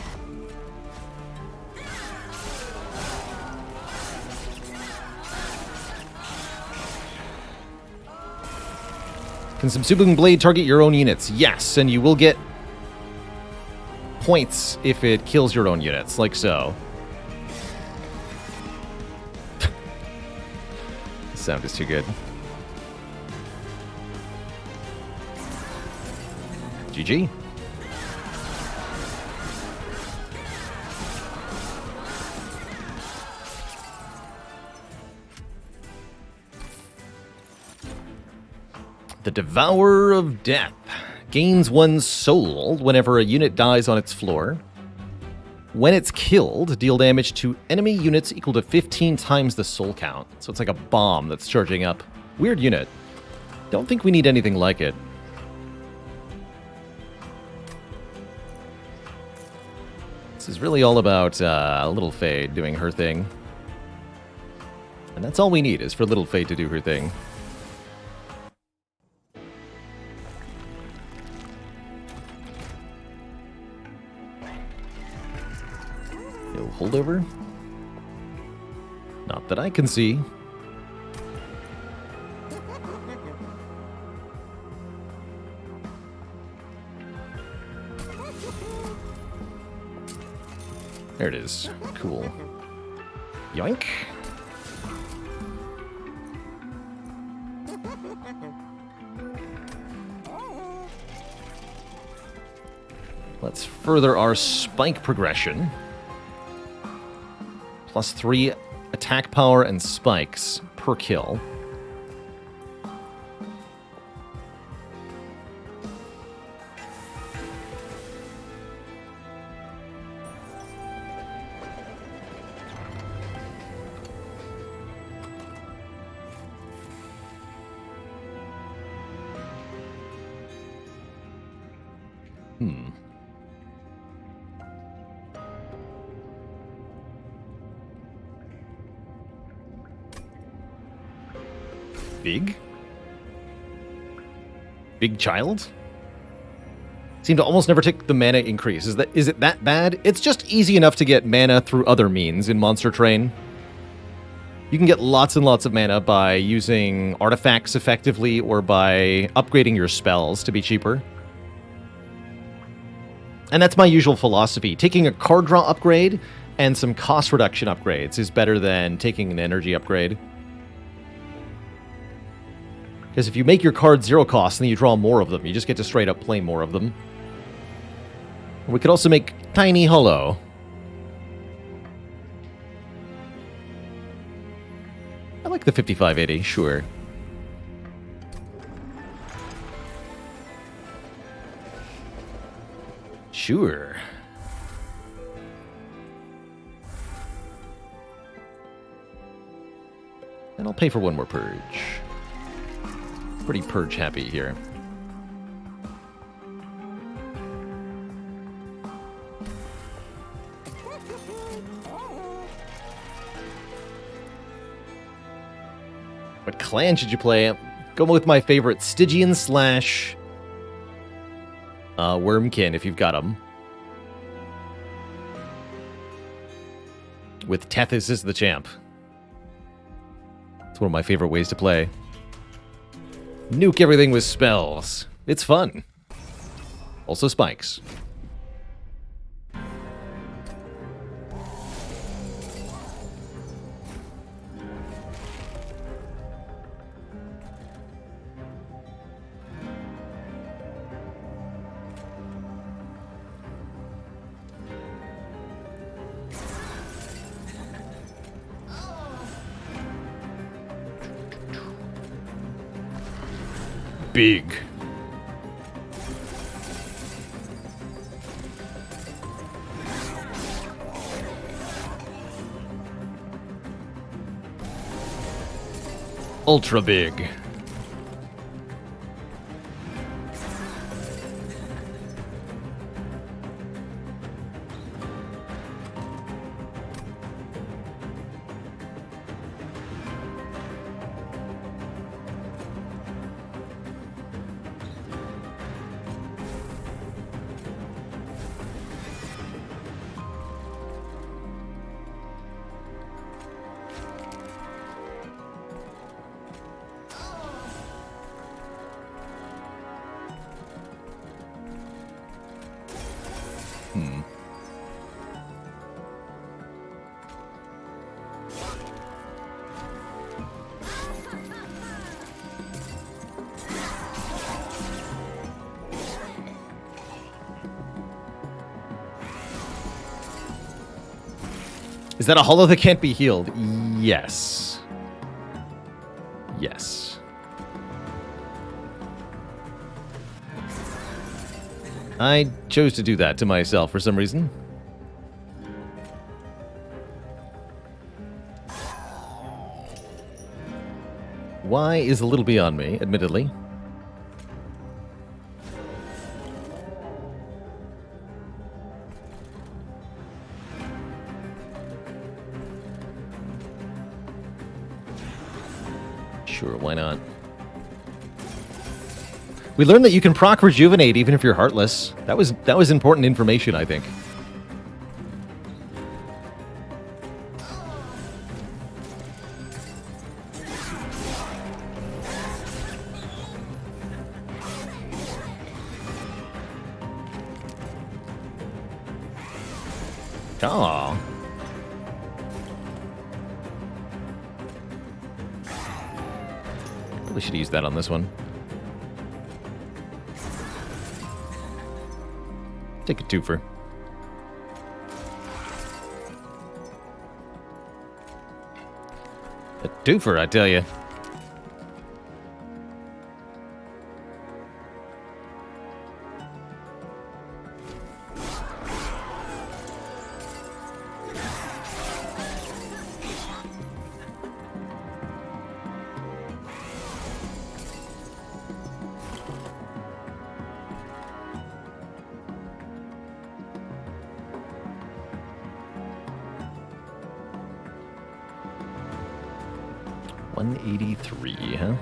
Can Subsuming Blade target your own units? Yes, and you will get points if it kills your own units, like so. The sound is too good. GG. The Devourer of Death. Gains 1 soul whenever a unit dies on its floor. When it's killed, deal damage to enemy units equal to 15 times the soul count. So it's like a bomb that's charging up. Weird unit. Don't think we need anything like it. This is really all about Little Faye doing her thing. And that's all we need, is for Little Faye to do her thing. No holdover? Not that I can see. There it is. Cool. Yoink. Let's further our spike progression. +3 attack power and spikes per kill. Big child? Seem to almost never take the mana increase. Is it that bad? It's just easy enough to get mana through other means in Monster Train. You can get lots and lots of mana by using artifacts effectively or by upgrading your spells to be cheaper. And that's my usual philosophy. Taking a card draw upgrade and some cost reduction upgrades is better than taking an energy upgrade. Because if you make your cards 0 cost, then you draw more of them. You just get to straight up play more of them. We could also make Tiny Hollow. I like the 5580, sure. Sure. And I'll pay for one more purge. Pretty purge happy here. What clan should you play? Go with my favorite, Stygian slash Wormkin, if you've got them. With Tethys as the champ. It's one of my favorite ways to play. Nuke everything with spells. It's fun. Also spikes. Big. Ultra big. Is that a hollow that can't be healed? Yes. Yes. I chose to do that to myself for some reason. Why is a little beyond me, admittedly. Sure, why not? We learned that you can proc rejuvenate even if you're heartless. That was important information, I think. Oh. Probably should use that on this one. Take a twofer. A twofer, I tell you. $183, huh?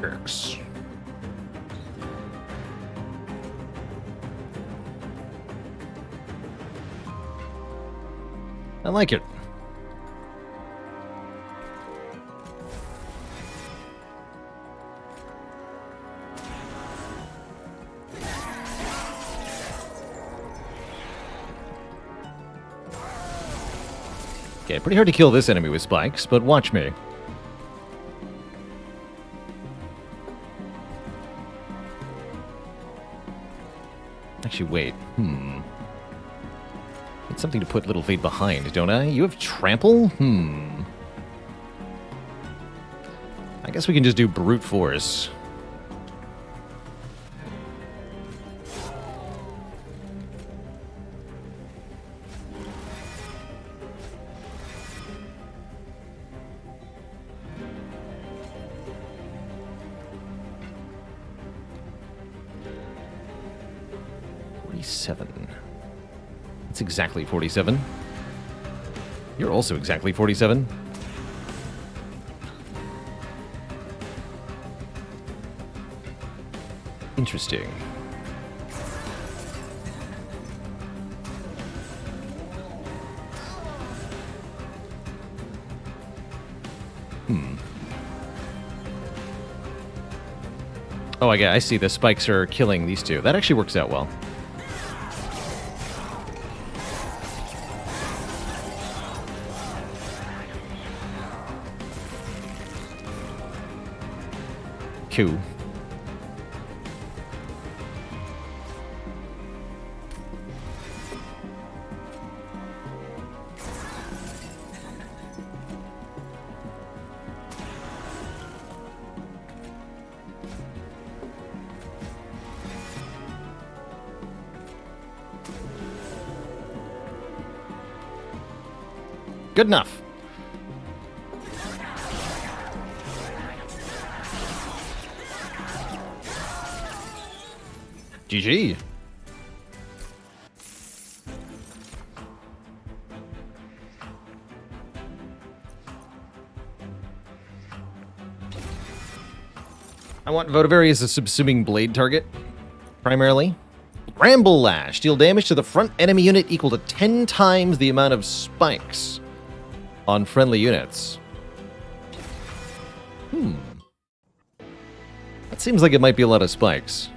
X. I like it. Okay, pretty hard to kill this enemy with spikes, but watch me. Actually, wait. Need something to put Little Fate behind, don't I? You have Trample? I guess we can just do Brute Force. It's exactly 47. You're also exactly 47. Interesting. Oh, I see. The spikes are killing these two. That actually works out well. Cool. Good enough. GG. I want Votivary as a subsuming blade target, primarily. Bramble Lash. Deal damage to the front enemy unit equal to 10 times the amount of spikes on friendly units. That seems like it might be a lot of spikes.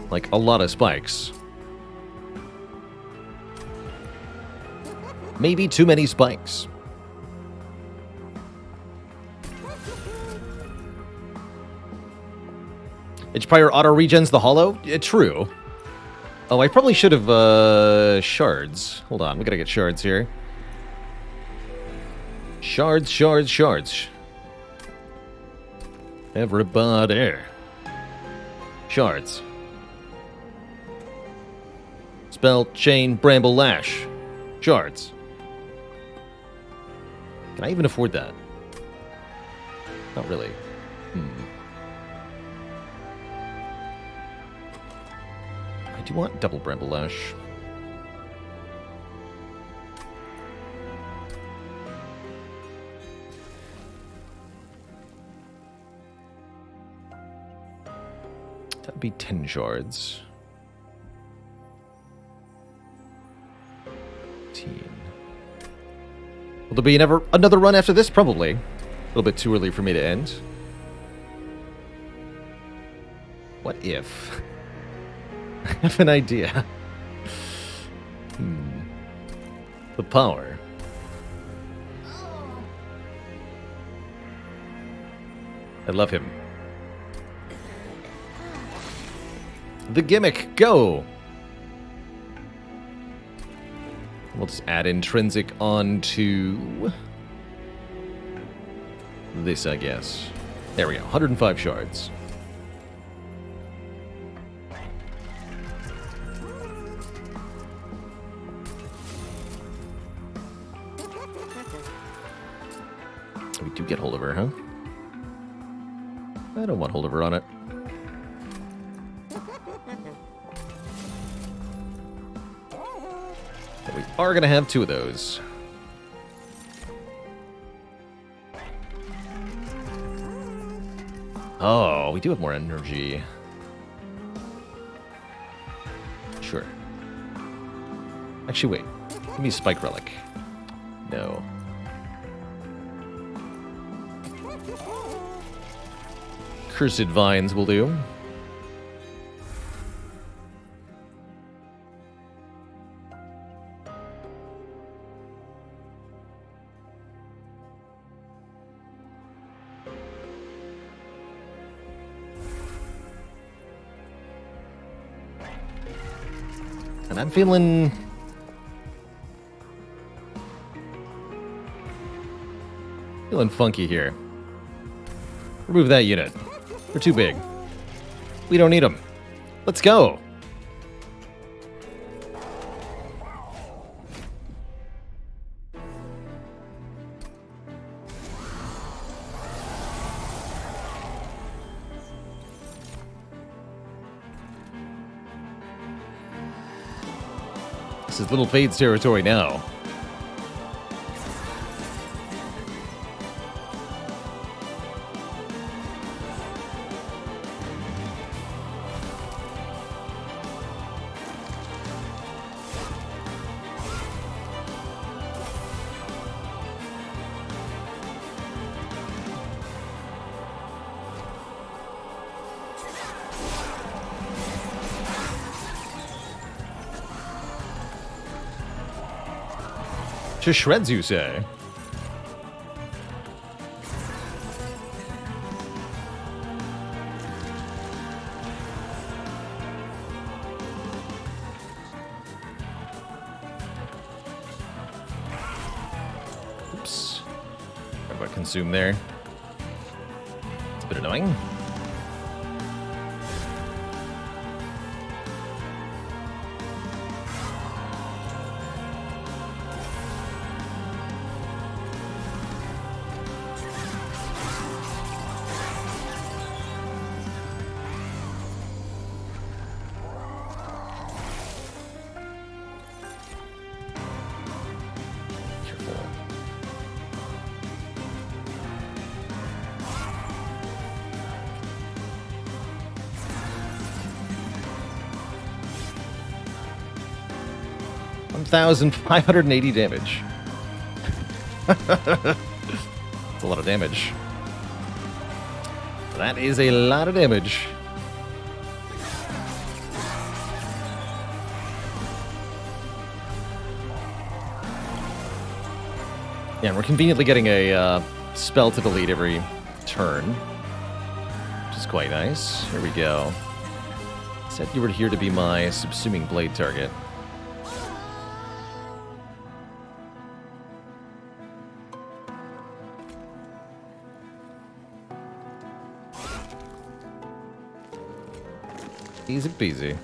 Like, a lot of spikes. Maybe too many spikes. Spire auto-regens the hollow? True. Oh, I probably should have, shards. Hold on, we gotta get shards here. Shards, shards, shards. Everybody. Shards. Spell, chain, bramble, lash. Shards. Can I even afford that? Not really. I do want double bramble lash. That'd be 10 shards. 15. Will there be another run after this? Probably. A little bit too early for me to end. What if? I have an idea. The power. I love him. The gimmick, go! We'll just add intrinsic onto this, I guess. There we go, 105 shards. We do get holdover, huh? I don't want holdover on it. But we are going to have two of those. Oh, we do have more energy. Sure. Actually, wait. Give me a Spike Relic. No. Cursed Vines will do. And I'm feeling funky here. Remove that unit. They're too big. We don't need them. Let's go. This is Little Fade's territory now. To shreds, you say? Oops. What about consume there? It's a bit annoying. $1,580 damage. That's a lot of damage. That is a lot of damage. Yeah, and we're conveniently getting a spell to delete every turn, which is quite nice. Here we go. Said you were here to be my subsuming blade target. Easy peasy.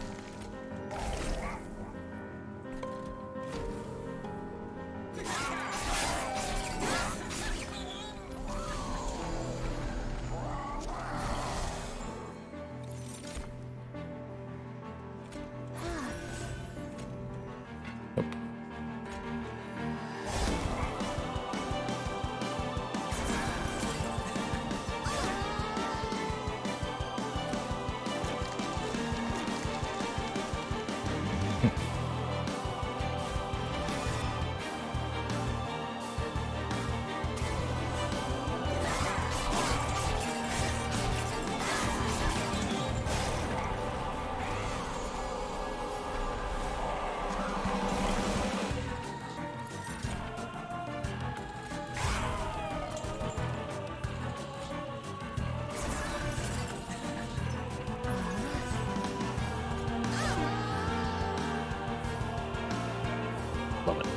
Nope. Love it.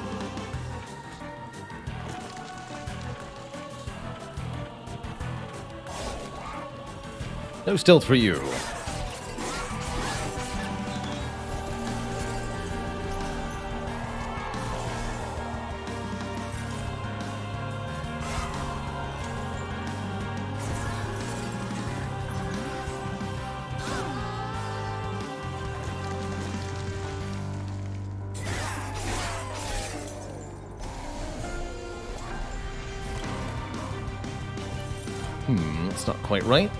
No stealth for you. That's not quite right.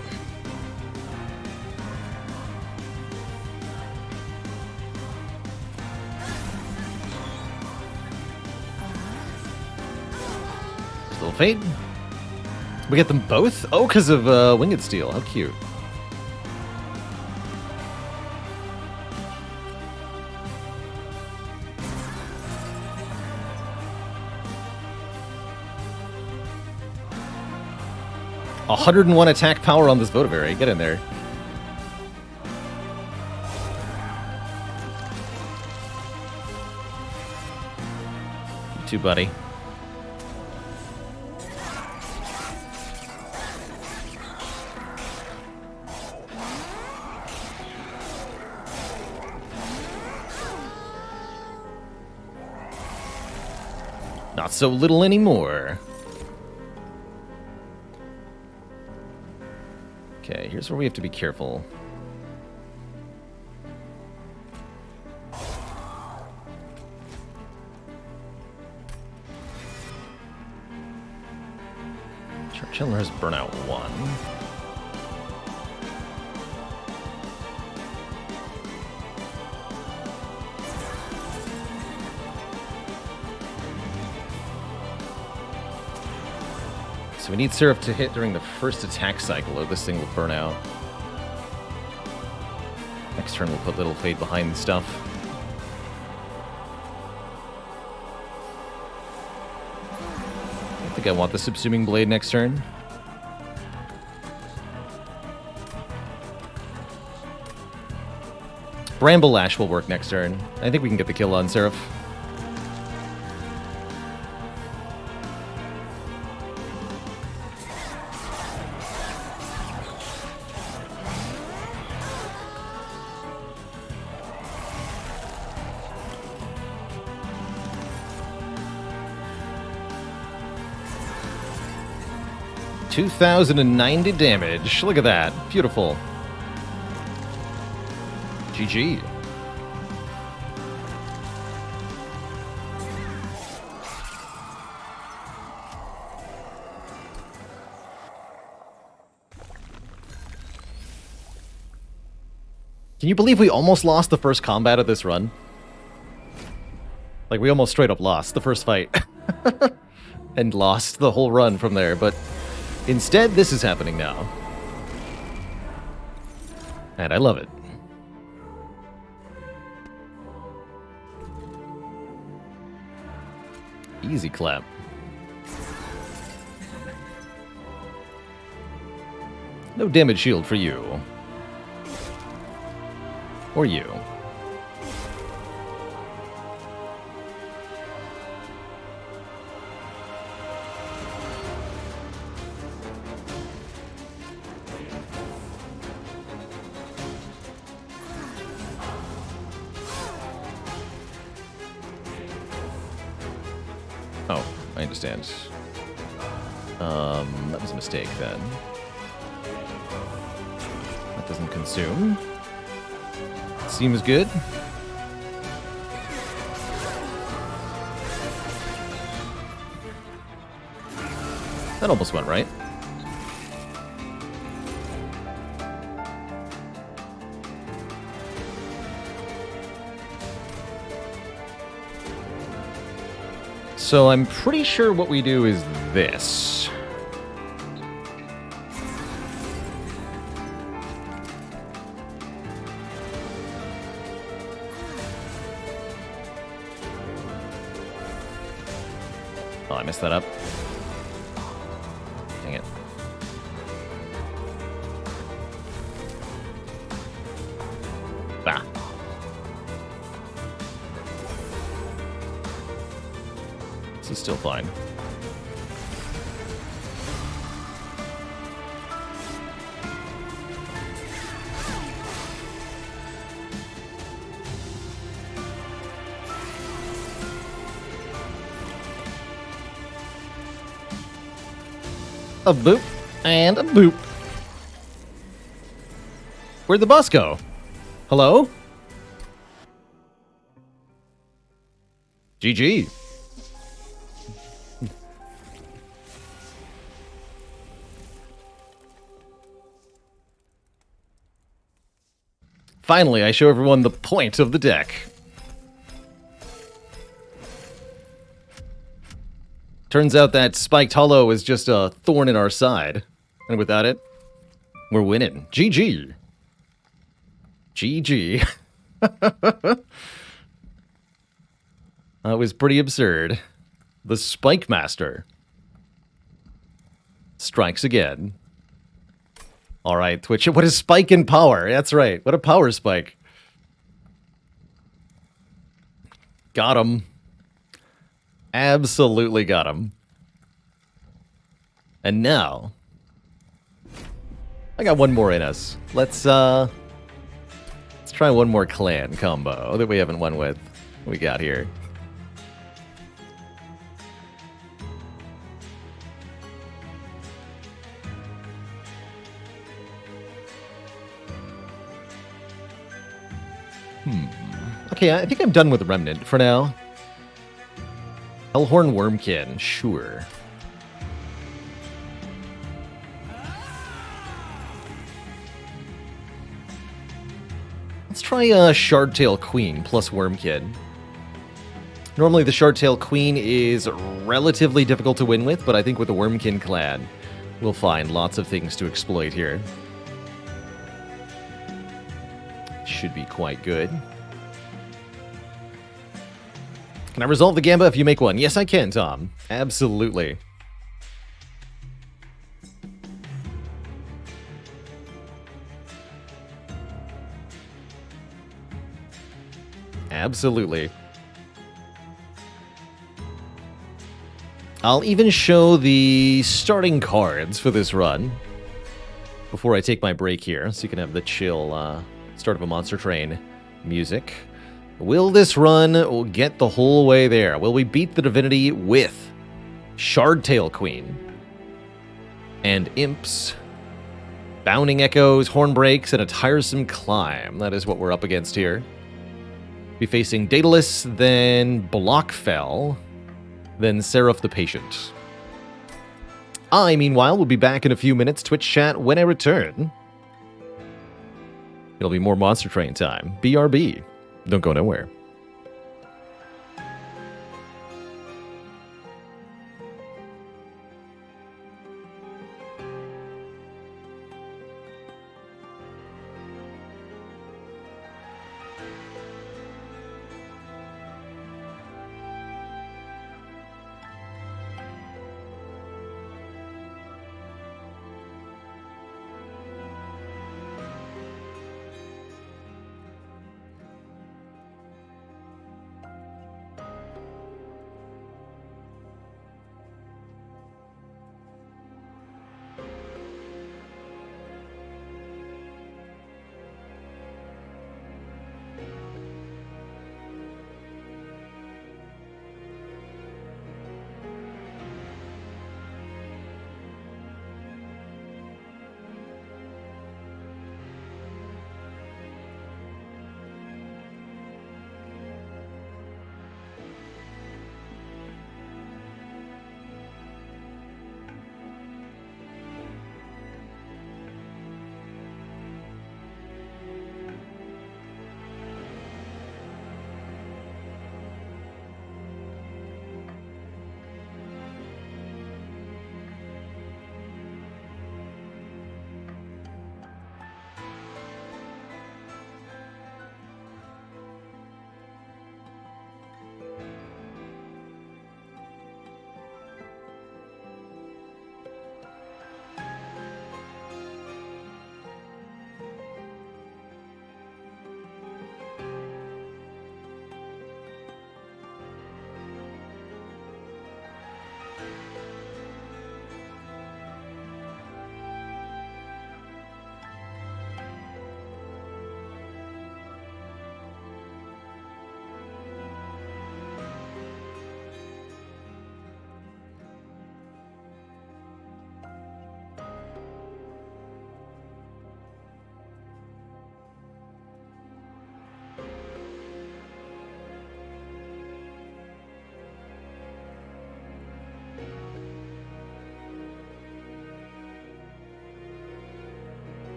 Little fade. We get them both? Oh, because of Winged Steel. How cute. A 101 attack power on this Votavary. Get in there. You too, buddy. Not so little anymore. Okay, here's where we have to be careful. Chandler has burnout 1. So we need Seraph to hit during the first attack cycle, or this thing will burn out. Next turn, we'll put Little Fade behind stuff. I think I want the Subsuming Blade next turn. Bramble Lash will work next turn. I think we can get the kill on Seraph. $2,090 damage. Look at that. Beautiful. GG. Can you believe we almost lost the first combat of this run? Like, we almost straight up lost the first fight. And lost the whole run from there, but instead, this is happening now. And I love it. Easy clap. No damage shield for you. Or you. Oh, I understand. That was a mistake then. That doesn't consume. Seems good. That almost went right. So I'm pretty sure what we do is this. Oh, I messed that up. Dang it. Bah. This is still fine. A boop and a boop. Where'd the boss go? Hello? GG. Finally, I show everyone the point of the deck. Turns out that Spiked Hollow is just a thorn in our side. And without it, we're winning. GG. GG. That was pretty absurd. The Spike Master strikes again. All right, Twitch. What is spike in power? That's right. What a power spike. Got him. Absolutely got him. And now, I got one more in us. Let's try one more clan combo that we haven't won with. What we got here? Okay, I think I'm done with Remnant for now. Hellhorn Wormkin, sure. Let's try Shardtail Queen plus Wormkin. Normally the Shardtail Queen is relatively difficult to win with, but I think with the Wormkin clan, we'll find lots of things to exploit here. Should be quite good. Can I resolve the Gamba if you make one? Yes, I can, Tom. Absolutely. Absolutely. I'll even show the starting cards for this run before I take my break here, so you can have the chill start of a Monster Train music. Will this run get the whole way there? Will we beat the Divinity with Shardtail Queen and Imps, Bounding Echoes, Horn Breaks, and a Tiresome Climb? That is what we're up against here. Be facing Daedalus, then Blockfell, then Seraph the Patient. I, meanwhile, will be back in a few minutes. Twitch chat when I return. It'll be more Monster Train time. BRB. Don't go nowhere.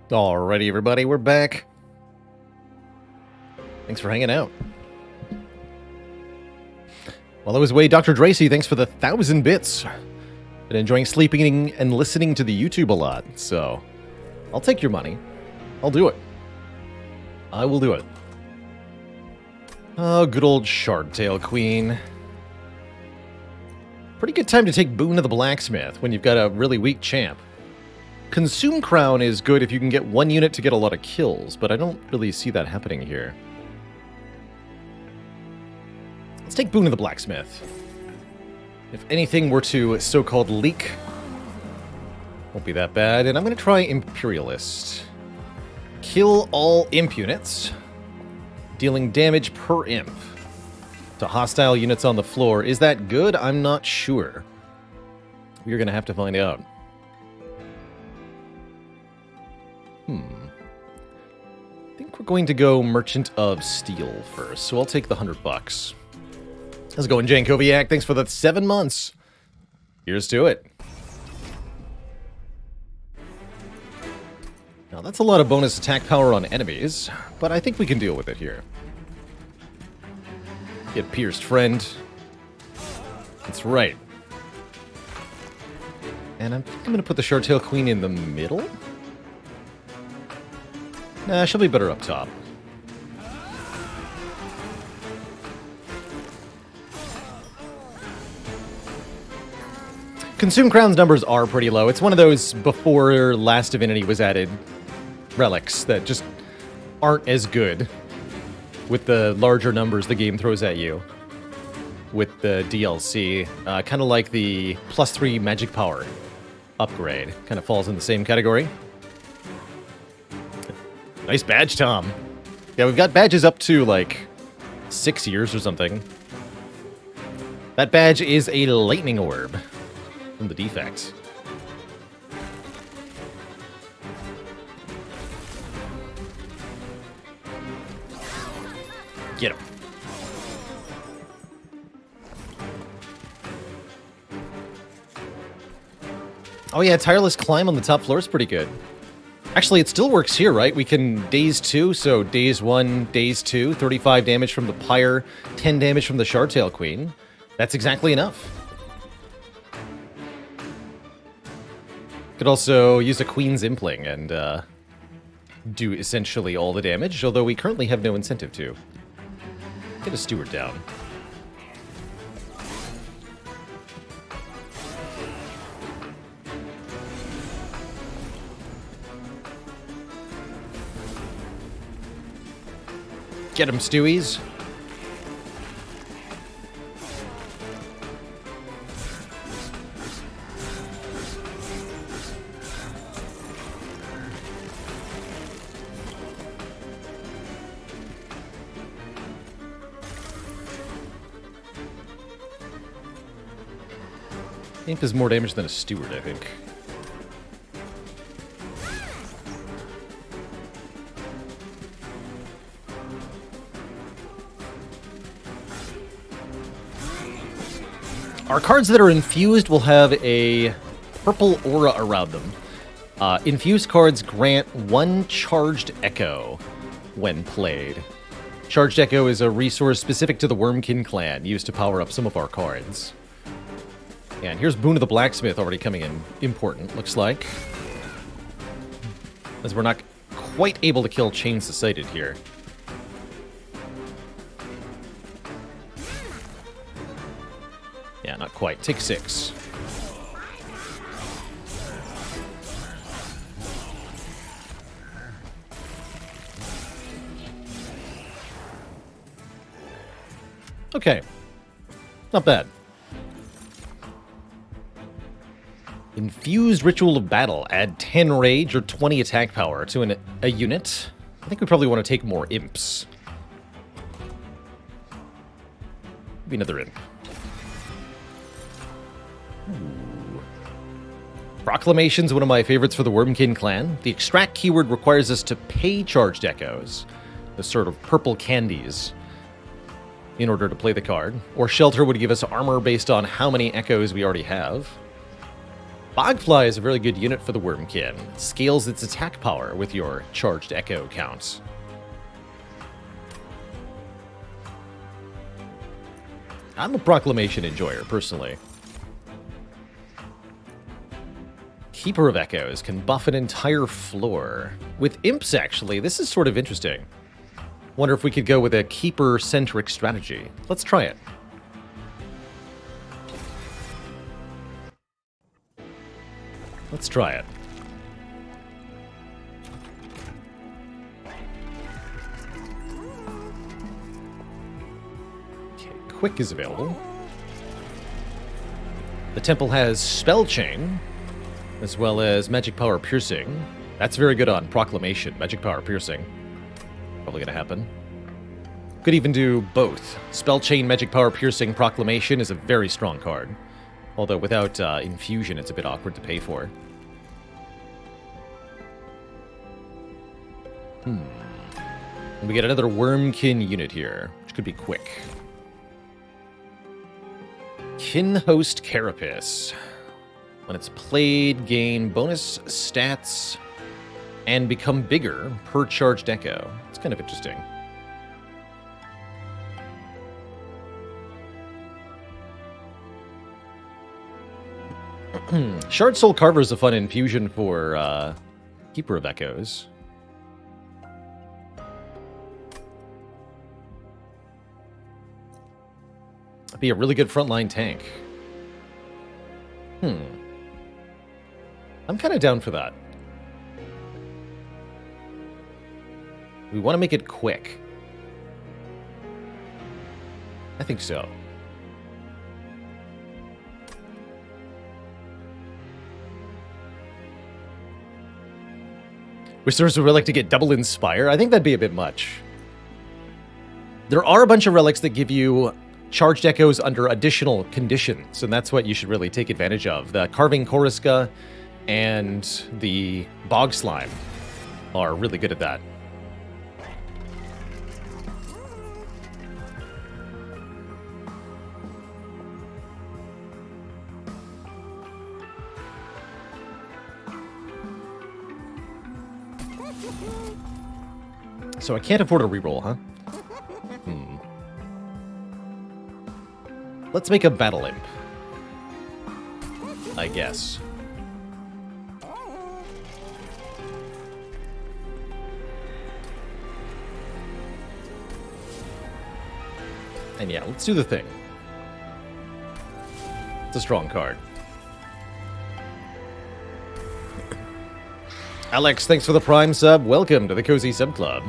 Alrighty, everybody, we're back. Thanks for hanging out. While I was away, Dr. Dracy, thanks for the 1,000 bits. Been enjoying sleeping and listening to the YouTube a lot, so I'll take your money. I'll do it. I will do it. Oh, good old Shardtail Queen. Pretty good time to take Boon of the Blacksmith when you've got a really weak champ. Consume Crown is good if you can get one unit to get a lot of kills, but I don't really see that happening here. Let's take Boon of the Blacksmith. If anything were to so-called leak, won't be that bad. And I'm going to try Imperialist. Kill all imp units, dealing damage per imp to hostile units on the floor. Is that good? I'm not sure. We're going to have to find out. I think we're going to go Merchant of Steel first, so I'll take the $100. How's it going, Jankoviak? Thanks for the 7 months. Here's to it. Now, that's a lot of bonus attack power on enemies, but I think we can deal with it here. Get Pierced Friend. That's right. And I'm going to put the Shardtail Queen in the middle? Nah, she'll be better up top. Consume Crown's numbers are pretty low. It's one of those before Last Divinity was added relics that just aren't as good with the larger numbers the game throws at you with the DLC. Kind of like the +3 magic power upgrade. Kind of falls in the same category. Nice badge, Tom. Yeah, we've got badges up to like 6 years or something. That badge is a lightning orb from the Defect. Get him. Oh yeah, Tireless Climb on the top floor is pretty good. Actually, it still works here, right? We can daze 2, so daze 1, daze 2, 35 damage from the Pyre, 10 damage from the Shardtail Queen. That's exactly enough. Could also use a Queen's Impling and do essentially all the damage, although we currently have no incentive to. Get a Steward down. Get him, Stewies. Imp is more damage than a Steward, I think. Our cards that are infused will have a purple aura around them. Infused cards grant 1 Charged Echo when played. Charged Echo is a resource specific to the Wormkin clan, used to power up some of our cards. And here's Boon of the Blacksmith already coming in important, looks like. As we're not quite able to kill Chains Decided here. Yeah, not quite. Take 6. Okay. Not bad. Infused Ritual of Battle. Add 10 rage or 20 attack power to a unit. I think we probably want to take more imps. Maybe another imp. Ooh. Proclamation's one of my favorites for the Wormkin clan. The extract keyword requires us to pay Charged Echoes, the sort of purple candies, in order to play the card. Or Shelter would give us armor based on how many echoes we already have. Bogfly is a very good unit for the Wormkin. It scales its attack power with your charged echo count. I'm a Proclamation enjoyer, personally. Keeper of Echoes can buff an entire floor. With Imps, actually, this is sort of interesting. Wonder if we could go with a Keeper-centric strategy. Let's try it. Let's try it. Okay, Quick is available. The temple has Spell Chain, as well as Magic Power Piercing. That's very good on Proclamation. Magic Power Piercing. Probably gonna happen. Could even do both. Spell Chain, Magic Power Piercing, Proclamation is a very strong card. Although without Infusion, it's a bit awkward to pay for. And we get another Wormkin unit here, which could be quick. Kinhost Carapace. When it's played, gain bonus stats and become bigger per charged echo. It's kind of interesting. Shard Soul Carver is a fun infusion for Keeper of Echoes. Be a really good frontline tank. I'm kind of down for that. We want to make it quick. I think so. Wish there was a relic to get double Inspire. I think that'd be a bit much. There are a bunch of relics that give you charged echoes under additional conditions, and that's what you should really take advantage of. The Carving Choriska and the Bog Slime are really good at that. So I can't afford a reroll, huh? Let's make a Battle Imp, I guess. And yeah, let's do the thing. It's a strong card. Alex, thanks for the Prime sub. Welcome to the Cozy Sub Club.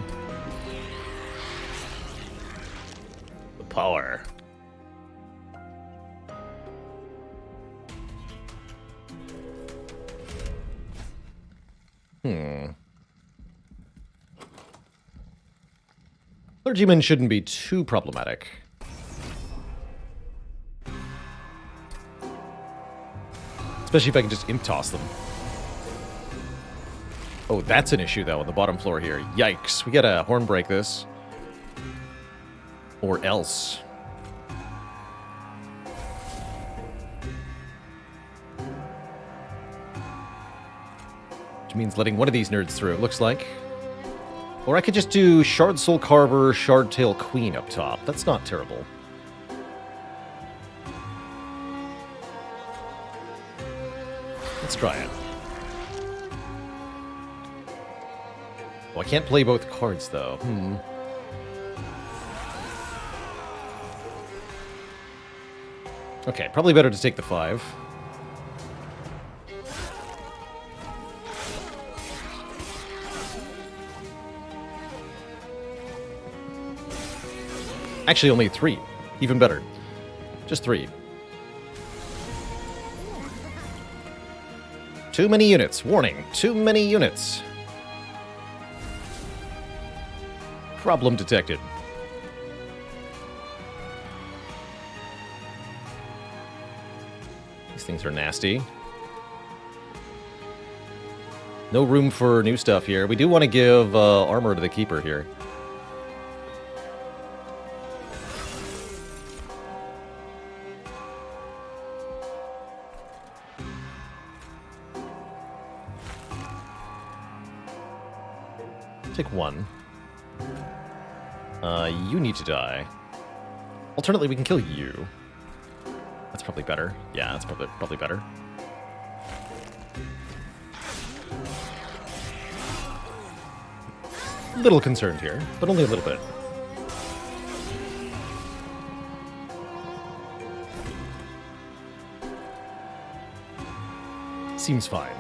The power. Clergymen shouldn't be too problematic. Especially if I can just imp toss them. Oh, that's an issue, though, on the bottom floor here. Yikes. We gotta horn break this. Or else. Which means letting one of these nerds through, it looks like. Or I could just do Shard Soul Carver, Shard Tail Queen up top. That's not terrible. Let's try it. Oh, I can't play both cards, though. Okay, probably better to take the 5. Actually, only 3. Even better. Just 3. Too many units. Warning. Too many units. Problem detected. These things are nasty. No room for new stuff here. We do want to give armor to the Keeper here. take one. You need to die. Alternately, we can kill you. That's probably better. Yeah, that's probably better. Little concerned here, but only a little bit. Seems fine.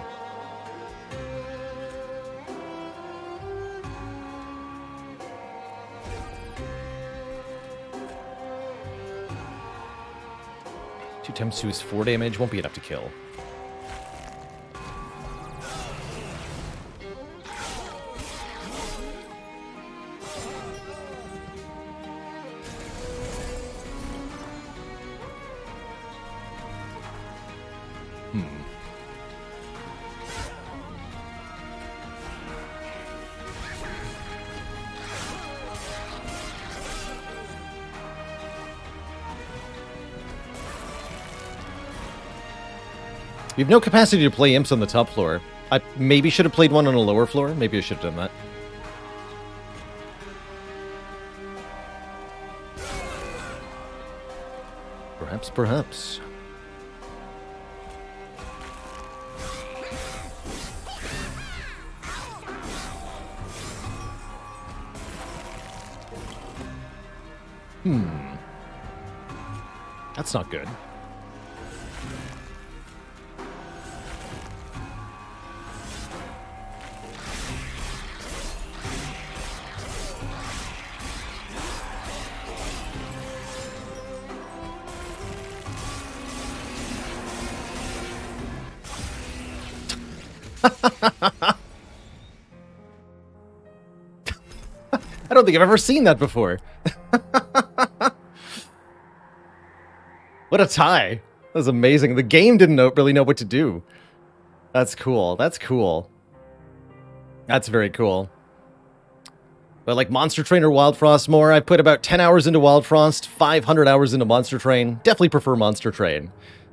Two times 2 is 4 damage. Won't be enough to kill. You have no capacity to play imps on the top floor. I maybe should have played one on a lower floor. Maybe I should have done that. Perhaps. That's not good. I don't think I've ever seen that before. What a tie. That was amazing. The game didn't really know what to do. That's cool. That's cool. That's very cool. But like Monster Train or Wild Frost more, I've put about 10 hours into Wild Frost, 500 hours into Monster Train. Definitely prefer Monster Train.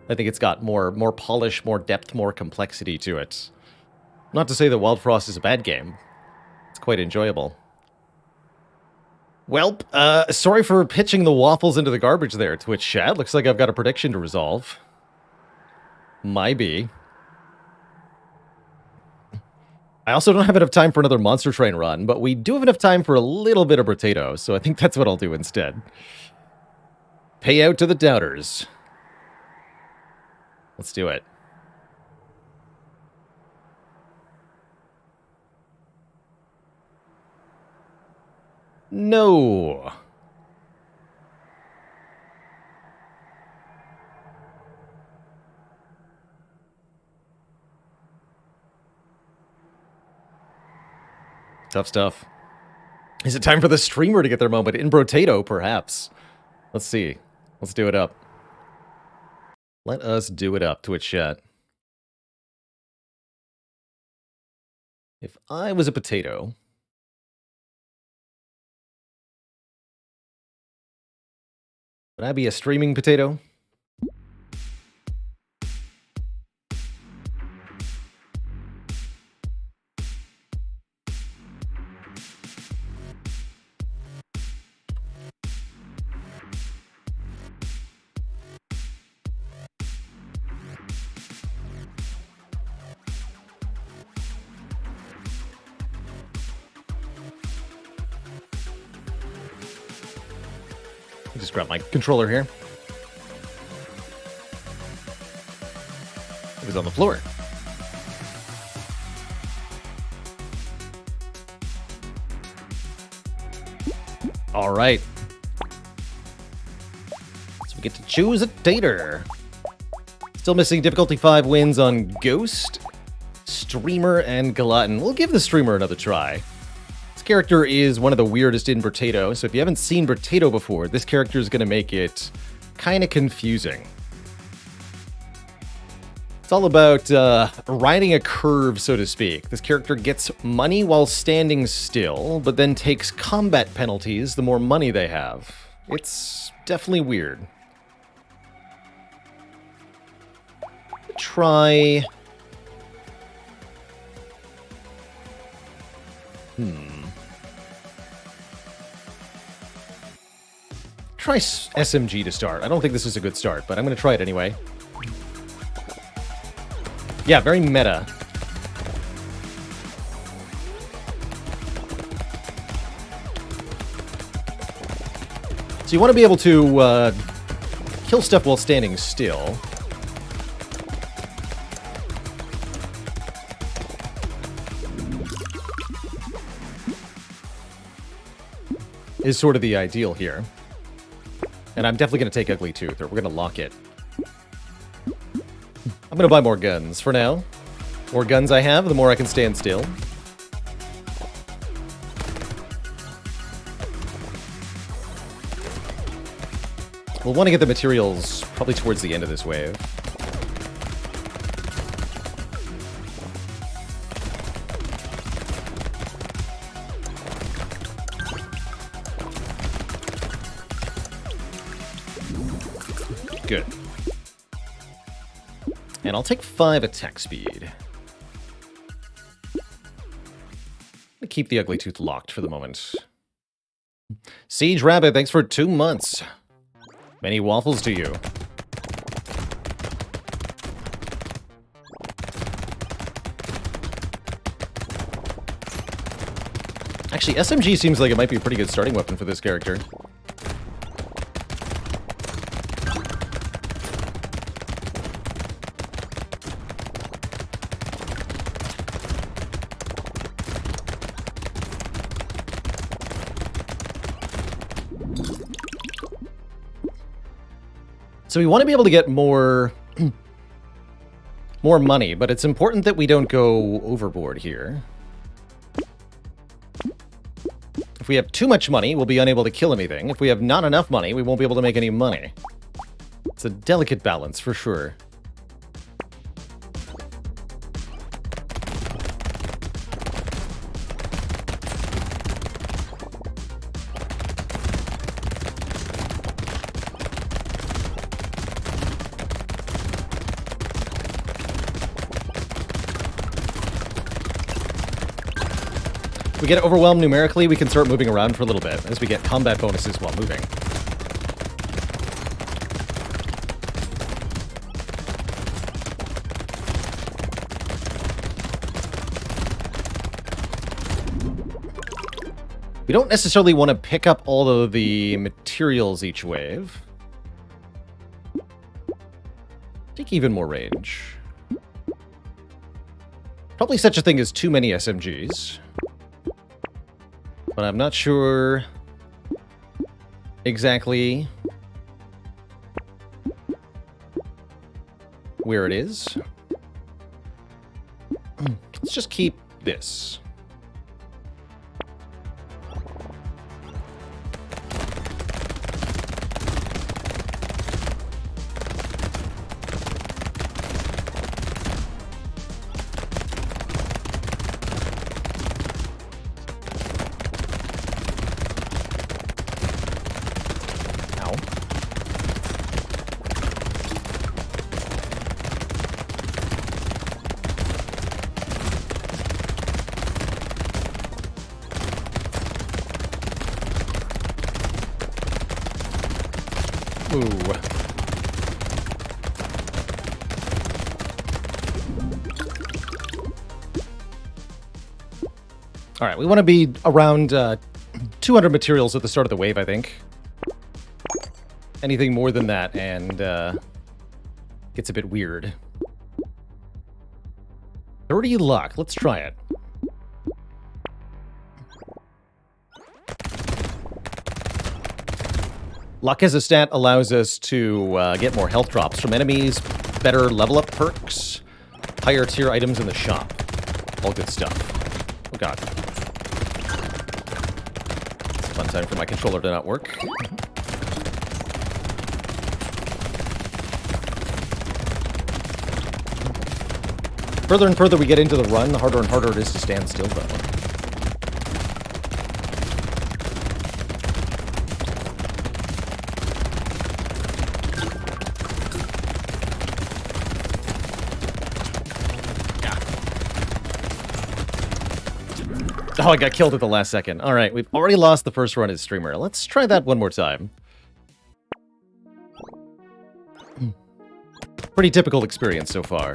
I think it's got more polish, more depth, more complexity to it. Not to say that Wild Frost is a bad game. It's quite enjoyable. Well, sorry for pitching the waffles into the garbage there, Twitch chat. Looks like I've got a prediction to resolve. Might be. I also don't have enough time for another Monster Train run, but we do have enough time for a little bit of Brotato, so I think that's what I'll do instead. Pay out to the doubters. Let's do it. No. Tough stuff. Is it time for the streamer to get their moment? In Brotato, perhaps. Let's see. Let's do it up. Let us do it up, Twitch chat. If I was a potato... would I be a streaming potato? Just grab my controller here. It was on the floor. All right. So we get to choose a tater. Still missing difficulty 5 wins on Ghost, Streamer, and Glutton. We'll give the Streamer another try. This character is one of the weirdest in Brotato, so if you haven't seen Brotato before, this character is going to make it kind of confusing. It's all about riding a curve, so to speak. This character gets money while standing still, but then takes combat penalties the more money they have. It's definitely weird. Try... try SMG to start. I don't think this is a good start, but I'm going to try it anyway. Yeah, very meta. So you want to be able to kill stuff while standing still. Is sort of the ideal here. And I'm definitely going to take Ugly Tooth, or we're going to lock it. I'm going to buy more guns for now. The more guns I have, the more I can stand still. We'll want to get the materials probably towards the end of this wave. Good. And I'll take 5 attack speed. I'm gonna keep the Ugly Tooth locked for the moment. Siege Rabbit, thanks for 2 months. Many waffles to you. Actually, SMG seems like it might be a pretty good starting weapon for this character. So we want to be able to get more money, but it's important that we don't go overboard here. If we have too much money, we'll be unable to kill anything. If we have not enough money, we won't be able to make any money. It's a delicate balance, for sure. If we get overwhelmed numerically, we can start moving around for a little bit as we get combat bonuses while moving. We don't necessarily want to pick up all of the materials each wave. Take even more range. Probably such a thing as too many SMGs. But I'm not sure exactly where it is. Let's just keep this. All right, we want to be around 200 materials at the start of the wave, I think. Anything more than that, and gets a bit weird. 30 luck. Let's try it. Luck as a stat allows us to get more health drops from enemies, better level up perks, higher tier items in the shop. All good stuff. Oh god. It's a fun time for my controller to not work. Further and further we get into the run, the harder and harder it is to stand still, though. Oh, I got killed at the last second. All right, we've already lost the first run as streamer. Let's try that one more time. Pretty typical experience so far.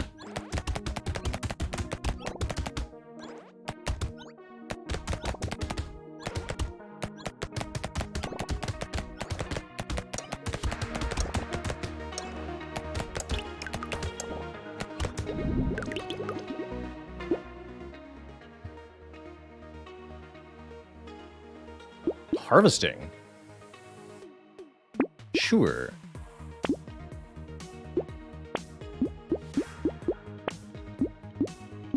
Harvesting. Sure.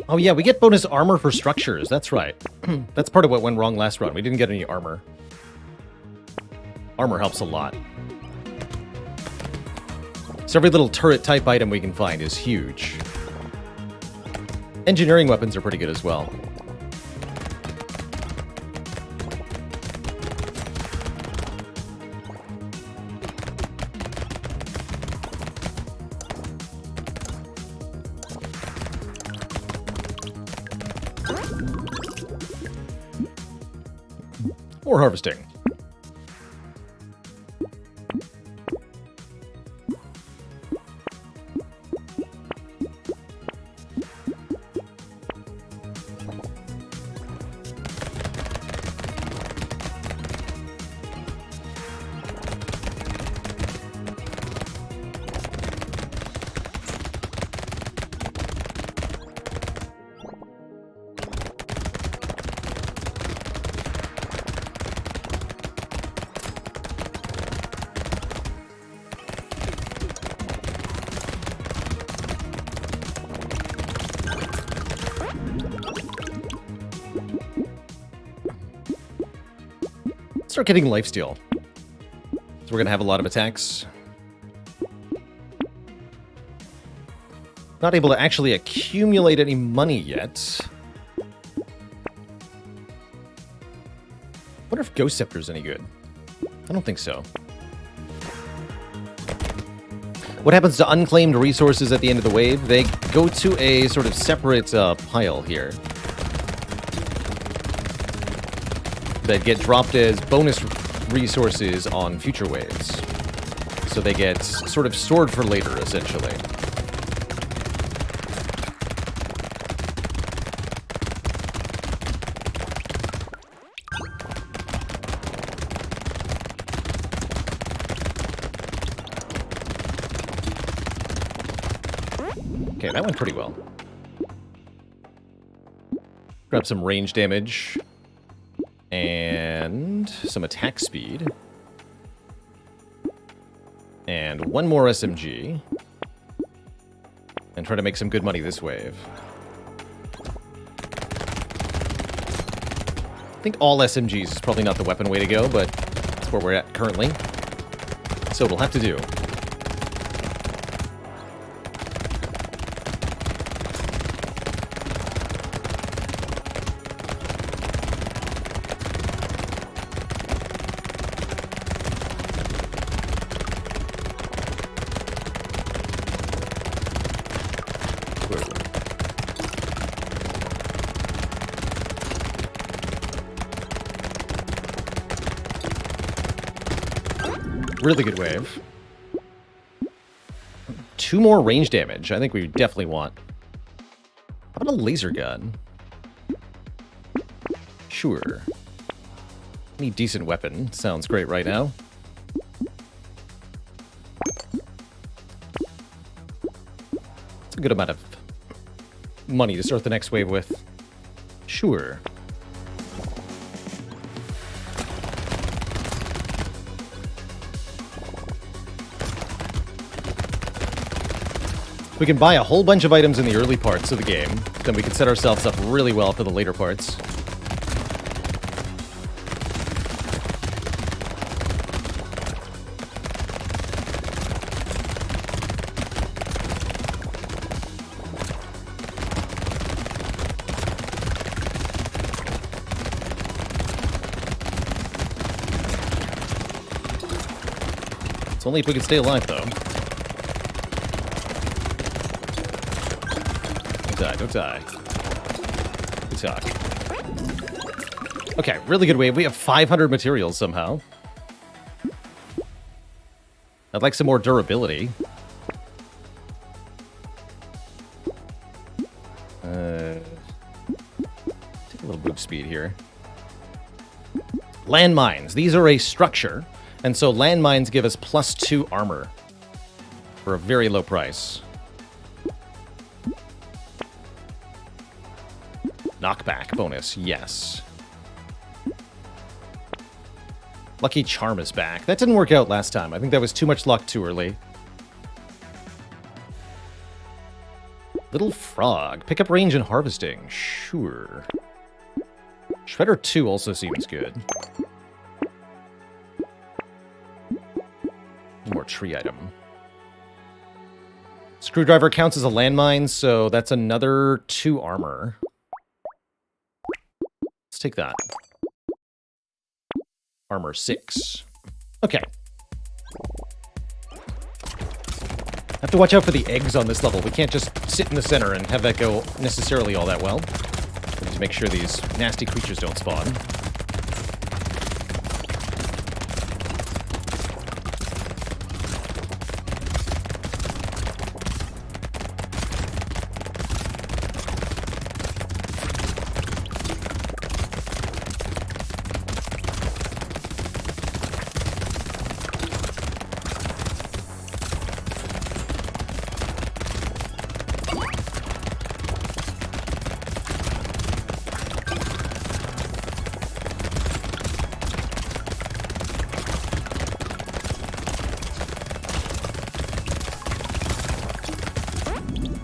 Oh yeah, we get bonus armor for structures. That's right. That's part of what went wrong last run. We didn't get any armor. Armor helps a lot. So every little turret type item we can find is huge. Engineering weapons are pretty good as well. Or harvesting. Start getting lifesteal. So we're going to have a lot of attacks. Not able to actually accumulate any money yet. Wonder if Ghost Scepter's any good. I don't think so. What happens to unclaimed resources at the end of the wave? They go to a sort of separate pile here. That get dropped as bonus resources on future waves. So they get sort of stored for later, essentially. Okay, that went pretty well. Grab some range damage. And some attack speed. And one more SMG. And try to make some good money this wave. I think all SMGs is probably not the weapon way to go, but that's where we're at currently. So it'll have to do. Really good wave. 2 more range damage. I think we definitely want. How about a laser gun? Sure. Any decent weapon. Sounds great right now. It's a good amount of money to start the next wave with. Sure. We can buy a whole bunch of items in the early parts of the game, then we can set ourselves up really well for the later parts. It's only if we can stay alive, though. Don't die. Good talk. Okay, really good wave. We have 500 materials somehow. I'd like some more durability. move speed here. Landmines. These are a structure, and so landmines give us +2 armor for a very low price. Knockback bonus, yes. Lucky Charm is back. That didn't work out last time. I think that was too much luck too early. Little Frog. Pickup range and harvesting. Sure. Shredder 2 also seems good. One more tree item. Screwdriver counts as a landmine, so that's another 2 armor. Let's take that. Armor 6. Okay. Have to watch out for the eggs on this level. We can't just sit in the center and have that go necessarily all that well. We need to make sure these nasty creatures don't spawn.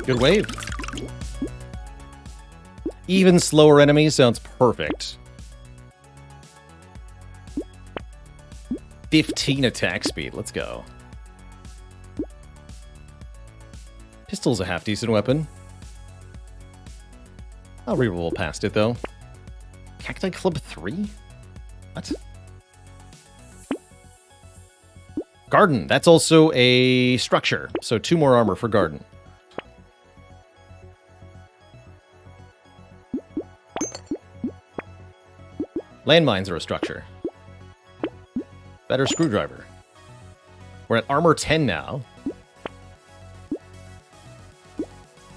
Good wave. Even slower enemies sounds perfect. 15 attack speed. Let's go. Pistol's a half-decent weapon. I'll reroll past it, though. Cacti Club 3? What? Garden. That's also a structure. So 2 more armor for Garden. Landmines are a structure. Better screwdriver. We're at armor 10 now.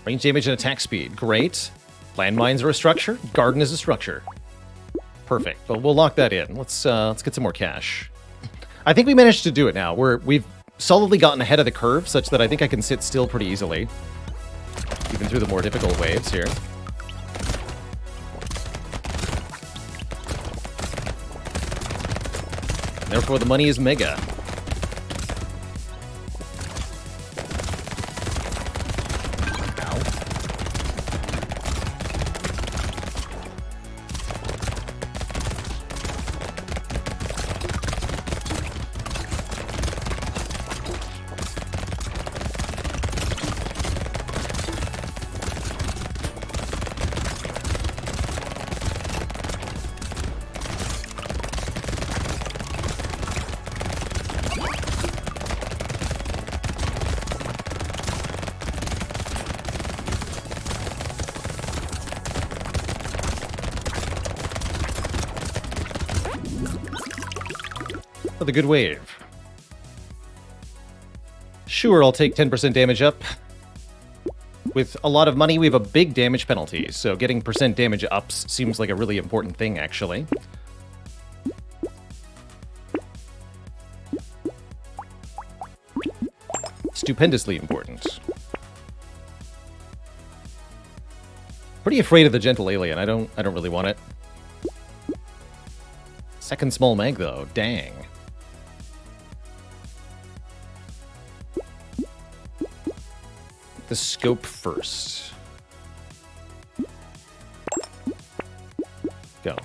Range damage and attack speed. Great. Landmines are a structure. Garden is a structure. Perfect. But we'll lock that in. Let's get some more cash. I think we managed to do it now. We've solidly gotten ahead of the curve, such that I think I can sit still pretty easily. Even through the more difficult waves here. Therefore, the money is mega. Ow. The good wave. Sure, I'll take 10% damage up. With a lot of money, we have a big damage penalty, so getting percent damage ups seems like a really important thing, actually. Stupendously important. Pretty afraid of the gentle alien. I don't really want it. Second small mag though, dang. The scope first. Go.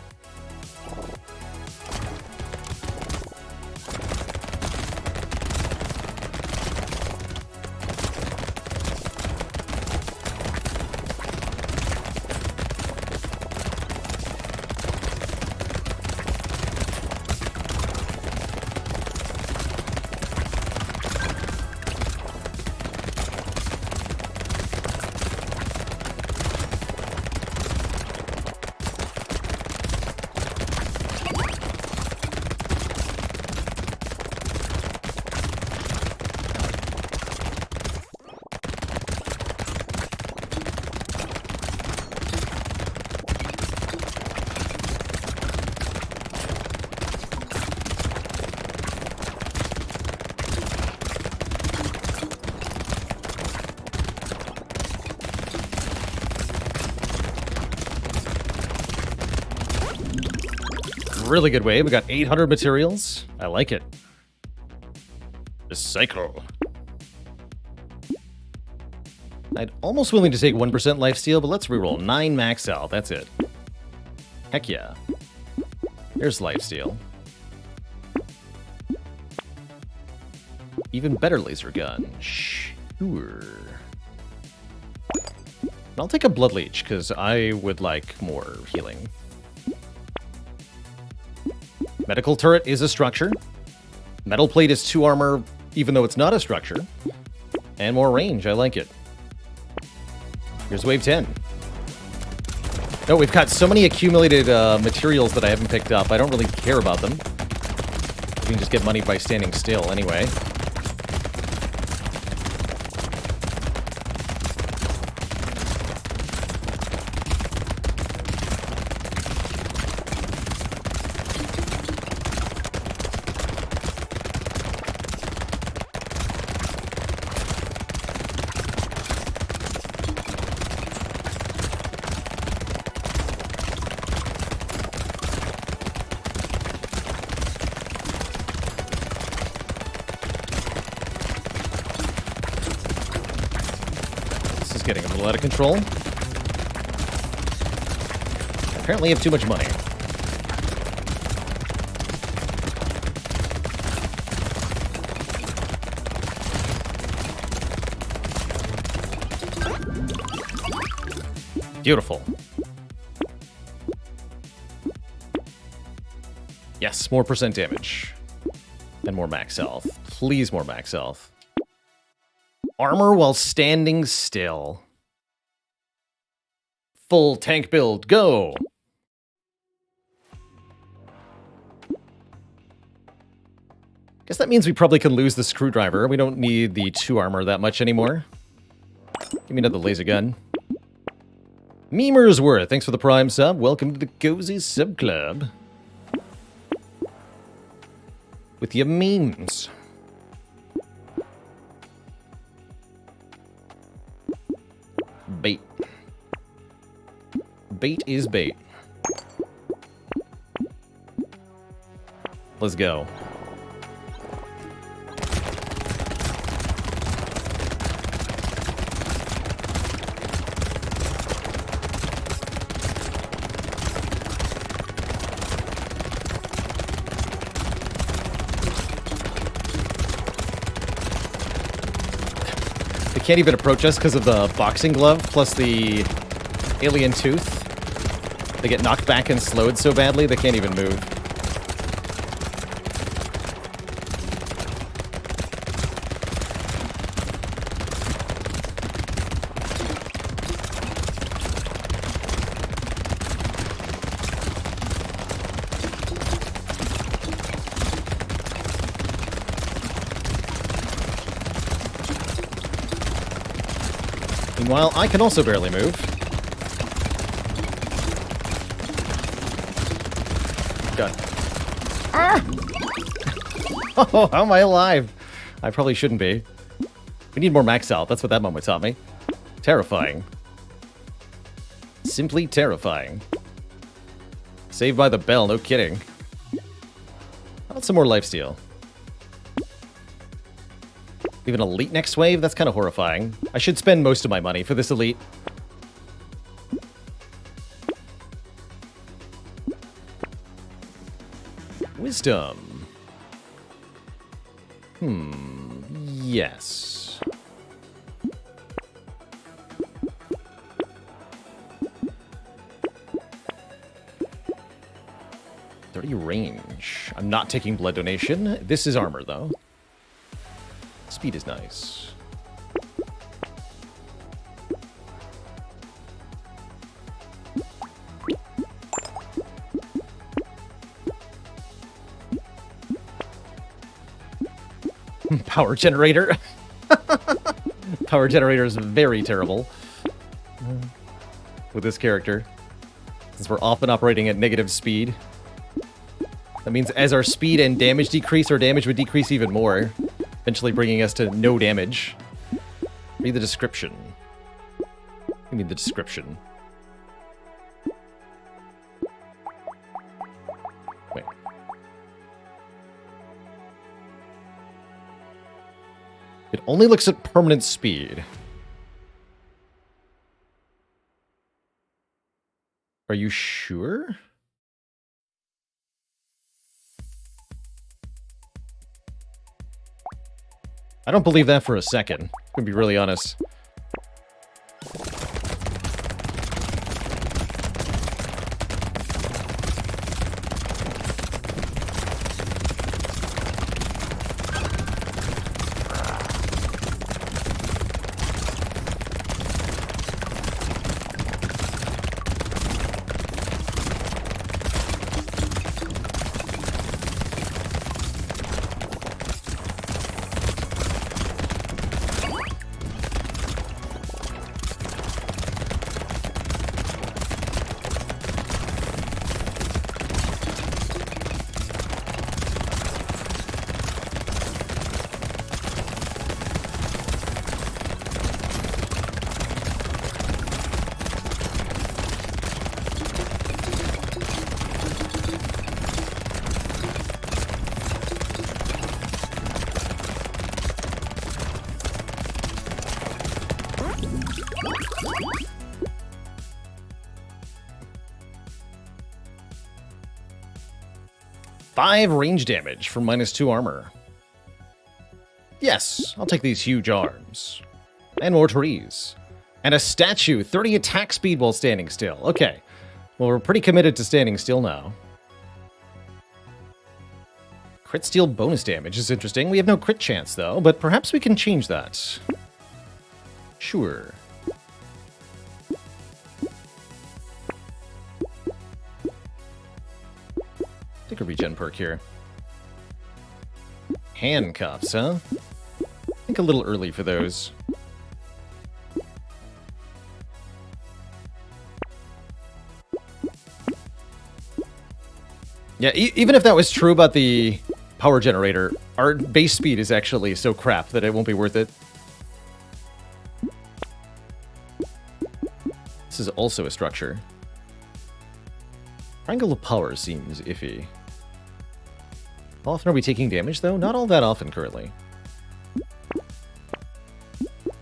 really good wave. We got 800 materials. I like it. Recycle. I'd almost willing to take 1% lifesteal, but let's reroll. 9 max health. That's it. Heck yeah. There's lifesteal. Even better laser gun. Sure. I'll take a blood leech, because I would like more healing. Medical turret is a structure. Metal plate is 2 armor, even though it's not a structure. And more range, I like it. Here's wave 10. No, we've got so many accumulated materials that I haven't picked up. I don't really care about them. We can just get money by standing still anyway. Getting a little out of control. Apparently I have too much money. Beautiful. Yes, more percent damage. And more max health. Please, more max health. Armor while standing still. Full tank build, go! Guess that means we probably can lose the screwdriver. We don't need the 2 armor that much anymore. Give me another laser gun. Memersworth, thanks for the prime sub. Welcome to the Cozy Sub Club. With your memes. Bait. Bait is bait. Let's go. They can't even approach us because of the boxing glove plus the alien tooth. They get knocked back and slowed so badly they can't even move. Meanwhile, I can also barely move. God. Ah! Oh, how am I alive? I probably shouldn't be. We need more max health. That's what that moment taught me. Terrifying. Simply terrifying. Saved by the bell, no kidding. How about some more lifesteal? Even elite next wave? That's kind of horrifying. I should spend most of my money for this elite. Wisdom. Yes. .30 range. I'm not taking blood donation. This is armor, though. Speed is nice. Power generator. Power generator is very terrible with this character, since we're often operating at negative speed. That means as our speed and damage decrease, our damage would decrease even more, eventually bringing us to no damage. Read the description. Give me the description. Wait. It only looks at permanent speed. Are you sure? I don't believe that for a second. I'm gonna be really honest. Five range damage for -2 armor. Yes, I'll take these huge arms. And more trees. And a statue, 30 attack speed while standing still. Okay, well, we're pretty committed to standing still now. Crit steal bonus damage is interesting. We have no crit chance, though, but perhaps we can change that. Sure. Take a regen perk here. Handcuffs, huh? I think a little early for those. Yeah, even if that was true about the power generator, our base speed is actually so crap that it won't be worth it. This is also a structure. Triangle of power seems iffy. How often are we taking damage, though? Not all that often currently.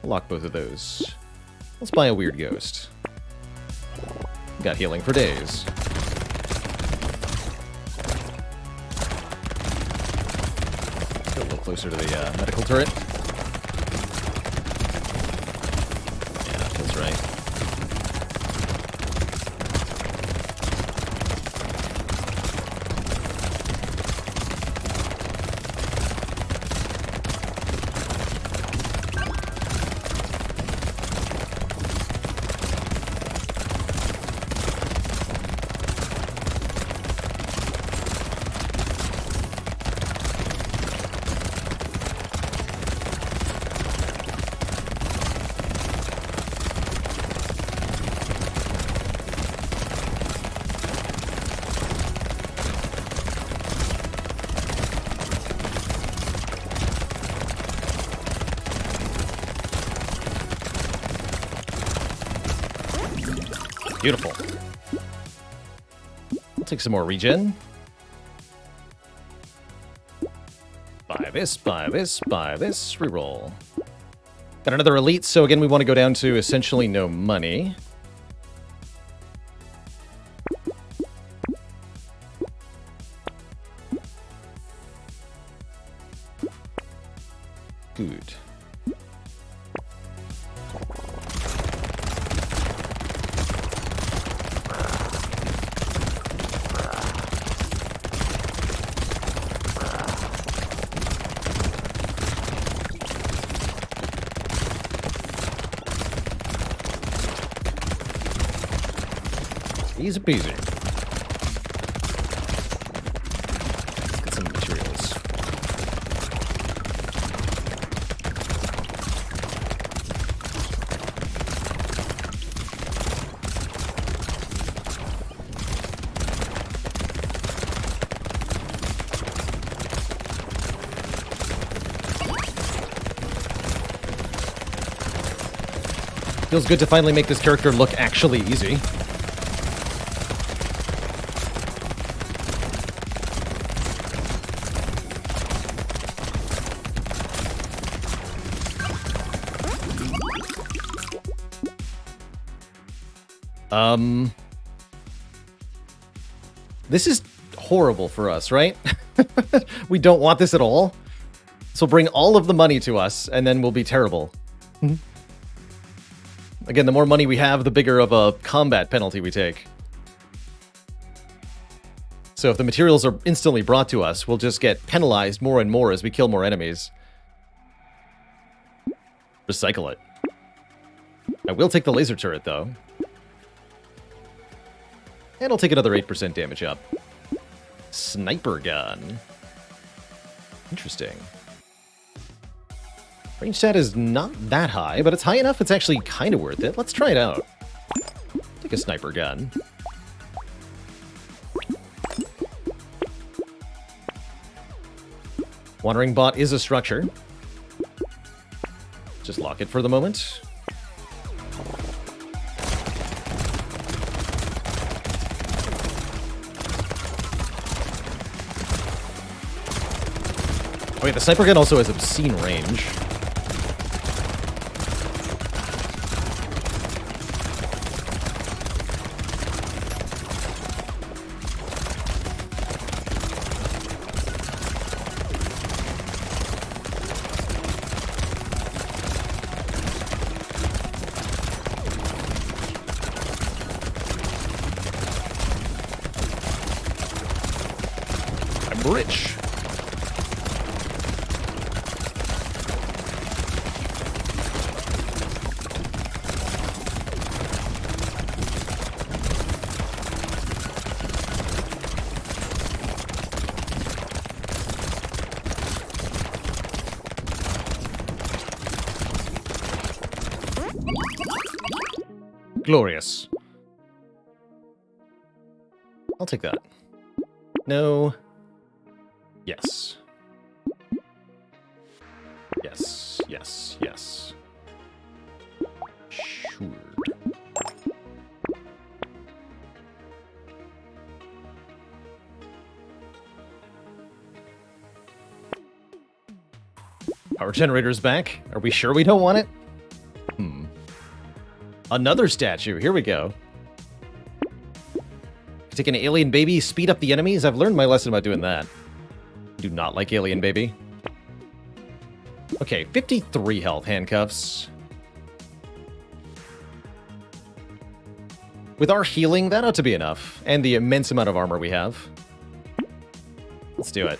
I'll lock both of those. Let's buy a weird ghost. Got healing for days. Get a little closer to the medical turret. Yeah, that's right. Beautiful. I'll take some more regen. Buy this, buy this, buy this. Reroll. Got another elite, so again, we want to go down to essentially no money. Good. Easy peasy. Let's get some materials. Feels good to finally make this character look actually easy. This is horrible for us, right? We don't want this at all. So bring all of the money to us, and then we'll be terrible. Again, the more money we have, the bigger of a combat penalty we take. So if the materials are instantly brought to us, we'll just get penalized more and more as we kill more enemies. Recycle it. I will take the laser turret, though. And I'll take another 8% damage up. Sniper gun. Interesting. Range stat is not that high, but it's high enough it's actually kind of worth it. Let's try it out. Take a sniper gun. Wandering bot is a structure. Just lock it for the moment. Oh wait, the sniper gun also has obscene range. I'm rich. Glorious. I'll take that. No. Yes. Yes, yes, yes. Sure. Power generator's back. Are we sure we don't want it? Another statue. Here we go. Take an alien baby, speed up the enemies. I've learned my lesson about doing that. Do not like alien baby. Okay, 53 health handcuffs. With our healing, that ought to be enough. And the immense amount of armor we have. Let's do it.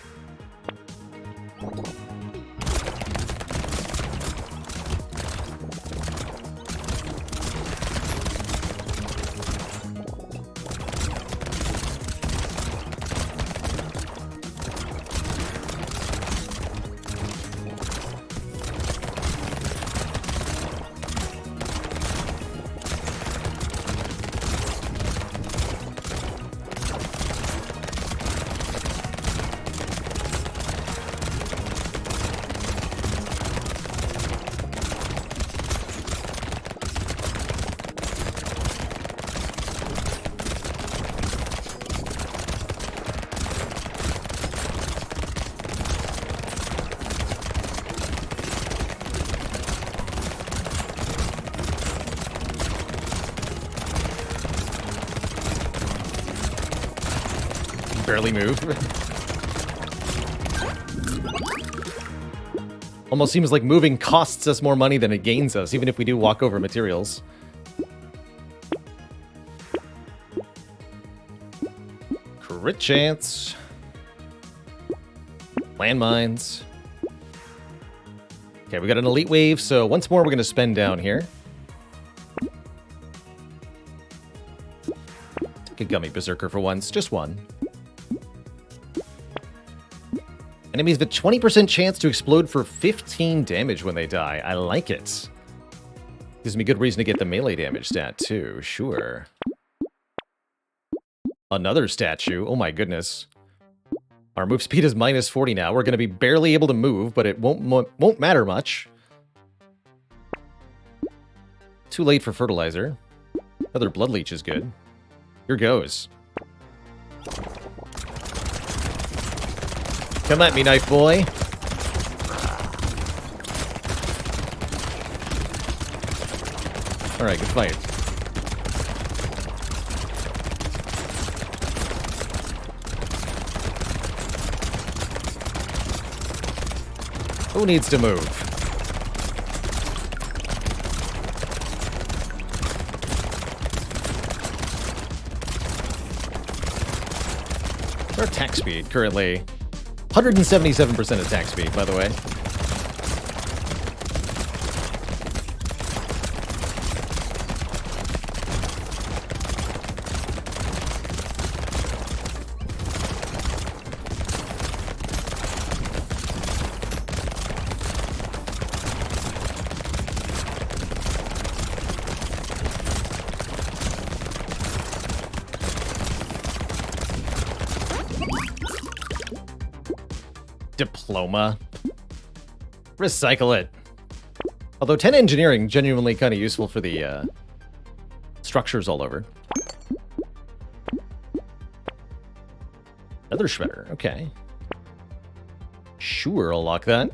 Barely move. Almost seems like moving costs us more money than it gains us, even if we do walk over materials. Crit chance. Landmines. Okay, we got an elite wave, so once more we're going to spend down here. Take a gummy berserker for once, just one. Enemies have a 20% chance to explode for 15 damage when they die. I like it. Gives me good reason to get the melee damage stat, too. Sure. Another statue. Oh my goodness. Our move speed is minus 40 now. We're going to be barely able to move, but it won't matter much. Too late for fertilizer. Another blood leech is good. Here goes. Come at me, knife boy. Alright, good fight. Who needs to move? Our attack speed currently 177% attack speed, by the way. Diploma. Recycle it. Although 10 engineering, genuinely kind of useful for the structures all over. Another shredder, okay. Sure, I'll lock that.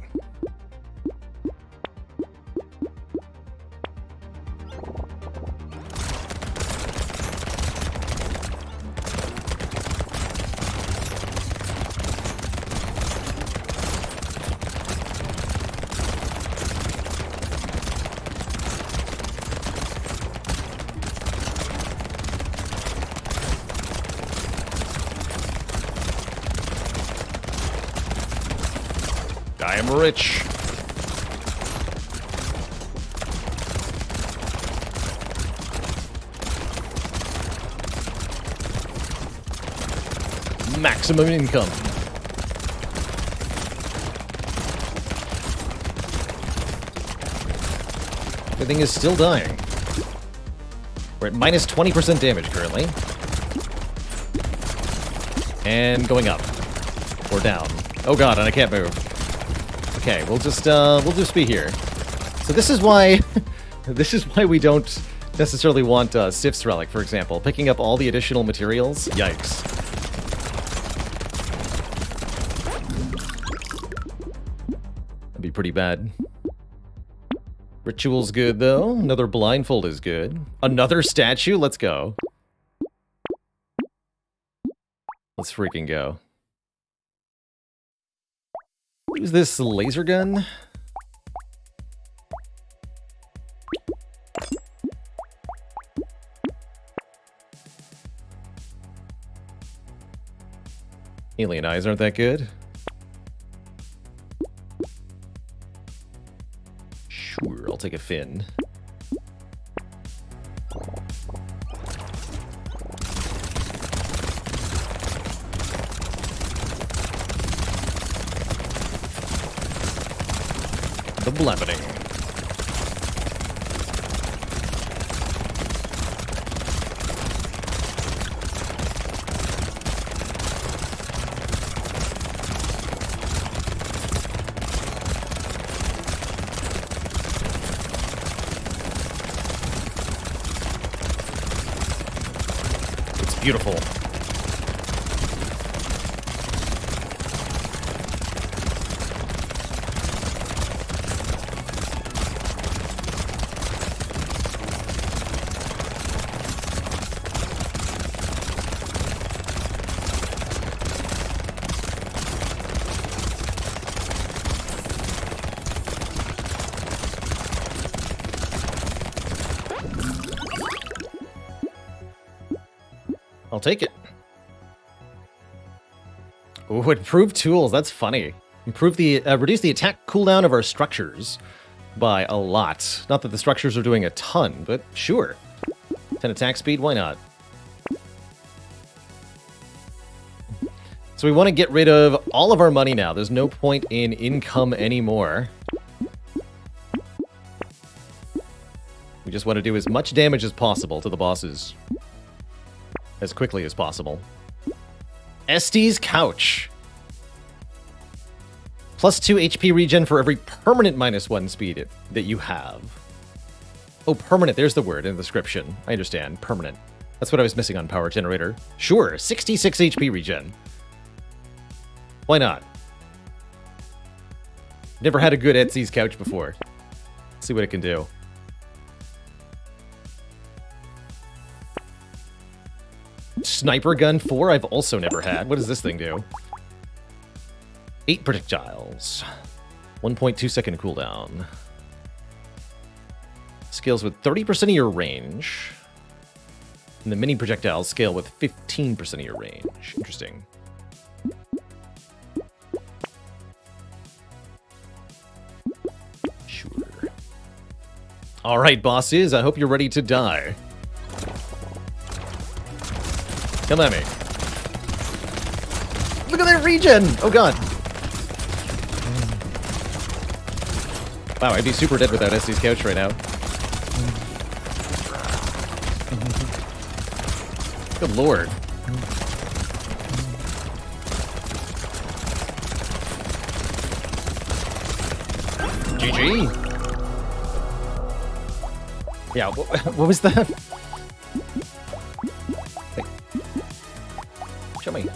I am rich. Maximum income. Everything is still dying. We're at minus 20% damage currently. And going up. Or down. Oh god, and I can't move. Okay, we'll just be here. So this is why we don't necessarily want Sif's Relic, for example. Picking up all the additional materials. Yikes. That'd be pretty bad. Ritual's good though. Another blindfold is good. Another statue? Let's go. Let's freaking go. Use this laser gun. Alien eyes aren't that good. Sure, I'll take a fin. The blabbeting. It's beautiful. I'll take it. Ooh, improved tools. That's funny. Improve the reduce the attack cooldown of our structures by a lot. Not that the structures are doing a ton, but sure. 10 attack speed, why not? So we want to get rid of all of our money now. There's no point in income anymore. We just want to do as much damage as possible to the bosses. As quickly as possible. Estes Couch. Plus 2 HP regen for every permanent -1 speed that you have. Oh, permanent. There's the word in the description. I understand. Permanent. That's what I was missing on Power Generator. Sure. 66 HP regen. Why not? Never had a good Estes Couch before. Let's see what it can do. Sniper Gun 4 I've also never had. What does this thing do? 8 projectiles. 1.2 second cooldown. Scales with 30% of your range. And the mini projectiles scale with 15% of your range. Interesting. Sure. All right, bosses, I hope you're ready to die. Come at me. Look at that regen! Oh god. Wow, I'd be super dead without Estes Couch right now. Good lord. GG. Yeah, what was that? Hey. Show me.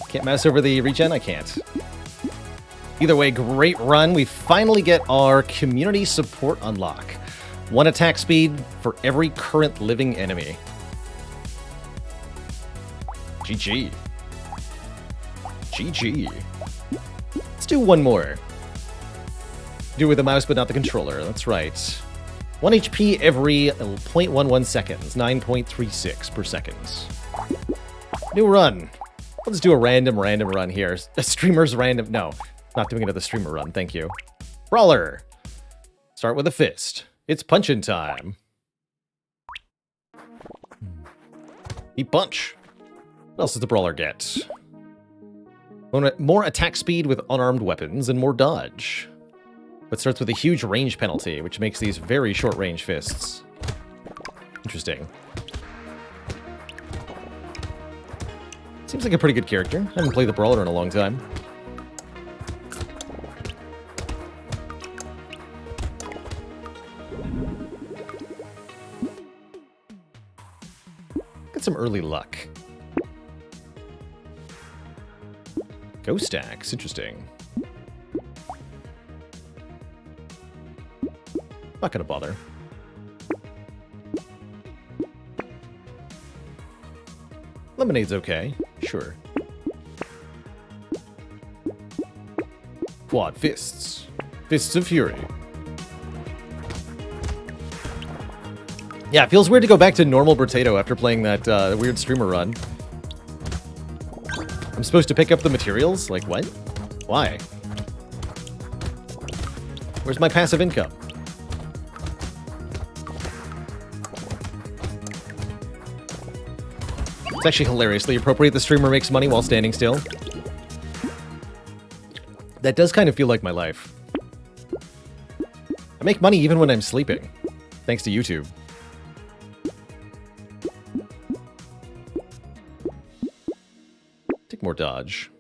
Can't mouse over the regen? I can't. Either way, great run. We finally get our community support unlock. 1 attack speed for every current living enemy. GG. GG. Let's do one more. Do it with the mouse, but not the controller. That's right. 1 HP every 0.11 seconds. 9.36 per second. New run. Let's do a random run here. A streamer's random... No, not doing another streamer run. Thank you. Brawler. Start with a fist. It's punching time. He punch. What else does the brawler get? More attack speed with unarmed weapons and more dodge. But starts with a huge range penalty, which makes these very short range fists. Interesting. Seems like a pretty good character. I haven't played the brawler in a long time. Got some early luck. Ghost stacks, interesting. Not gonna bother. Lemonade's okay, sure. Quad fists. Fists of Fury. Yeah, it feels weird to go back to normal Brotato after playing that weird streamer run. I'm supposed to pick up the materials? Like, what? Why? Where's my passive income? It's actually hilariously appropriate the streamer makes money while standing still. That does kind of feel like my life. I make money even when I'm sleeping. Thanks to YouTube. Take more dodge.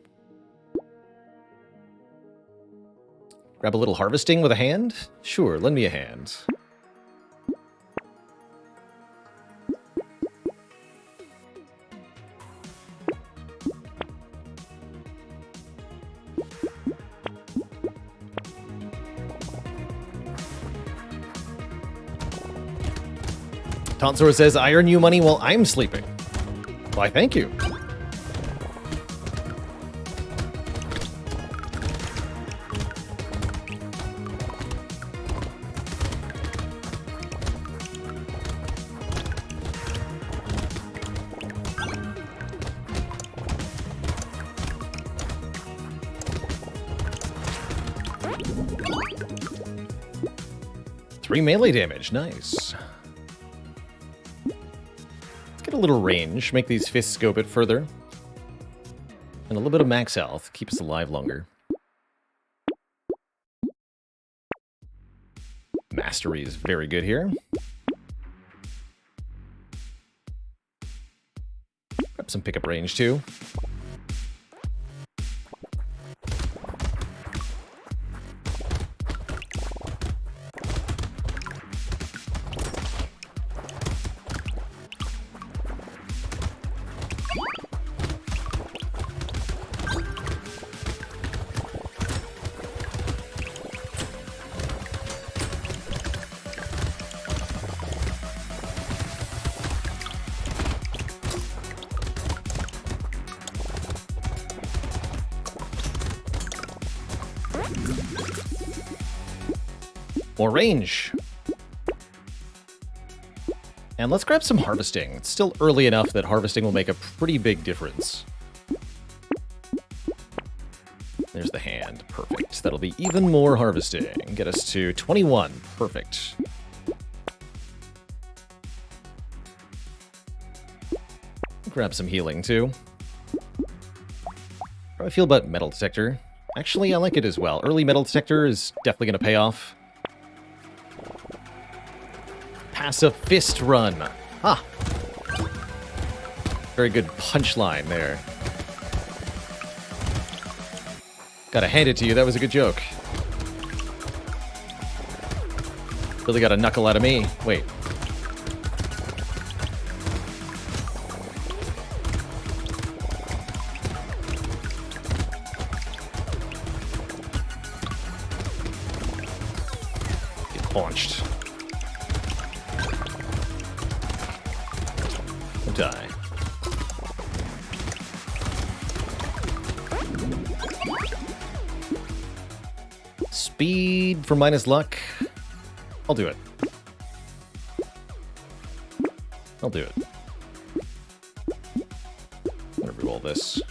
Grab a little harvesting with a hand? Sure, lend me a hand. Tonsor says, I earn you money while I'm sleeping. Why, thank you. Three melee damage, nice. A little range, make these fists go a bit further. And a little bit of max health, keep us alive longer. Mastery is very good here. Grab some pickup range too. More range. And let's grab some harvesting. It's still early enough that harvesting will make a pretty big difference. There's the hand. Perfect. That'll be even more harvesting. Get us to 21. Perfect. Grab some healing, too. How do I feel about metal detector? Actually, I like it as well. Early metal detector is definitely going to pay off. Passive fist run. Ah. Very good punchline there. Gotta hand it to you, that was a good joke. Really got a knuckle out of me. Wait. Get launched. Don't die. Speed for minus luck. I'll do it. I'll do it. I'm gonna reroll this.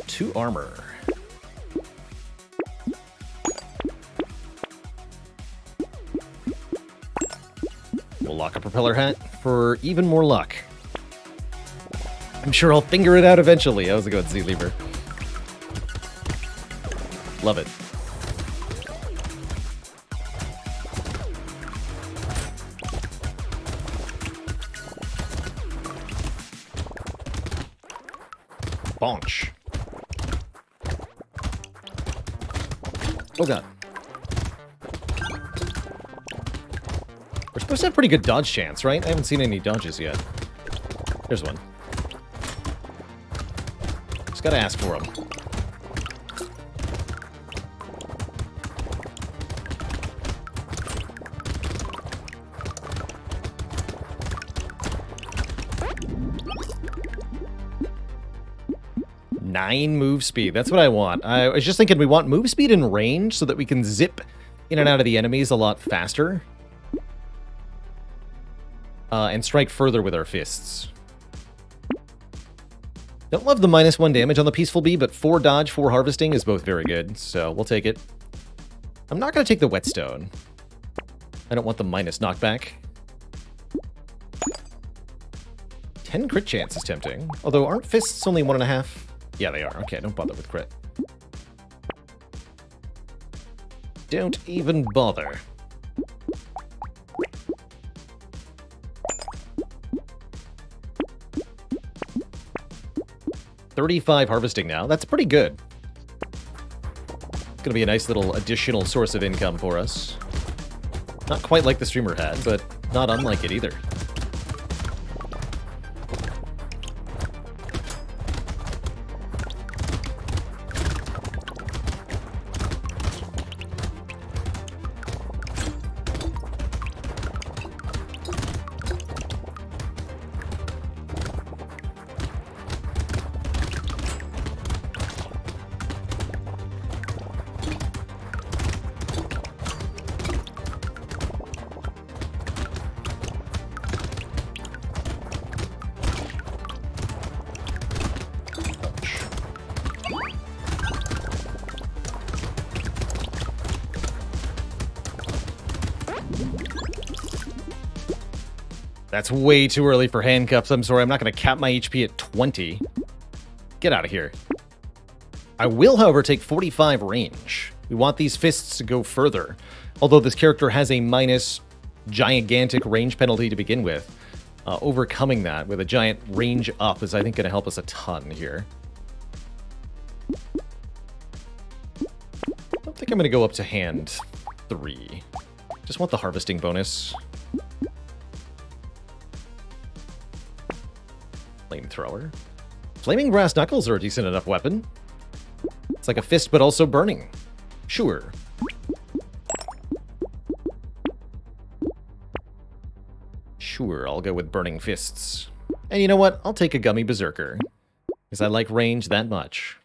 2 armor. We'll lock a propeller hat for even more luck. I'm sure I'll figure it out eventually. How's it going, Z-Lever? Love it. Bonch. Oh god. We're supposed to have pretty good dodge chance, right? I haven't seen any dodges yet. There's one. Just gotta ask for him. Nine move speed. That's what I want. I was just thinking we want move speed and range so that we can zip in and out of the enemies a lot faster. And strike further with our fists. Don't love the -1 damage on the Peaceful Bee, but 4 dodge, 4 harvesting is both very good, so we'll take it. I'm not going to take the Whetstone. I don't want the minus knockback. 10 crit chance is tempting. Although, aren't fists only 1.5? Yeah, they are. Okay, don't bother with crit. Don't even bother. $35 harvesting now. That's pretty good. It's gonna be a nice little additional source of income for us. Not quite like the streamer had, but not unlike it either. That's way too early for handcuffs. I'm sorry, I'm not going to cap my HP at 20. Get out of here. I will, however, take 45 range. We want these fists to go further. Although this character has a minus gigantic range penalty to begin with. Overcoming that with a giant range up is, I think, going to help us a ton here. I don't think I'm going to go up to hand 3. Just want the harvesting bonus. Flamethrower. Flaming brass knuckles are a decent enough weapon. It's like a fist, but also burning. Sure. Sure, I'll go with burning fists. And you know what? I'll take a gummy berserker. Because I like range that much.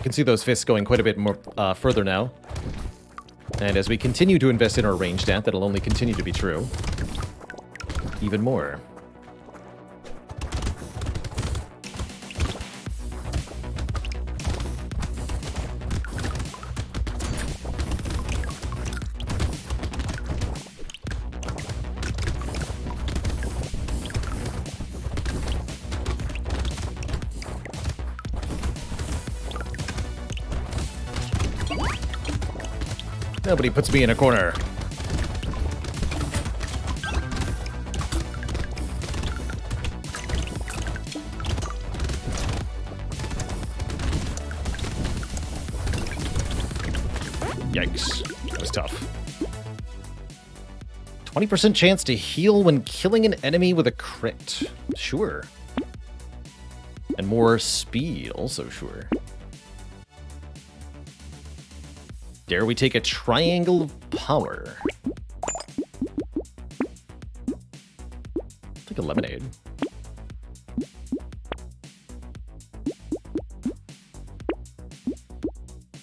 can see those fists going quite a bit more further now. And as we continue to invest in our range stat, that'll only continue to be true. Even more. Nobody puts me in a corner. Yikes. That was tough. 20% chance to heal when killing an enemy with a crit. Sure. And more speed, also sure. Dare we take a triangle of power? Take a lemonade.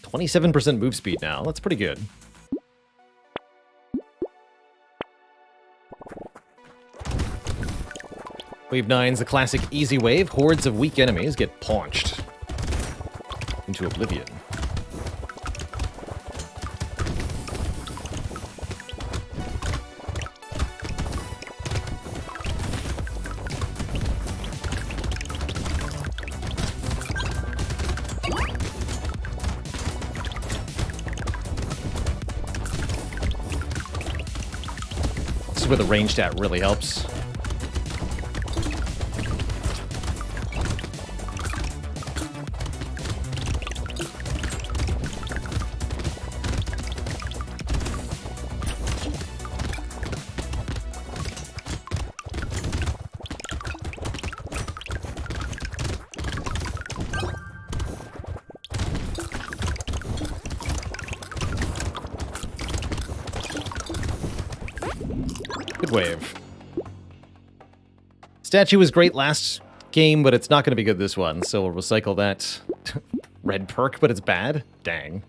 %27% move speed now. That's pretty good. Wave 9's the classic easy wave. Hordes of weak enemies get paunched into oblivion. This is where the range stat really helps. Good wave. Statue was great last game, but it's not going to be good this one, so we'll recycle that. Red perk, but it's bad? Dang.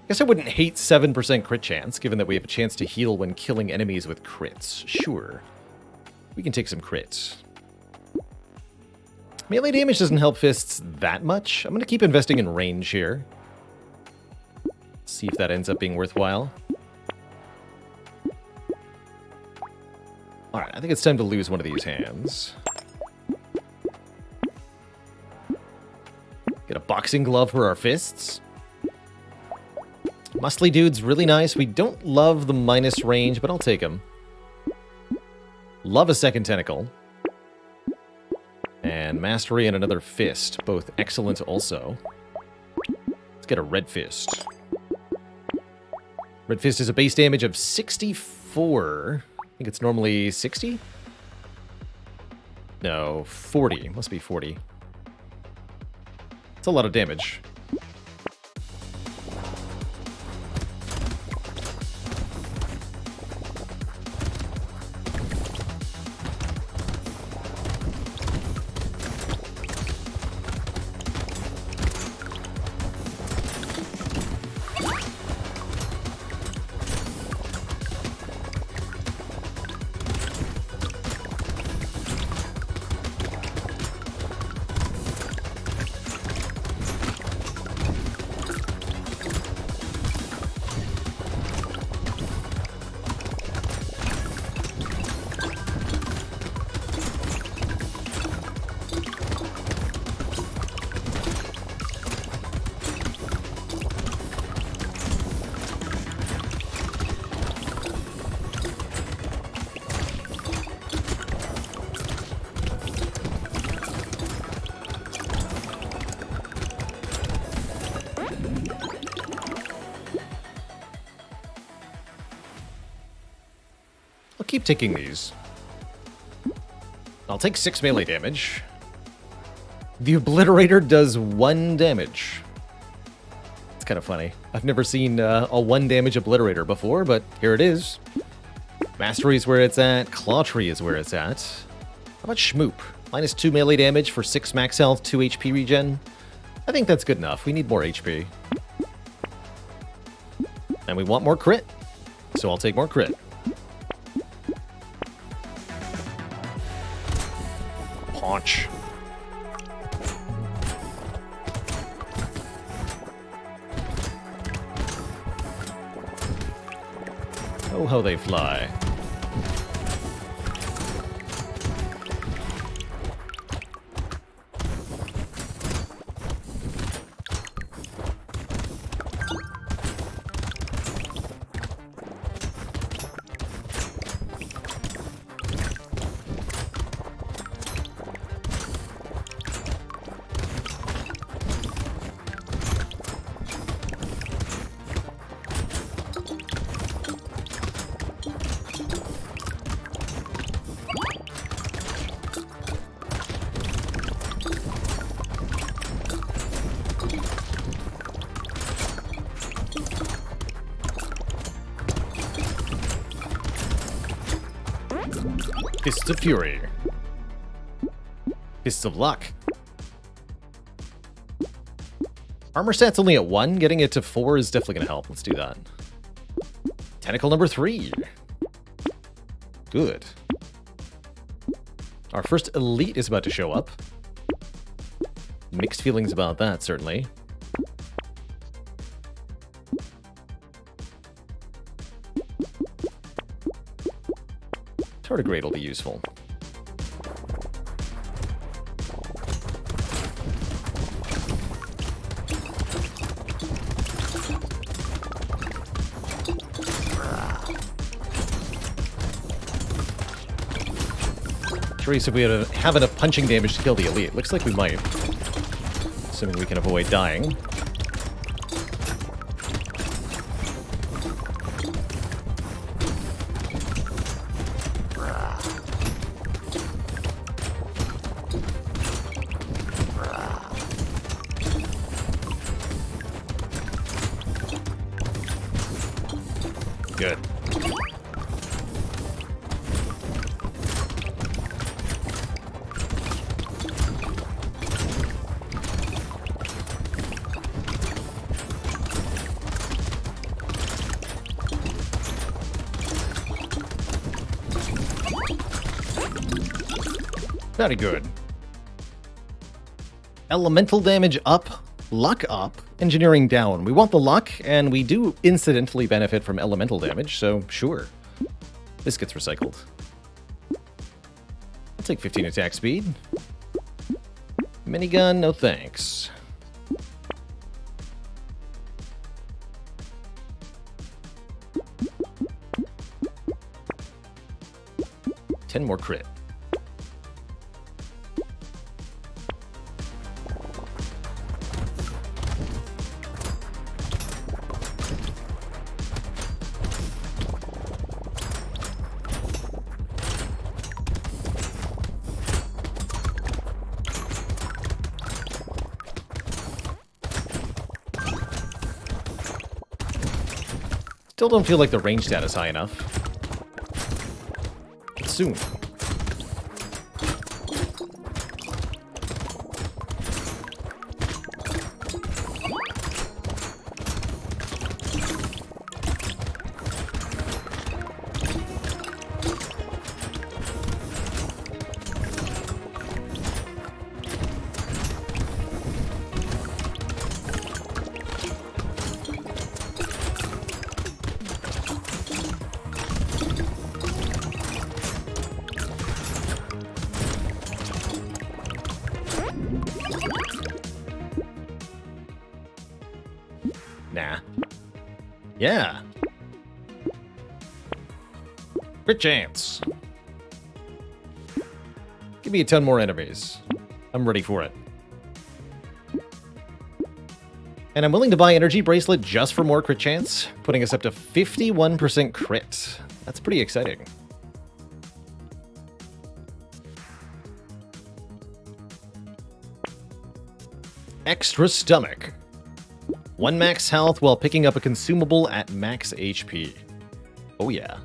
Guess I wouldn't hate 7% crit chance, given that we have a chance to heal when killing enemies with crits. Sure. We can take some crits. Melee damage doesn't help fists that much. I'm going to keep investing in range here. See if that ends up being worthwhile. Alright, I think it's time to lose one of these hands. Get a boxing glove for our fists. Muscly dude's really nice. We don't love the minus range, but I'll take him. Love a second tentacle. And mastery and another fist. Both excellent also. Let's get a red fist. Red fist is a base damage of 64. I think it's normally 60? No, 40. Must be 40. It's a lot of damage. I'll keep taking these. I'll take 6 melee damage. The Obliterator does 1 damage. It's kind of funny. I've never seen a 1 damage Obliterator before, but here it is. Mastery is where it's at. Claw Tree is where it's at. How about Schmoop? -2 melee damage for 6 max health, 2 HP regen. I think that's good enough. We need more HP. And we want more crit. So I'll take more crit. Paunch. Oh, how they fly. Fists of Fury. Fists of Luck. Armor stat's only at 1. Getting it to 4 is definitely going to help. Let's do that. Tentacle number 3. Good. Our first elite is about to show up. Mixed feelings about that, certainly. Tardigrade will be useful. Curious if we have enough punching damage to kill the elite. Looks like we might. Assuming we can avoid dying. Good. Very good. Elemental damage up, luck up, engineering down. We want the luck, and we do incidentally benefit from elemental damage, so sure. This gets recycled. I'll take 15 attack speed. Minigun, no thanks. Ten more crit. Still don't feel like the range stat is high enough. But soon. Nah. Yeah. Crit chance. Give me a ton more enemies. I'm ready for it. And I'm willing to buy Energy Bracelet just for more crit chance, putting us up to 51% crit. That's pretty exciting. Extra Stomach. 1 max health while picking up a consumable at max HP. Oh yeah.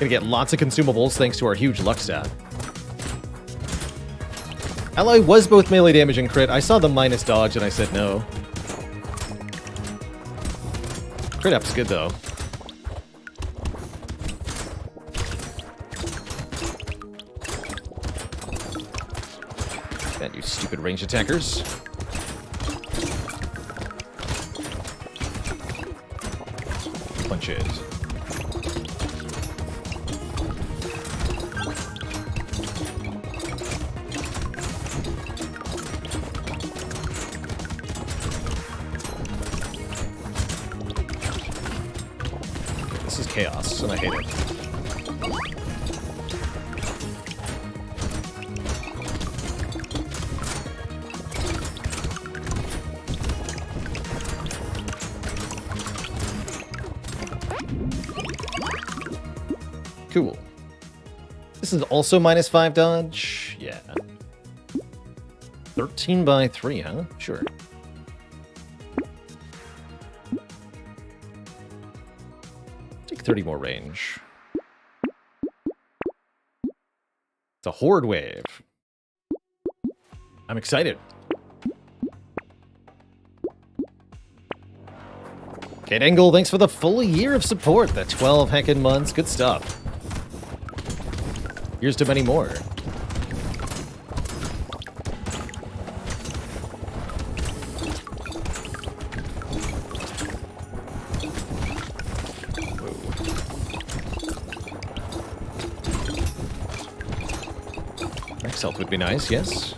Gonna get lots of consumables thanks to our huge luck stat. Ally was both melee damage and crit. I saw the minus dodge and I said no. Crit up's good though. You stupid range attackers. Punches. This is chaos, and I hate it. Cool. This is also -5 dodge? Yeah. 13 by 3, huh? Sure. Take 30 more range. It's a horde wave. I'm excited. Kate Engel, thanks for the full year of support. The 12 heckin' months. Good stuff. Here's to many more. Max health would be nice, yes.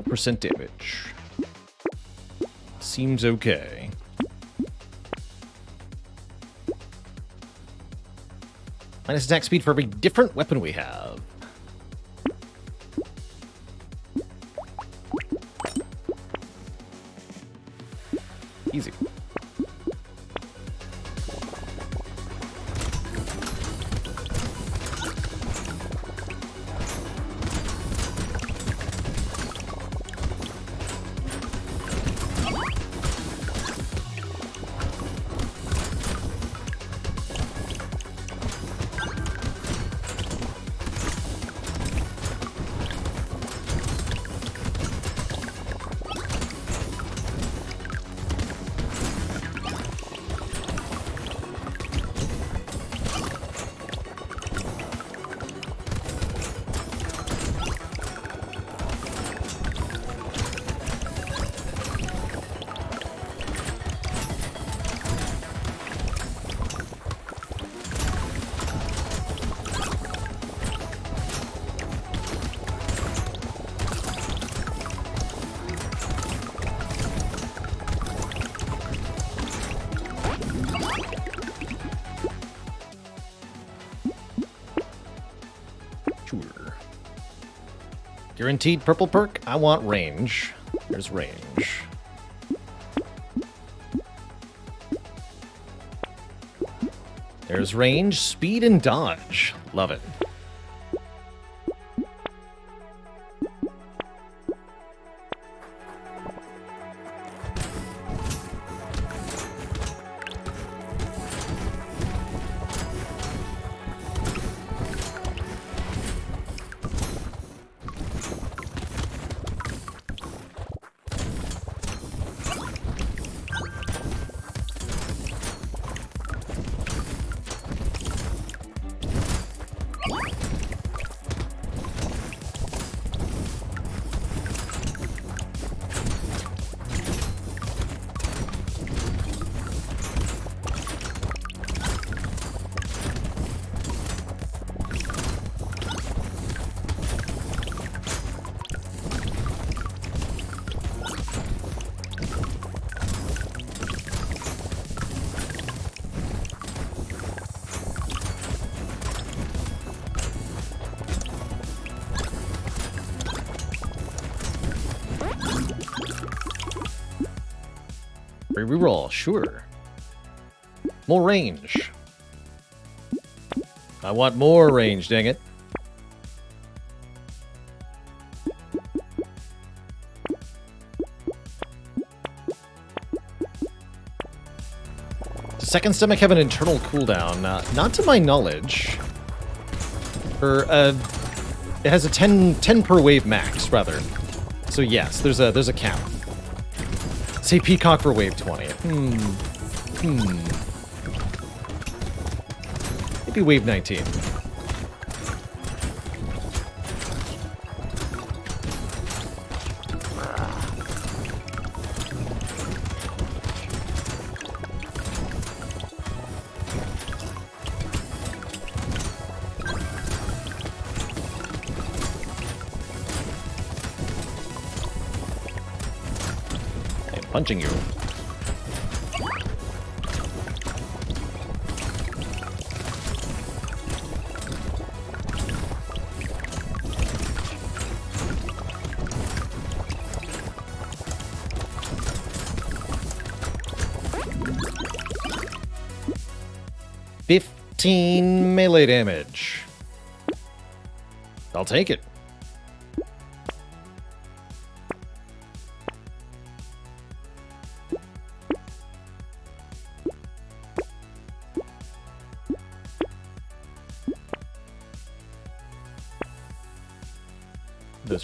Percent damage. Seems okay. Minus attack speed for every different weapon we have. Easy. Guaranteed purple perk? I want range. There's range. There's range, speed, and dodge. Love it. Legendary reroll, sure. More range. I want more range, dang it. Does Second Stomach have an internal cooldown? Not to my knowledge. It has a 10 per wave max, rather. So yes, there's a cap. Say Peacock for wave 20. Maybe wave 19. Punching you. $15 melee damage. I'll take it.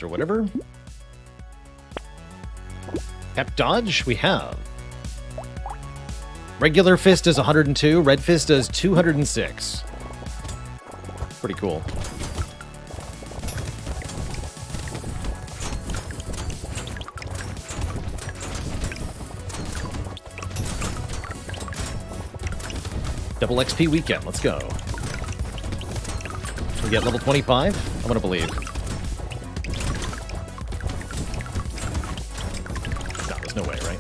Or whatever. Cap dodge, we have. Regular fist does 102, red fist does 206. Pretty cool. Double XP weekend, let's go. We get level 25? I'm gonna believe. No way, right?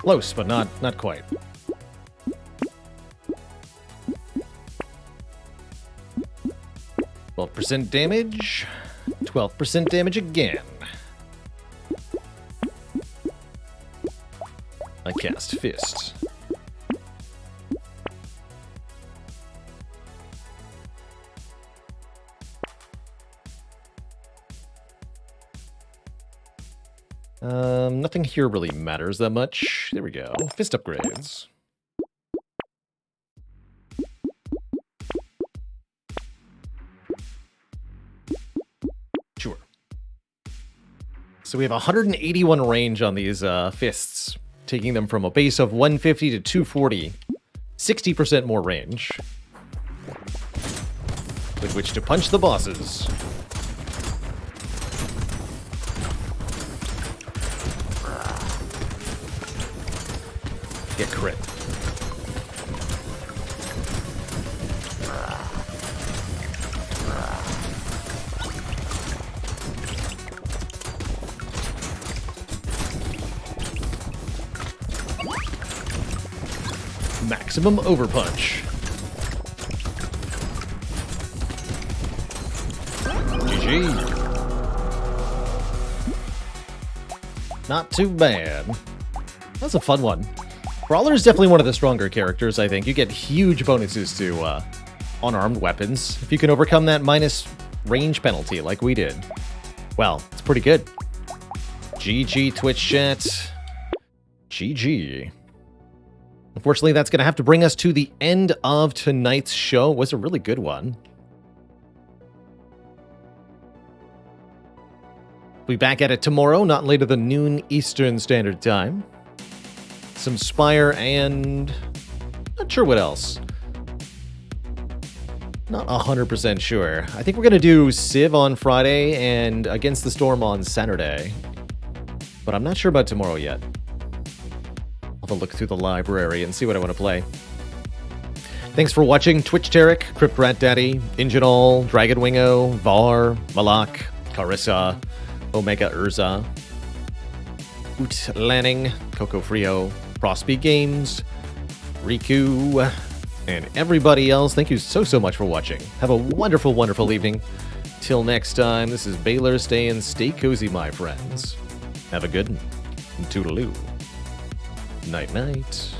Close, but not quite. %12 damage, 12% damage again. I cast Fist. Nothing here really matters that much. There we go. Fist upgrades. Sure. So we have 181 range on these fists, taking them from a base of 150 to 240. 60% more range. With which to punch the bosses. Get crit. Maximum overpunch. GG. Not too bad. That's a fun one. Brawler is definitely one of the stronger characters, I think. You get huge bonuses to unarmed weapons if you can overcome that minus range penalty like we did. Well, it's pretty good. GG, Twitch chat. GG. Unfortunately, that's going to have to bring us to the end of tonight's show. It was a really good one. We'll be back at it tomorrow, not later than noon Eastern Standard Time. Some Spire and... not sure what else. Not 100% sure. I think we're going to do Civ on Friday and Against the Storm on Saturday. But I'm not sure about tomorrow yet. I'll have a look through the library and see what I want to play. Thanks for watching Twitch Tarek, Crypt Rat Daddy, Ingenol, Dragonwingo, Var, Malak, Carissa, Omega Urza, Oot Lanning, Coco Frio, Frostbeat Games, Riku, and everybody else. Thank you so much for watching. Have a wonderful, wonderful evening. Till next time, this is Baylor staying stay cozy, my friends. Have a good one. Toodaloo. Night-night.